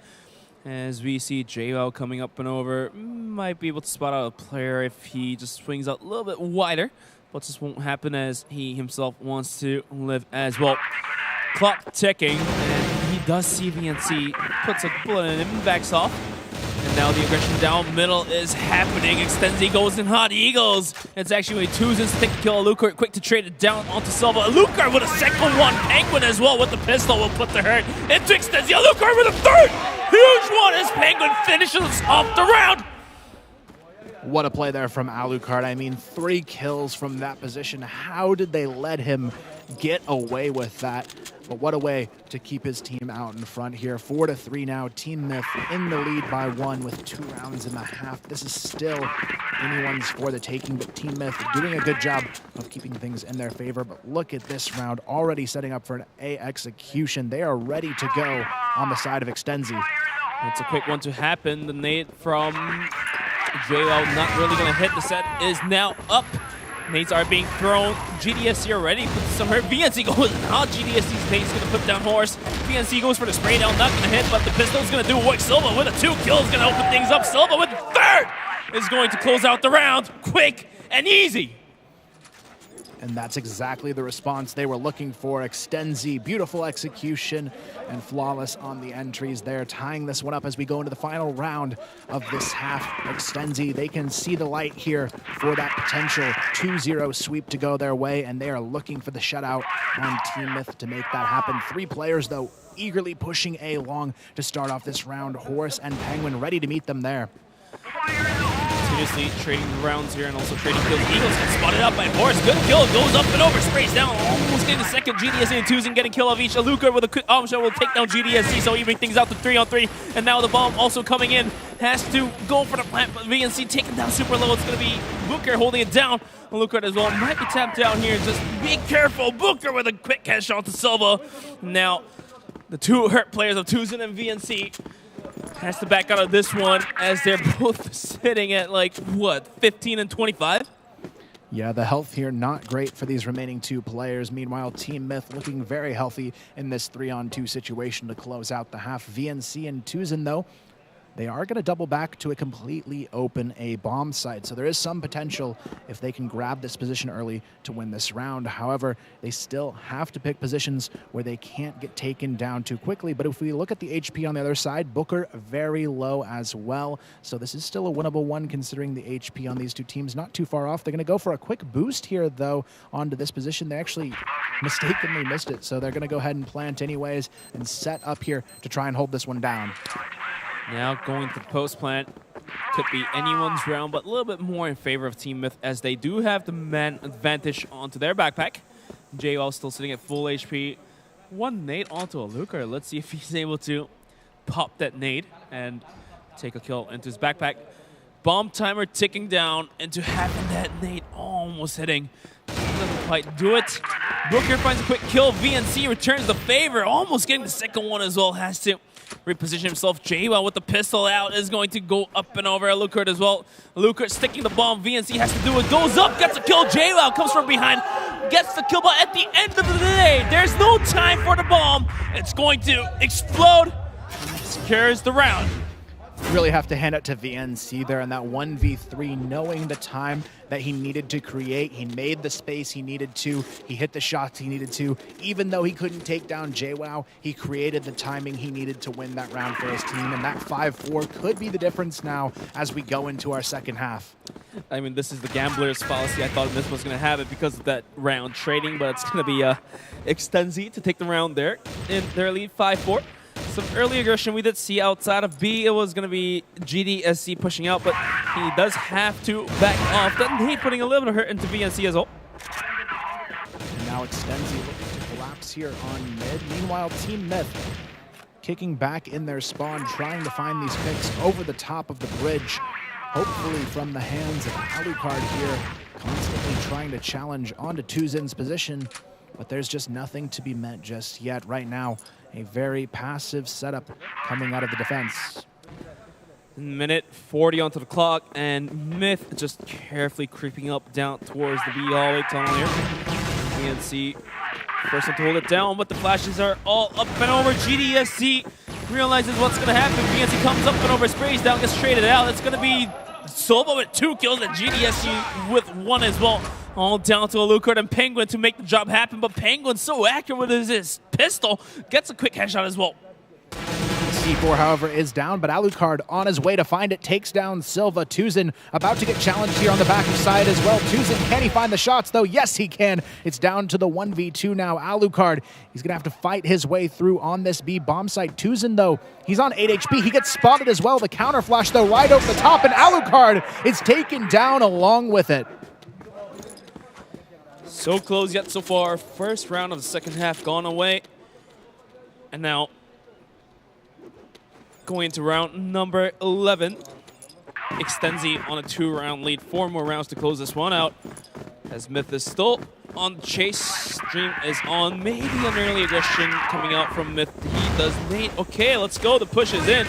As we see JWoww coming up and over, might be able to spot out a player if he just swings out a little bit wider. But this won't happen as he himself wants to live as well. Clock ticking, and he does see VNC, puts a bullet in him, backs off. And now the aggression down middle is happening. Extenzy goes in hot Eagles. It's actually Tuzin to take the kill. Alucard quick to trade it down onto Silva. Alucard with a second one. Penguin as well with the pistol will put the hurt into Extenzy. Alucard with a third. Huge one as Penguin finishes off the round. What a play there from Alucard. I mean, 3 kills from that position. How did they let him get away with that? But what a way to keep his team out in front here. 4-3 now. TeamMyth in the lead by 1 with 2 rounds and a half. This is still anyone's for the taking, but TeamMyth doing a good job of keeping things in their favor. But look at this round, already setting up for an A execution. They are ready to go on the side of Extenzy. It's a quick one to happen. The nade from JWoww not really going to hit. The set is now up. Nades are being thrown. GDSC already puts some hurt. VNC goes in hot. GDSC's nade's going to put down Horus. VNC goes for the spray down, not going to hit, but the pistol's going to do work. Silva with a 2 kills, going to open things up. Silva with the 3rd is going to close out the round. Quick and easy. And that's exactly the response they were looking for. Extenzy, beautiful execution and flawless on the entries there, tying this one up as we go into the final round of this half. Extenzy, they can see the light here for that potential 2-0 sweep to go their way, and they are looking for the shutout on TeamMyth to make that happen. 3 players, though, eagerly pushing A-Long to start off this round. Horus and Penguin ready to meet them there. Continuously trading rounds here and also trading kills. Eagles get spotted out by Horus. Good kill. Goes up and over. Sprays down. Almost getting the second. GDSC and Tuzin getting kill of each. Alucard with a quick arm shot will take down GDSC, so evening things out to 3-on-3. And now the bomb also coming in. Has to go for the plant, but VNC taken down super low. It's going to be Booker holding it down. Alucard as well might be tapped down here. Just be careful. Booker with a quick headshot to Silva. Now the 2 hurt players of Tuzin and VNC has to back out of this one as they're both sitting at, like, what, 15 and 25? Yeah, the health here not great for these remaining 2 players. Meanwhile, TeamMyth looking very healthy in this 3-on-2 situation to close out the half. VNC and Tuzin, though, they are going to double back to a completely open A bomb site. So there is some potential if they can grab this position early to win this round. However, they still have to pick positions where they can't get taken down too quickly. But if we look at the HP on the other side, Booker very low as well. So this is still a winnable one considering the HP on these 2 teams. Not too far off. They're going to go for a quick boost here, though, onto this position. They actually mistakenly missed it. So they're going to go ahead and plant anyways and set up here to try and hold this one down. Now going to post plant. Could be anyone's round, but a little bit more in favor of TeamMyth as they do have the man advantage onto their backpack. JWoww still sitting at full HP. 1 nade onto Alucard. Let's see if he's able to pop that nade and take a kill into his backpack. Bomb timer ticking down into having that nade almost hitting. Doesn't quite do it. Booker finds a quick kill. VNC returns the favor, almost getting the second one as well. Has to reposition himself. JWoww with the pistol out is going to go up and over Alucard as well. Alucard sticking the bomb. VNC has to do it. Goes up, gets a kill. JWoww comes from behind, gets the kill. But at the end of the day, there's no time for the bomb. It's going to explode. Secures the round. Really have to hand it to VNC there in that 1v3, knowing the time that he needed to create. He made the space he needed to. He hit the shots he needed to. Even though he couldn't take down JWoww, he created the timing he needed to win that round for his team. And that 5-4 could be the difference now as we go into our second half. I mean, this is the gambler's fallacy. I thought this was going to have it because of that round trading, but it's going to be Extenzy to take the round there in their lead 5-4. Some early aggression we did see outside of B. It was going to be GDSC pushing out, but he does have to back off. Doesn't he? Putting a little bit of hurt into VNC as well. And now Extenzy looking to collapse here on mid. Meanwhile, TeamMyth kicking back in their spawn, trying to find these picks over the top of the bridge. Hopefully from the hands of Alucard here, constantly trying to challenge onto Tuzin's position, but there's just nothing to be met just yet. Right now, a very passive setup coming out of the defense. Minute 40 onto the clock, and Myth just carefully creeping up down towards the B hallway tunnel here. VNC first one to hold it down, but the flashes are all up and over. GDSC realizes what's going to happen. VNC comes up and over, sprays down, gets traded out. It's going to be Silva with 2 kills and GDSC with 1 as well. All down to Alucard and Penguin to make the job happen, but Penguin's so accurate with his pistol, gets a quick headshot as well. C4, however, is down, but Alucard on his way to find it, takes down Silva. Tuzin about to get challenged here on the back side as well. Tuzin, can he find the shots, though? Yes, he can. It's down to the 1v2 now. Alucard, he's going to have to fight his way through on this B bomb site. Tuzin, though, he's on 8 HP. He gets spotted as well. The counter flash, though, right over the top, and Alucard is taken down along with it. So close yet so far. First round of the second half gone away. And now going into round number 11. Extenzy on a 2-round lead. 4 more rounds to close this one out. As Myth is still on the chase. Stream is on. Maybe an early aggression coming out from Myth. He does nade. Okay, let's go. The push is in.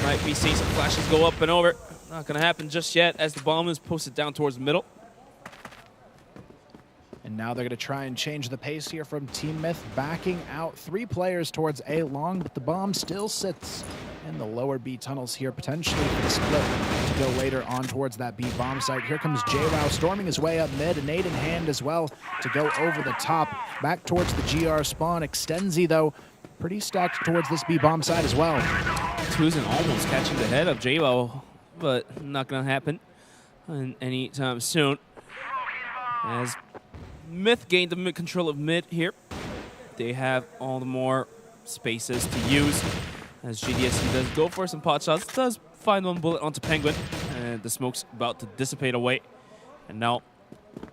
Might be seeing some flashes go up and over. Not going to happen just yet as the bomb is posted down towards the middle. And now they're going to try and change the pace here from TeamMyth, backing out 3 players towards A long, but the bomb still sits in the lower B tunnels here, potentially for the split to go later on towards that B bomb site. Here comes JWoww storming his way up mid, a nade in hand as well to go over the top, back towards the GR spawn. Extenzy, though, pretty stacked towards this B bomb site as well. Tuzin almost catching the head of JWoww, but not going to happen anytime soon. As Myth gained the mid control of mid here. They have all the more spaces to use as GDSC does go for some pot shots. Does find 1 bullet onto Penguin, and the smoke's about to dissipate away. And now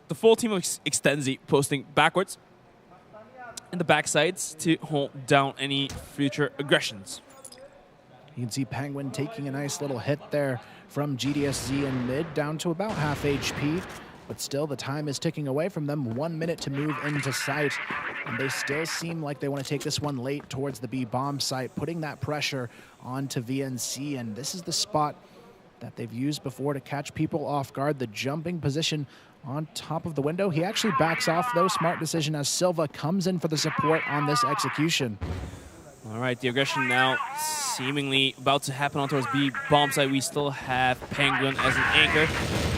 the full team of Extenzy posting backwards in the backsides to hold down any future aggressions. You can see Penguin taking a nice little hit there from GDSC in mid, down to about half HP. But still, the time is ticking away from them. 1 minute to move into sight. And they still seem like they want to take this one late towards the B bomb site, putting that pressure onto VNC. And this is the spot that they've used before to catch people off guard. The jumping position on top of the window. He actually backs off, though. Smart decision as Silva comes in for the support on this execution. All right, the aggression now seemingly about to happen on towards B bomb site. We still have Penguin as an anchor.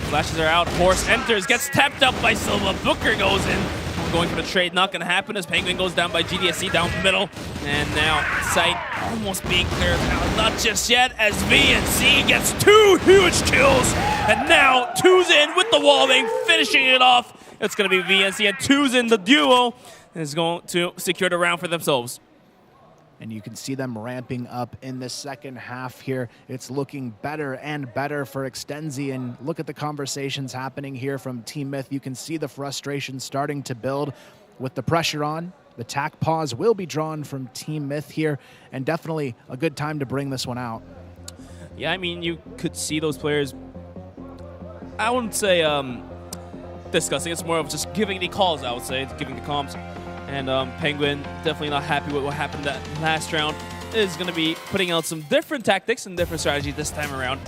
Flashes are out. Horse enters, gets tapped up by Silva. Booker goes in. Going for the trade, not going to happen as Penguin goes down by GDSC down the middle. And now site almost being cleared out. Not just yet as VNC gets 2 huge kills. And now Tuzin with the wall bang, finishing it off. It's going to be VNC and Tuzin, the duo, is going to secure the round for themselves. And you can see them ramping up in the second half here. It's looking better and better for Extenzy. And look at the conversations happening here from TeamMyth. You can see the frustration starting to build with the pressure on. The tack pause will be drawn from TeamMyth here, and definitely a good time to bring this one out. Yeah, I mean, you could see those players, I wouldn't say discussing. It's more of just giving the calls, I would say, giving the comms. And Penguin definitely not happy with what happened that last round. Is going to be putting out some different tactics and different strategy this time around.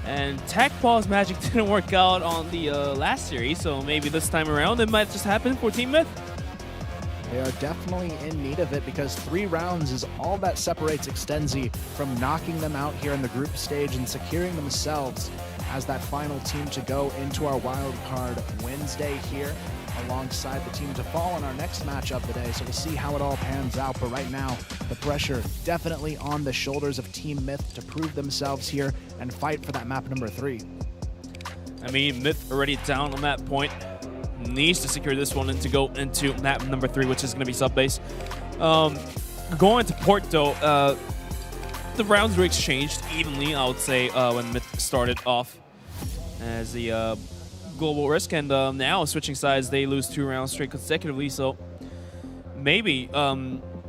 And Tech Ball's magic didn't work out on the last series, so maybe this time around it might just happen for TeamMyth. They are definitely in need of it because 3 rounds is all that separates Extenzy from knocking them out here in the group stage and securing themselves as that final team to go into our wild card Wednesday here alongside the team to fall in our next matchup today. So we'll see how it all pans out. But right now, the pressure definitely on the shoulders of TeamMyth to prove themselves here and fight for that map number 3. I mean, Myth already down on that point. Needs to secure this one and to go into map number 3, which is going to be sub-base. Going to Port, though, the rounds were exchanged evenly, I would say, when Myth started off as the global risk, and now switching sides, they lose 2 rounds straight consecutively, so maybe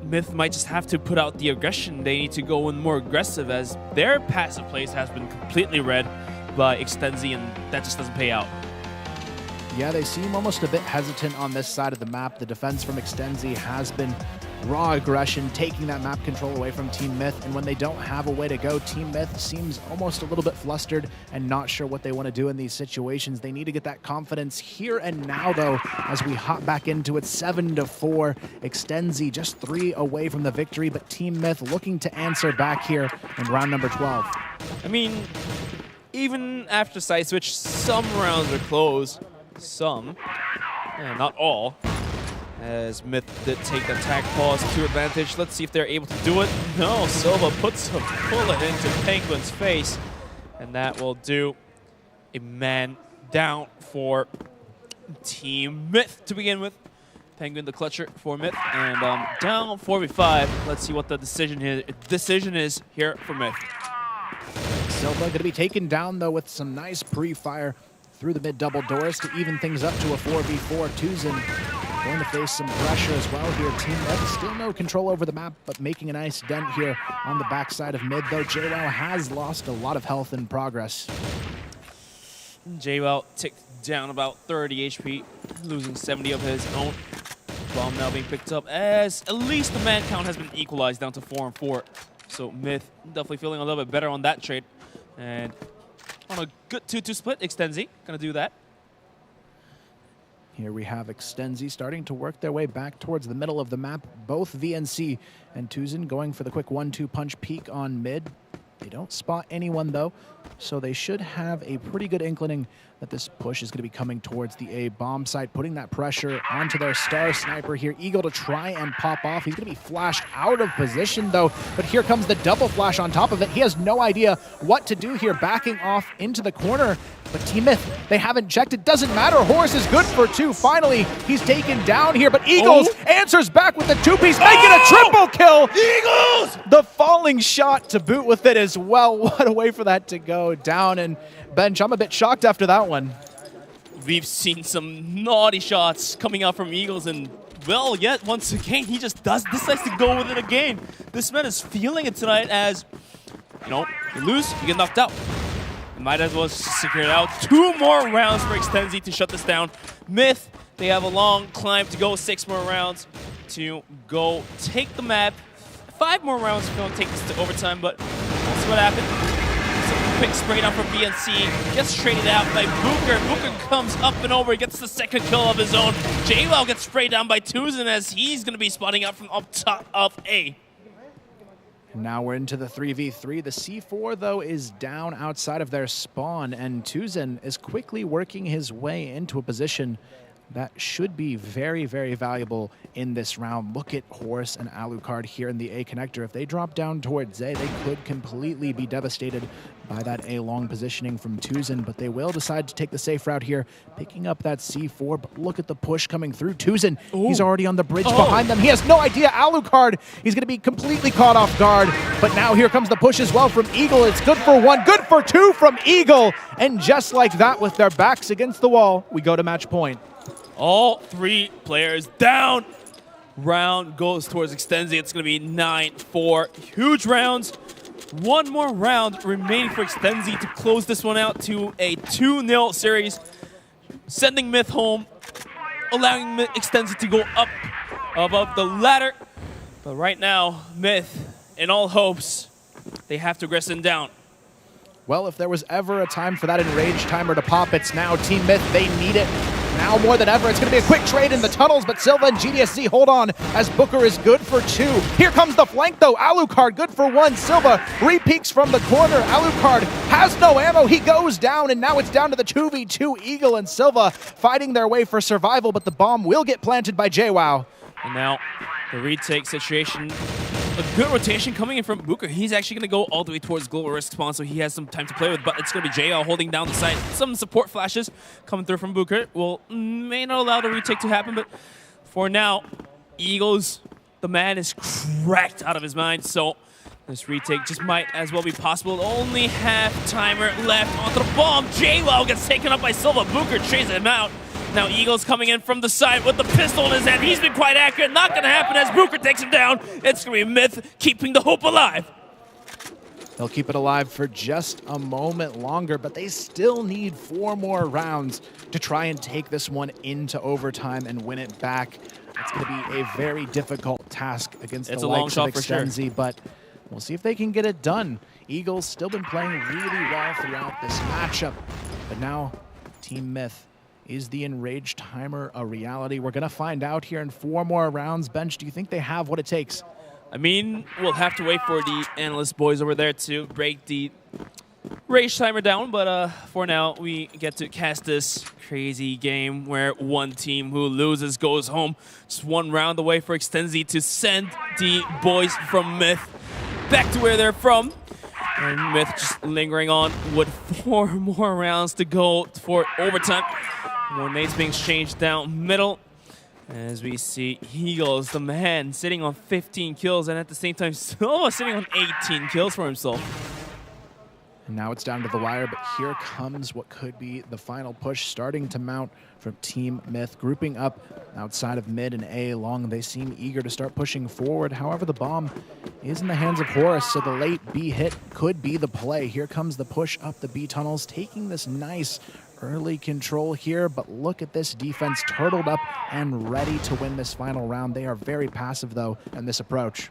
Myth might just have to put out the aggression. They need to go in more aggressive as their passive plays has been completely read by Extenzy, and that just doesn't pay out. Yeah, they seem almost a bit hesitant on this side of the map. The defense from Extenzy has been raw aggression, taking that map control away from TeamMyth, and when they don't have a way to go, TeamMyth seems almost a little bit flustered and not sure what they want to do in these situations. They need to get that confidence here and now, though, as we hop back into it. 7-4. Extenzy just 3 away from the victory, but TeamMyth looking to answer back here in round number 12. I mean, even after side switch, some rounds are close. Some, not all, as Myth did take the attack pause to advantage. Let's see if they're able to do it. No, Silva puts a bullet into Penguin's face, and that will do a man down for TeamMyth to begin with. Penguin the clutcher for Myth, and down 4v5. Let's see what the decision is here for Myth. Silva going to be taken down, though, with some nice pre-fire through the mid double doors to even things up to a 4v4. Tuzin going to face some pressure as well here. TeamMyth still no control over the map, but making a nice dent here on the backside of mid, though JWoww has lost a lot of health in progress. JWoww ticked down about 30 HP, losing 70 of his own. Bomb now being picked up as at least the man count has been equalized down to 4 and 4. So Myth definitely feeling a little bit better on that trade. And on a good 2-2 split, Extenzy gonna do that. Here we have Extenzy starting to work their way back towards the middle of the map. Both VNC and Tuzin going for the quick 1-2 punch peek on mid. They don't spot anyone, though, so they should have a pretty good inkling that this push is going to be coming towards the A bomb site, putting that pressure onto their star sniper here. Eagle to try and pop off. He's going to be flashed out of position, though, but here comes the double flash on top of it. He has no idea what to do here, backing off into the corner. But TeamMyth, they haven't checked. It doesn't matter. Horus is good for 2. Finally, he's taken down here, but Eagles answers back with the 2-piece, making a triple kill. Eagles! The falling shot to boot with it as well. What a way for that to go down. And Bench, I'm a bit shocked after that one. We've seen some naughty shots coming out from Eagles, and well, yet once again, he just decides to go with it again. This man is feeling it tonight as, you know, you lose, you get knocked out. You might as well secure it out. 2 more rounds for Extenzy to shut this down. Myth, they have a long climb to go, 6 more rounds to go take the map. 5 more rounds if you don't take this to overtime, but we'll see what happens. Quick spray down from BNC, gets traded out by Booker. Booker comes up and over, gets the second kill of his own. JWoww gets sprayed down by Tuzin as he's going to be spotting out from up top of A. Now we're into the 3v3. The C4, though, is down outside of their spawn, and Tuzin is quickly working his way into a position that should be very, very valuable in this round. Look at Horus and Alucard here in the A connector. If they drop down towards A, they could completely be devastated by that A long positioning from Tuzin, but they will decide to take the safe route here, picking up that C4, but look at the push coming through. Tuzin, he's already on the bridge behind them. He has no idea. Alucard, he's going to be completely caught off guard, but now here comes the push as well from Eagle. It's good for 1, good for 2 from Eagle, and just like that, with their backs against the wall, we go to match point. All 3 players down. Round goes towards Extenzy. It's going to be 9-4. Huge rounds. 1 more round remaining for Extenzy to close this one out to a 2-0 series. sending Myth home, allowing Extenzy to go up above the ladder. But right now, Myth, in all hopes, they have to Grissom down. Well, if there was ever a time for that enraged timer to pop, it's now. TeamMyth, they need it. Now more than ever, it's going to be a quick trade in the tunnels, but Silva and GDSZ hold on as Booker is good for 2. Here comes the flank, though. Alucard good for 1. Silva re-peeks from the corner. Alucard has no ammo. He goes down, and now it's down to the 2v2. Eagle and Silva fighting their way for survival, but the bomb will get planted by JWoww. And now the retake situation. A good rotation coming in from Booker. He's actually going to go all the way towards global risk spawn, so he has some time to play with, but it's going to be JL holding down the side. Some support flashes coming through from Booker. May not allow the retake to happen, but for now, Eagles, the man is cracked out of his mind, so this retake just might as well be possible. Only half timer left onto the bomb. JWoww gets taken up by Silva. Booker chases him out. Now Eagles coming in from the side with the pistol in his hand. He's been quite accurate. Not going to happen as Booker takes him down. It's going to be Myth keeping the hope alive. They'll keep it alive for just a moment longer, but they still need 4 more rounds to try and take this one into overtime and win it back. It's going to be a very difficult task against the likes of Extenzy, but we'll see if they can get it done. Eagles still been playing really well throughout this matchup, but now TeamMyth. Is the enraged timer a reality? We're going to find out here in 4 more rounds. Bench, do you think they have what it takes? I mean, we'll have to wait for the analyst boys over there to break the rage timer down, but for now, we get to cast this crazy game where one team who loses goes home. Just 1 round away for Extenzy to send the boys from Myth back to where they're from. And Myth just lingering on with 4 more rounds to go for overtime. More nades being exchanged down middle. As we see Eagles, the man, sitting on 15 kills, and at the same time, Silva sitting on 18 kills for himself. And now it's down to the wire, but here comes what could be the final push starting to mount from TeamMyth. Grouping up outside of mid and A long, they seem eager to start pushing forward. However, the bomb is in the hands of Horus, so the late B hit could be the play. Here comes the push up the B tunnels, taking this nice early control here, but look at this defense turtled up and ready to win this final round. They are very passive, though, in this approach.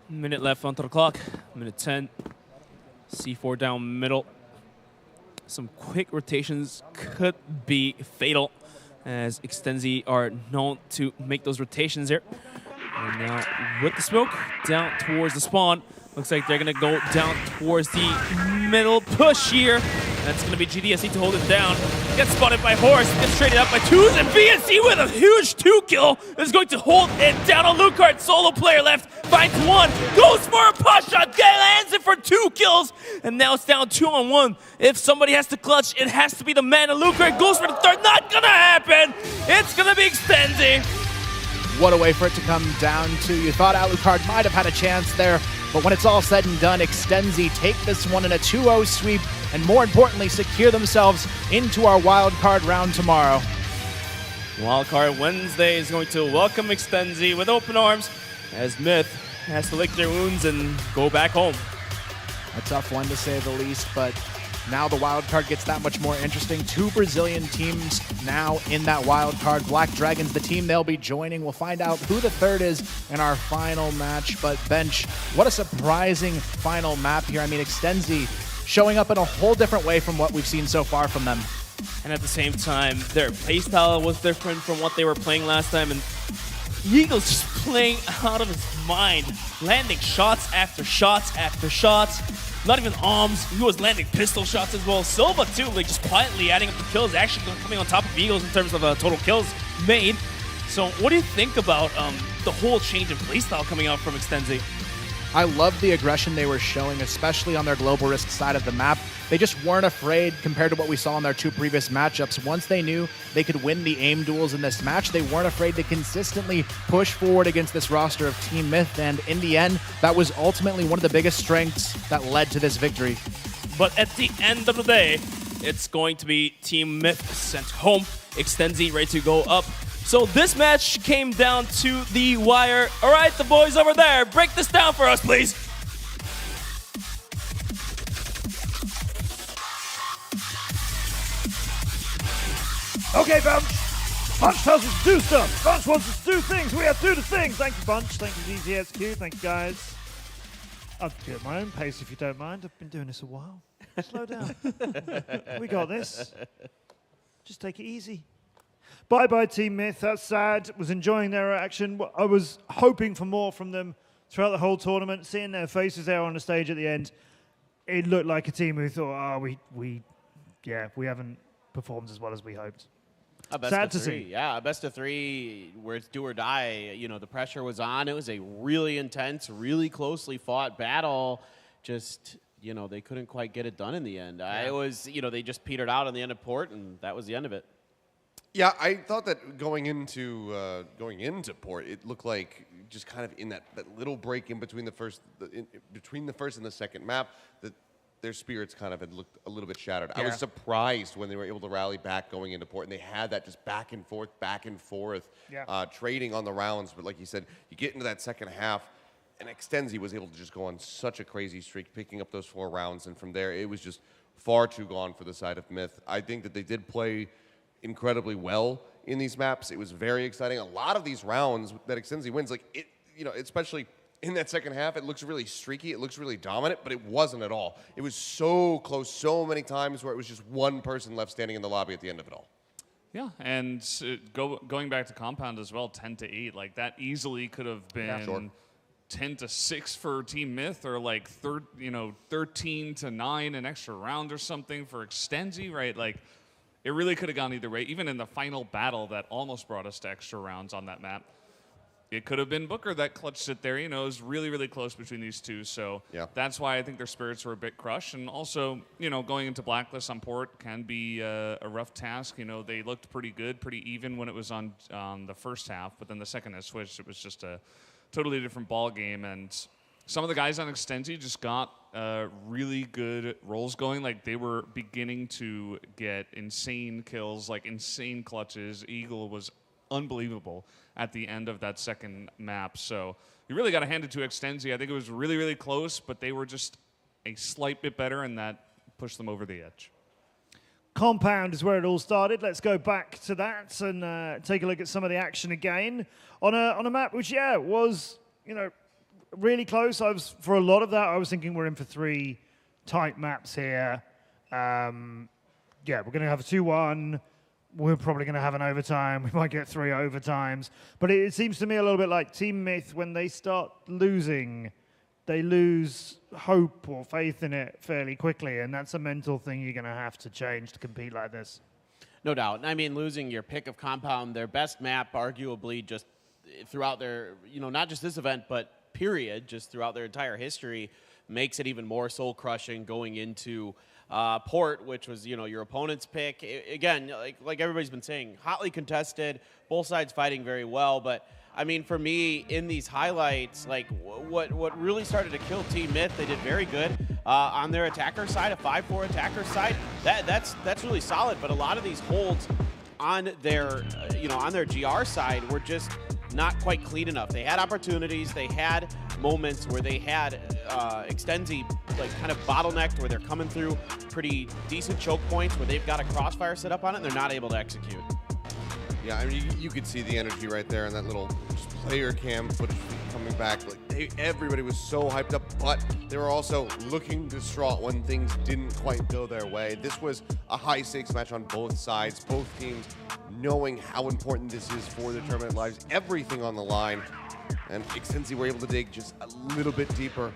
Minute left onto the clock. Minute 10. C4 down middle. Some quick rotations could be fatal, as Extenzy are known to make those rotations here. And now with the smoke down towards the spawn. Looks like they're going to go down towards the middle push here. That's going to be GDSZ to hold it down. Gets spotted by Horus. Gets traded up by twos. And VNC with a huge 2-kill is going to hold it down on Alucard. Solo player left. Finds 1. Goes for a push shot. Lands it for 2 kills. And now it's down 2-on-1. If somebody has to clutch, it has to be the man. Alucard goes for the 3rd. Not going to happen. It's going to be Extenzy. What a way for it to come down to. You thought Alucard might have had a chance there, but when it's all said and done, Extenzy take this one in a 2-0 sweep, and more importantly, secure themselves into our wild card round tomorrow. Wildcard Wednesday is going to welcome Extenzy with open arms, as Myth has to lick their wounds and go back home. A tough one to say the least, but now the wild card gets that much more interesting. 2 Brazilian teams now in that wild card. Black Dragons, the team they'll be joining. We'll find out who the 3rd is in our final match. But Bench, what a surprising final map here. I mean, Extenzy showing up in a whole different way from what we've seen so far from them. And at the same time, their playstyle was different from what they were playing last time. And Eagles just playing out of his mind, landing shots after shots after shots. Not even arms. He was landing pistol shots as well. Silva too, like just quietly adding up the kills, actually coming on top of Eagles in terms of total kills made. So what do you think about the whole change in playstyle coming out from Extenzy? I love the aggression they were showing, especially on their global risk side of the map. They just weren't afraid compared to what we saw in their 2 previous matchups. Once they knew they could win the aim duels in this match, they weren't afraid to consistently push forward against this roster of TeamMyth, and in the end, that was ultimately one of the biggest strengths that led to this victory. But at the end of the day, it's going to be TeamMyth sent home, Extenzy ready to go up. So this match came down to the wire. All right, the boys over there, break this down for us, please. Okay, Bunch. Bunch tells us to do stuff. Bunch wants us to do things. We have to do the things. Thank you, Bunch. Thank you, DZSQ. Thank you, guys. I'll do it at my own pace if you don't mind. I've been doing this a while. Slow down. We got this. Just take it easy. Bye-bye, TeamMyth. That's sad. Was enjoying their action. I was hoping for more from them throughout the whole tournament. Seeing their faces there on the stage at the end, it looked like a team who thought, oh, we haven't performed as well as we hoped. A best sad of to three. see. Yeah, a best of three where it's do or die. You know, the pressure was on. It was a really intense, really closely fought battle. Just, you know, they couldn't quite get it done in the end. Yeah. It was, you know, they just petered out on the end of port, and that was the end of it. Yeah, I thought that going into port, it looked like just kind of in that little break in between between the first and the second map, that their spirits kind of had looked a little bit shattered. Yeah. I was surprised when they were able to rally back going into port, and they had that just back and forth, trading on the rounds. But like you said, you get into that second half, and Extenzy was able to just go on such a crazy streak, picking up those 4 rounds, and from there, it was just far too gone for the side of Myth. I think that they did play incredibly well in these maps. It was very exciting. A lot of these rounds that Extenzy wins, like it, you know, especially in that second half, it looks really streaky. It looks really dominant, but it wasn't at all. It was so close so many times where it was just one person left standing in the lobby at the end of it all. Yeah, and going back to Compound as well, 10-8, like that easily could have been 10-6 for TeamMyth, or like 13-9 an extra round or something for Extenzy, right? Like it really could have gone either way. Even in the final battle that almost brought us to extra rounds on that map, it could have been Booker that clutched it there. You know, it was really, really close between these two. So that's why I think their spirits were a bit crushed. And also, you know, going into Blacklist on port can be a rough task. You know, they looked pretty good, pretty even when it was on the first half. But then the second it switched, it was just a totally different ball game. And some of the guys on Extenzy just got really good rolls going. Like they were beginning to get insane kills, like insane clutches. Eagle was unbelievable at the end of that second map. So you really got to hand it to Extenzy. I think it was really, really close, but they were just a slight bit better, and that pushed them over the edge. Compound is where it all started. Let's go back to that and take a look at some of the action again on a map which, was, you know, really close. For a lot of that, I was thinking we're in for 3 tight maps here. We're going to have a 2-1. We're probably going to have an overtime. We might get 3 overtimes. But it seems to me a little bit like TeamMyth, when they start losing, they lose hope or faith in it fairly quickly. And that's a mental thing you're going to have to change to compete like this. No doubt. I mean, losing your pick of Compound, their best map, arguably, just throughout their, you know, not just this event, but period, just throughout their entire history, makes it even more soul-crushing going into port, which was, you know, your opponent's pick. Again, like everybody's been saying, hotly contested, both sides fighting very well. But I mean, for me, in these highlights, like what really started to kill TeamMyth, they did very good on their attacker side, a 5-4 attacker side. That's really solid. But a lot of these holds on their on their GR side were just not quite clean enough. They had opportunities. They had moments where they had Extenzy like kind of bottlenecked, where they're coming through pretty decent choke points where they've got a crossfire set up on it and they're not able to execute. Yeah, I mean, you could see the energy right there in that little just player cam footage coming back. Like everybody was so hyped up, but they were also looking distraught when things didn't quite go their way. This was a high-stakes match on both sides, both teams knowing how important this is for their tournament lives, everything on the line. And Extenzy were able to dig just a little bit deeper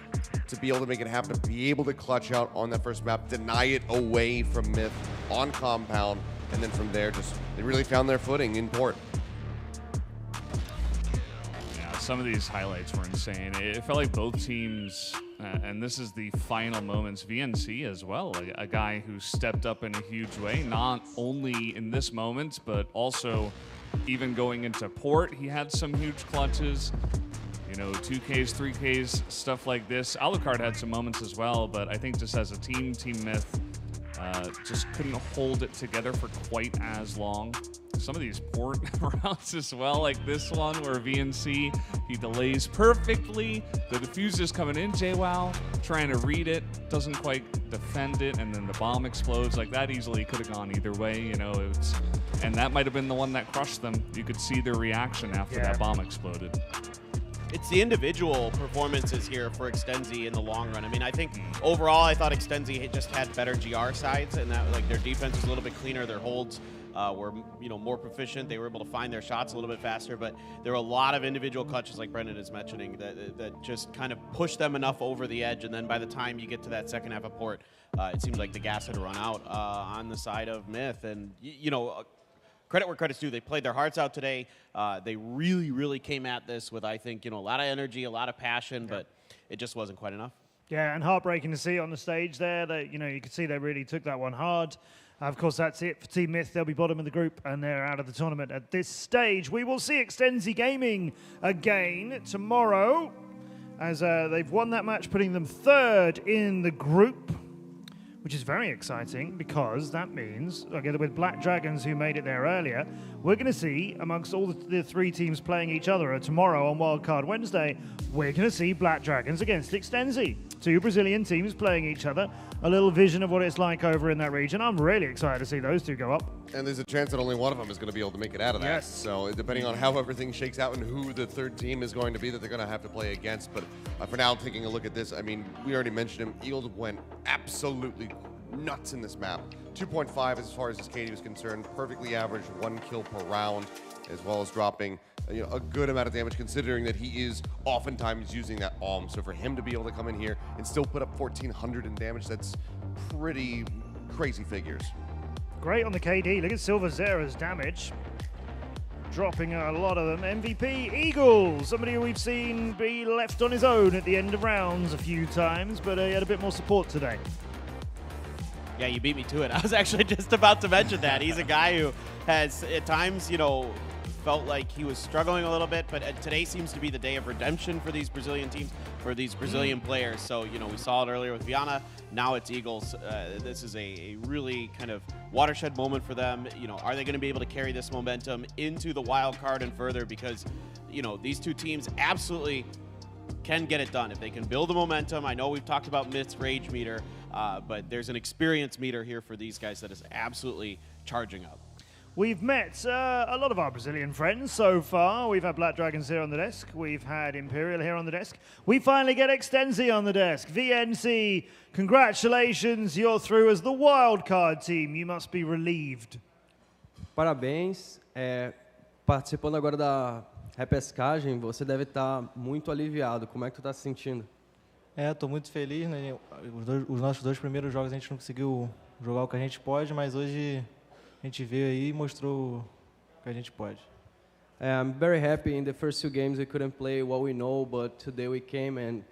to be able to make it happen, be able to clutch out on that first map, deny it away from Myth on Compound, and then from there, just they really found their footing in port. Yeah, some of these highlights were insane. It felt like both teams, and this is the final moments, VNC as well, a guy who stepped up in a huge way, not only in this moment, but also even going into port. He had some huge clutches, you know, 2Ks, 3Ks, stuff like this. Alucard had some moments as well, but I think just as a team, TeamMyth just couldn't hold it together for quite as long. Some of these port rounds as well, like this one where VNC, he delays perfectly. The defuse is coming in, JWoww, trying to read it, doesn't quite defend it, and then the bomb explodes. Like that easily could have gone either way, you know. and that might have been the one that crushed them. You could see their reaction after that bomb exploded. It's the individual performances here for Extenzy in the long run. I mean, I think overall, I thought Extenzy just had better GR sides, and that like their defense was a little bit cleaner. Their holds were more proficient. They were able to find their shots a little bit faster. But there were a lot of individual clutches, like Brendan is mentioning, that just kind of pushed them enough over the edge. And then by the time you get to that second half of port, it seems like the gas had run out on the side of Myth. And credit where credit's due. They played their hearts out today. They really, really came at this with, I think, a lot of energy, a lot of passion, but it just wasn't quite enough. Yeah, and heartbreaking to see on the stage there. That you could see they really took that one hard. Of course, that's it for TeamMyth. They'll be bottom of the group, and they're out of the tournament at this stage. We will see Extenzy Gaming again tomorrow, as they've won that match, putting them third in the group, which is very exciting because that means, together with Black Dragons, who made it there earlier, we're going to see, amongst all the three teams playing each other tomorrow on Wildcard Wednesday, we're going to see Black Dragons against Extenzy. Two Brazilian teams playing each other. A little vision of what it's like over in that region. I'm really excited to see those two go up. And there's a chance that only one of them is going to be able to make it out of that. Yes. So depending on how everything shakes out and who the third team is going to be that they're going to have to play against. But for now, taking a look at this, I mean, we already mentioned him. Eagles went absolutely nuts in this map. 2.5 as far as his KD was concerned. Perfectly average, 1 kill per round, as well as dropping a good amount of damage, considering that he is oftentimes using that ALM. So for him to be able to come in here and still put up 1,400 in damage, that's pretty crazy figures. Great on the KD. Look at Silver Zera's damage. Dropping a lot of them. MVP Eagles, somebody who we've seen be left on his own at the end of rounds a few times, but he had a bit more support today. Yeah, you beat me to it. I was actually just about to mention that. He's a guy who has, at times, felt like he was struggling a little bit, but today seems to be the day of redemption for these Brazilian teams, for these Brazilian players. So, we saw it earlier with Viana. Now it's Eagles. This is a really kind of watershed moment for them. Are they going to be able to carry this momentum into the wild card and further? Because, these two teams absolutely can get it done. If they can build the momentum, I know we've talked about Myth's rage meter, but there's an experience meter here for these guys that is absolutely charging up. We've met a lot of our Brazilian friends so far. We've had Black Dragons here on the desk. We've had Imperial here on the desk. We finally get Extenzy on the desk. VNC, congratulations. You're through as the wildcard team. You must be relieved. Parabéns. Participando agora da repescagem, você deve estar muito aliviado. Como é que tu está se sentindo? Estou muito feliz, né? Os nossos 2 primeiros jogos a gente não conseguiu jogar o que a gente pode, mas hoje a gente veio aí e mostrou o que a gente pode. I'm very happy. In the first 2 games we couldn't play what we know, but today we came and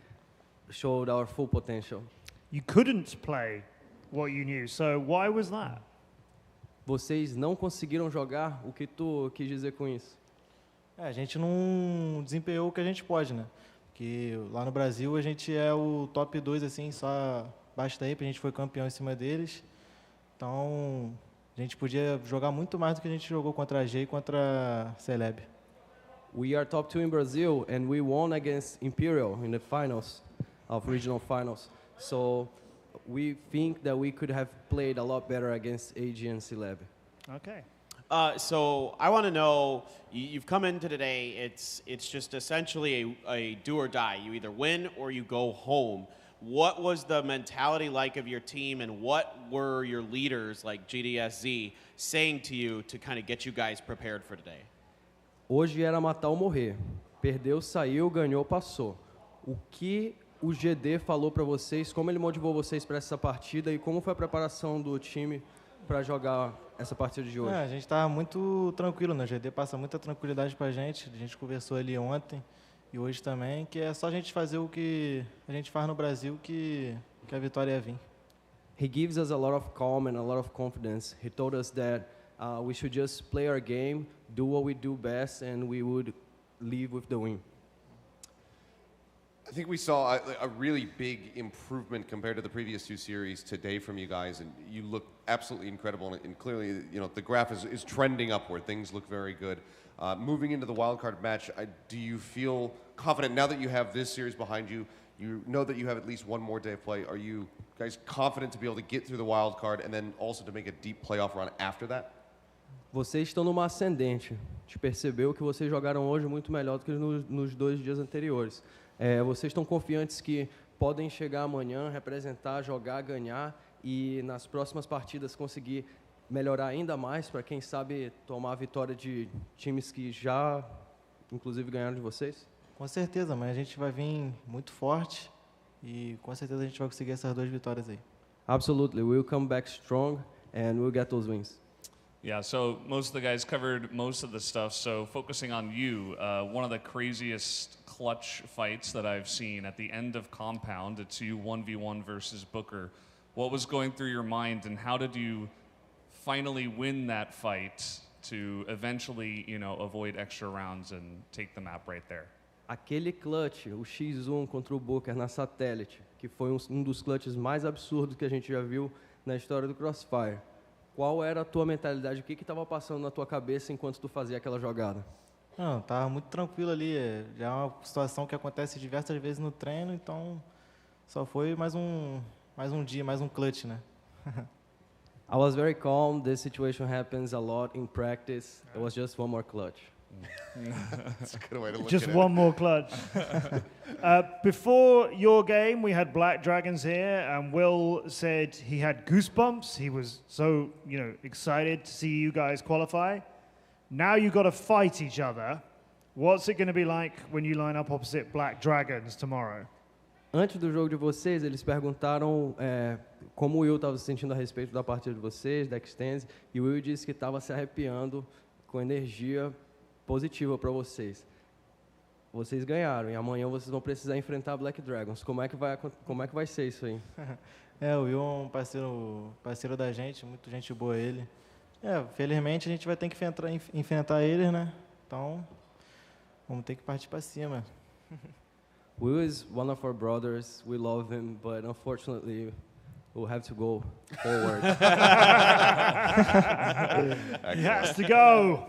showed our full potential. You couldn't play what you knew, so why was that? Vocês não conseguiram jogar? O que tu quis dizer com isso? A gente não desempenhou o que a gente pode, né? Porque lá no Brasil a gente é o top 2, assim, só basta aí, porque a gente foi campeão em cima deles. Então, a gente podia jogar muito mais do que a gente jogou contra a G e contra a Celeb. We are top 2 in Brazil and we won against Imperial in the finals of regional finals. So we think that we could have played a lot better against AG and Celeb. Okay. So I want to know, you've come into today, it's just essentially a do or die. You either win or you go home. What was the mentality like of your team, and what were your leaders like GDSZ saying to you to kind of get you guys prepared for today? Hoje era matar ou morrer. Perdeu, saiu, ganhou, passou. O que o GD falou para vocês, como ele motivou vocês para essa partida e como foi a preparação do time para jogar essa partida de hoje? A gente está muito tranquilo, né? O GD passa muita tranquilidade para a gente conversou ali ontem e hoje também, que é só a gente fazer o que a gente faz no Brasil que a vitória ia vir. He gives us a lot of calm and a lot of confidence. He told us that we should just play our game, do what we do best, and we would leave with the win. I think we saw a really big improvement compared to the previous 2 series today from you guys, and you look absolutely incredible. And clearly, the graph is trending upward. Things look very good. Moving into the wildcard match, do you feel confident now that you have this series behind you? You know that you have at least 1 more day of play. Are you guys confident to be able to get through the wildcard and then also to make a deep playoff run after that? vocês estão numa ascendente. A gente percebeu que vocês jogaram hoje muito melhor do que nos 2 dias anteriores. Vocês estão confiantes que podem chegar amanhã, representar, jogar, ganhar e nas próximas partidas conseguir melhorar ainda mais para, quem sabe, tomar a vitória de times que já, inclusive, ganharam de vocês? Com certeza, mas a gente vai vir muito forte e com certeza a gente vai conseguir essas 2 vitórias aí. Absolutely, we'll come back strong and we'll get those wins. Yeah, so most of the guys covered most of the stuff, so focusing on you, one of the craziest clutch fights that I've seen at the end of Compound, it's you 1v1 versus Booker. What was going through your mind and how did you finally win that fight to eventually, avoid extra rounds and take the map right there? Aquele clutch, o X1 contra o Booker na Satélite, que foi dos clutches mais absurdos que a gente já viu na história do Crossfire. Qual era a tua mentalidade? O que estava passando na tua cabeça enquanto tu fazia aquela jogada? Não, estava muito tranquilo ali. Já é uma situação que acontece diversas vezes no treino, então só foi mais um dia, mais um clutch, né? I was very calm. This situation happens a lot in practice. It was just one more clutch. That's a good way to look Just at it. one more clutch. Before your game, we had Black Dragons here, and Will said he had goosebumps. He was so, excited to see you guys qualify. Now you got to fight each other. What's it going to be like when you line up opposite Black Dragons tomorrow? Antes do jogo de vocês, eles perguntaram como o Will estava se sentindo a respeito da partida de vocês, da Extenzy, e o Will disse que estava se arrepiando com energia positiva para vocês. Vocês ganharam e amanhã vocês vão precisar enfrentar Black Dragons. Como é que vai ser isso aí? O Will é um parceiro da gente, muito gente boa ele. Felizmente a gente vai ter que enfrentar eles, né? Então, vamos ter que partir para cima. Will is one of our brothers. We love him, but unfortunately, we'll have to go forward. He has to go.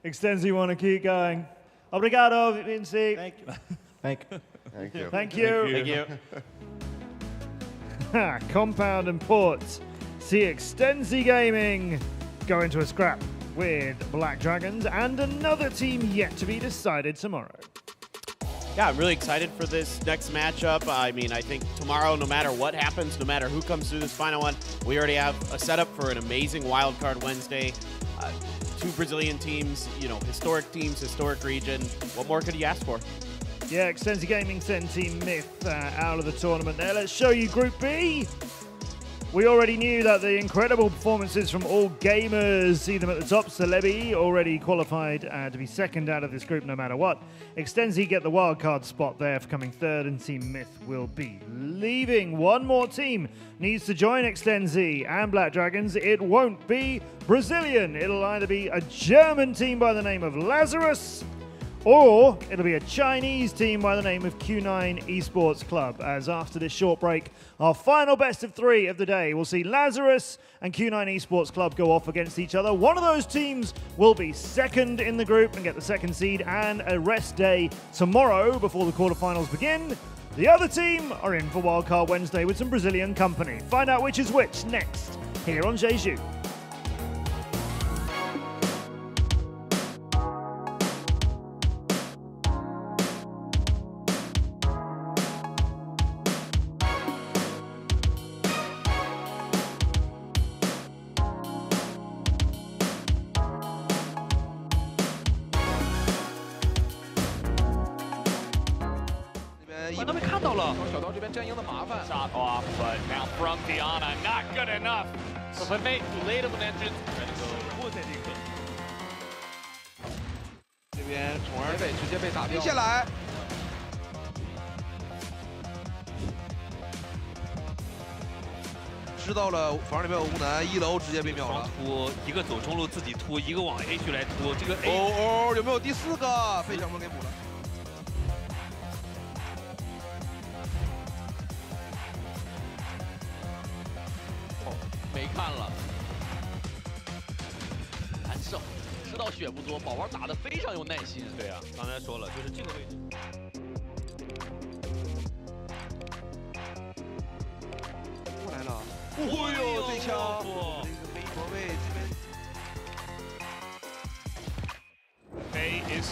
Extenzy want to keep going. Obrigado, Vinci. Thank you. Thank you. Thank you. Thank you. Thank you. Compound and Port see Extenzy Gaming go into a scrap with Black Dragons and another team yet to be decided tomorrow. Yeah, I'm really excited for this next matchup. I mean, I think tomorrow, no matter what happens, no matter who comes through this final one, we already have a setup for an amazing wildcard Wednesday. 2 Brazilian teams, historic teams, historic region. What more could you ask for? Yeah, Extenzy Gaming sent TeamMyth out of the tournament there. Let's show you Group B. We already knew that the incredible performances from all gamers, see them at the top. Celebi already qualified to be second out of this group no matter what. Extenzy get the wildcard spot there for coming third, and TeamMyth will be leaving. One more team needs to join Extenzy and Black Dragons. It won't be Brazilian. It'll either be a German team by the name of Lazarus, or it'll be a Chinese team by the name of Q9 Esports Club. As after this short break, our final best of 3 of the day, we'll see Lazarus and Q9 Esports Club go off against each other. One of those teams will be second in the group and get the second seed and a rest day tomorrow before the quarterfinals begin. The other team are in for Wildcard Wednesday with some Brazilian company. Find out which is which next here on Jeju. Top off, but now from Diana, not good enough. 6分飞，Late of Legend。这边宠儿直接被打掉。接下来，知道了房里面有无难，1楼直接被秒了。突一个走中路自己突，一个往 A 区来突，这个 A 哦，有没有第4个？被小梦给补了。没看了，难受。知道血不多，宝宝打得非常有耐心。对啊，刚才说了，就是这个位置。过来了，哦呦，这枪！这个背后位这边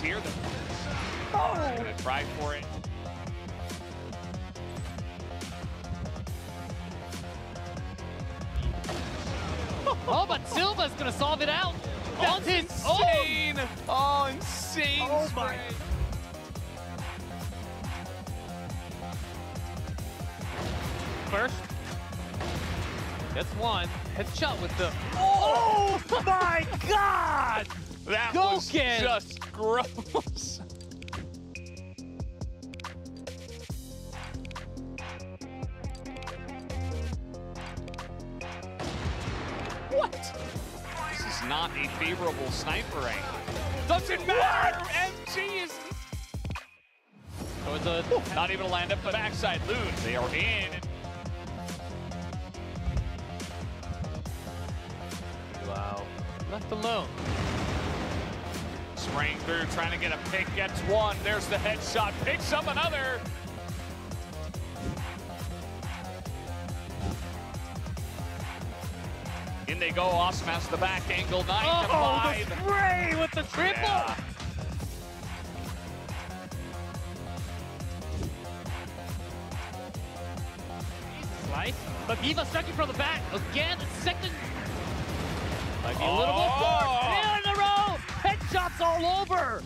here. They're going to try for it. Oh, but Silva's going to solve it out. That's insane. Oh, insane. Oh, my. First. Gets one. Headshot with the... Oh, my God! That Go was get. just gross. What? This is not a favorable sniper angle. Doesn't matter. MG is not even a land up the backside. Loons, they are in. Wow. Left alone. Spraying through, trying to get a pick, gets one. There's the headshot, picks up another. In they go, Awesome has the back angle, 9 to 5. The spray with the triple. Yeah. Slice, but Viva second from the back. Again, the second. Might be a little bit more. In a row. Headshots all over.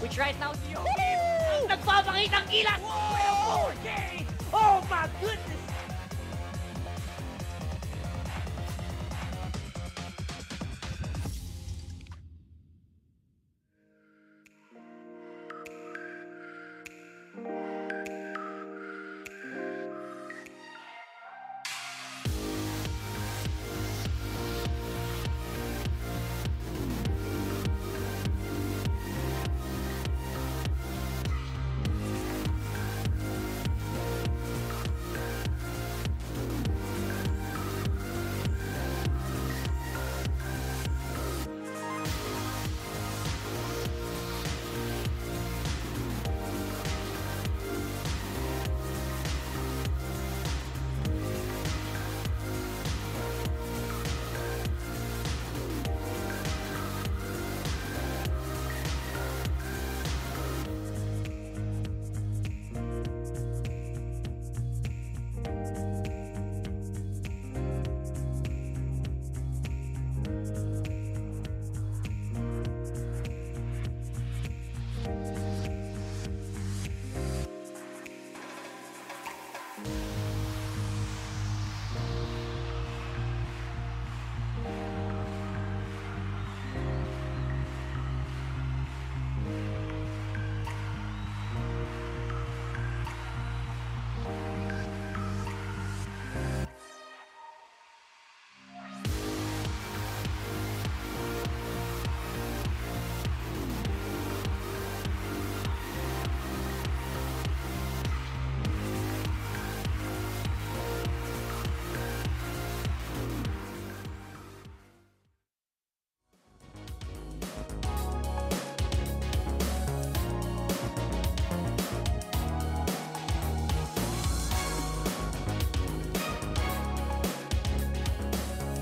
Which right now, nagpapakitang kilat! 4K! Oh my goodness!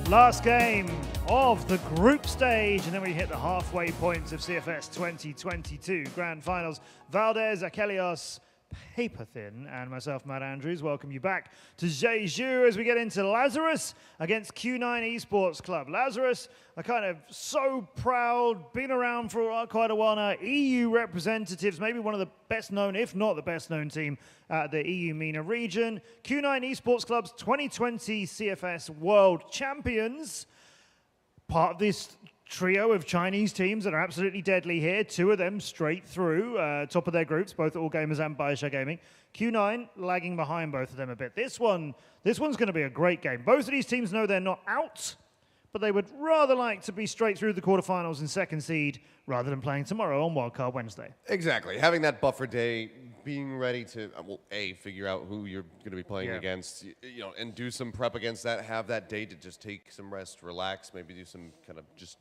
Last game of the group stage, and then we hit the halfway points of CFS 2022 Grand Finals. Valdez, Akelios, Paperthin, and myself, Matt Andrews, welcome you back to Jeju as we get into Lazarus against Q9 Esports Club. Lazarus are kind of so proud, been around for quite a while now, EU representatives, maybe one of the best known, if not the best known team at the EU MENA region. Q9 Esports Club's 2020 CFS World Champions. Part of this trio of Chinese teams that are absolutely deadly here. 2 of them straight through, top of their groups, both All Gamers and Baisha Gaming. Q9 lagging behind both of them a bit. This one's going to be a great game. Both of these teams know they're not out, but they would rather like to be straight through the quarterfinals and second seed rather than playing tomorrow on Wildcard Wednesday. Exactly. Having that buffer day, being ready to, well, A, figure out who you're going to be playing against, and do some prep against that, have that day to just take some rest, relax, maybe do some kind of just,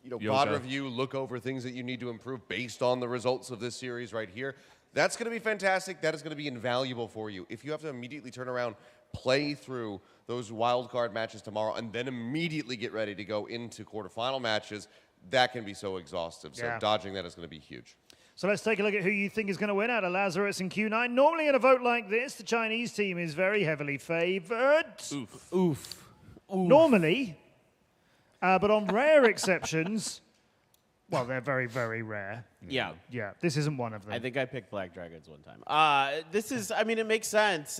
VOD review, look over things that you need to improve based on the results of this series right here. That's going to be fantastic. That is going to be invaluable for you. If you have to immediately turn around, play through those wildcard matches tomorrow, and then immediately get ready to go into quarterfinal matches, that can be so exhaustive. So dodging that is going to be huge. So let's take a look at who you think is going to win out of Lazarus and Q9. Normally in a vote like this, the Chinese team is very heavily favored. Oof. Normally. But on rare exceptions, well, they're very, very rare. Yeah. Yeah, this isn't one of them. I think I picked Black Dragons one time. This is, I mean, it makes sense.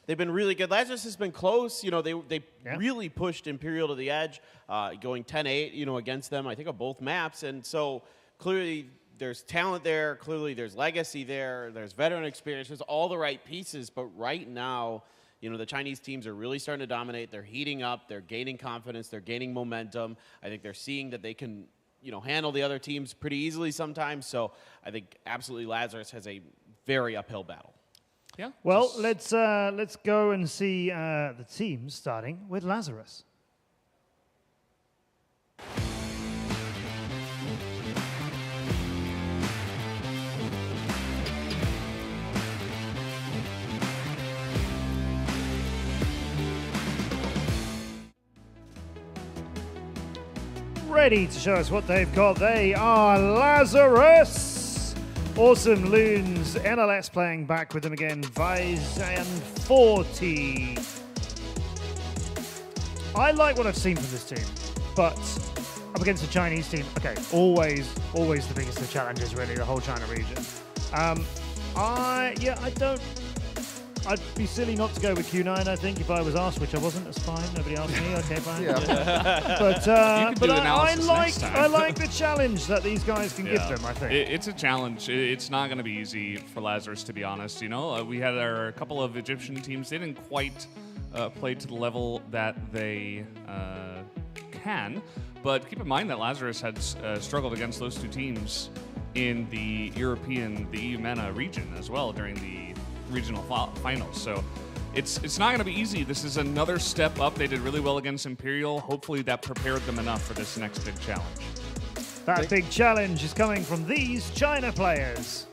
They've been really good. Lazarus has been close. They really pushed Imperial to the edge, going 10-8, against them, I think, on both maps. And so clearly there's talent there. Clearly there's legacy there. There's veteran experience. There's all the right pieces. But right now, the Chinese teams are really starting to dominate. They're heating up. They're gaining confidence. They're gaining momentum. I think they're seeing that they can, handle the other teams pretty easily sometimes. So I think absolutely Lazarus has a very uphill battle. Yeah. Well, let's go and see the teams starting with Lazarus. Ready to show us what they've got. They are Lazarus. Awesome Loons. NLS playing back with them again. Vizian 40. I like what I've seen from this team, but up against the Chinese team, okay, always the biggest of challenges, really, the whole China region. I'd be silly not to go with Q9, I think, if I was asked, which I wasn't. That's fine. Nobody asked me. Okay, fine. But I like the challenge that these guys can give them, I think. It's a challenge. It's not going to be easy for Lazarus, to be honest. We had a couple of Egyptian teams. They didn't quite play to the level that they can. But keep in mind that Lazarus had struggled against those two teams in the EU MENA region as well during the regional finals. So it's not going to be easy. This is another step up. They did really well against Imperial. Hopefully that prepared them enough for this next big challenge. That big challenge is coming from these China players.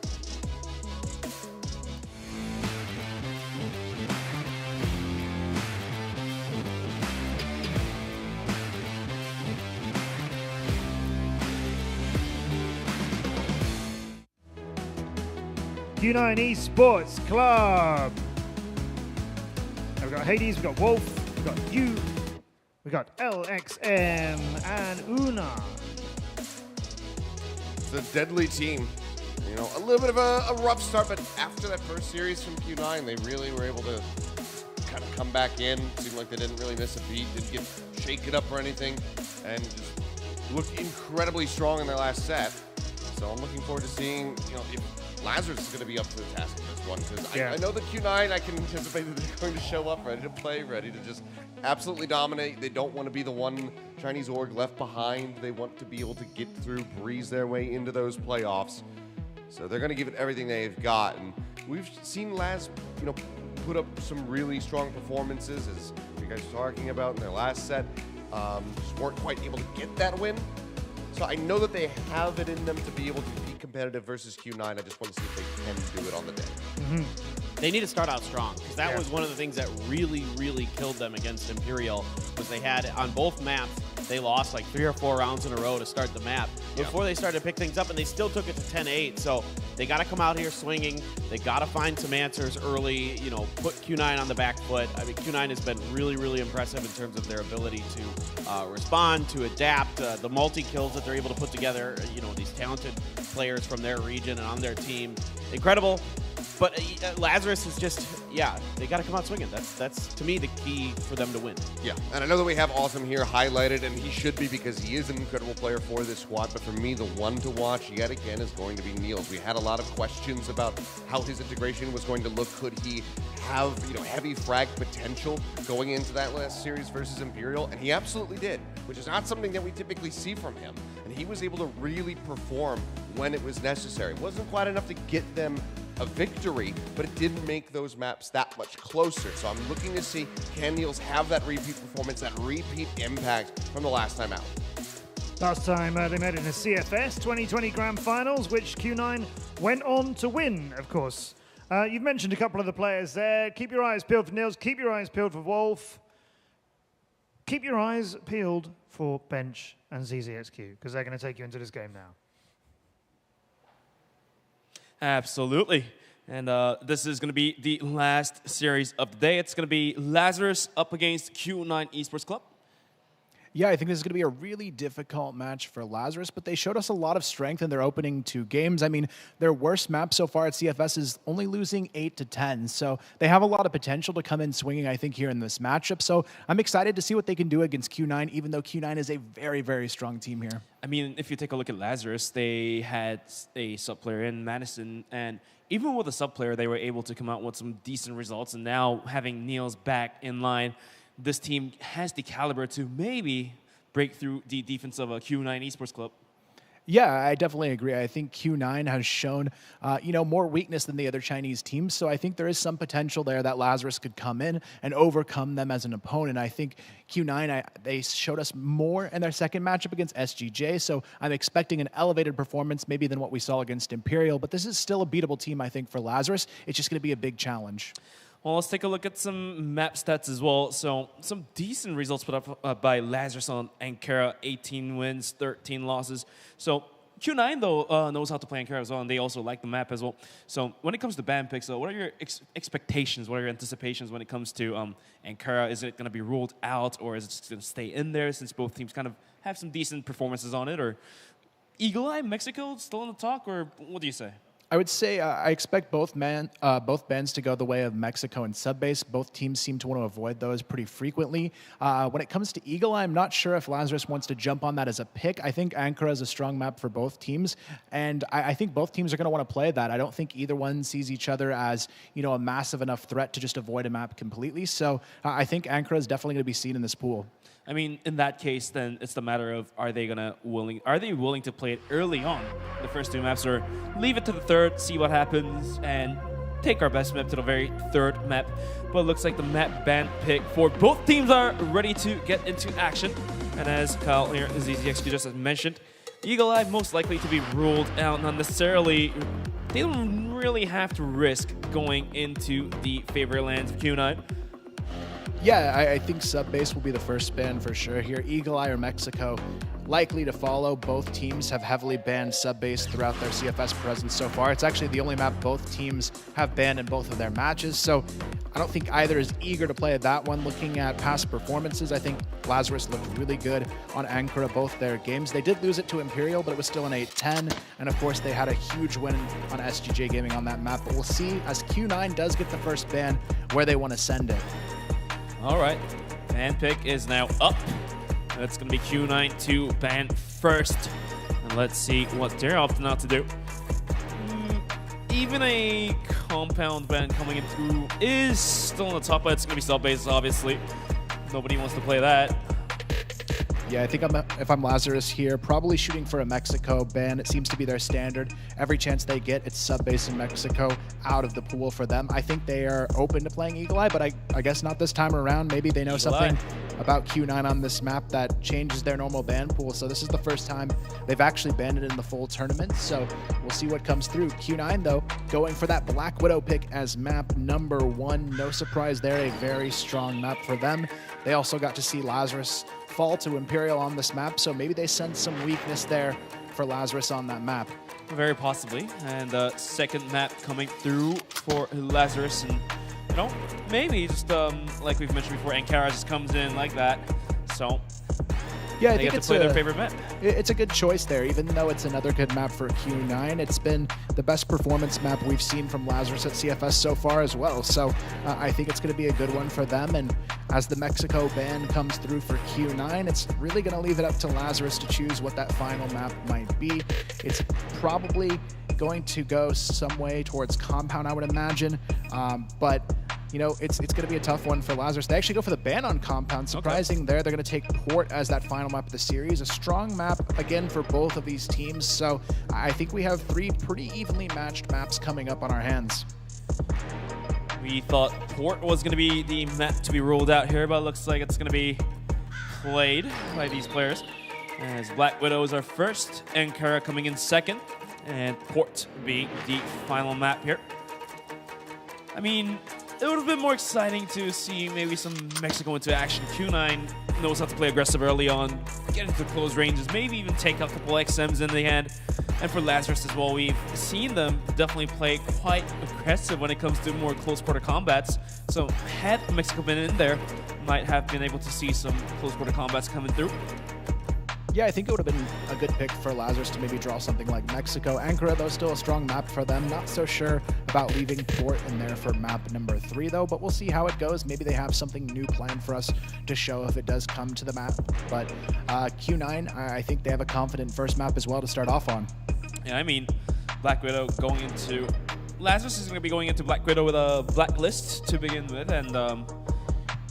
Q9 Esports Club. We've got Hades, we've got Wolf, we've got you, we've got LXM and Una. It's a deadly team. A little bit of a rough start, but after that first series from Q9, they really were able to kind of come back in. Seemed like they didn't really miss a beat, didn't get shaken up or anything, and just looked incredibly strong in their last set. So I'm looking forward to seeing, if Lazarus is going to be up to the task in this one, because I know that Q9, I can anticipate that they're going to show up ready to play, ready to just absolutely dominate. They don't want to be the one Chinese org left behind. They want to be able to get through, breeze their way into those playoffs. So they're going to give it everything they've got. And we've seen Laz, put up some really strong performances, as you guys were talking about in their last set. Just weren't quite able to get that win. So I know that they have it in them to be able to be competitive versus Q9. I just want to see if they can do it on the day. Mm-hmm. They need to start out strong, because that was one of the things that really, really killed them against Imperial, was they had, on both maps, they lost like 3 or 4 rounds in a row to start the map before they started to pick things up, and they still took it to 10-8. So they got to come out here swinging. They got to find some answers early, put Q9 on the back foot. I mean, Q9 has been really, really impressive in terms of their ability to respond, to adapt, the multi-kills that they're able to put together, these talented players from their region and on their team. Incredible. But Lazarus is just, yeah, they got to come out swinging. That's to me, the key for them to win. Yeah, and I know that we have Awesome here highlighted, and he should be because he is an incredible player for this squad. But for me, the one to watch yet again is going to be Niels. We had a lot of questions about how his integration was going to look. Could he have, heavy frag potential going into that last series versus Imperial? And he absolutely did, which is not something that we typically see from him. And he was able to really perform when it was necessary. It wasn't quite enough to get them a victory, but it didn't make those maps that much closer. So I'm looking to see, can Niels have that repeat performance, that repeat impact from the last time out? Last time they met in the CFS 2020 Grand Finals, which Q9 went on to win, of course. You've mentioned a couple of the players there. Keep your eyes peeled for Niels. Keep your eyes peeled for Wolf. Keep your eyes peeled for Bench and ZZXQ, because they're going to take you into this game now. Absolutely. And this is going to be the last series of the day. It's going to be Lazarus up against Q9 Esports Club. Yeah, I think this is going to be a really difficult match for Lazarus, but they showed us a lot of strength in their opening 2 games. I mean, their worst map so far at CFS is only losing 8-10, so they have a lot of potential to come in swinging, I think, here in this matchup. So I'm excited to see what they can do against Q9, even though Q9 is a very, very strong team here. I mean, if you take a look at Lazarus, they had a sub-player in Madison, and even with a sub-player, they were able to come out with some decent results, and now having Niels back in line, this team has the caliber to maybe break through the defense of a Q9 Esports Club. Yeah, I definitely agree. I think Q9 has shown, more weakness than the other Chinese teams. So I think there is some potential there that Lazarus could come in and overcome them as an opponent. I think Q9, they showed us more in their second matchup against SGJ. So I'm expecting an elevated performance maybe than what we saw against Imperial. But this is still a beatable team, I think, for Lazarus. It's just going to be a big challenge. Well, let's take a look at some map stats as well. So some decent results put up by Lazarus on Ankara, 18 wins, 13 losses. So Q9, though, knows how to play Ankara as well, and they also like the map as well. So when it comes to ban picks, what are your expectations, what are your anticipations when it comes to Ankara? Is it going to be ruled out, or is it just going to stay in there since both teams kind of have some decent performances on it? Or Eagle Eye, Mexico, still in the talk, or what do you say? I would say I expect both bans to go the way of Mexico and Subbase. Both teams seem to want to avoid those pretty frequently. When it comes to Eagle Eye, I'm not sure if Lazarus wants to jump on that as a pick. I think Ankara is a strong map for both teams, and I think both teams are going to want to play that. I don't think either one sees each other as a massive enough threat to just avoid a map completely. So I think Ankara is definitely going to be seen in this pool. I mean, in that case, then it's the matter of are they willing to play it early on, the first 2 maps, or leave it to the third, see what happens, and take our best map to the very third map. But it looks like the map ban pick for both teams are ready to get into action. And as Kyle here, ZZXQ just has mentioned, Eagle Eye most likely to be ruled out. Not necessarily, they don't really have to risk going into the favorite lands of Q9. Yeah, I think Subbase will be the first ban for sure here. Eagle Eye or Mexico likely to follow. Both teams have heavily banned Subbase throughout their CFS presence so far. It's actually the only map both teams have banned in both of their matches, so I don't think either is eager to play that one. Looking at past performances, I think Lazarus looked really good on Ankara both their games. They did lose it to Imperial, but it was still an 8-10, and of course they had a huge win on SGJ Gaming on that map. But we'll see as Q9 does get the first ban where they want to send it. All right, ban pick is now up. That's going to be Q9 to ban first. And let's see what they're opting out to do. Even a compound ban coming in through is still on the top, but it's going to be Subbase, obviously. Nobody wants to play that. Yeah, I think if I'm Lazarus here, probably shooting for a Mexico ban. It seems to be their standard. Every chance they get, it's Subbase in Mexico out of the pool for them. I think they are open to playing Eagle Eye, but I guess not this time around. Maybe they know something about Q9 on this map that changes their normal ban pool. So this is the first time they've actually banned it in the full tournament. So we'll see what comes through. Q9, though, going for that Black Widow pick as map number 1. No surprise there, a very strong map for them. They also got to see Lazarus fall to Imperial on this map, so maybe they sense some weakness there for Lazarus on that map. Very possibly. And the second map coming through for Lazarus, and maybe just like we've mentioned before, Ankara just comes in like that. So Yeah, I they think get it's to play their favorite map. It's a good choice there, even though it's another good map for Q9. It's been the best performance map we've seen from Lazarus at CFS so far as well. So I think it's going to be a good one for them. And as the Mexico ban comes through for Q9, it's really going to leave it up to Lazarus to choose what that final map might be. It's probably going to go some way towards Compound, I would imagine. But you know, it's going to be a tough one for Lazarus. They actually go for the ban on Compound. Surprising there. They're going to take Port as that final map of the series. A strong map, again, for both of these teams. So I think we have 3 pretty evenly matched maps coming up on our hands. We thought Port was going to be the map to be rolled out here, but it looks like it's going to be played by these players. As Black Widows are first, Ankara coming in second, and Port being the final map here. I mean, it would have been more exciting to see maybe some Mexico into action. Q9 knows how to play aggressive early on, get into close ranges, maybe even take out a couple XMs in the hand. And for Lazarus as well, we've seen them definitely play quite aggressive when it comes to more close quarter combats. So had Mexico been in there, might have been able to see some close quarter combats coming through. Yeah, I think it would have been a good pick for Lazarus to maybe draw something like Mexico. Ankara, though, still a strong map for them. Not so sure about leaving Port in there for map number 3, though, but we'll see how it goes. Maybe they have something new planned for us to show if it does come to the map. But Q9, I think they have a confident first map as well to start off on. Yeah, I mean, Black Widow going into... Lazarus is going to be going into Black Widow with a blacklist to begin with, and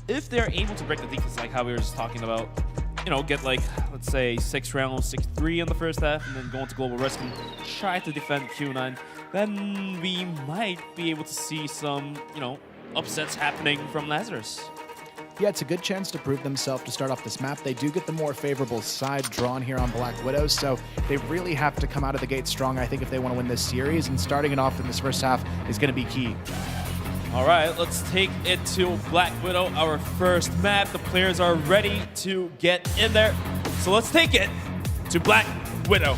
if they're able to break the defense like how we were just talking about, you know, get like, let's say 6 rounds, 6-3 in the first half, and then go into Global Risk and try to defend Q9, then we might be able to see some, you know, upsets happening from Lazarus. Yeah, it's a good chance to prove themselves to start off this map. They do get the more favorable side drawn here on Black Widows, so they really have to come out of the gate strong, I think, if they want to win this series, and starting it off in this first half is going to be key. All right, let's take it to Black Widow, our first map. The players are ready to get in there. So let's take it to Black Widow.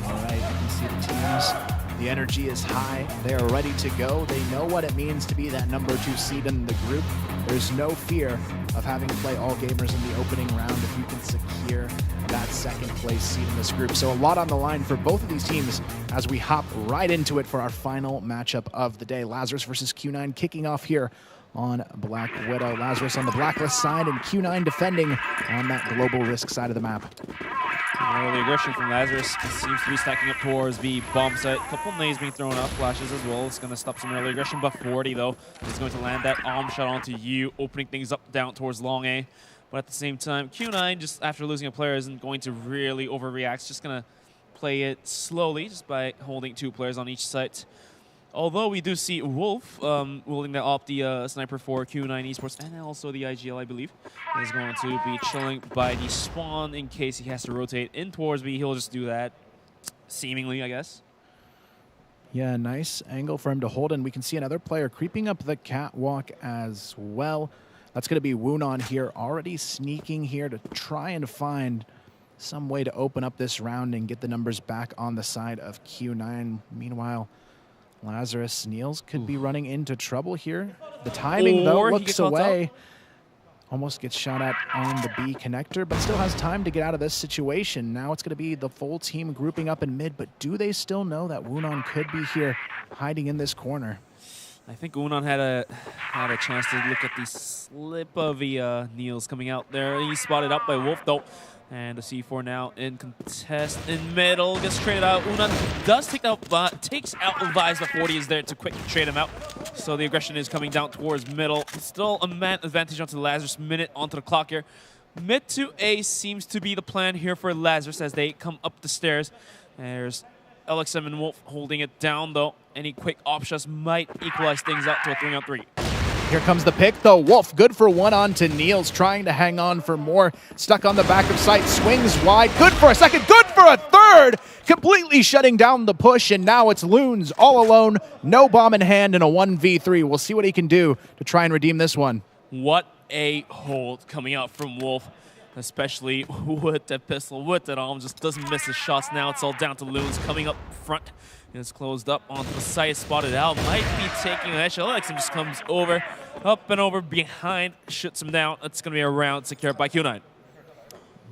All right, you can see the teams. The energy is high. They are ready to go. They know what it means to be that number 2 seed in the group. There's no fear of having to play all gamers in the opening round if you can secure that second place seed in this group. So a lot on the line for both of these teams as we hop right into it for our final matchup of the day. Lazarus versus Q9 kicking off here on Black Widow. Lazarus on the blacklist side and Q9 defending on that global risk side of the map. Early aggression from Lazarus seems to be stacking up towards the bomb site. A couple nades being thrown up, flashes as well. It's going to stop some early aggression, but 40 though is going to land that arm shot onto you, opening things up down towards long A. But at the same time, Q9, just after losing a player, isn't going to really overreact. It's just going to play it slowly just by holding 2 players on each site. Although we do see Wolf willing to opt the sniper for Q9 Esports and also the IGL, I believe, is going to be chilling by the spawn in case he has to rotate in towards me. He'll just do that, seemingly, I guess. Yeah, nice angle for him to hold, and we can see another player creeping up the catwalk as well. That's going to be Woonon here, already sneaking here to try and find some way to open up this round and get the numbers back on the side of Q9. Meanwhile, Lazarus Niels could be running into trouble here. The timing, though, looks away. Almost gets shot at on the B connector, but still has time to get out of this situation. Now it's going to be the full team grouping up in mid, but do they still know that Woonon could be here hiding in this corner? I think Woonon had a chance to look at the slip of the Niels coming out there. He's spotted up by Wolf, though. And the C4 now in contest in middle, gets traded out. Woonon does takes out Vise, but 40 is there to quickly trade him out. So the aggression is coming down towards middle. Still a man advantage onto the Lazarus, minute onto the clock here. Mid to A seems to be the plan here for Lazarus as they come up the stairs. There's LXM and Wolf holding it down, though. Any quick op shots might equalize things out to a 3-on-3. Here comes the pick, though. Wolf, good for one on to Niels, trying to hang on for more. Stuck on the back of sight, swings wide. Good for a second, good for a third! Completely shutting down the push, and now it's Loons all alone. No bomb in hand in a 1v3. We'll see what he can do to try and redeem this one. What a hold coming out from Wolf. especially with that pistol, with that arm, just doesn't miss his shots. Now it's all down to Loons coming up front. It's closed up onto the side, spotted out, might be taking an edge. Alexem just comes over, up and over behind, shoots him down. It's going to be a round secured by Q9.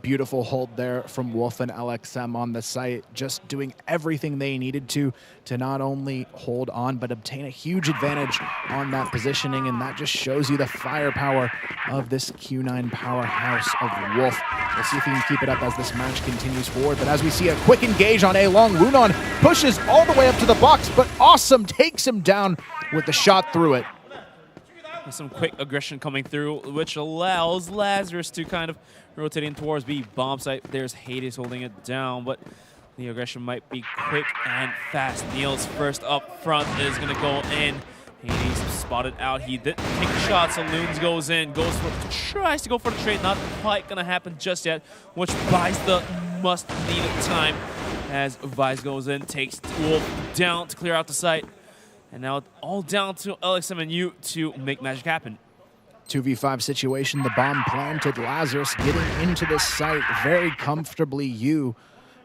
Beautiful hold there from Wolf and LXM on the site, just doing everything they needed to not only hold on, but obtain a huge advantage on that positioning, and that just shows you the firepower of this Q9 powerhouse of Wolf. We'll see if he can keep it up as this match continues forward, but as we see a quick engage on A-Long, Wunon pushes all the way up to the box, but Awesome takes him down with the shot through it. Some quick aggression coming through, which allows Lazarus to kind of rotate in towards B. Bomb site. There's Hades holding it down, but the aggression might be quick and fast. Niels first up front is going to go in. Hades spotted out. He did take a shot, so Loons goes in, tries to go for the trade. Not quite going to happen just yet, which buys the must-needed time as Vice goes in, takes Wolf down to clear out the site. And now all down to LXM and you to make magic happen. 2v5 situation, the bomb planted. Lazarus getting into this site very comfortably. You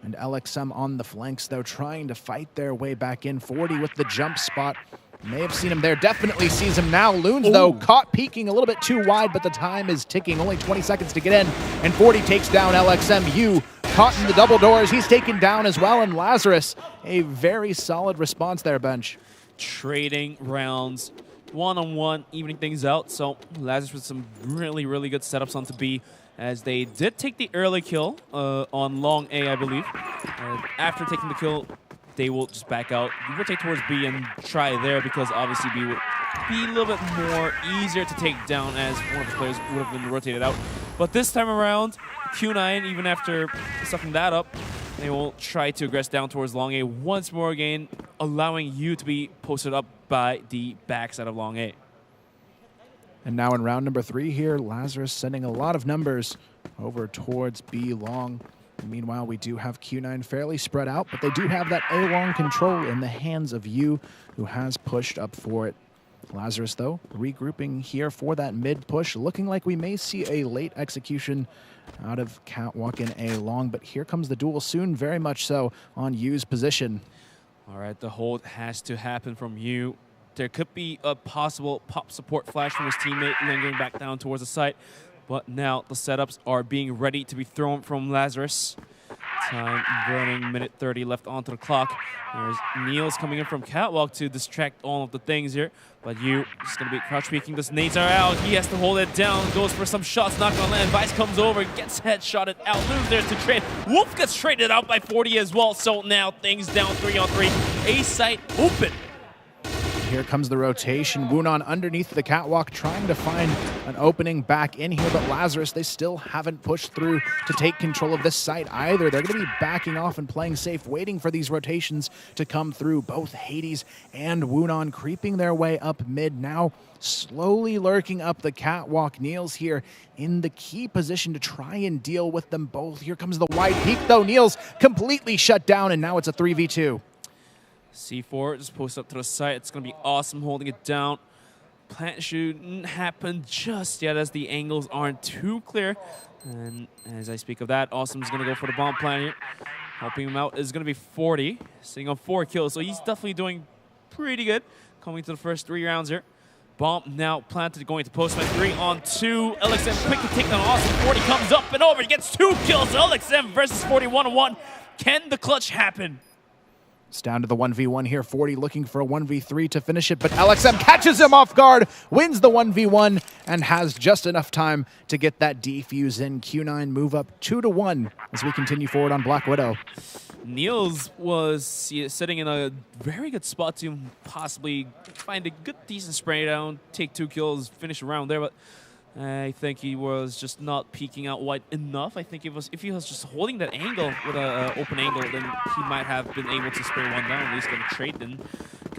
and LXM on the flanks, though, trying to fight their way back in. 40 with the jump spot. May have seen him there, definitely sees him now. Loons, though, caught peeking a little bit too wide, but the time is ticking. Only 20 seconds to get in, and 40 takes down LXM. You caught in the double doors. He's taken down as well, and Lazarus, a very solid response there, Bench. Trading rounds, one-on-one, evening things out. So Lazarus with some really, really good setups onto B, as they did take the early kill on long A, I believe. After taking the kill, they will just back out, rotate towards B and try there, because obviously B would be a little bit more easier to take down, as one of the players would have been rotated out. But this time around, Q9, even after sucking that up, they will try to aggress down towards long A once more again, allowing you to be posted up by the backside of long A. And now in round number 3 here, Lazarus sending a lot of numbers over towards B long. And meanwhile, we do have Q9 fairly spread out, but they do have that A long control in the hands of you, who has pushed up for it. Lazarus, though, regrouping here for that mid push, looking like we may see a late execution out of Catwalk in A long, but here comes the duel soon, very much so, on Yu's position. All right, the hold has to happen from Yu. There could be a possible pop support flash from his teammate lingering back down towards the site, but now the setups are being ready to be thrown from Lazarus. Time burning, minute 30 left onto the clock. There's Niels coming in from Catwalk to distract all of the things here, but Yu is going to be crouch peeking. The nades are out. He has to hold it down, goes for some shots, not going to land. Vice comes over, gets headshotted out. Loons there's to trade. Wolf gets traded out by 40 as well, so now things down 3-on-3. A site open. Here comes the rotation. Wunon underneath the catwalk, trying to find an opening back in here, but Lazarus, they still haven't pushed through to take control of this site either. They're going to be backing off and playing safe, waiting for these rotations to come through. Both Hades and Wunon creeping their way up mid, now slowly lurking up the catwalk. Niels here in the key position to try and deal with them both. Here comes the wide peak, though. Niels completely shut down, and now it's a 3v2. C4 just posts up to the site. It's going to be awesome holding it down. Plant shouldn't happen just yet, as the angles aren't too clear. And as I speak of that, Awesome's going to go for the bomb plant here. Helping him out is going to be 40, sitting on 4 kills. So he's definitely doing pretty good coming to the first 3 rounds here. Bomb now planted, going to postman 3-on-2. LXM quick to take down Awesome. 40 comes up and over, gets 2 kills. LXM versus 40, 1-on-1. Can the clutch happen? It's down to the 1v1 here. 40 looking for a 1v3 to finish it, but LXM catches him off guard, wins the 1v1, and has just enough time to get that defuse in. Q9 move up 2-1 as we continue forward on Black Widow. Niels was sitting in a very good spot to possibly find a good, decent spray down, take 2 kills, finish a round there, but I think he was just not peeking out wide enough. I think if he was just holding that angle with an open angle, then he might have been able to spray one down, at least get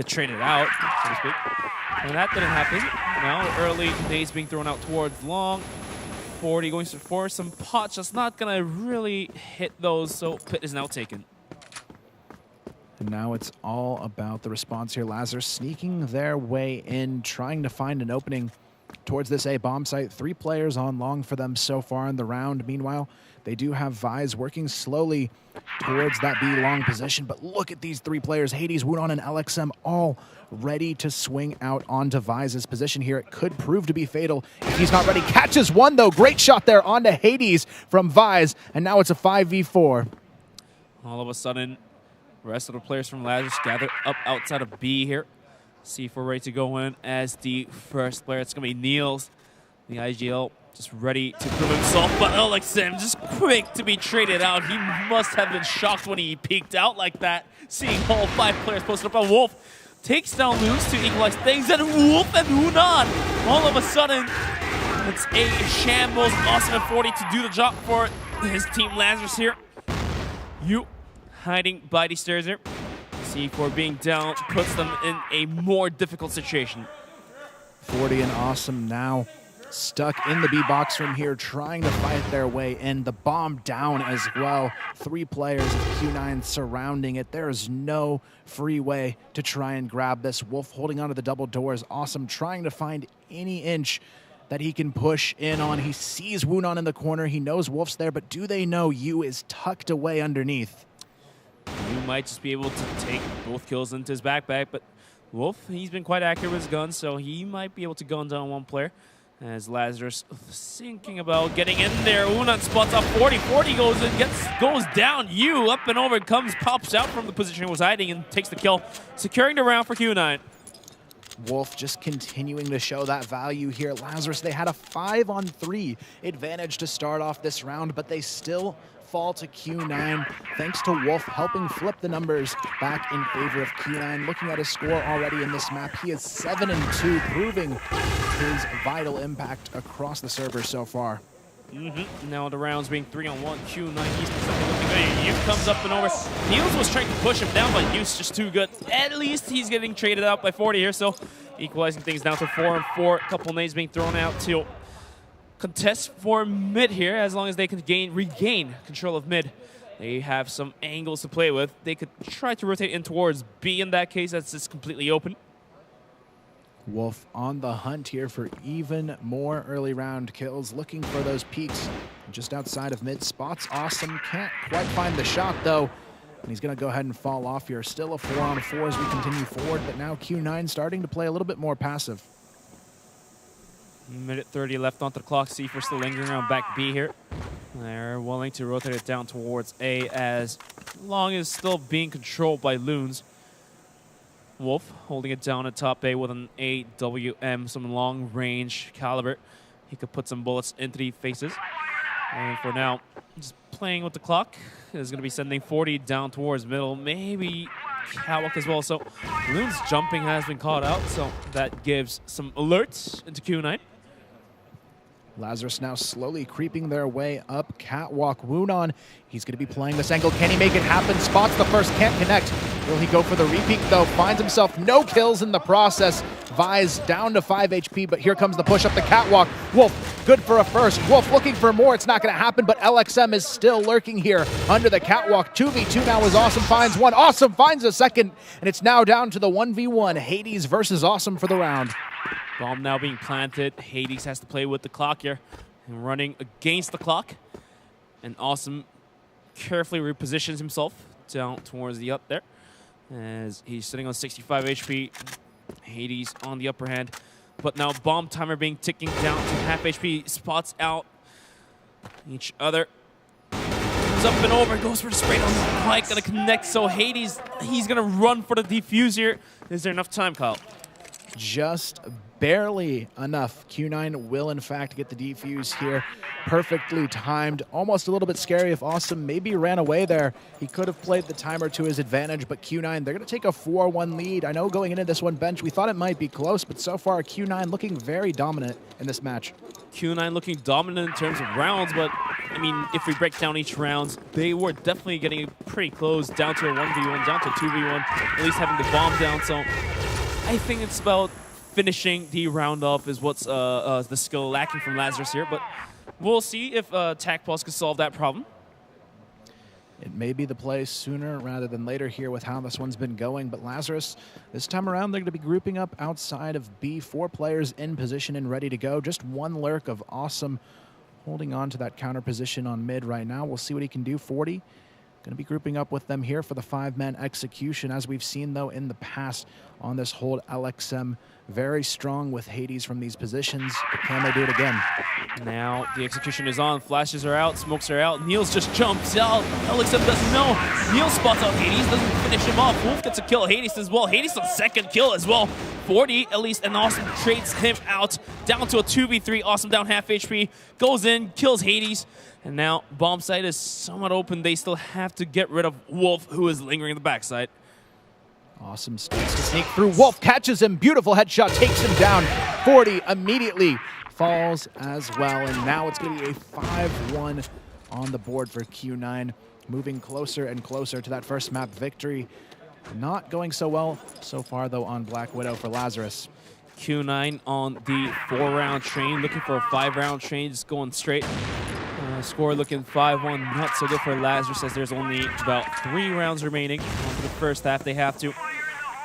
traded out, so to speak. And that didn't happen. Now early nades being thrown out towards long. 40 going for some pots, just not gonna really hit those, so pit is now taken. And now it's all about the response here. Lazarus sneaking their way in, trying to find an opening towards this A bomb site. 3 players on long for them so far in the round. Meanwhile, they do have Vise working slowly towards that B long position. But look at these 3 players, Hades, Wunon, and LXM, all ready to swing out onto Vise's position here. It could prove to be fatal if he's not ready. Catches one, though. Great shot there onto Hades from Vise. And now it's a 5v4. All of a sudden, the rest of the players from Lazarus gather up outside of B here. See if we're ready to go in as the first player. It's going to be Niels, the IGL, just ready to prove himself. But LXM just quick to be traded out. He must have been shocked when he peeked out like that, seeing all 5 players posted up on Wolf. Takes down Luz to equalize things, and Wolf and Wunon. All of a sudden, it's a shambles. Awesome at 40 to do the job for his team Lazarus here. You hiding by the stairs here. C4 being down puts them in a more difficult situation. 40 and Awesome now stuck in the B box from here, trying to fight their way in. The bomb down as well. 3 players of Q9 surrounding it. There is no free way to try and grab this. Wolf holding onto the double doors. Awesome trying to find any inch that he can push in on. He sees Wunon in the corner. He knows Wolf's there, but do they know Yu is tucked away underneath? Yu might just be able to take both kills into his backpack, but Wolf, he's been quite accurate with his gun, so he might be able to gun down one player. As Lazarus thinking about getting in there. Wunon spots off 40. 40 goes in, goes down. Yu up and over, pops out from the position he was hiding and takes the kill, securing the round for Q9. Wolf just continuing to show that value here. Lazarus, they had a 5-on-3 advantage to start off this round, but they still fall to Q9 thanks to Wolf helping flip the numbers back in favor of Q9. Looking at his score already in this map, he is 7-2, proving his vital impact across the server so far. Now the rounds being 3-on-1. Q9, he's looking good. Yu comes up and over. Niels was trying to push him down, but Yu's just too good. At least he's getting traded out by 40 here, so equalizing things down to 4-on-4. A couple nades being thrown out to contest for mid here, as long as they can regain control of mid. They have some angles to play with. They could try to rotate in towards B in that case. That's just completely open. Wolf on the hunt here for even more early round kills, looking for those peaks just outside of mid. Spots Awesome, can't quite find the shot though, and he's gonna go ahead and fall off here. Still a 4-on-4 as we continue forward, but now Q9 starting to play a little bit more passive. Minute 30 left on the clock. C4 still lingering around back B here. They're willing to rotate it down towards A as long as still being controlled by Loons. Wolf holding it down at top A with an AWM, some long range caliber. He could put some bullets into the faces. And for now, just playing with the clock. Is going to be sending 40 down towards middle, maybe Catwalk as well. So Loon's jumping has been caught out, so that gives some alerts into Q9. Lazarus now slowly creeping their way up. Catwalk, Wunon, he's going to be playing this angle. Can he make it happen? Spots the first, can't connect. Will he go for the repeat though? Finds himself no kills in the process. Vise down to 5 HP, but here comes the push up the Catwalk. Wolf, good for a first. Wolf looking for more. It's not going to happen, but LXM is still lurking here under the Catwalk. 2v2 now as Awesome finds one. Awesome finds a second, and it's now down to the 1v1. Hades versus Awesome for the round. Bomb now being planted. Hades has to play with the clock here and running against the clock. And Awesome carefully repositions himself down towards the up there as he's sitting on 65 HP. Hades on the upper hand. But now bomb timer being ticking down to half HP. Spots out each other. Comes up and over. Goes for the spray. Not quite going to connect. So Hades, he's going to run for the defuse here. Is there enough time, Kyle? Just barely enough. Q9 will in fact get the defuse here. Perfectly timed. Almost a little bit scary if Awesome maybe ran away there. He could have played the timer to his advantage, but Q9, they're going to take a 4-1 lead. I know going into this one bench, we thought it might be close, but so far Q9 looking very dominant in this match. Q9 looking dominant in terms of rounds, but I mean, if we break down each round, they were definitely getting pretty close, down to a 1v1, down to a 2v1, at least having the bomb down. So I think it's about finishing the round off is what's the skill lacking from Lazarus here, but we'll see if Tac Pulse can solve that problem. It may be the play sooner rather than later here with how this one's been going, but Lazarus, this time around, they're going to be grouping up outside of B. 4 players in position and ready to go. Just one lurk of Awesome holding on to that counter position on mid right now. We'll see what he can do. 40 going to be grouping up with them here for the 5-man execution, as we've seen, though, in the past on this hold. LXM very strong with Hades from these positions, but can they do it again? Now the execution is on. Flashes are out. Smokes are out. Niels just jumps out. LXM doesn't know. Niels spots out Hades. Doesn't finish him off. Wolf gets a kill. Hades as well. Hades on second kill as well. 40 at least, and Awesome trades him out. Down to a 2v3. Awesome down half HP. Goes in, kills Hades. And now bomb site is somewhat open. They still have to get rid of Wolf, who is lingering in the backside. Awesome starts to sneak through. Wolf catches him. Beautiful headshot. Takes him down. 40 immediately falls as well. And now it's going to be a 5-1 on the board for Q9. Moving closer and closer to that first map victory. Not going so well so far, though, on Black Widow for Lazarus. Q9 on the 4-round train. Looking for a 5-round train. Just going straight. Score looking 5-1. Not so good for Lazarus, as there's only about 3 rounds remaining for the first half. They have to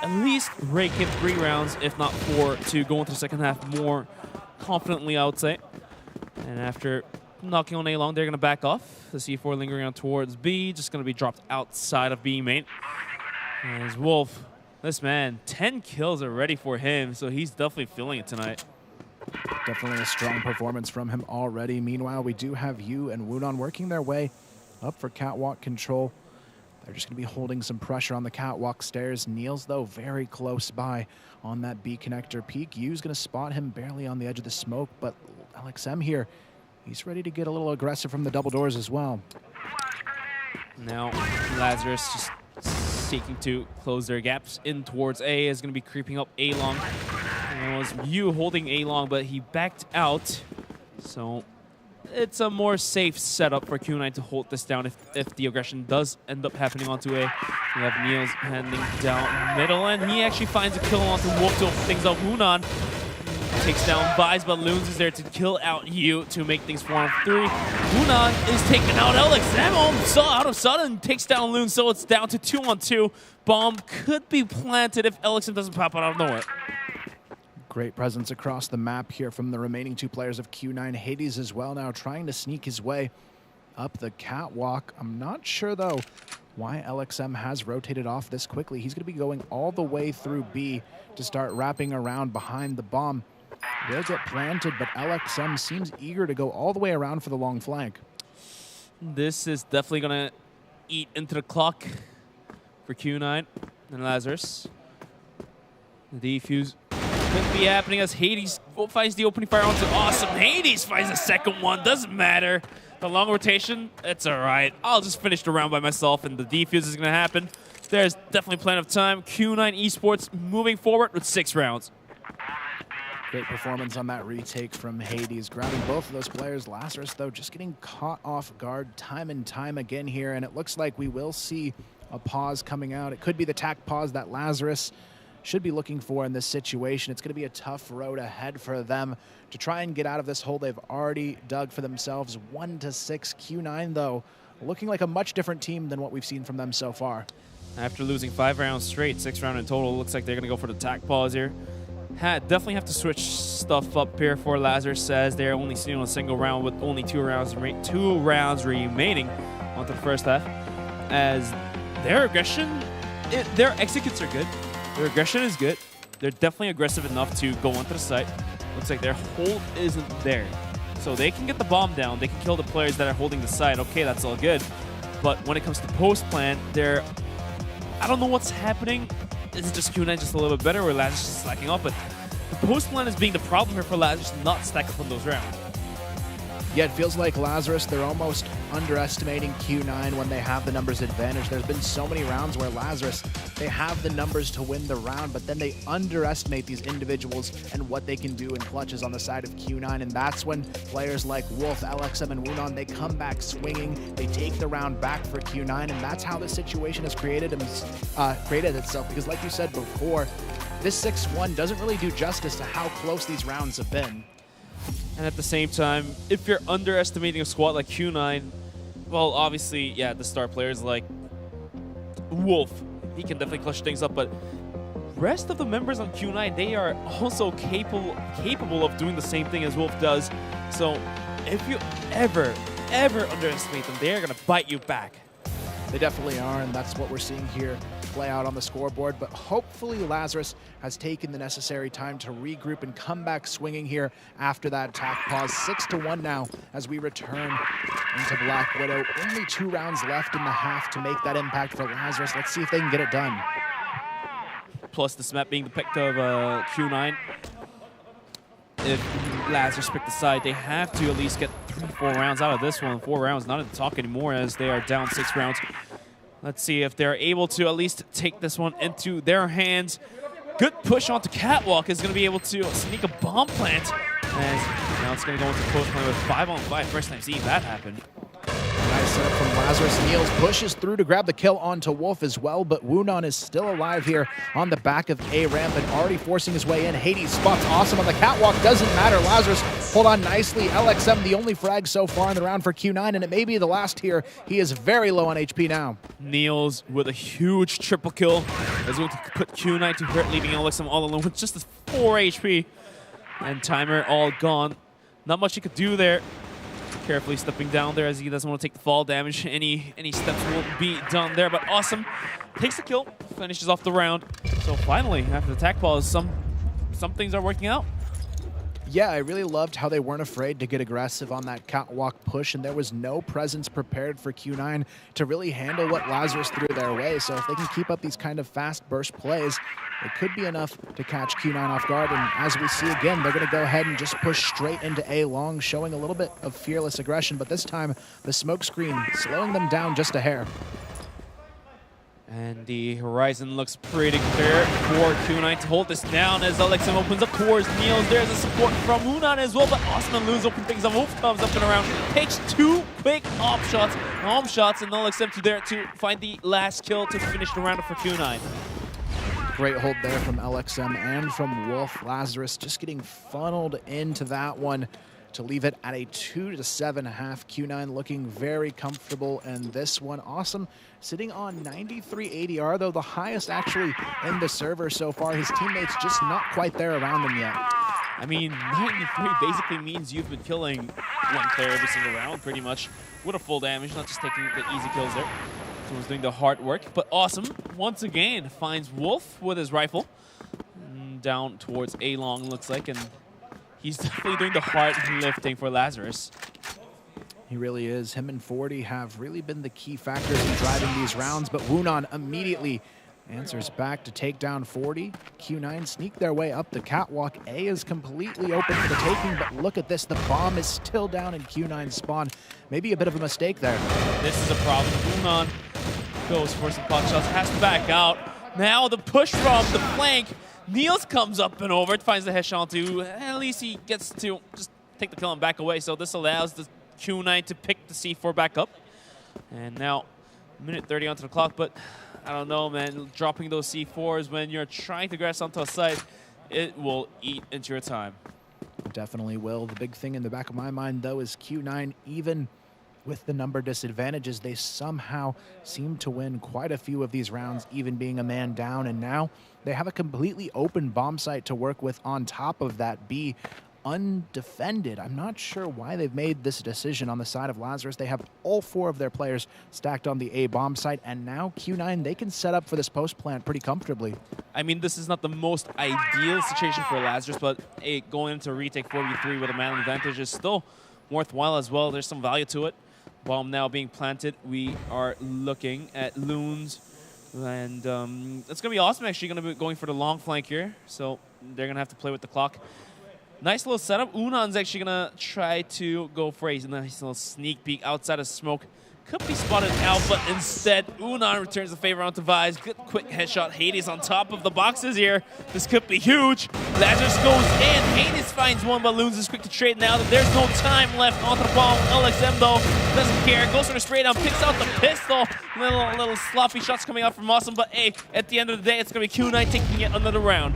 at least rake in 3 rounds, if not 4, to go into the second half more confidently, I would say. And after knocking on A long, they're going to back off. The C4 lingering on towards B, just going to be dropped outside of B main. As Wolf, this man, 10 kills already for him, so he's definitely feeling it tonight. Definitely a strong performance from him already. Meanwhile, we do have Yu and Woonon working their way up for catwalk control. They're just going to be holding some pressure on the catwalk stairs. Niels, though, very close by on that B connector peak. Yu's going to spot him barely on the edge of the smoke, but LXM here, he's ready to get a little aggressive from the double doors as well. Now Lazarus just seeking to close their gaps in towards A, is going to be creeping up A long. And it was Yu holding A long, but he backed out. So it's a more safe setup for Q9 to hold this down if the aggression does end up happening onto A. We have Niels handing down middle, and he actually finds a kill onto Wolf to open things up. Woonon takes down Vise, but Loons is there to kill out Yu to make things 4-on-3. Woonon is taking out LXM. Out of sudden takes down Loons, so it's down to 2-on-2. Bomb could be planted if LXM doesn't pop out of nowhere. Great presence across the map here from the remaining 2 players of Q9. Hades as well now trying to sneak his way up the catwalk. I'm not sure, though, why LXM has rotated off this quickly. He's going to be going all the way through B to start wrapping around behind the bomb. Will get planted, but LXM seems eager to go all the way around for the long flank. This is definitely going to eat into the clock for Q9 and Lazarus. The defuse could be happening as Hades finds the opening fire onto Awesome. Hades finds the second one. Doesn't matter. The long rotation, it's all right. I'll just finish the round by myself, and the defuse is going to happen. There's definitely plenty of time. Q9 Esports moving forward with 6 rounds. Great performance on that retake from Hades, grabbing both of those players. Lazarus, though, just getting caught off guard time and time again here, and it looks like we will see a pause coming out. It could be the tack pause that Lazarus should be looking for in this situation. It's going to be a tough road ahead for them to try and get out of this hole they've already dug for themselves. 1-6 Q9, though, looking like a much different team than what we've seen from them so far. After losing 5 rounds straight, 6 rounds in total, looks like they're going to go for the tack pause here. Definitely have to switch stuff up here for Lazarus, as they're only sitting on a single round with only 2 rounds remaining onto the first half. As their aggression, their executes are good. Their aggression is good. They're definitely aggressive enough to go onto the site. Looks like their hold isn't there. So they can get the bomb down. They can kill the players that are holding the site. Okay, that's all good. But when it comes to post plan, I don't know what's happening. Is it just Q9 just a little bit better, or Lazarus just slacking off? But the post plan is being the problem here for Lazarus, not stack up on those rounds. Yeah, it feels like Lazarus, they're almost underestimating Q9 when they have the numbers advantage. There's been so many rounds where Lazarus, they have the numbers to win the round, but then they underestimate these individuals and what they can do in clutches on the side of Q9, and that's when players like Wolf, LXM, and Woonon, they come back swinging, they take the round back for Q9, and that's how this situation has created itself, because like you said before, this 6-1 doesn't really do justice to how close these rounds have been. And at the same time, if you're underestimating a squad like Q9, well, obviously, yeah, the star players like Wolf, he can definitely clutch things up, but rest of the members on Q9, they are also capable of doing the same thing as Wolf does. So if you ever underestimate them, they're going to bite you back. They definitely are, and that's what we're seeing here play out on the scoreboard. But hopefully Lazarus has taken the necessary time to regroup and come back swinging here after that attack pause. 6-1 now as we return into Black Widow. Only 2 rounds left in the half to make that impact for Lazarus. Let's see if they can get it done. Plus this map being the pick of Q9. If Lazarus pick the side, they have to at least get 3-4 rounds out of this one. 4 rounds, not in the talk anymore as they are down 6 rounds. Let's see if they're able to at least take this one into their hands. Good push onto Catwalk is going to be able to sneak a bomb plant. As now it's going to go into close play with 5-on-5. First time seeing that happen. Nice setup from Lazarus. Niels pushes through to grab the kill onto Wolf as well, but Wunan is still alive here on the back of A ramp and already forcing his way in. Hades spots awesome on the catwalk. Doesn't matter. Lazarus hold on nicely. LXM the only frag so far in the round for Q9, and it may be the last here. He is very low on HP now. Niels with a huge triple kill is going to put Q9 to hurt, leaving LXM all alone with just 4 HP. And timer all gone. Not much he could do there. Carefully stepping down there as he doesn't want to take the fall damage. Any steps will be done there, but awesome. Takes the kill, finishes off the round. So finally, after the attack pause, some things are working out. Yeah, I really loved how they weren't afraid to get aggressive on that catwalk push, and there was no presence prepared for Q9 to really handle what Lazarus threw their way. So if they can keep up these kind of fast burst plays, it could be enough to catch Q9 off guard. And as we see again, they're going to go ahead and just push straight into A long, showing a little bit of fearless aggression. But this time, the smoke screen slowing them down just a hair. And the horizon looks pretty clear for Q9 to hold this down as LXM opens up towards Niels. There's a support from Wunan as well, but Awesome and Luz open things up. Wolf comes up and around, takes 2 quick home shots, and LXM to there to find the last kill to finish the round for Q9. Great hold there from LXM and from Wolf. Lazarus just getting funneled into that one to leave it at a 2-7 half. Q9 looking very comfortable in this one. Awesome sitting on 93 ADR, though the highest actually in the server so far. His teammates just not quite there around him yet. I mean, 93 basically means you've been killing one player every single round, pretty much, with a full damage, not just taking the easy kills there. Someone's doing the hard work, but Awesome, once again, finds Wolf with his rifle. Down towards A-long, looks like, and he's definitely doing the hard lifting for Lazarus. He really is. Him and 40 have really been the key factors in driving these rounds, but Wunan immediately answers back to take down 40. Q9 sneak their way up the catwalk. A is completely open for the taking, but look at this. The bomb is still down in Q9's spawn. Maybe a bit of a mistake there. This is a problem. Wunan goes for some pot shots, has to back out. Now the push from the flank. Niels comes up and over, finds the headshot too. At least he gets to just take the kill and back away. So this allows the Q9 to pick the C4 back up. And now, minute 30 onto the clock, but I don't know, man. Dropping those C4s when you're trying to grass onto a site, it will eat into your time. It definitely will. The big thing in the back of my mind, though, is Q9, even with the number disadvantages, they somehow seem to win quite a few of these rounds, even being a man down. And now they have a completely open bomb site to work with on top of that B, undefended. I'm not sure why they've made this decision on the side of Lazarus. They have all 4 of their players stacked on the A bomb site, and now Q9, they can set up for this post plant pretty comfortably. I mean, this is not the most ideal situation for Lazarus, but going into retake 4v3 with a man advantage is still worthwhile as well. There's some value to it. Bomb now being planted. We are looking at Loons, and it's going to be Awesome actually going to be going for the long flank here, so they're going to have to play with the clock. Nice little setup. Unan's actually going to try to go for a nice little sneak peek outside of smoke. Could be spotted out, but instead, Unan returns the favor onto Vise. Good quick headshot. Hades on top of the boxes here. This could be huge. Lazarus goes in. Hades finds one, but Loons is quick to trade now. There's no time left onto the ball. LXM, though, doesn't care. Goes for the straight down, picks out the pistol. Little sloppy shots coming out from Awesome, but hey, at the end of the day, it's going to be Q9 taking yet another round.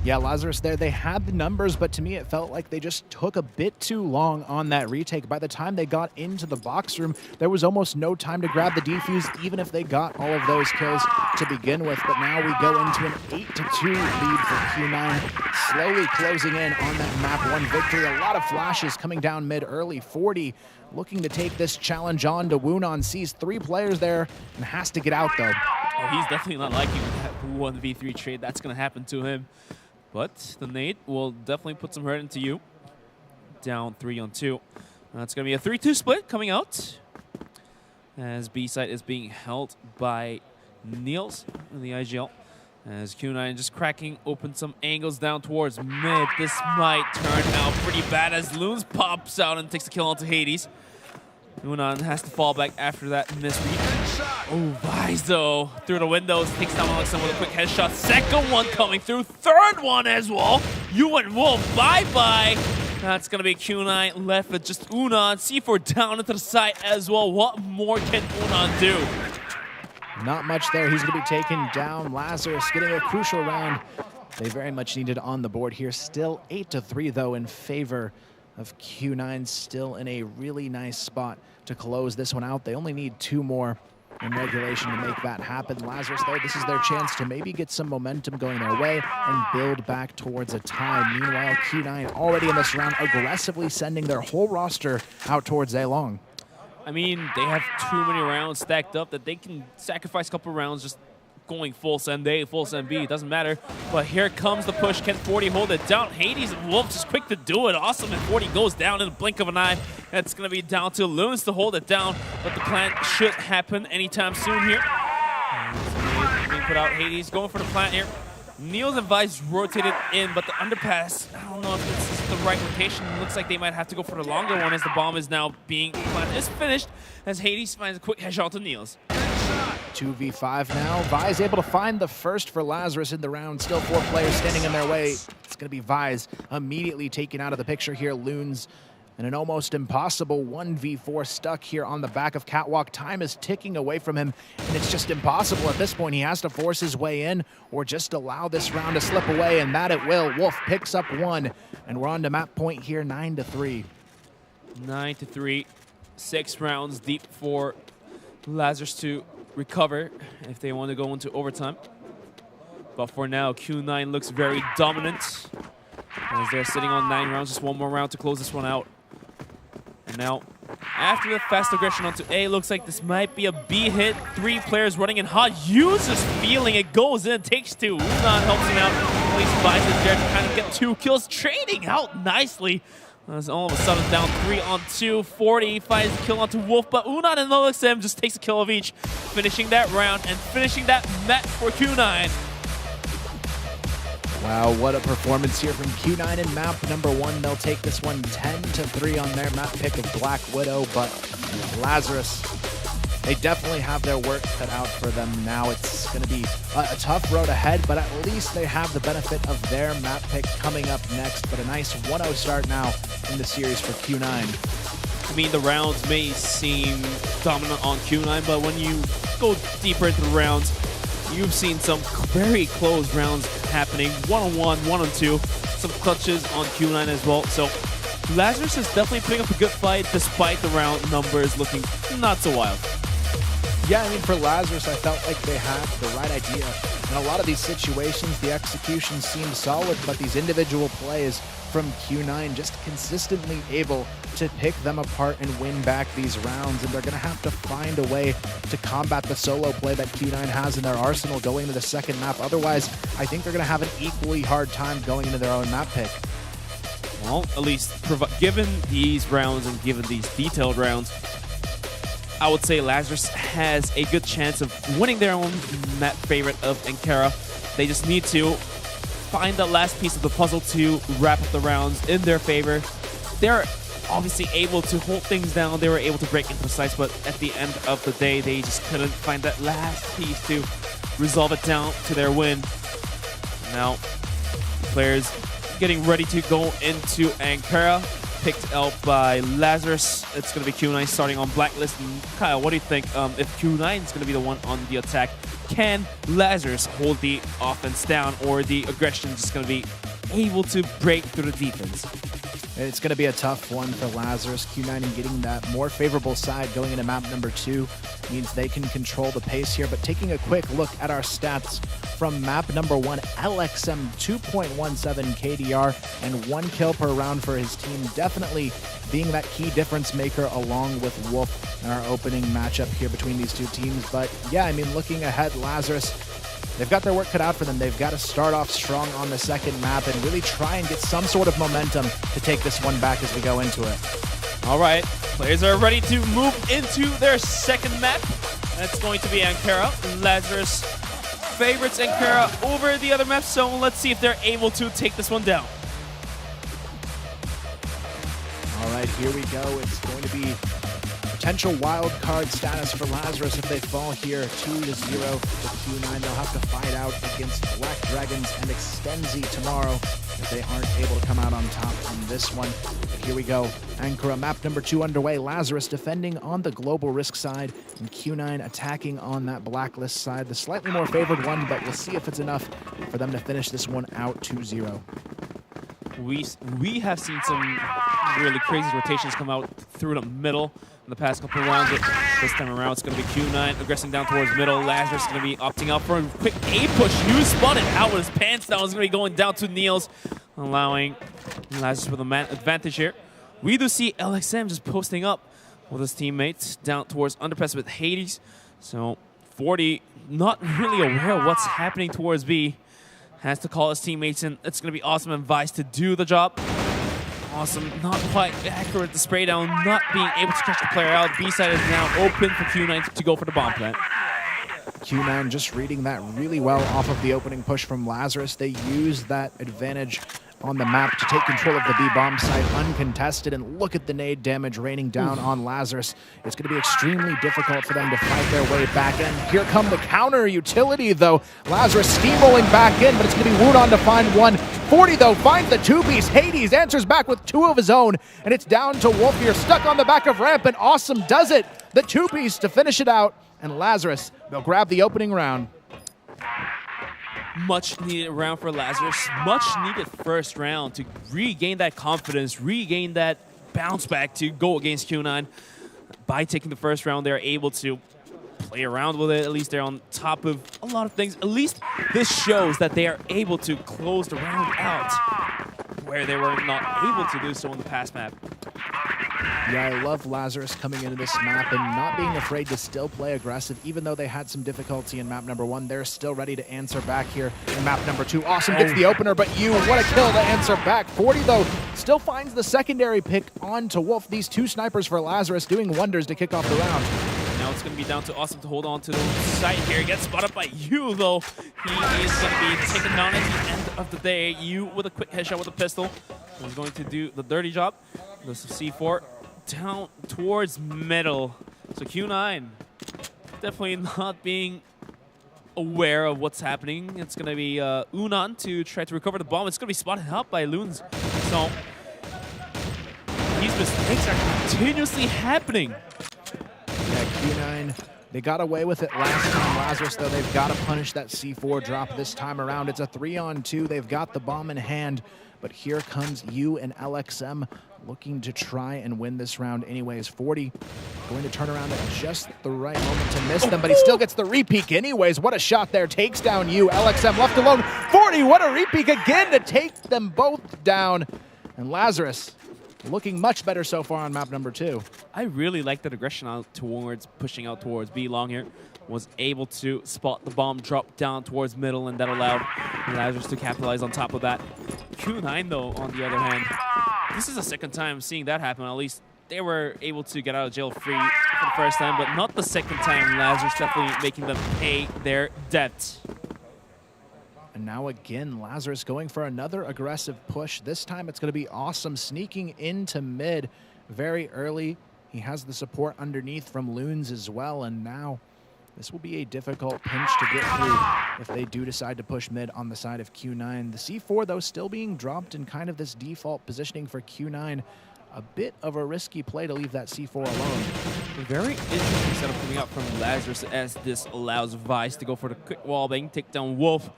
Yeah, Lazarus there, they had the numbers, but to me it felt like they just took a bit too long on that retake. By the time they got into the box room, there was almost no time to grab the defuse, even if they got all of those kills to begin with. But now we go into an 8-2 lead for Q9, slowly closing in on that map 1 victory. A lot of flashes coming down mid early. 40 looking to take this challenge on to Woonan, sees 3 players there and has to get out though. Oh, he's definitely not liking that 1v3 trade. That's going to happen to him. But the nade will definitely put some hurt into you. Down 3-on-2. It's going to be a 3-2 split coming out, as B side is being held by Niels in the IGL. As Q9 just cracking open some angles down towards mid. This might turn out pretty bad as Loons pops out and takes the kill onto Hades. Unan has to fall back after that misread. Oh, Vise though, through the windows, takes down Alexander with a quick headshot. Second one coming through, third one as well. You and Wolf, bye-bye. That's gonna be Q9 left with just Unan. C4 down into the side as well. What more can Unan do? Not much there. He's going to be taken down. Lazarus getting a crucial round. They very much needed on the board here. Still 8-3 though in favor of Q9. Still in a really nice spot to close this one out. They only need 2 more in regulation to make that happen. Lazarus though, this is their chance to maybe get some momentum going their way and build back towards a tie. Meanwhile, Q9 already in this round aggressively sending their whole roster out towards A long. I mean, they have too many rounds stacked up that they can sacrifice a couple rounds just going full send A, full send B. It doesn't matter. But here comes the push. Can 40 hold it down? Hades and Wolf just quick to do it. Awesome. And 40 goes down in a blink of an eye. It's going to be down to Loons to hold it down. But the plant should happen anytime soon here. Being put out. Hades going for the plant here. Niels and Vice rotated in, but the underpass, I don't know if this is the right rotation. It looks like they might have to go for the longer one as the bomb is now being planted. It's finished as Hades finds a quick headshot to Niels. 2v5 now. Vi's able to find the first for Lazarus in the round. Still 4 players standing in their way. It's going to be Vi's immediately taken out of the picture here. Loons and an almost impossible 1v4 stuck here on the back of Catwalk. Time is ticking away from him, and it's just impossible at this point. He has to force his way in or just allow this round to slip away, and that it will. Wolf picks up 1, and we're on to map point here, 9-3. 9-3, 6 rounds deep for Lazarus to recover if they want to go into overtime. But for now, Q9 looks very dominant as they're sitting on 9 rounds. Just 1 more round to close this one out. And now, after the fast aggression onto A, looks like this might be a B hit. 3 players running in hot. Uses feeling. It goes in, takes 2. Unan helps him out. At least buys it there to kind of get 2 kills. Trading out nicely. As all of a sudden down 3-on-2. 40 finds the kill onto Wolf, but Unan and LXM just takes a kill of each. Finishing that round and finishing that match for Q9. Wow, what a performance here from Q9 in map number 1. They'll take this one 10-3 on their map pick of Black Widow, but Lazarus, they definitely have their work cut out for them now. It's going to be a tough road ahead, but at least they have the benefit of their map pick coming up next. But a nice 1-0 start now in the series for Q9. I mean, the rounds may seem dominant on Q9, but when you go deeper into the rounds, you've seen some very close rounds happening. 1-on-1, 1-on-2, some clutches on Q9 as well. So Lazarus is definitely putting up a good fight despite the round numbers looking not so wild. Yeah, I mean, for Lazarus, I felt like they had the right idea. In a lot of these situations, the execution seemed solid, but these individual plays from Q9 just consistently able to pick them apart and win back these rounds. And they're going to have to find a way to combat the solo play that Q9 has in their arsenal going into the second map. Otherwise, I think they're going to have an equally hard time going into their own map pick. Well, at least given these rounds and given these detailed rounds, I would say Lazarus has a good chance of winning their own map favorite of Ankara. They just need to find the last piece of the puzzle to wrap up the rounds in their favor. They're obviously able to hold things down. They were able to break into the sites, but at the end of the day, they just couldn't find that last piece to resolve it down to their win. Now, the players getting ready to go into Ankara. picked out by Lazarus. It's going to be Q9 starting on Blacklist. And Kyle, what do you think if Q9 is going to be the one on the attack? Can Lazarus hold the offense down, or the aggression just going to be able to break through the defense? It's going to be a tough one for Lazarus. Q9 and getting that more favorable side going into map number 2 means they can control the pace here. But taking a quick look at our stats from map number 1, LXM 2.17 KDR and 1 kill per round for his team. Definitely being that key difference maker along with Wolf in our opening matchup here between these two teams. But yeah, I mean, looking ahead, Lazarus, they've got their work cut out for them. They've got to start off strong on the second map and really try and get some sort of momentum to take this one back as we go into it. All right, players are ready to move into their second map. That's going to be Ankara. Lazarus favorites Ankara over the other maps, so let's see if they're able to take this one down. All right, here we go. It's going to be potential wild card status for Lazarus if they fall here 2-0 to Q9. They'll have to fight out against Black Dragons and Extenzy tomorrow if they aren't able to come out on top on this one. But here we go. Ankara, map number 2 underway. Lazarus defending on the global risk side and Q9 attacking on that blacklist side. The slightly more favored one, but we'll see if it's enough for them to finish this one out 2-0. We have seen some really crazy rotations come out through the middle in the past couple of rounds. This time around, it's going to be Q9 aggressing down towards middle. Lazarus is going to be opting out for a quick A push. You spotted out with his pants down. Is going to be going down to Niels, allowing Lazarus with an advantage here. We do see LXM just posting up with his teammates down towards underpass with Hades. So 40 not really aware of what's happening towards B. Has to call his teammates in. It's going to be Awesome and Vice to do the job. Awesome, not quite accurate. The spray down, not being able to catch the player out. B side is now open for Q9 to go for the bomb plant. Q9 just reading that really well off of the opening push from Lazarus. They use that advantage on the map to take control of the B-bomb site uncontested, and look at the nade damage raining down on Lazarus. It's going to be extremely difficult for them to fight their way back in. Here come the counter utility, though. Lazarus steamrolling back in, but it's going to be Wudon to find one. 40, though, finds the two-piece. Hades answers back with 2 of his own, and it's down to Wolf here, stuck on the back of ramp, and Awesome does it. The two-piece to finish it out, and Lazarus, they'll grab the opening round. Much needed round for Lazarus. Much needed first round to regain that confidence, regain that bounce back to go against Q9. By taking the first round, they're able to play around with it. At least they're on top of a lot of things. At least this shows that they are able to close the round out where they were not able to do so on the past map. Yeah, I love Lazarus coming into this map and not being afraid to still play aggressive. Even though they had some difficulty in map number 1, they're still ready to answer back here in map number 2. Awesome gets the opener, but what a kill to answer back. 40, though, still finds the secondary pick onto Wolf. These 2 snipers for Lazarus doing wonders to kick off the round. Now it's going to be down to Awesome to hold on to the site here. Gets spotted by Yu, though. He is going to be taken down at the end of the day. Yu with a quick headshot with a pistol. He's going to do the dirty job. This is C4 down towards middle. So Q9 definitely not being aware of what's happening. It's going to be Unan to try to recover the bomb. It's going to be spotted out by Loons. So these mistakes are continuously happening. Yeah, Q9, they got away with it last time. Lazarus, though, they've got to punish that C4 drop this time around. It's a 3-on-2. They've got the bomb in hand. But here comes Yu and LXM looking to try and win this round anyways. 40 going to turn around at just the right moment to miss them, but he still gets the repeak anyways. What a shot there. Takes down Yu. LXM left alone. 40, what a repeak again to take them both down. And Lazarus looking much better so far on map number 2. I really like that aggression out towards, pushing out towards B long here. Was able to spot the bomb drop down towards middle, and that allowed Lazarus to capitalize on top of that. Q9, though, on the other hand, this is the second time seeing that happen. At least they were able to get out of jail free for the first time, but not the second time. Lazarus definitely making them pay their debt. And now again, Lazarus going for another aggressive push. This time it's going to be Awesome sneaking into mid very early. He has the support underneath from Loons as well, and now this will be a difficult pinch to get through if they do decide to push mid on the side of Q9. The C4, though, still being dropped in kind of this default positioning for Q9. a bit of a risky play to leave that C4 alone. A very interesting setup coming out from Lazarus as this allows Vice to go for the quick wallbang, take down Wolf,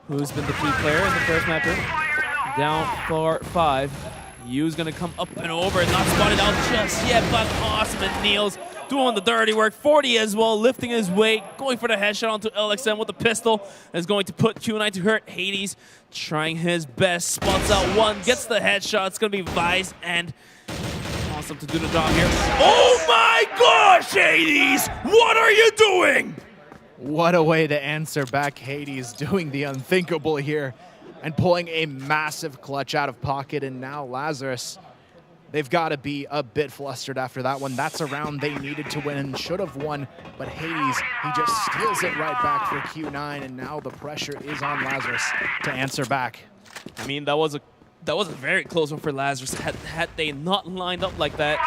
who's been the key player in the first map here. Down for 5. Yu's gonna come up and over, not spotted out just yet, but awesome. And Niels doing the dirty work. 40 as well, lifting his weight, going for the headshot onto LXM with the pistol. Is going to put Q9 to hurt. Hades trying his best, spots out one, gets the headshot. It's gonna be Vice and awesome to do the job here. Oh my gosh, Hades! What are you doing? What a way to answer back. Hades doing the unthinkable here and pulling a massive clutch out of pocket. And now Lazarus, they've got to be a bit flustered after that one. That's a round they needed to win and should have won, but Hades, he just steals it right back for Q9, and now the pressure is on Lazarus to answer back. I mean, that was a very close one for Lazarus. Had they not lined up like that,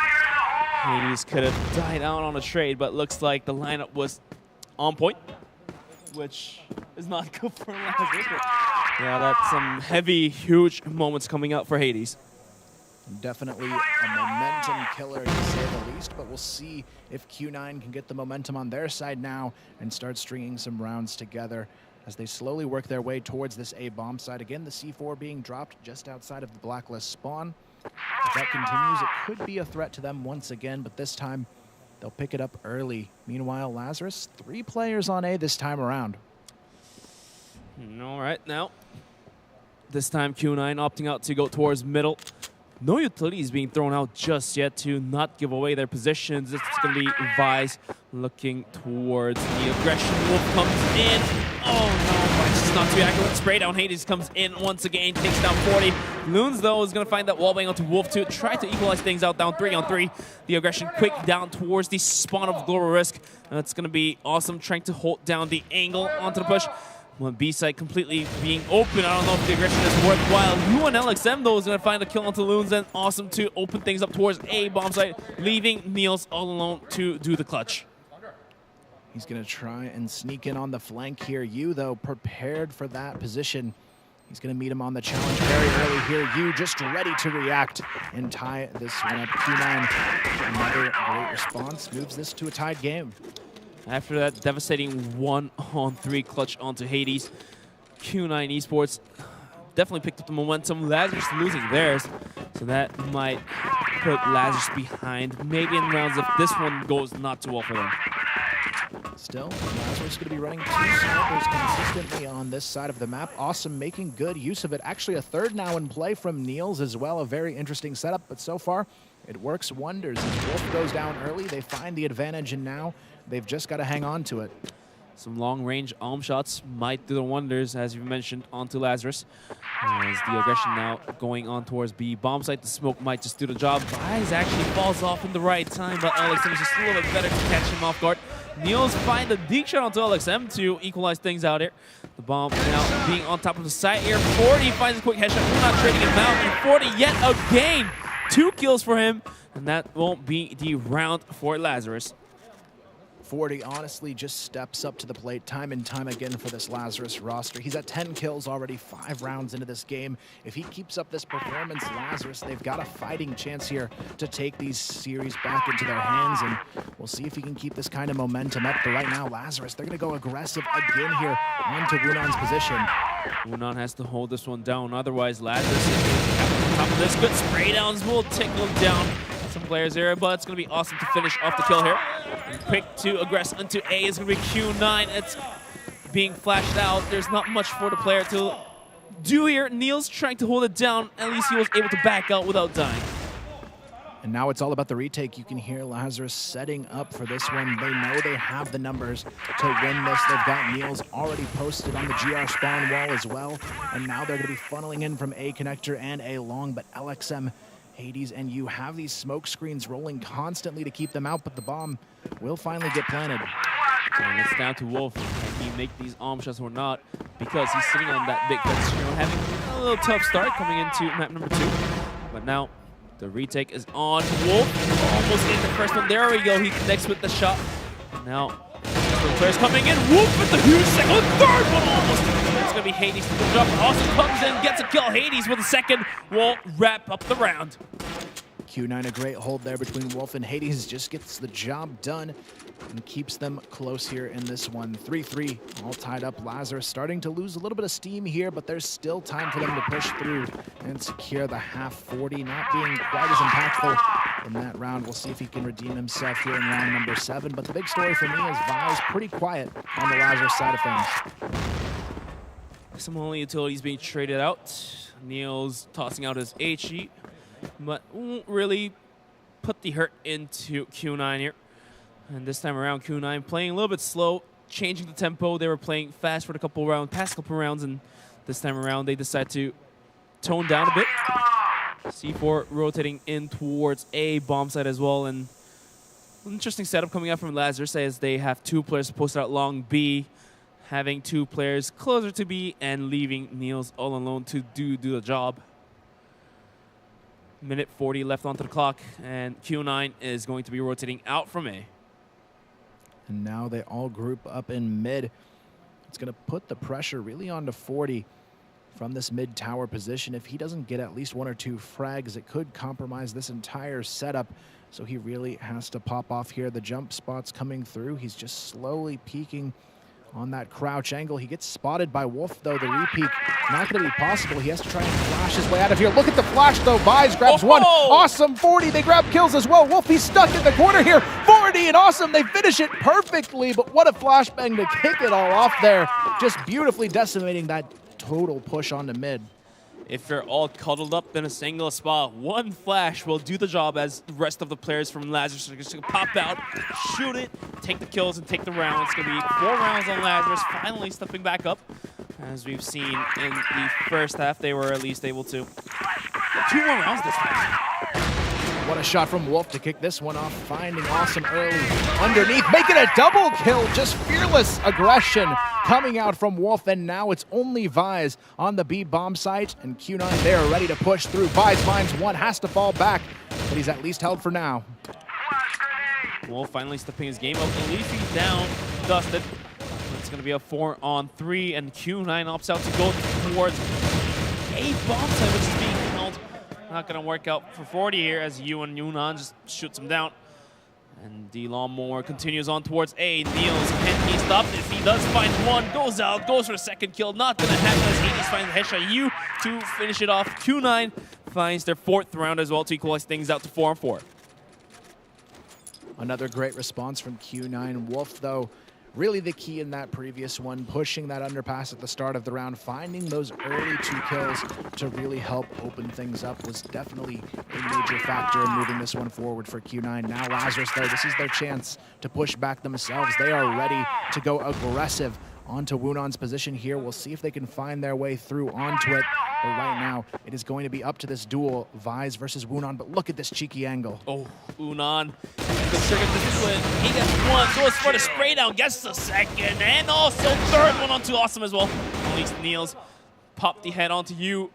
Hades could have died out on a trade, but looks like the lineup was on point, which is not good for Lazarus. Yeah, that's some heavy, huge moments coming out for Hades. Definitely a momentum killer, to say the least, but we'll see if Q9 can get the momentum on their side now and start stringing some rounds together as they slowly work their way towards this A bomb site. Again, the C4 being dropped just outside of the blacklist spawn. If that continues, it could be a threat to them once again, but this time they'll pick it up early. Meanwhile, Lazarus, 3 players on A this time around. All right, now, this time Q9 opting out to go towards middle. No utilities being thrown out just yet to not give away their positions. It's going to be Vice looking towards the aggression. Wolf comes in. Oh no, Vice is not too accurate. Spray down. Hades comes in once again, takes down 40. Loons, though, is going to find that wallbang onto Wolf to try to equalize things out, down 3 on 3. The aggression quick down towards the spawn of Global Risk. That's going to be awesome, trying to hold down the angle onto the push. One B site completely being open. I don't know if the aggression is worthwhile. You and LXM, though, is going to find a kill onto Loons, and awesome to open things up towards A bomb site, leaving Niels all alone to do the clutch. He's going to try and sneak in on the flank here. You, though, prepared for that position. He's going to meet him on the challenge very early here. You just ready to react and tie this one up. Q9, another great response, moves this to a tied game. After that devastating 1-on-3 clutch onto Hades, Q9 Esports definitely picked up the momentum. Lazarus losing theirs, so that might put Lazarus behind, maybe in rounds if this one goes not too well for them. Still, Lazarus going to be running 2 snipers consistently on this side of the map. Awesome, making good use of it. Actually, a third now in play from Niels as well. A very interesting setup, but so far, it works wonders. As Wolf goes down early, they find the advantage, and now they've just got to hang on to it. Some long-range arm shots might do the wonders, as you mentioned, onto Lazarus. As the aggression now going on towards B bomb site, the smoke might just do the job. Vice actually falls off in the right time, but LXM is just a little bit better to catch him off guard. Niels find the deep shot onto LXM to equalize things out here. The bomb now being on top of the site here. 40 finds a quick headshot. We're not trading him out, and 40 yet again. 2 kills for him, and that won't be the round for Lazarus. 40 honestly just steps up to the plate time and time again for this Lazarus roster. He's at 10 kills already, 5 rounds into this game. If he keeps up this performance, Lazarus, they've got a fighting chance here to take these series back into their hands, and we'll see if he can keep this kind of momentum up. But right now, Lazarus, they're going to go aggressive again here onto Wunon's position. Wunan has to hold this one down, otherwise Lazarus is on top of this. Good spray downs will tickle down some players here, but it's going to be awesome to finish off the kill here. And quick to aggress into A is going to be Q9. It's being flashed out. There's not much for the player to do here. Niels trying to hold it down. At least he was able to back out without dying. And now it's all about the retake. You can hear Lazarus setting up for this one. They know they have the numbers to win this. They've got Niels already posted on the GR spawn wall as well. And now they're going to be funneling in from A connector and A long, but LXM, Hades, and you have these smoke screens rolling constantly to keep them out, but the bomb will finally get planted. And it's down to Wolf. Can he make these arm shots or not? Because he's sitting on that big fence, having a little tough start coming into map number 2. But now the retake is on. Wolf almost in the first one. There we go. He connects with the shot. Now the players coming in. Wolf with the huge second. Third one almost. It's going to be Hades to the jump. Awesome comes in, gets a kill. Hades with a second will wrap up the round. Q9 a great hold there between Wolf and Hades, just gets the job done and keeps them close here in this one. 3-3, all tied up. Lazarus starting to lose a little bit of steam here, but there's still time for them to push through and secure the half 40, not being quite as impactful in that round. We'll see if he can redeem himself here in round number 7, but the big story for me is Vi's pretty quiet on the Lazarus side of things. Some only utilities being traded out. Neil's tossing out his HE, but won't really put the hurt into Q9 here. And this time around, Q9 playing a little bit slow, changing the tempo. They were playing fast for the past couple rounds, and this time around they decide to tone down a bit. C4 rotating in towards A bomb side as well, and an interesting setup coming out from Lazarus as they have 2 players posted out long B, having 2 players closer to B and leaving Niels all alone to do the job. Minute 40 left onto the clock, and Q9 is going to be rotating out from A. And now they all group up in mid. It's going to put the pressure really onto 40 from this mid tower position. If he doesn't get at least 1 or 2 frags, it could compromise this entire setup. So he really has to pop off here. The jump spot's coming through. He's just slowly peeking on that crouch angle. He gets spotted by Wolf, though. The re-peek not going to be possible. He has to try and flash his way out of here. Look at the flash, though. Vise grabs one. Awesome. 40. They grab kills as well. Wolf, he's stuck in the corner here. 40 and Awesome. They finish it perfectly, but what a flashbang to kick it all off there. Just beautifully decimating that total push onto mid. If you're all cuddled up in a single spot, one flash will do the job as the rest of the players from Lazarus are just going to pop out, shoot it, take the kills, and take the round. It's going to be 4 rounds on Lazarus, finally stepping back up. As we've seen in the first half, they were at least able to 2 more rounds this time. What a shot from Wolf to kick this one off, finding Awesome early underneath, making a double kill. Just fearless aggression coming out from Wolf, and now it's only Vise on the B bomb site, and Q9 there ready to push through. Vise finds one, has to fall back, but he's at least held for now. Wolf finally stepping his game up, at least he's down, dusted. It's going to be a 4-on-3, and Q9 opts out to go towards a bomb site, which is being held. Not going to work out for 40 here as Yunan just shoots him down. And D Lawnmower continues on towards A. Niels, can he stop this? He does find one, goes out, goes for a second kill. Not going to happen as Hades finds Hesha Yu to finish it off. Q9 finds their 4th round as well to equalize things out to 4-on-4. Another great response from Q9. Wolf, though, really the key in that previous one, pushing that underpass at the start of the round, finding those early 2 kills to really help open things up was definitely a major factor in moving this one forward for Q9. Now Lazarus, though, this is their chance to push back themselves. They are ready to go aggressive onto Wunon's position here. We'll see if they can find their way through onto it. But right now, it is going to be up to this duel, Vise versus Wunon. But look at this cheeky angle. Oh, Wunon. He gets 1, goes for the spray down, gets the 2nd, and also 3rd one onto Awesome as well. At least Niels popped the head onto you.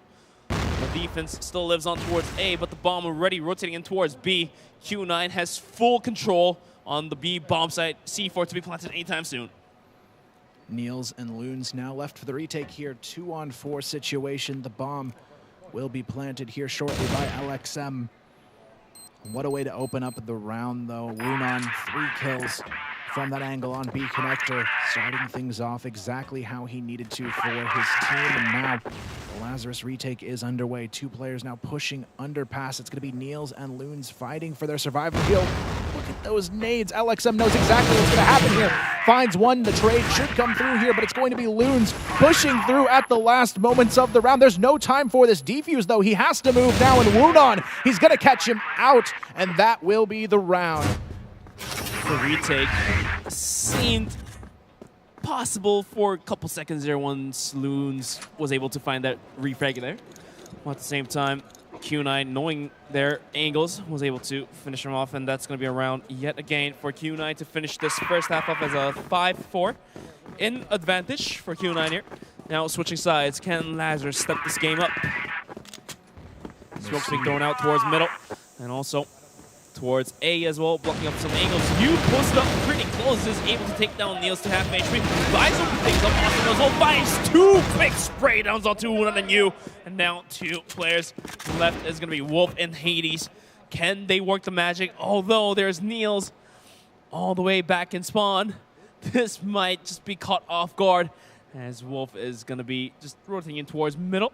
The defense still lives on towards A, but the bomb already rotating in towards B. Q9 has full control on the B bomb site. C4 to be planted anytime soon. Niels and Loons now left for the retake here. 2-on-4 situation. The bomb will be planted here shortly by LXM. What a way to open up the round, though. Wunon, 3 kills from that angle on B connector, starting things off exactly how he needed to for his team. And now the Lazarus retake is underway. 2 players now pushing underpass. It's going to be Niels and Loons fighting for their survival kill. Look at those nades. LXM knows exactly what's going to happen here. Finds one. The trade should come through here, but it's going to be Loons pushing through at the last moments of the round. There's no time for this defuse, though. He has to move now, and Wunon, he's going to catch him out, and that will be the round. The retake seemed possible for a couple seconds there once Loons was able to find that refrag there. While at the same time, Q9, knowing their angles, was able to finish them off, and that's going to be a round yet again for Q9 to finish this first half off as a 5-4 in advantage for Q9 here. Now switching sides, can Lazarus step this game up? Smoke's being thrown out towards middle, and also towards A as well, blocking up some angles. You posted up pretty close, is able to take down Niels to half HP. Vise open things up, Awesome as well. Vise 2 quick spray downs onto Wunon and you. And now 2 players left is going to be Wolf and Hades. Can they work the magic? Although there's Niels all the way back in spawn. This might just be caught off guard as Wolf is going to be just rotating in towards middle.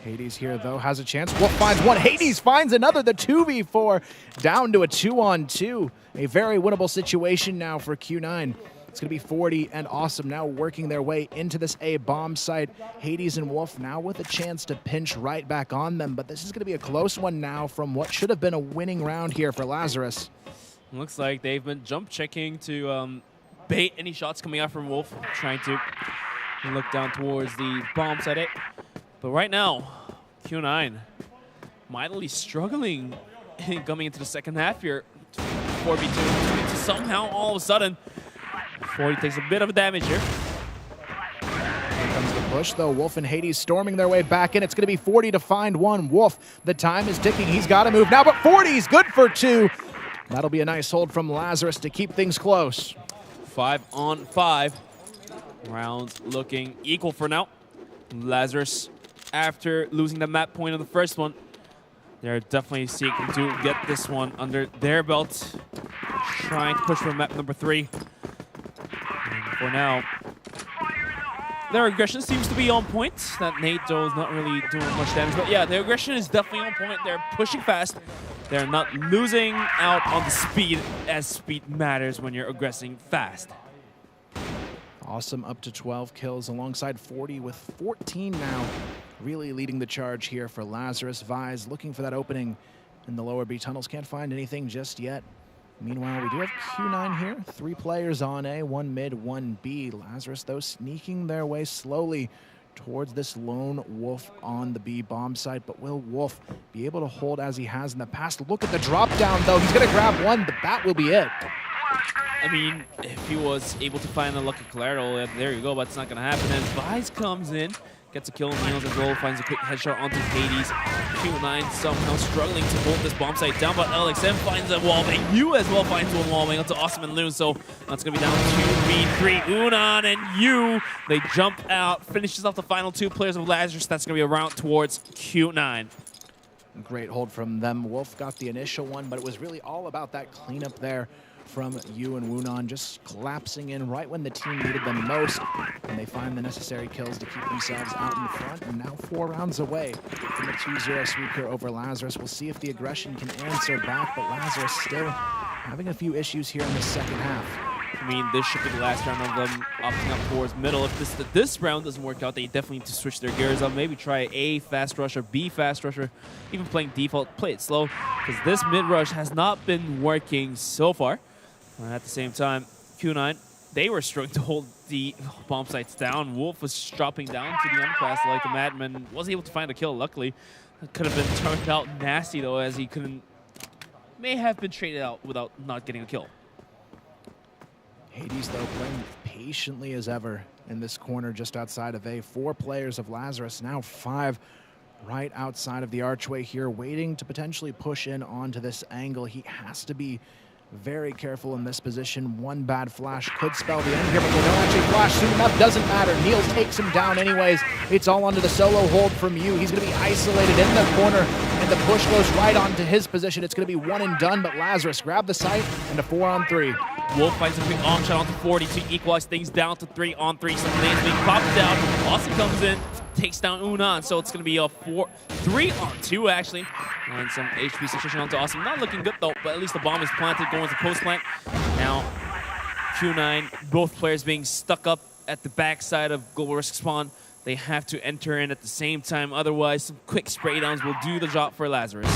Hades here, though, has a chance. Wolf finds one. Hades finds another. The 2v4 down to a 2-on-2. A very winnable situation now for Q9. It's going to be 40 and Awesome now working their way into this A bomb site. Hades and Wolf now with a chance to pinch right back on them, but this is going to be a close one now from what should have been a winning round here for Lazarus. Looks like they've been jump checking to bait any shots coming out from Wolf, trying to look down towards the bomb site A. But right now, Q9 mightily struggling coming into the second half here. 4v2 to somehow all of a sudden 40 takes a bit of a damage here. Here comes the push, though. Wolf and Hades storming their way back in. It's going to be 40 to find one. Wolf, the time is ticking. He's got to move now, but 40's good for 2. That'll be a nice hold from Lazarus to keep things close. 5-on-5. Rounds looking equal for now. Lazarus, after losing the map point on the first one, they're definitely seeking to get this one under their belt. Trying to push for map number 3. And for now, their aggression seems to be on point. That Nate, though, is not really doing much damage. But yeah, their aggression is definitely on point. They're pushing fast. They're not losing out on the speed, as speed matters when you're aggressing fast. Awesome up to 12 kills alongside 40 with 14 now. Really leading the charge here for Lazarus. Vise looking for that opening in the lower B tunnels. Can't find anything just yet. Meanwhile, we do have Q9 here. 3 players on A, 1 mid, 1 B. Lazarus, though, sneaking their way slowly towards this lone Wolf on the B bomb site. But will Wolf be able to hold as he has in the past? Look at the drop down, though. He's going to grab one, but that will be it. I mean, if he was able to find a lucky collateral, there you go, but it's not going to happen. As Vise comes in, gets a kill on Niels as well, finds a quick headshot onto Hades. Q9 somehow struggling to hold this bomb site down, but LXM finds a wallbang. You as well finds one wallbang onto Awesome and Loon, so that's going to be down 2v3. Unan and you, they jump out, finishes off the final 2 players of Lazarus. That's going to be a round towards Q9. Great hold from them. Wolf got the initial one, but it was really all about that cleanup there from Yu and Wunan, just collapsing in right when the team needed them most, and they find the necessary kills to keep themselves out in the front, and now 4 rounds away from the 2-0 sweep here over Lazarus. We'll see if the aggression can answer back, but Lazarus still having a few issues here in the second half. I mean, this should be the last round of them opting up towards middle. If this round doesn't work out, they definitely need to switch their gears up. Maybe try A fast rusher, B fast rusher, even playing default, play it slow, because this mid rush has not been working so far. At the same time, Q9, they were struggling to hold the bomb sites down. Wolf was dropping down to the underclass like a madman. Was able to find a kill, luckily. It could have been turned out nasty, though, as he may have been traded out without not getting a kill. Hades, though, playing patiently as ever in this corner just outside of A. 4 players of Lazarus, now 5 right outside of the archway here, waiting to potentially push in onto this angle. He has to be very careful in this position. One bad flash could spell the end here, but they don't actually flash soon enough. Doesn't matter. Niels takes him down anyways. It's all onto the solo hold from Yu. He's going to be isolated in the corner, and the push goes right onto his position. It's going to be one and done, but Lazarus grabbed the site and a 4-on-3. Wolf finds a quick arm shot onto 40 to equalize things down to 3-on-3. Some lanes being popped out. Awesome comes in, takes down Unan, so it's going to be a 3-on-2 actually. And some HP situation onto Awesome. Not looking good though, but at least the bomb is planted, going to post plant. Now, Q9, both players being stuck up at the backside of Global Risk Spawn. They have to enter in at the same time, otherwise some quick spray downs will do the job for Lazarus.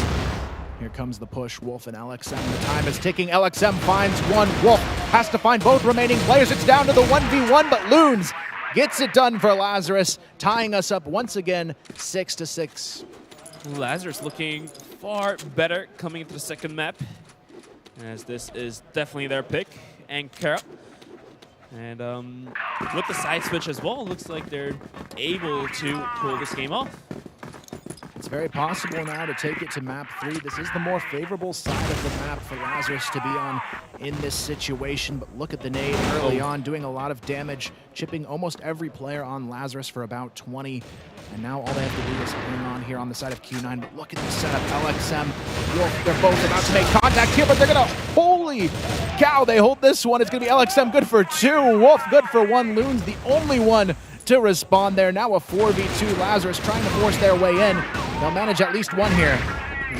Here comes the push, Wolf and LXM. The time is ticking. LXM finds one. Wolf has to find both remaining players. It's down to the 1v1, but Loons gets it done for Lazarus, tying us up once again, 6-6. Lazarus looking far better coming into the second map, as this is definitely their pick. Ankara. And with the side switch as well, it looks like they're able to pull this game off. It's very possible now to take it to map 3. This is the more favorable side of the map for Lazarus to be on in this situation, but look at the nade early on, doing a lot of damage, chipping almost every player on Lazarus for about 20. And now all they have to do is hang on here on the side of Q9. But look at the setup. LXM, Wolf, they're both about to make contact here, but they're going to, holy cow, they hold this one. It's going to be LXM good for 2, Wolf good for 1. Loon's the only one to respond there. Now a 4v2, Lazarus trying to force their way in. They'll manage at least one here.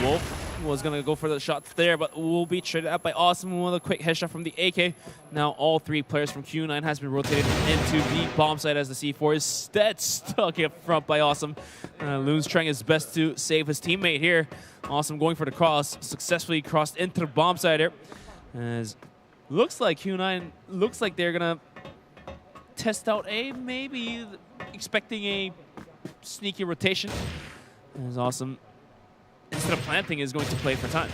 Wolf was going to go for the shots there, but will be traded out by Awesome with a quick headshot from the AK. Now all 3 players from Q9 has been rotated into the bomb site as the C4 is dead stuck up front by Awesome. Loon's trying his best to save his teammate here. Awesome going for the cross, successfully crossed into the bomb site here. As looks like Q9, looks like they're going to test out a, maybe expecting a sneaky rotation. As Awesome, instead of planting, is going to play for time.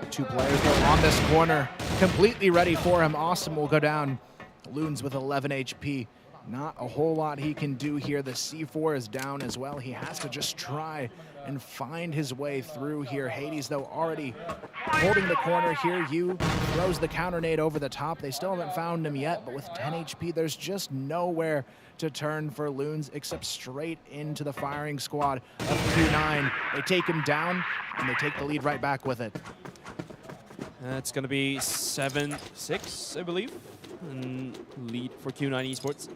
2 players though on this corner, completely ready for him. Awesome will go down. Loons with 11 HP. Not a whole lot he can do here. The C4 is down as well. He has to just try and find his way through here. Hades, though, already holding the corner here. Yu throws the counter nade over the top. They still haven't found him yet, but with 10 HP, there's just nowhere to turn for Loons except straight into the firing squad of Q9. They take him down, and they take the lead right back with it. That's going to be 7-6, I believe, and lead for Q9 Esports.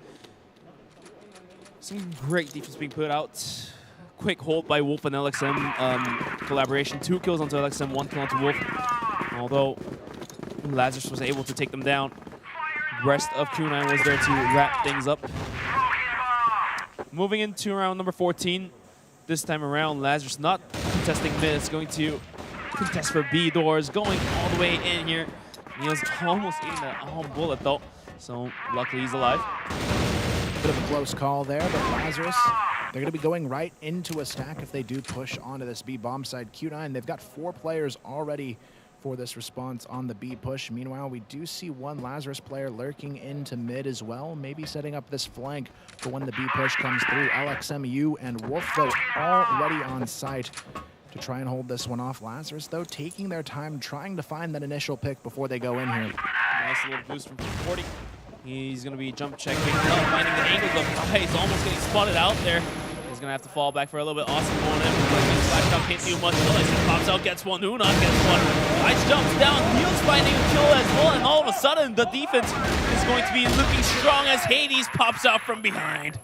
Some great defense being put out. Quick hold by Wolf and LXM. Collaboration, 2 kills onto LXM, 1 kill onto Wolf. Although Lazarus was able to take them down, the rest of Q9 was there to wrap things up. Moving into round number 14. This time around, Lazarus not contesting mid. It's going to contest for B doors, going all the way in here. Neil's almost eating that bullet though, so luckily he's alive. Bit of a close call there, but Lazarus, they're going to be going right into a stack if they do push onto this B bomb side. Q9, they've got 4 players already for this response on the B push. Meanwhile, we do see 1 Lazarus player lurking into mid as well, maybe setting up this flank for when the B push comes through. LXMU and Wolf, though, already on site to try and hold this one off. Lazarus, though, taking their time, trying to find that initial pick before they go in here. Nice little boost from 40. He's going to be jump checking, finding the angle. He's almost getting spotted out there. He's going to have to fall back for a little bit. Awesome going in. Flash out can't do much. He pops out, gets one. Unan gets one. Ice jumps down. Heels finding a kill as well. And all of a sudden, the defense is going to be looking strong as Hades pops out from behind.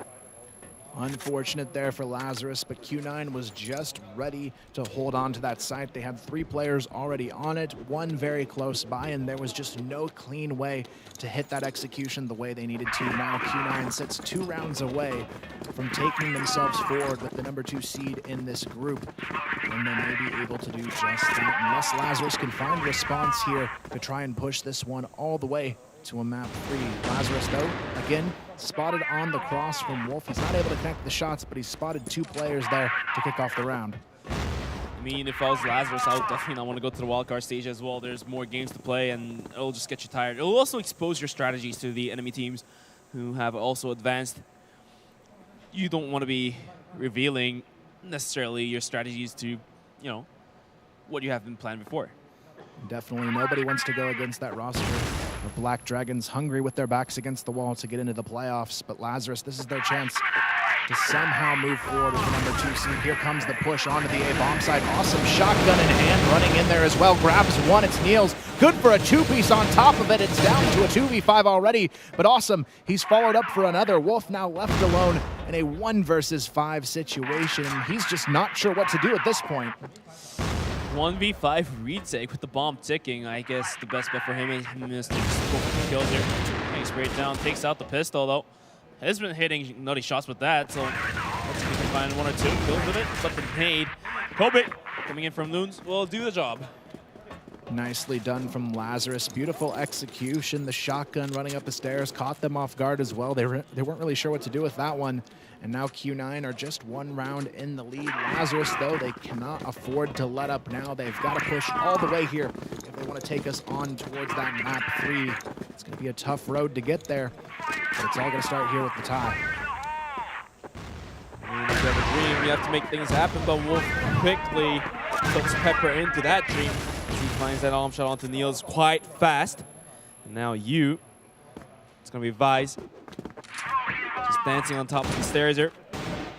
Unfortunate there for Lazarus, but Q9 was just ready to hold on to that site. They had 3 players already on it, 1 very close by, and there was just no clean way to hit that execution the way they needed to. Now Q9 sits 2 rounds away from taking themselves forward with the number 2 seed in this group, and they may be able to do just that, unless Lazarus can find a response here to try and push this one all the way to a map 3. Lazarus, though, again, spotted on the cross from Wolf. He's not able to connect the shots, but he's spotted 2 players there to kick off the round. I mean, if I was Lazarus, I would definitely not want to go to the wildcard stage as well. There's more games to play, and it'll just get you tired. It'll also expose your strategies to the enemy teams who have also advanced. You don't want to be revealing necessarily your strategies to, what you have been planned before. Definitely nobody wants to go against that roster of Black Dragons, hungry with their backs against the wall to get into the playoffs. But Lazarus, this is their chance to somehow move forward with the number 2 seed. Here comes the push onto the A bomb side. Awesome shotgun in hand, running in there as well. Grabs one, it's Niels. Good for a 2-piece on top of it. It's down to a 2v5 already, but Awesome, he's followed up for another. Wolf now left alone in a 1 versus 5 situation. He's just not sure what to do at this point. 1v5 retake with the bomb ticking. I guess the best bet for him is to just go for the kills here. He straight down, takes out the pistol though. Has been hitting nutty shots with that, so let's see if we can find 1 or 2 kills with it. But the nade, Kobe coming in from Loons will do the job. Nicely done from Lazarus. Beautiful execution. The shotgun running up the stairs caught them off guard as well. They weren't really sure what to do with that one. And now Q9 are just 1 round in the lead. Lazarus, though, they cannot afford to let up now. They've got to push all the way here if they want to take us on towards that map 3. It's going to be a tough road to get there, but it's all going to start here with the tie. And if you have a dream, you have to make things happen, but Wolf quickly puts Pepper into that dream. He finds that arm shot onto Niels quite fast. And now it's going to be Vice. Just dancing on top of the stairs here.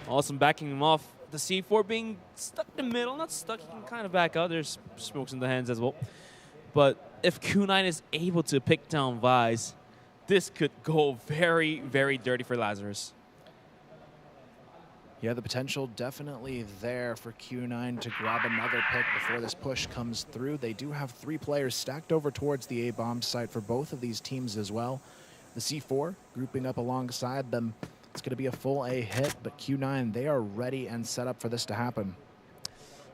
Awesome backing him off. The C4 being stuck in the middle, not stuck, he can kind of back out. There's smokes in the hands as well. But if Q9 is able to pick down Vice, this could go very, very dirty for Lazarus. Yeah, the potential definitely there for Q9 to grab another pick before this push comes through. They do have 3 players stacked over towards the A-bomb site for both of these teams as well. The C4 grouping up alongside them. It's going to be a full A hit, but Q9, they are ready and set up for this to happen.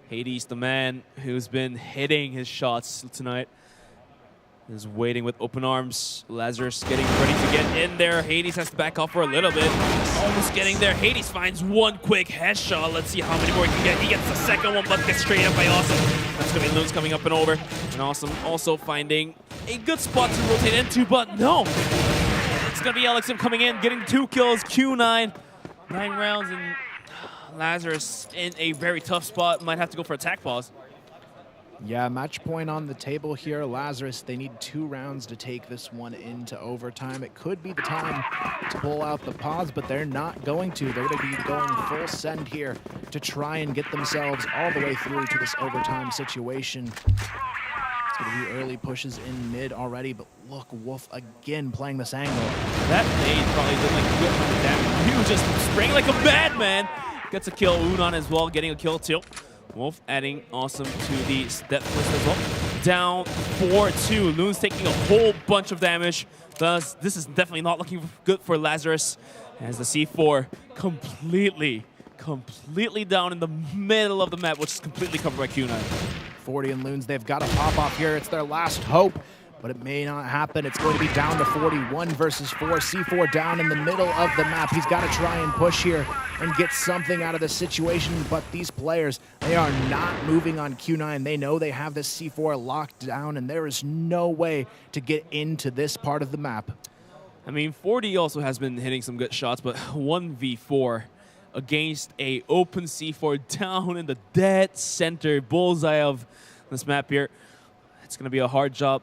Hades, the man who's been hitting his shots tonight, is waiting with open arms. Lazarus getting ready to get in there. Hades has to back off for a little bit. Almost getting there. Hades finds one quick headshot. Let's see how many more he can get. He gets the second one, but gets straight up by Awesome. That's going to be Loons coming up and over. And Awesome also finding a good spot to rotate into, but no. It's going to be Alexim coming in, getting 2 kills. Q9, 9 rounds, and Lazarus in a very tough spot. Might have to go for attack pause. Yeah, match point on the table here. Lazarus, they need 2 rounds to take this one into overtime. It could be the time to pull out the pause, but they're not going to. They're going to be going full send here to try and get themselves all the way through to this overtime situation. It's going to be early pushes in mid already, but look, Wolf again playing this angle. That nade probably did like good amount of damage. He was just spraying like a madman. Gets a kill. Unan as well, getting a kill too. Wolf adding Awesome to the step list as well. Down 4-2. Loon's taking a whole bunch of damage. Thus, this is definitely not looking good for Lazarus as the C4 completely down in the middle of the map, which is completely covered by Q9. 40 and Loons, they've got to pop off here. It's their last hope, but it may not happen. It's going to be down to 41 versus 4. C4 down in the middle of the map. He's got to try and push here and get something out of this situation, but these players, they are not moving on Q9. They know they have this C4 locked down, and there is no way to get into this part of the map. I mean, 40 also has been hitting some good shots, but 1v4 against a open C4 down in the dead center bullseye of this map here. It's going to be a hard job.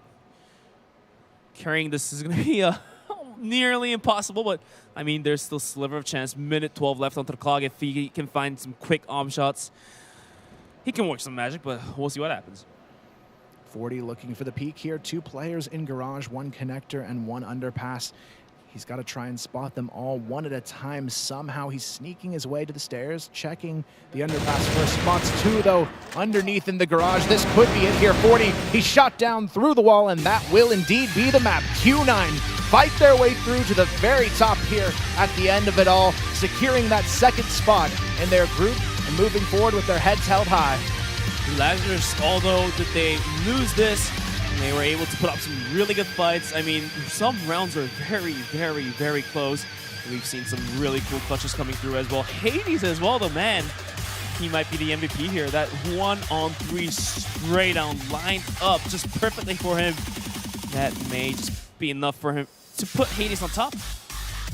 Carrying this is going to be nearly impossible, but I mean, there's still a sliver of chance. Minute 12 left onto the clock. If he can find some quick arm shots, he can work some magic, but we'll see what happens. 40 looking for the peak here. 2 players in garage, 1 connector and 1 underpass. He's got to try and spot them all one at a time. Somehow he's sneaking his way to the stairs, checking the underpass first. Spots 2, though, underneath in the garage. This could be it here. 40, he's shot down through the wall, and that will indeed be the map. Q9 fight their way through to the very top here at the end of it all, securing that 2nd spot in their group and moving forward with their heads held high. Lazarus, although that they lose this, they were able to put up some really good fights. I mean, some rounds are very, very, very close. We've seen some really cool clutches coming through as well. Hades as well, the man. He might be the MVP here. That 1-on-3 straight down lined up just perfectly for him. That may just be enough for him to put Hades on top.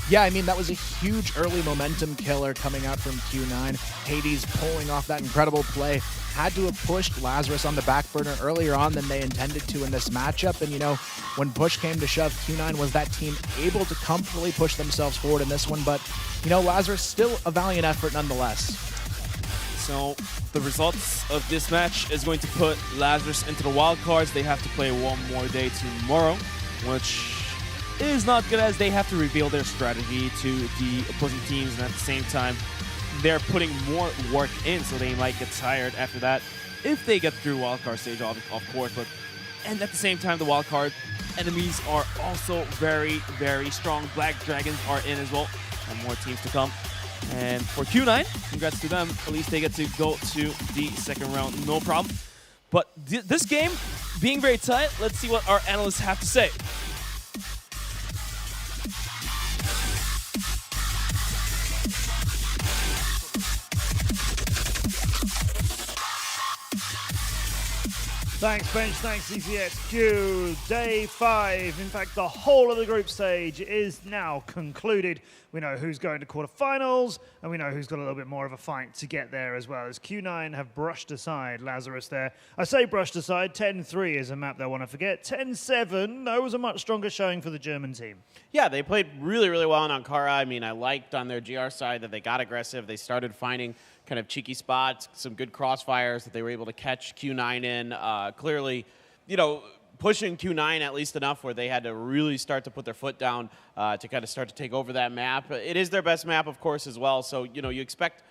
Yeah, I mean, that was a huge early momentum killer coming out from Q9. Hades pulling off that incredible play. Had to have pushed Lazarus on the back burner earlier on than they intended to in this matchup. And, you know, when push came to shove, Q9 was that team able to comfortably push themselves forward in this one. But, you know, Lazarus still a valiant effort nonetheless. So the results of this match is going to put Lazarus into the wild cards. They have to play one more day tomorrow, which is not good as they have to reveal their strategy to the opposing teams, and at the same time they're putting more work in, so they might get tired after that if they get through wildcard stage, of course. But and at the same time, the wildcard enemies are also very, very strong. Black Dragons are in as well, and more teams to come. And for Q9, congrats to them. At least they get to go to the 2nd round, no problem. But this game being very tight, let's see what our analysts have to say. Thanks, Bench. Thanks, ECXQ. Day 5. In fact, the whole of the group stage is now concluded. We know who's going to quarterfinals, and we know who's got a little bit more of a fight to get there as well, as Q9 have brushed aside Lazarus there. I say brushed aside, 10-3 is a map they want to forget. 10-7, that was a much stronger showing for the German team. Yeah, they played really, really well in Ankara. I mean, I liked on their GR side that they got aggressive. They started finding kind of cheeky spots, some good crossfires that they were able to catch Q9 in. Clearly, you know, pushing Q9 at least enough where they had to really start to put their foot down to kind of start to take over that map. It is their best map, of course, as well. So, you know, you expect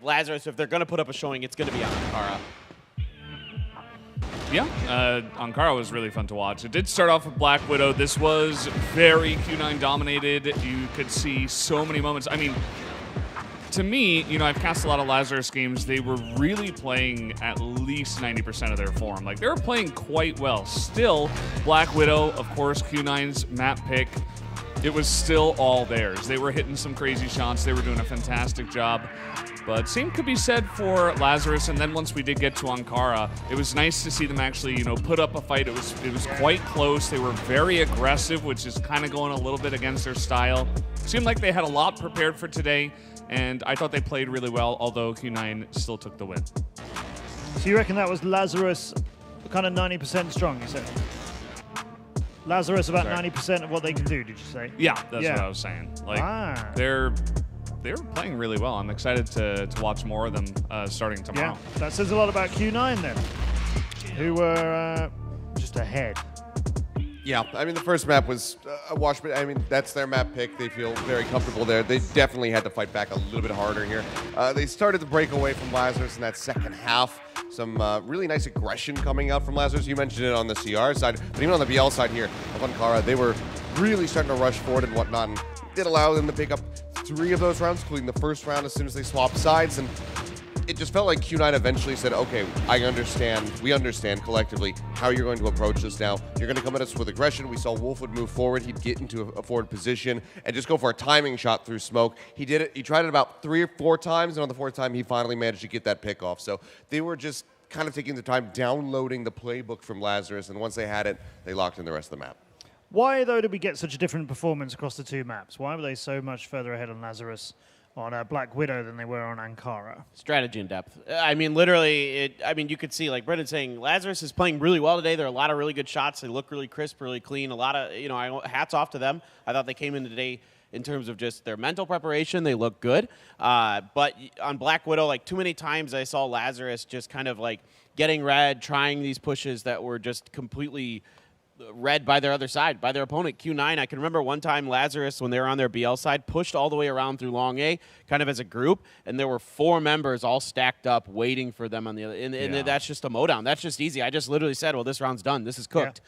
Lazarus, if they're going to put up a showing, it's going to be on Ankara. Yeah, Ankara was really fun to watch. It did start off with Black Widow. This was very Q9 dominated. You could see so many moments. I mean, to me, you know, I've cast a lot of Lazarus games. They were really playing at least 90% of their form. Like, they were playing quite well. Still, Black Widow, of course, Q9's map pick, it was still all theirs. They were hitting some crazy shots. They were doing a fantastic job. But same could be said for Lazarus, and then once we did get to Ankara, it was nice to see them actually, you know, put up a fight. It was quite close. They were very aggressive, which is kind of going a little bit against their style. Seemed like they had a lot prepared for today, and I thought they played really well, although Q9 still took the win. So you reckon that was Lazarus kind of 90% strong, you said? Lazarus about 90% of what they can do, did you say? Yeah, that's what I was saying. Like, they were playing really well. I'm excited to watch more of them starting tomorrow. Yeah, that says a lot about Q9 then, who were just ahead. Yeah, I mean, the first map was a wash, but I mean, that's their map pick. They feel very comfortable there. They definitely had to fight back a little bit harder here. They started to break away from Lazarus in that second half. Some really nice aggression coming out from Lazarus. You mentioned it on the CR side, but even on the BL side here of Ankara, they were really starting to rush forward and whatnot, and did allow them to pick up 3 of those rounds, including the first round as soon as they swapped sides. And it just felt like Q9 eventually said, okay, we understand collectively how you're going to approach this now. You're going to come at us with aggression. We saw Wolf would move forward. He'd get into a forward position and just go for a timing shot through smoke. He did it. He tried it about 3 or 4 times, and on the 4th time, he finally managed to get that pick off. So they were just kind of taking the time downloading the playbook from Lazarus, and once they had it, they locked in the rest of the map. Why, though, did we get such a different performance across the 2 maps? Why were they so much further ahead on Lazarus on Black Widow than they were on Ankara? Strategy and depth. I mean, literally, you could see, like Brendan's saying, Lazarus is playing really well today. There are a lot of really good shots. They look really crisp, really clean. A lot of, you know, hats off to them. I thought they came in today in terms of just their mental preparation. They look good. But on Black Widow, like, too many times I saw Lazarus just kind of, like, getting red, trying these pushes that were just completely read by their other side, by their opponent, Q9. I can remember one time Lazarus, when they were on their BL side, pushed all the way around through long A, kind of as a group, and there were 4 members all stacked up waiting for them on the other. And that's just a mowdown. That's just easy. I just literally said, well, this round's done. This is cooked.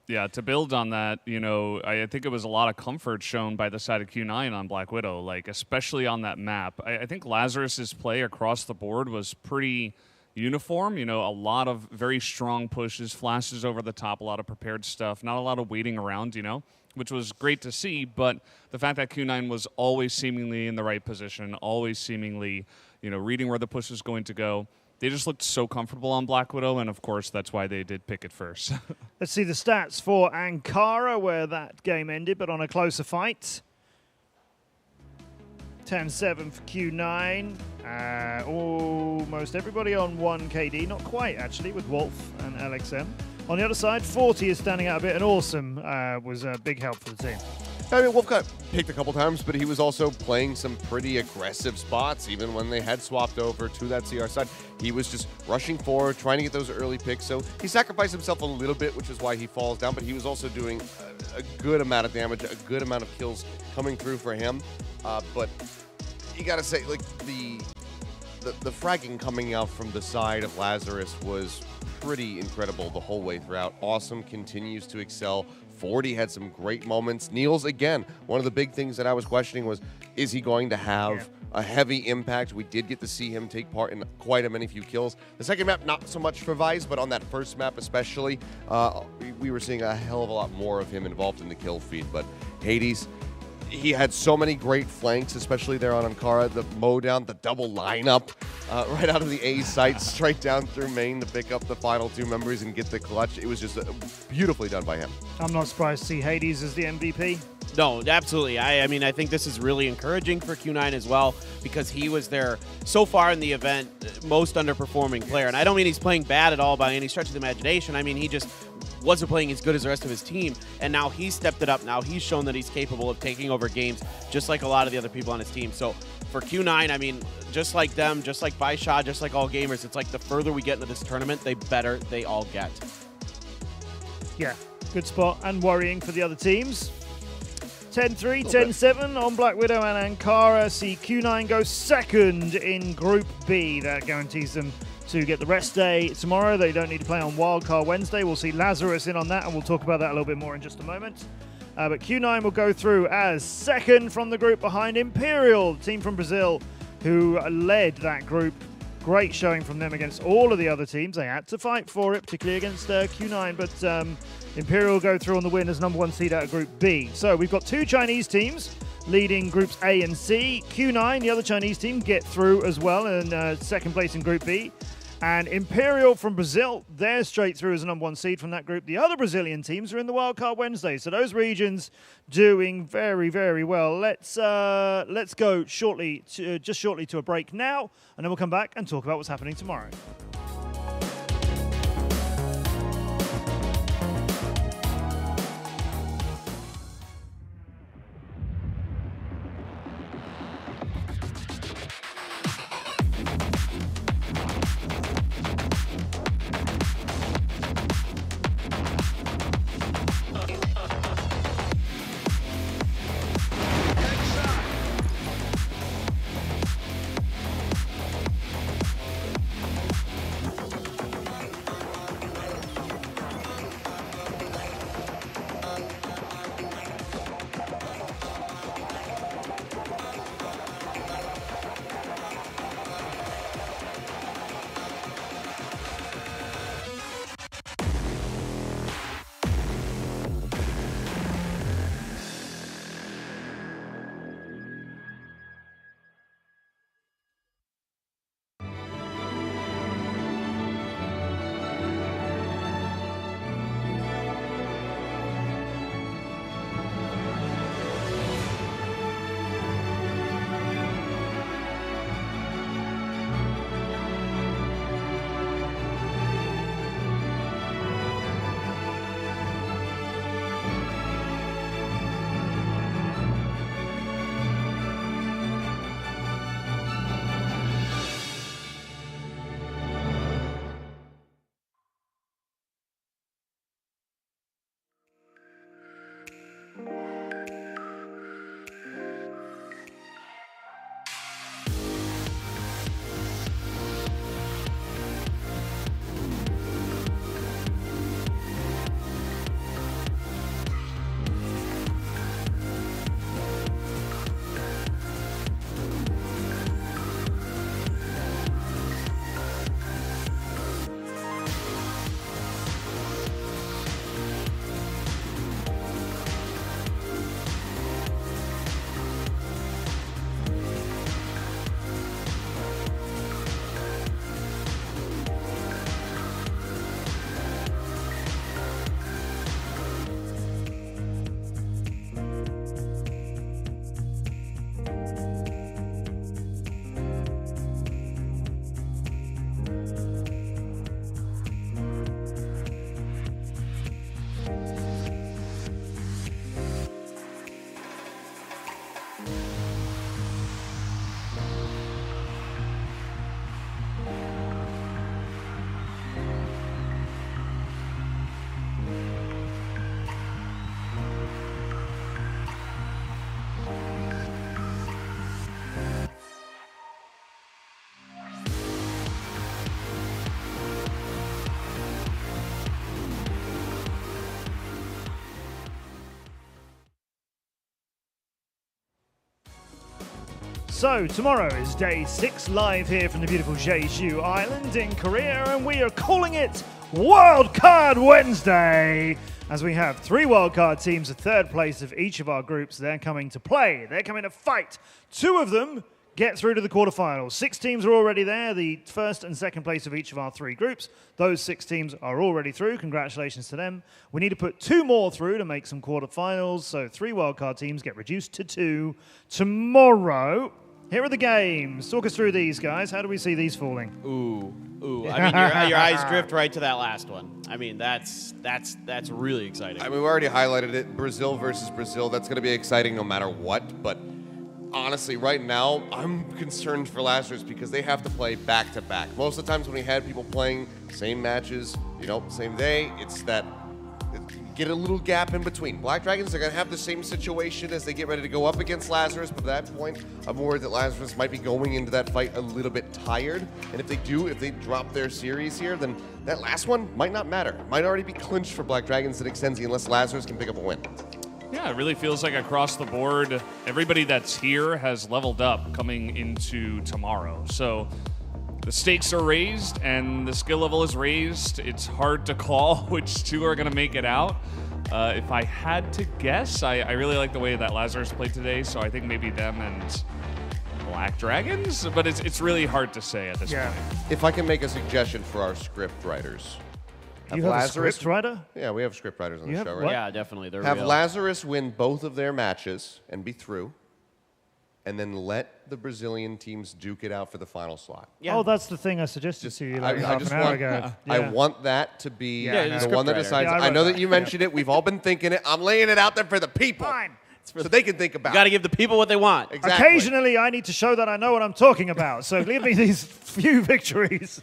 Yeah, to build on that, you know, I think it was a lot of comfort shown by the side of Q9 on Black Widow, like, especially on that map. I think Lazarus's play across the board was pretty uniform. You know, a lot of very strong pushes, flashes over the top, a lot of prepared stuff, not a lot of waiting around, you know, which was great to see. But the fact that Q9 was always seemingly in the right position, always seemingly, you know, reading where the push is going to go, they just looked so comfortable on Black Widow, and of course that's why they did pick it first. Let's see the stats for Ankara, where that game ended, but on a closer fight. 10-7 for Q9. Almost everybody on 1 KD. Not quite, actually, with Wolf and LXM. On the other side, 40 is standing out a bit, and Awesome was a big help for the team. I mean, Wolf got picked a couple times, but he was also playing some pretty aggressive spots, even when they had swapped over to that CR side. He was just rushing forward, trying to get those early picks, so he sacrificed himself a little bit, which is why he falls down, but he was also doing a good amount of damage, a good amount of kills coming through for him. But you gotta say, like, the fragging coming out from the side of Lazarus was pretty incredible the whole way throughout. Awesome continues to excel. 40 had some great moments. Niels, again, one of the big things that I was questioning was, is he going to have a heavy impact? We did get to see him take part in quite a few kills. The second map, not so much for Vice, but on that first map especially, we were seeing a hell of a lot more of him involved in the kill feed. But Hades, he had so many great flanks, especially there on Ankara, the mowdown, the double lineup. right out of the A site, straight down through main to pick up the final 2 members and get the clutch. It was just beautifully done by him. I'm not surprised to see Hades as the MVP. No, absolutely. I mean, I think this is really encouraging for Q9 as well because he was their, so far in the event, most underperforming player. And I don't mean he's playing bad at all by any stretch of the imagination. I mean, he just wasn't playing as good as the rest of his team. And now he's stepped it up. Now he's shown that he's capable of taking over games just like a lot of the other people on his team. So for Q9, I mean, just like them, just like Baisha, just like all gamers, it's like the further we get into this tournament, the better they all get. Yeah, good spot and worrying for the other teams. 10-3, 10-7 on Black Widow and Ankara. See Q9 go second in Group B. That guarantees them to get the rest day tomorrow. They don't need to play on Wildcard Wednesday. We'll see Lazarus in on that, and we'll talk about that a little bit more in just a moment. But Q9 will go through as second from the group behind Imperial, the team from Brazil, who led that group. Great showing from them against all of the other teams. They had to fight for it, particularly against Q9, but Imperial will go through on the win as #1 seed out of Group B. So we've got 2 Chinese teams leading Groups A and C. Q9, the other Chinese team, get through as well in second place in Group B. And Imperial from Brazil, they're straight through as a #1 seed from that group. The other Brazilian teams are in the Wildcard Wednesday. So those regions doing very, very well. Let's go shortly to a break now, and then we'll come back and talk about what's happening tomorrow. So tomorrow is day 6 live here from the beautiful Jeju Island in Korea, and we are calling it Wildcard Wednesday, as we have 3 wildcard teams, a third place of each of our groups. They're coming to play. They're coming to fight. 2 of them get through to the quarterfinals. 6 teams are already there, the first and second place of each of our 3 groups. Those 6 teams are already through. Congratulations to them. We need to put 2 more through to make some quarterfinals, so 3 wildcard teams get reduced to 2 tomorrow. Here are the games. Talk us through these, guys. How do we see these falling? Ooh. I mean, your eyes drift right to that last one. I mean, that's really exciting. I mean, we already highlighted it. Brazil versus Brazil. That's going to be exciting no matter what. But honestly, right now, I'm concerned for Lazarus because they have to play back-to-back. Most of the times when we had people playing same matches, same day, it's that get a little gap in between. Black Dragons are going to have the same situation as they get ready to go up against Lazarus, but at that point, I'm worried that Lazarus might be going into that fight a little bit tired. And if they drop their series here, then that last one might not matter. It might already be clinched for Black Dragons and Extenzy unless Lazarus can pick up a win. Yeah, it really feels like across the board, everybody that's here has leveled up coming into tomorrow. So the stakes are raised and the skill level is raised. It's hard to call which 2 are going to make it out. If I had to guess, I really like the way that Lazarus played today, so I think maybe them and Black Dragons, but it's really hard to say at this point. If I can make a suggestion for our script writers. You have a script writer? Yeah, we have script writers on the show, right? What? Yeah, definitely. They're have real. Lazarus win both of their matches and be through, and then let the Brazilian teams duke it out for the final slot. Yeah. Oh, that's the thing I suggested to you half an hour ago. I want that to be the one that decides. Yeah, I know that you mentioned it. We've all been thinking it. I'm laying it out there for the people. Fine. So they can think about it. You got to give the people what they want. Exactly. Occasionally, I need to show that I know what I'm talking about. So leave me these few victories.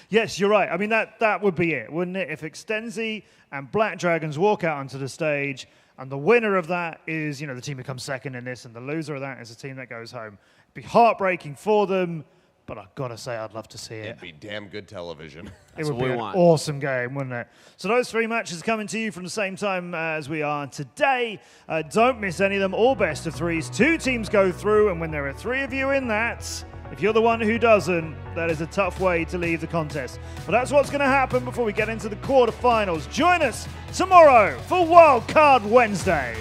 Yes, you're right. I mean, that would be it, wouldn't it? If Extenzy and Black Dragons walk out onto the stage, and the winner of that is, the team becomes second in this, and the loser of that is the team that goes home. It'd be heartbreaking for them, but I've got to say I'd love to see it. It'd be damn good television. It would be an awesome game, wouldn't it? So those 3 matches coming to you from the same time as we are today. Don't miss any of them. All best of 3s. 2 teams go through, and when there are 3 of you in that, if you're the one who doesn't, that is a tough way to leave the contest. But that's what's going to happen before we get into the quarterfinals. Join us tomorrow for Wildcard Wednesday.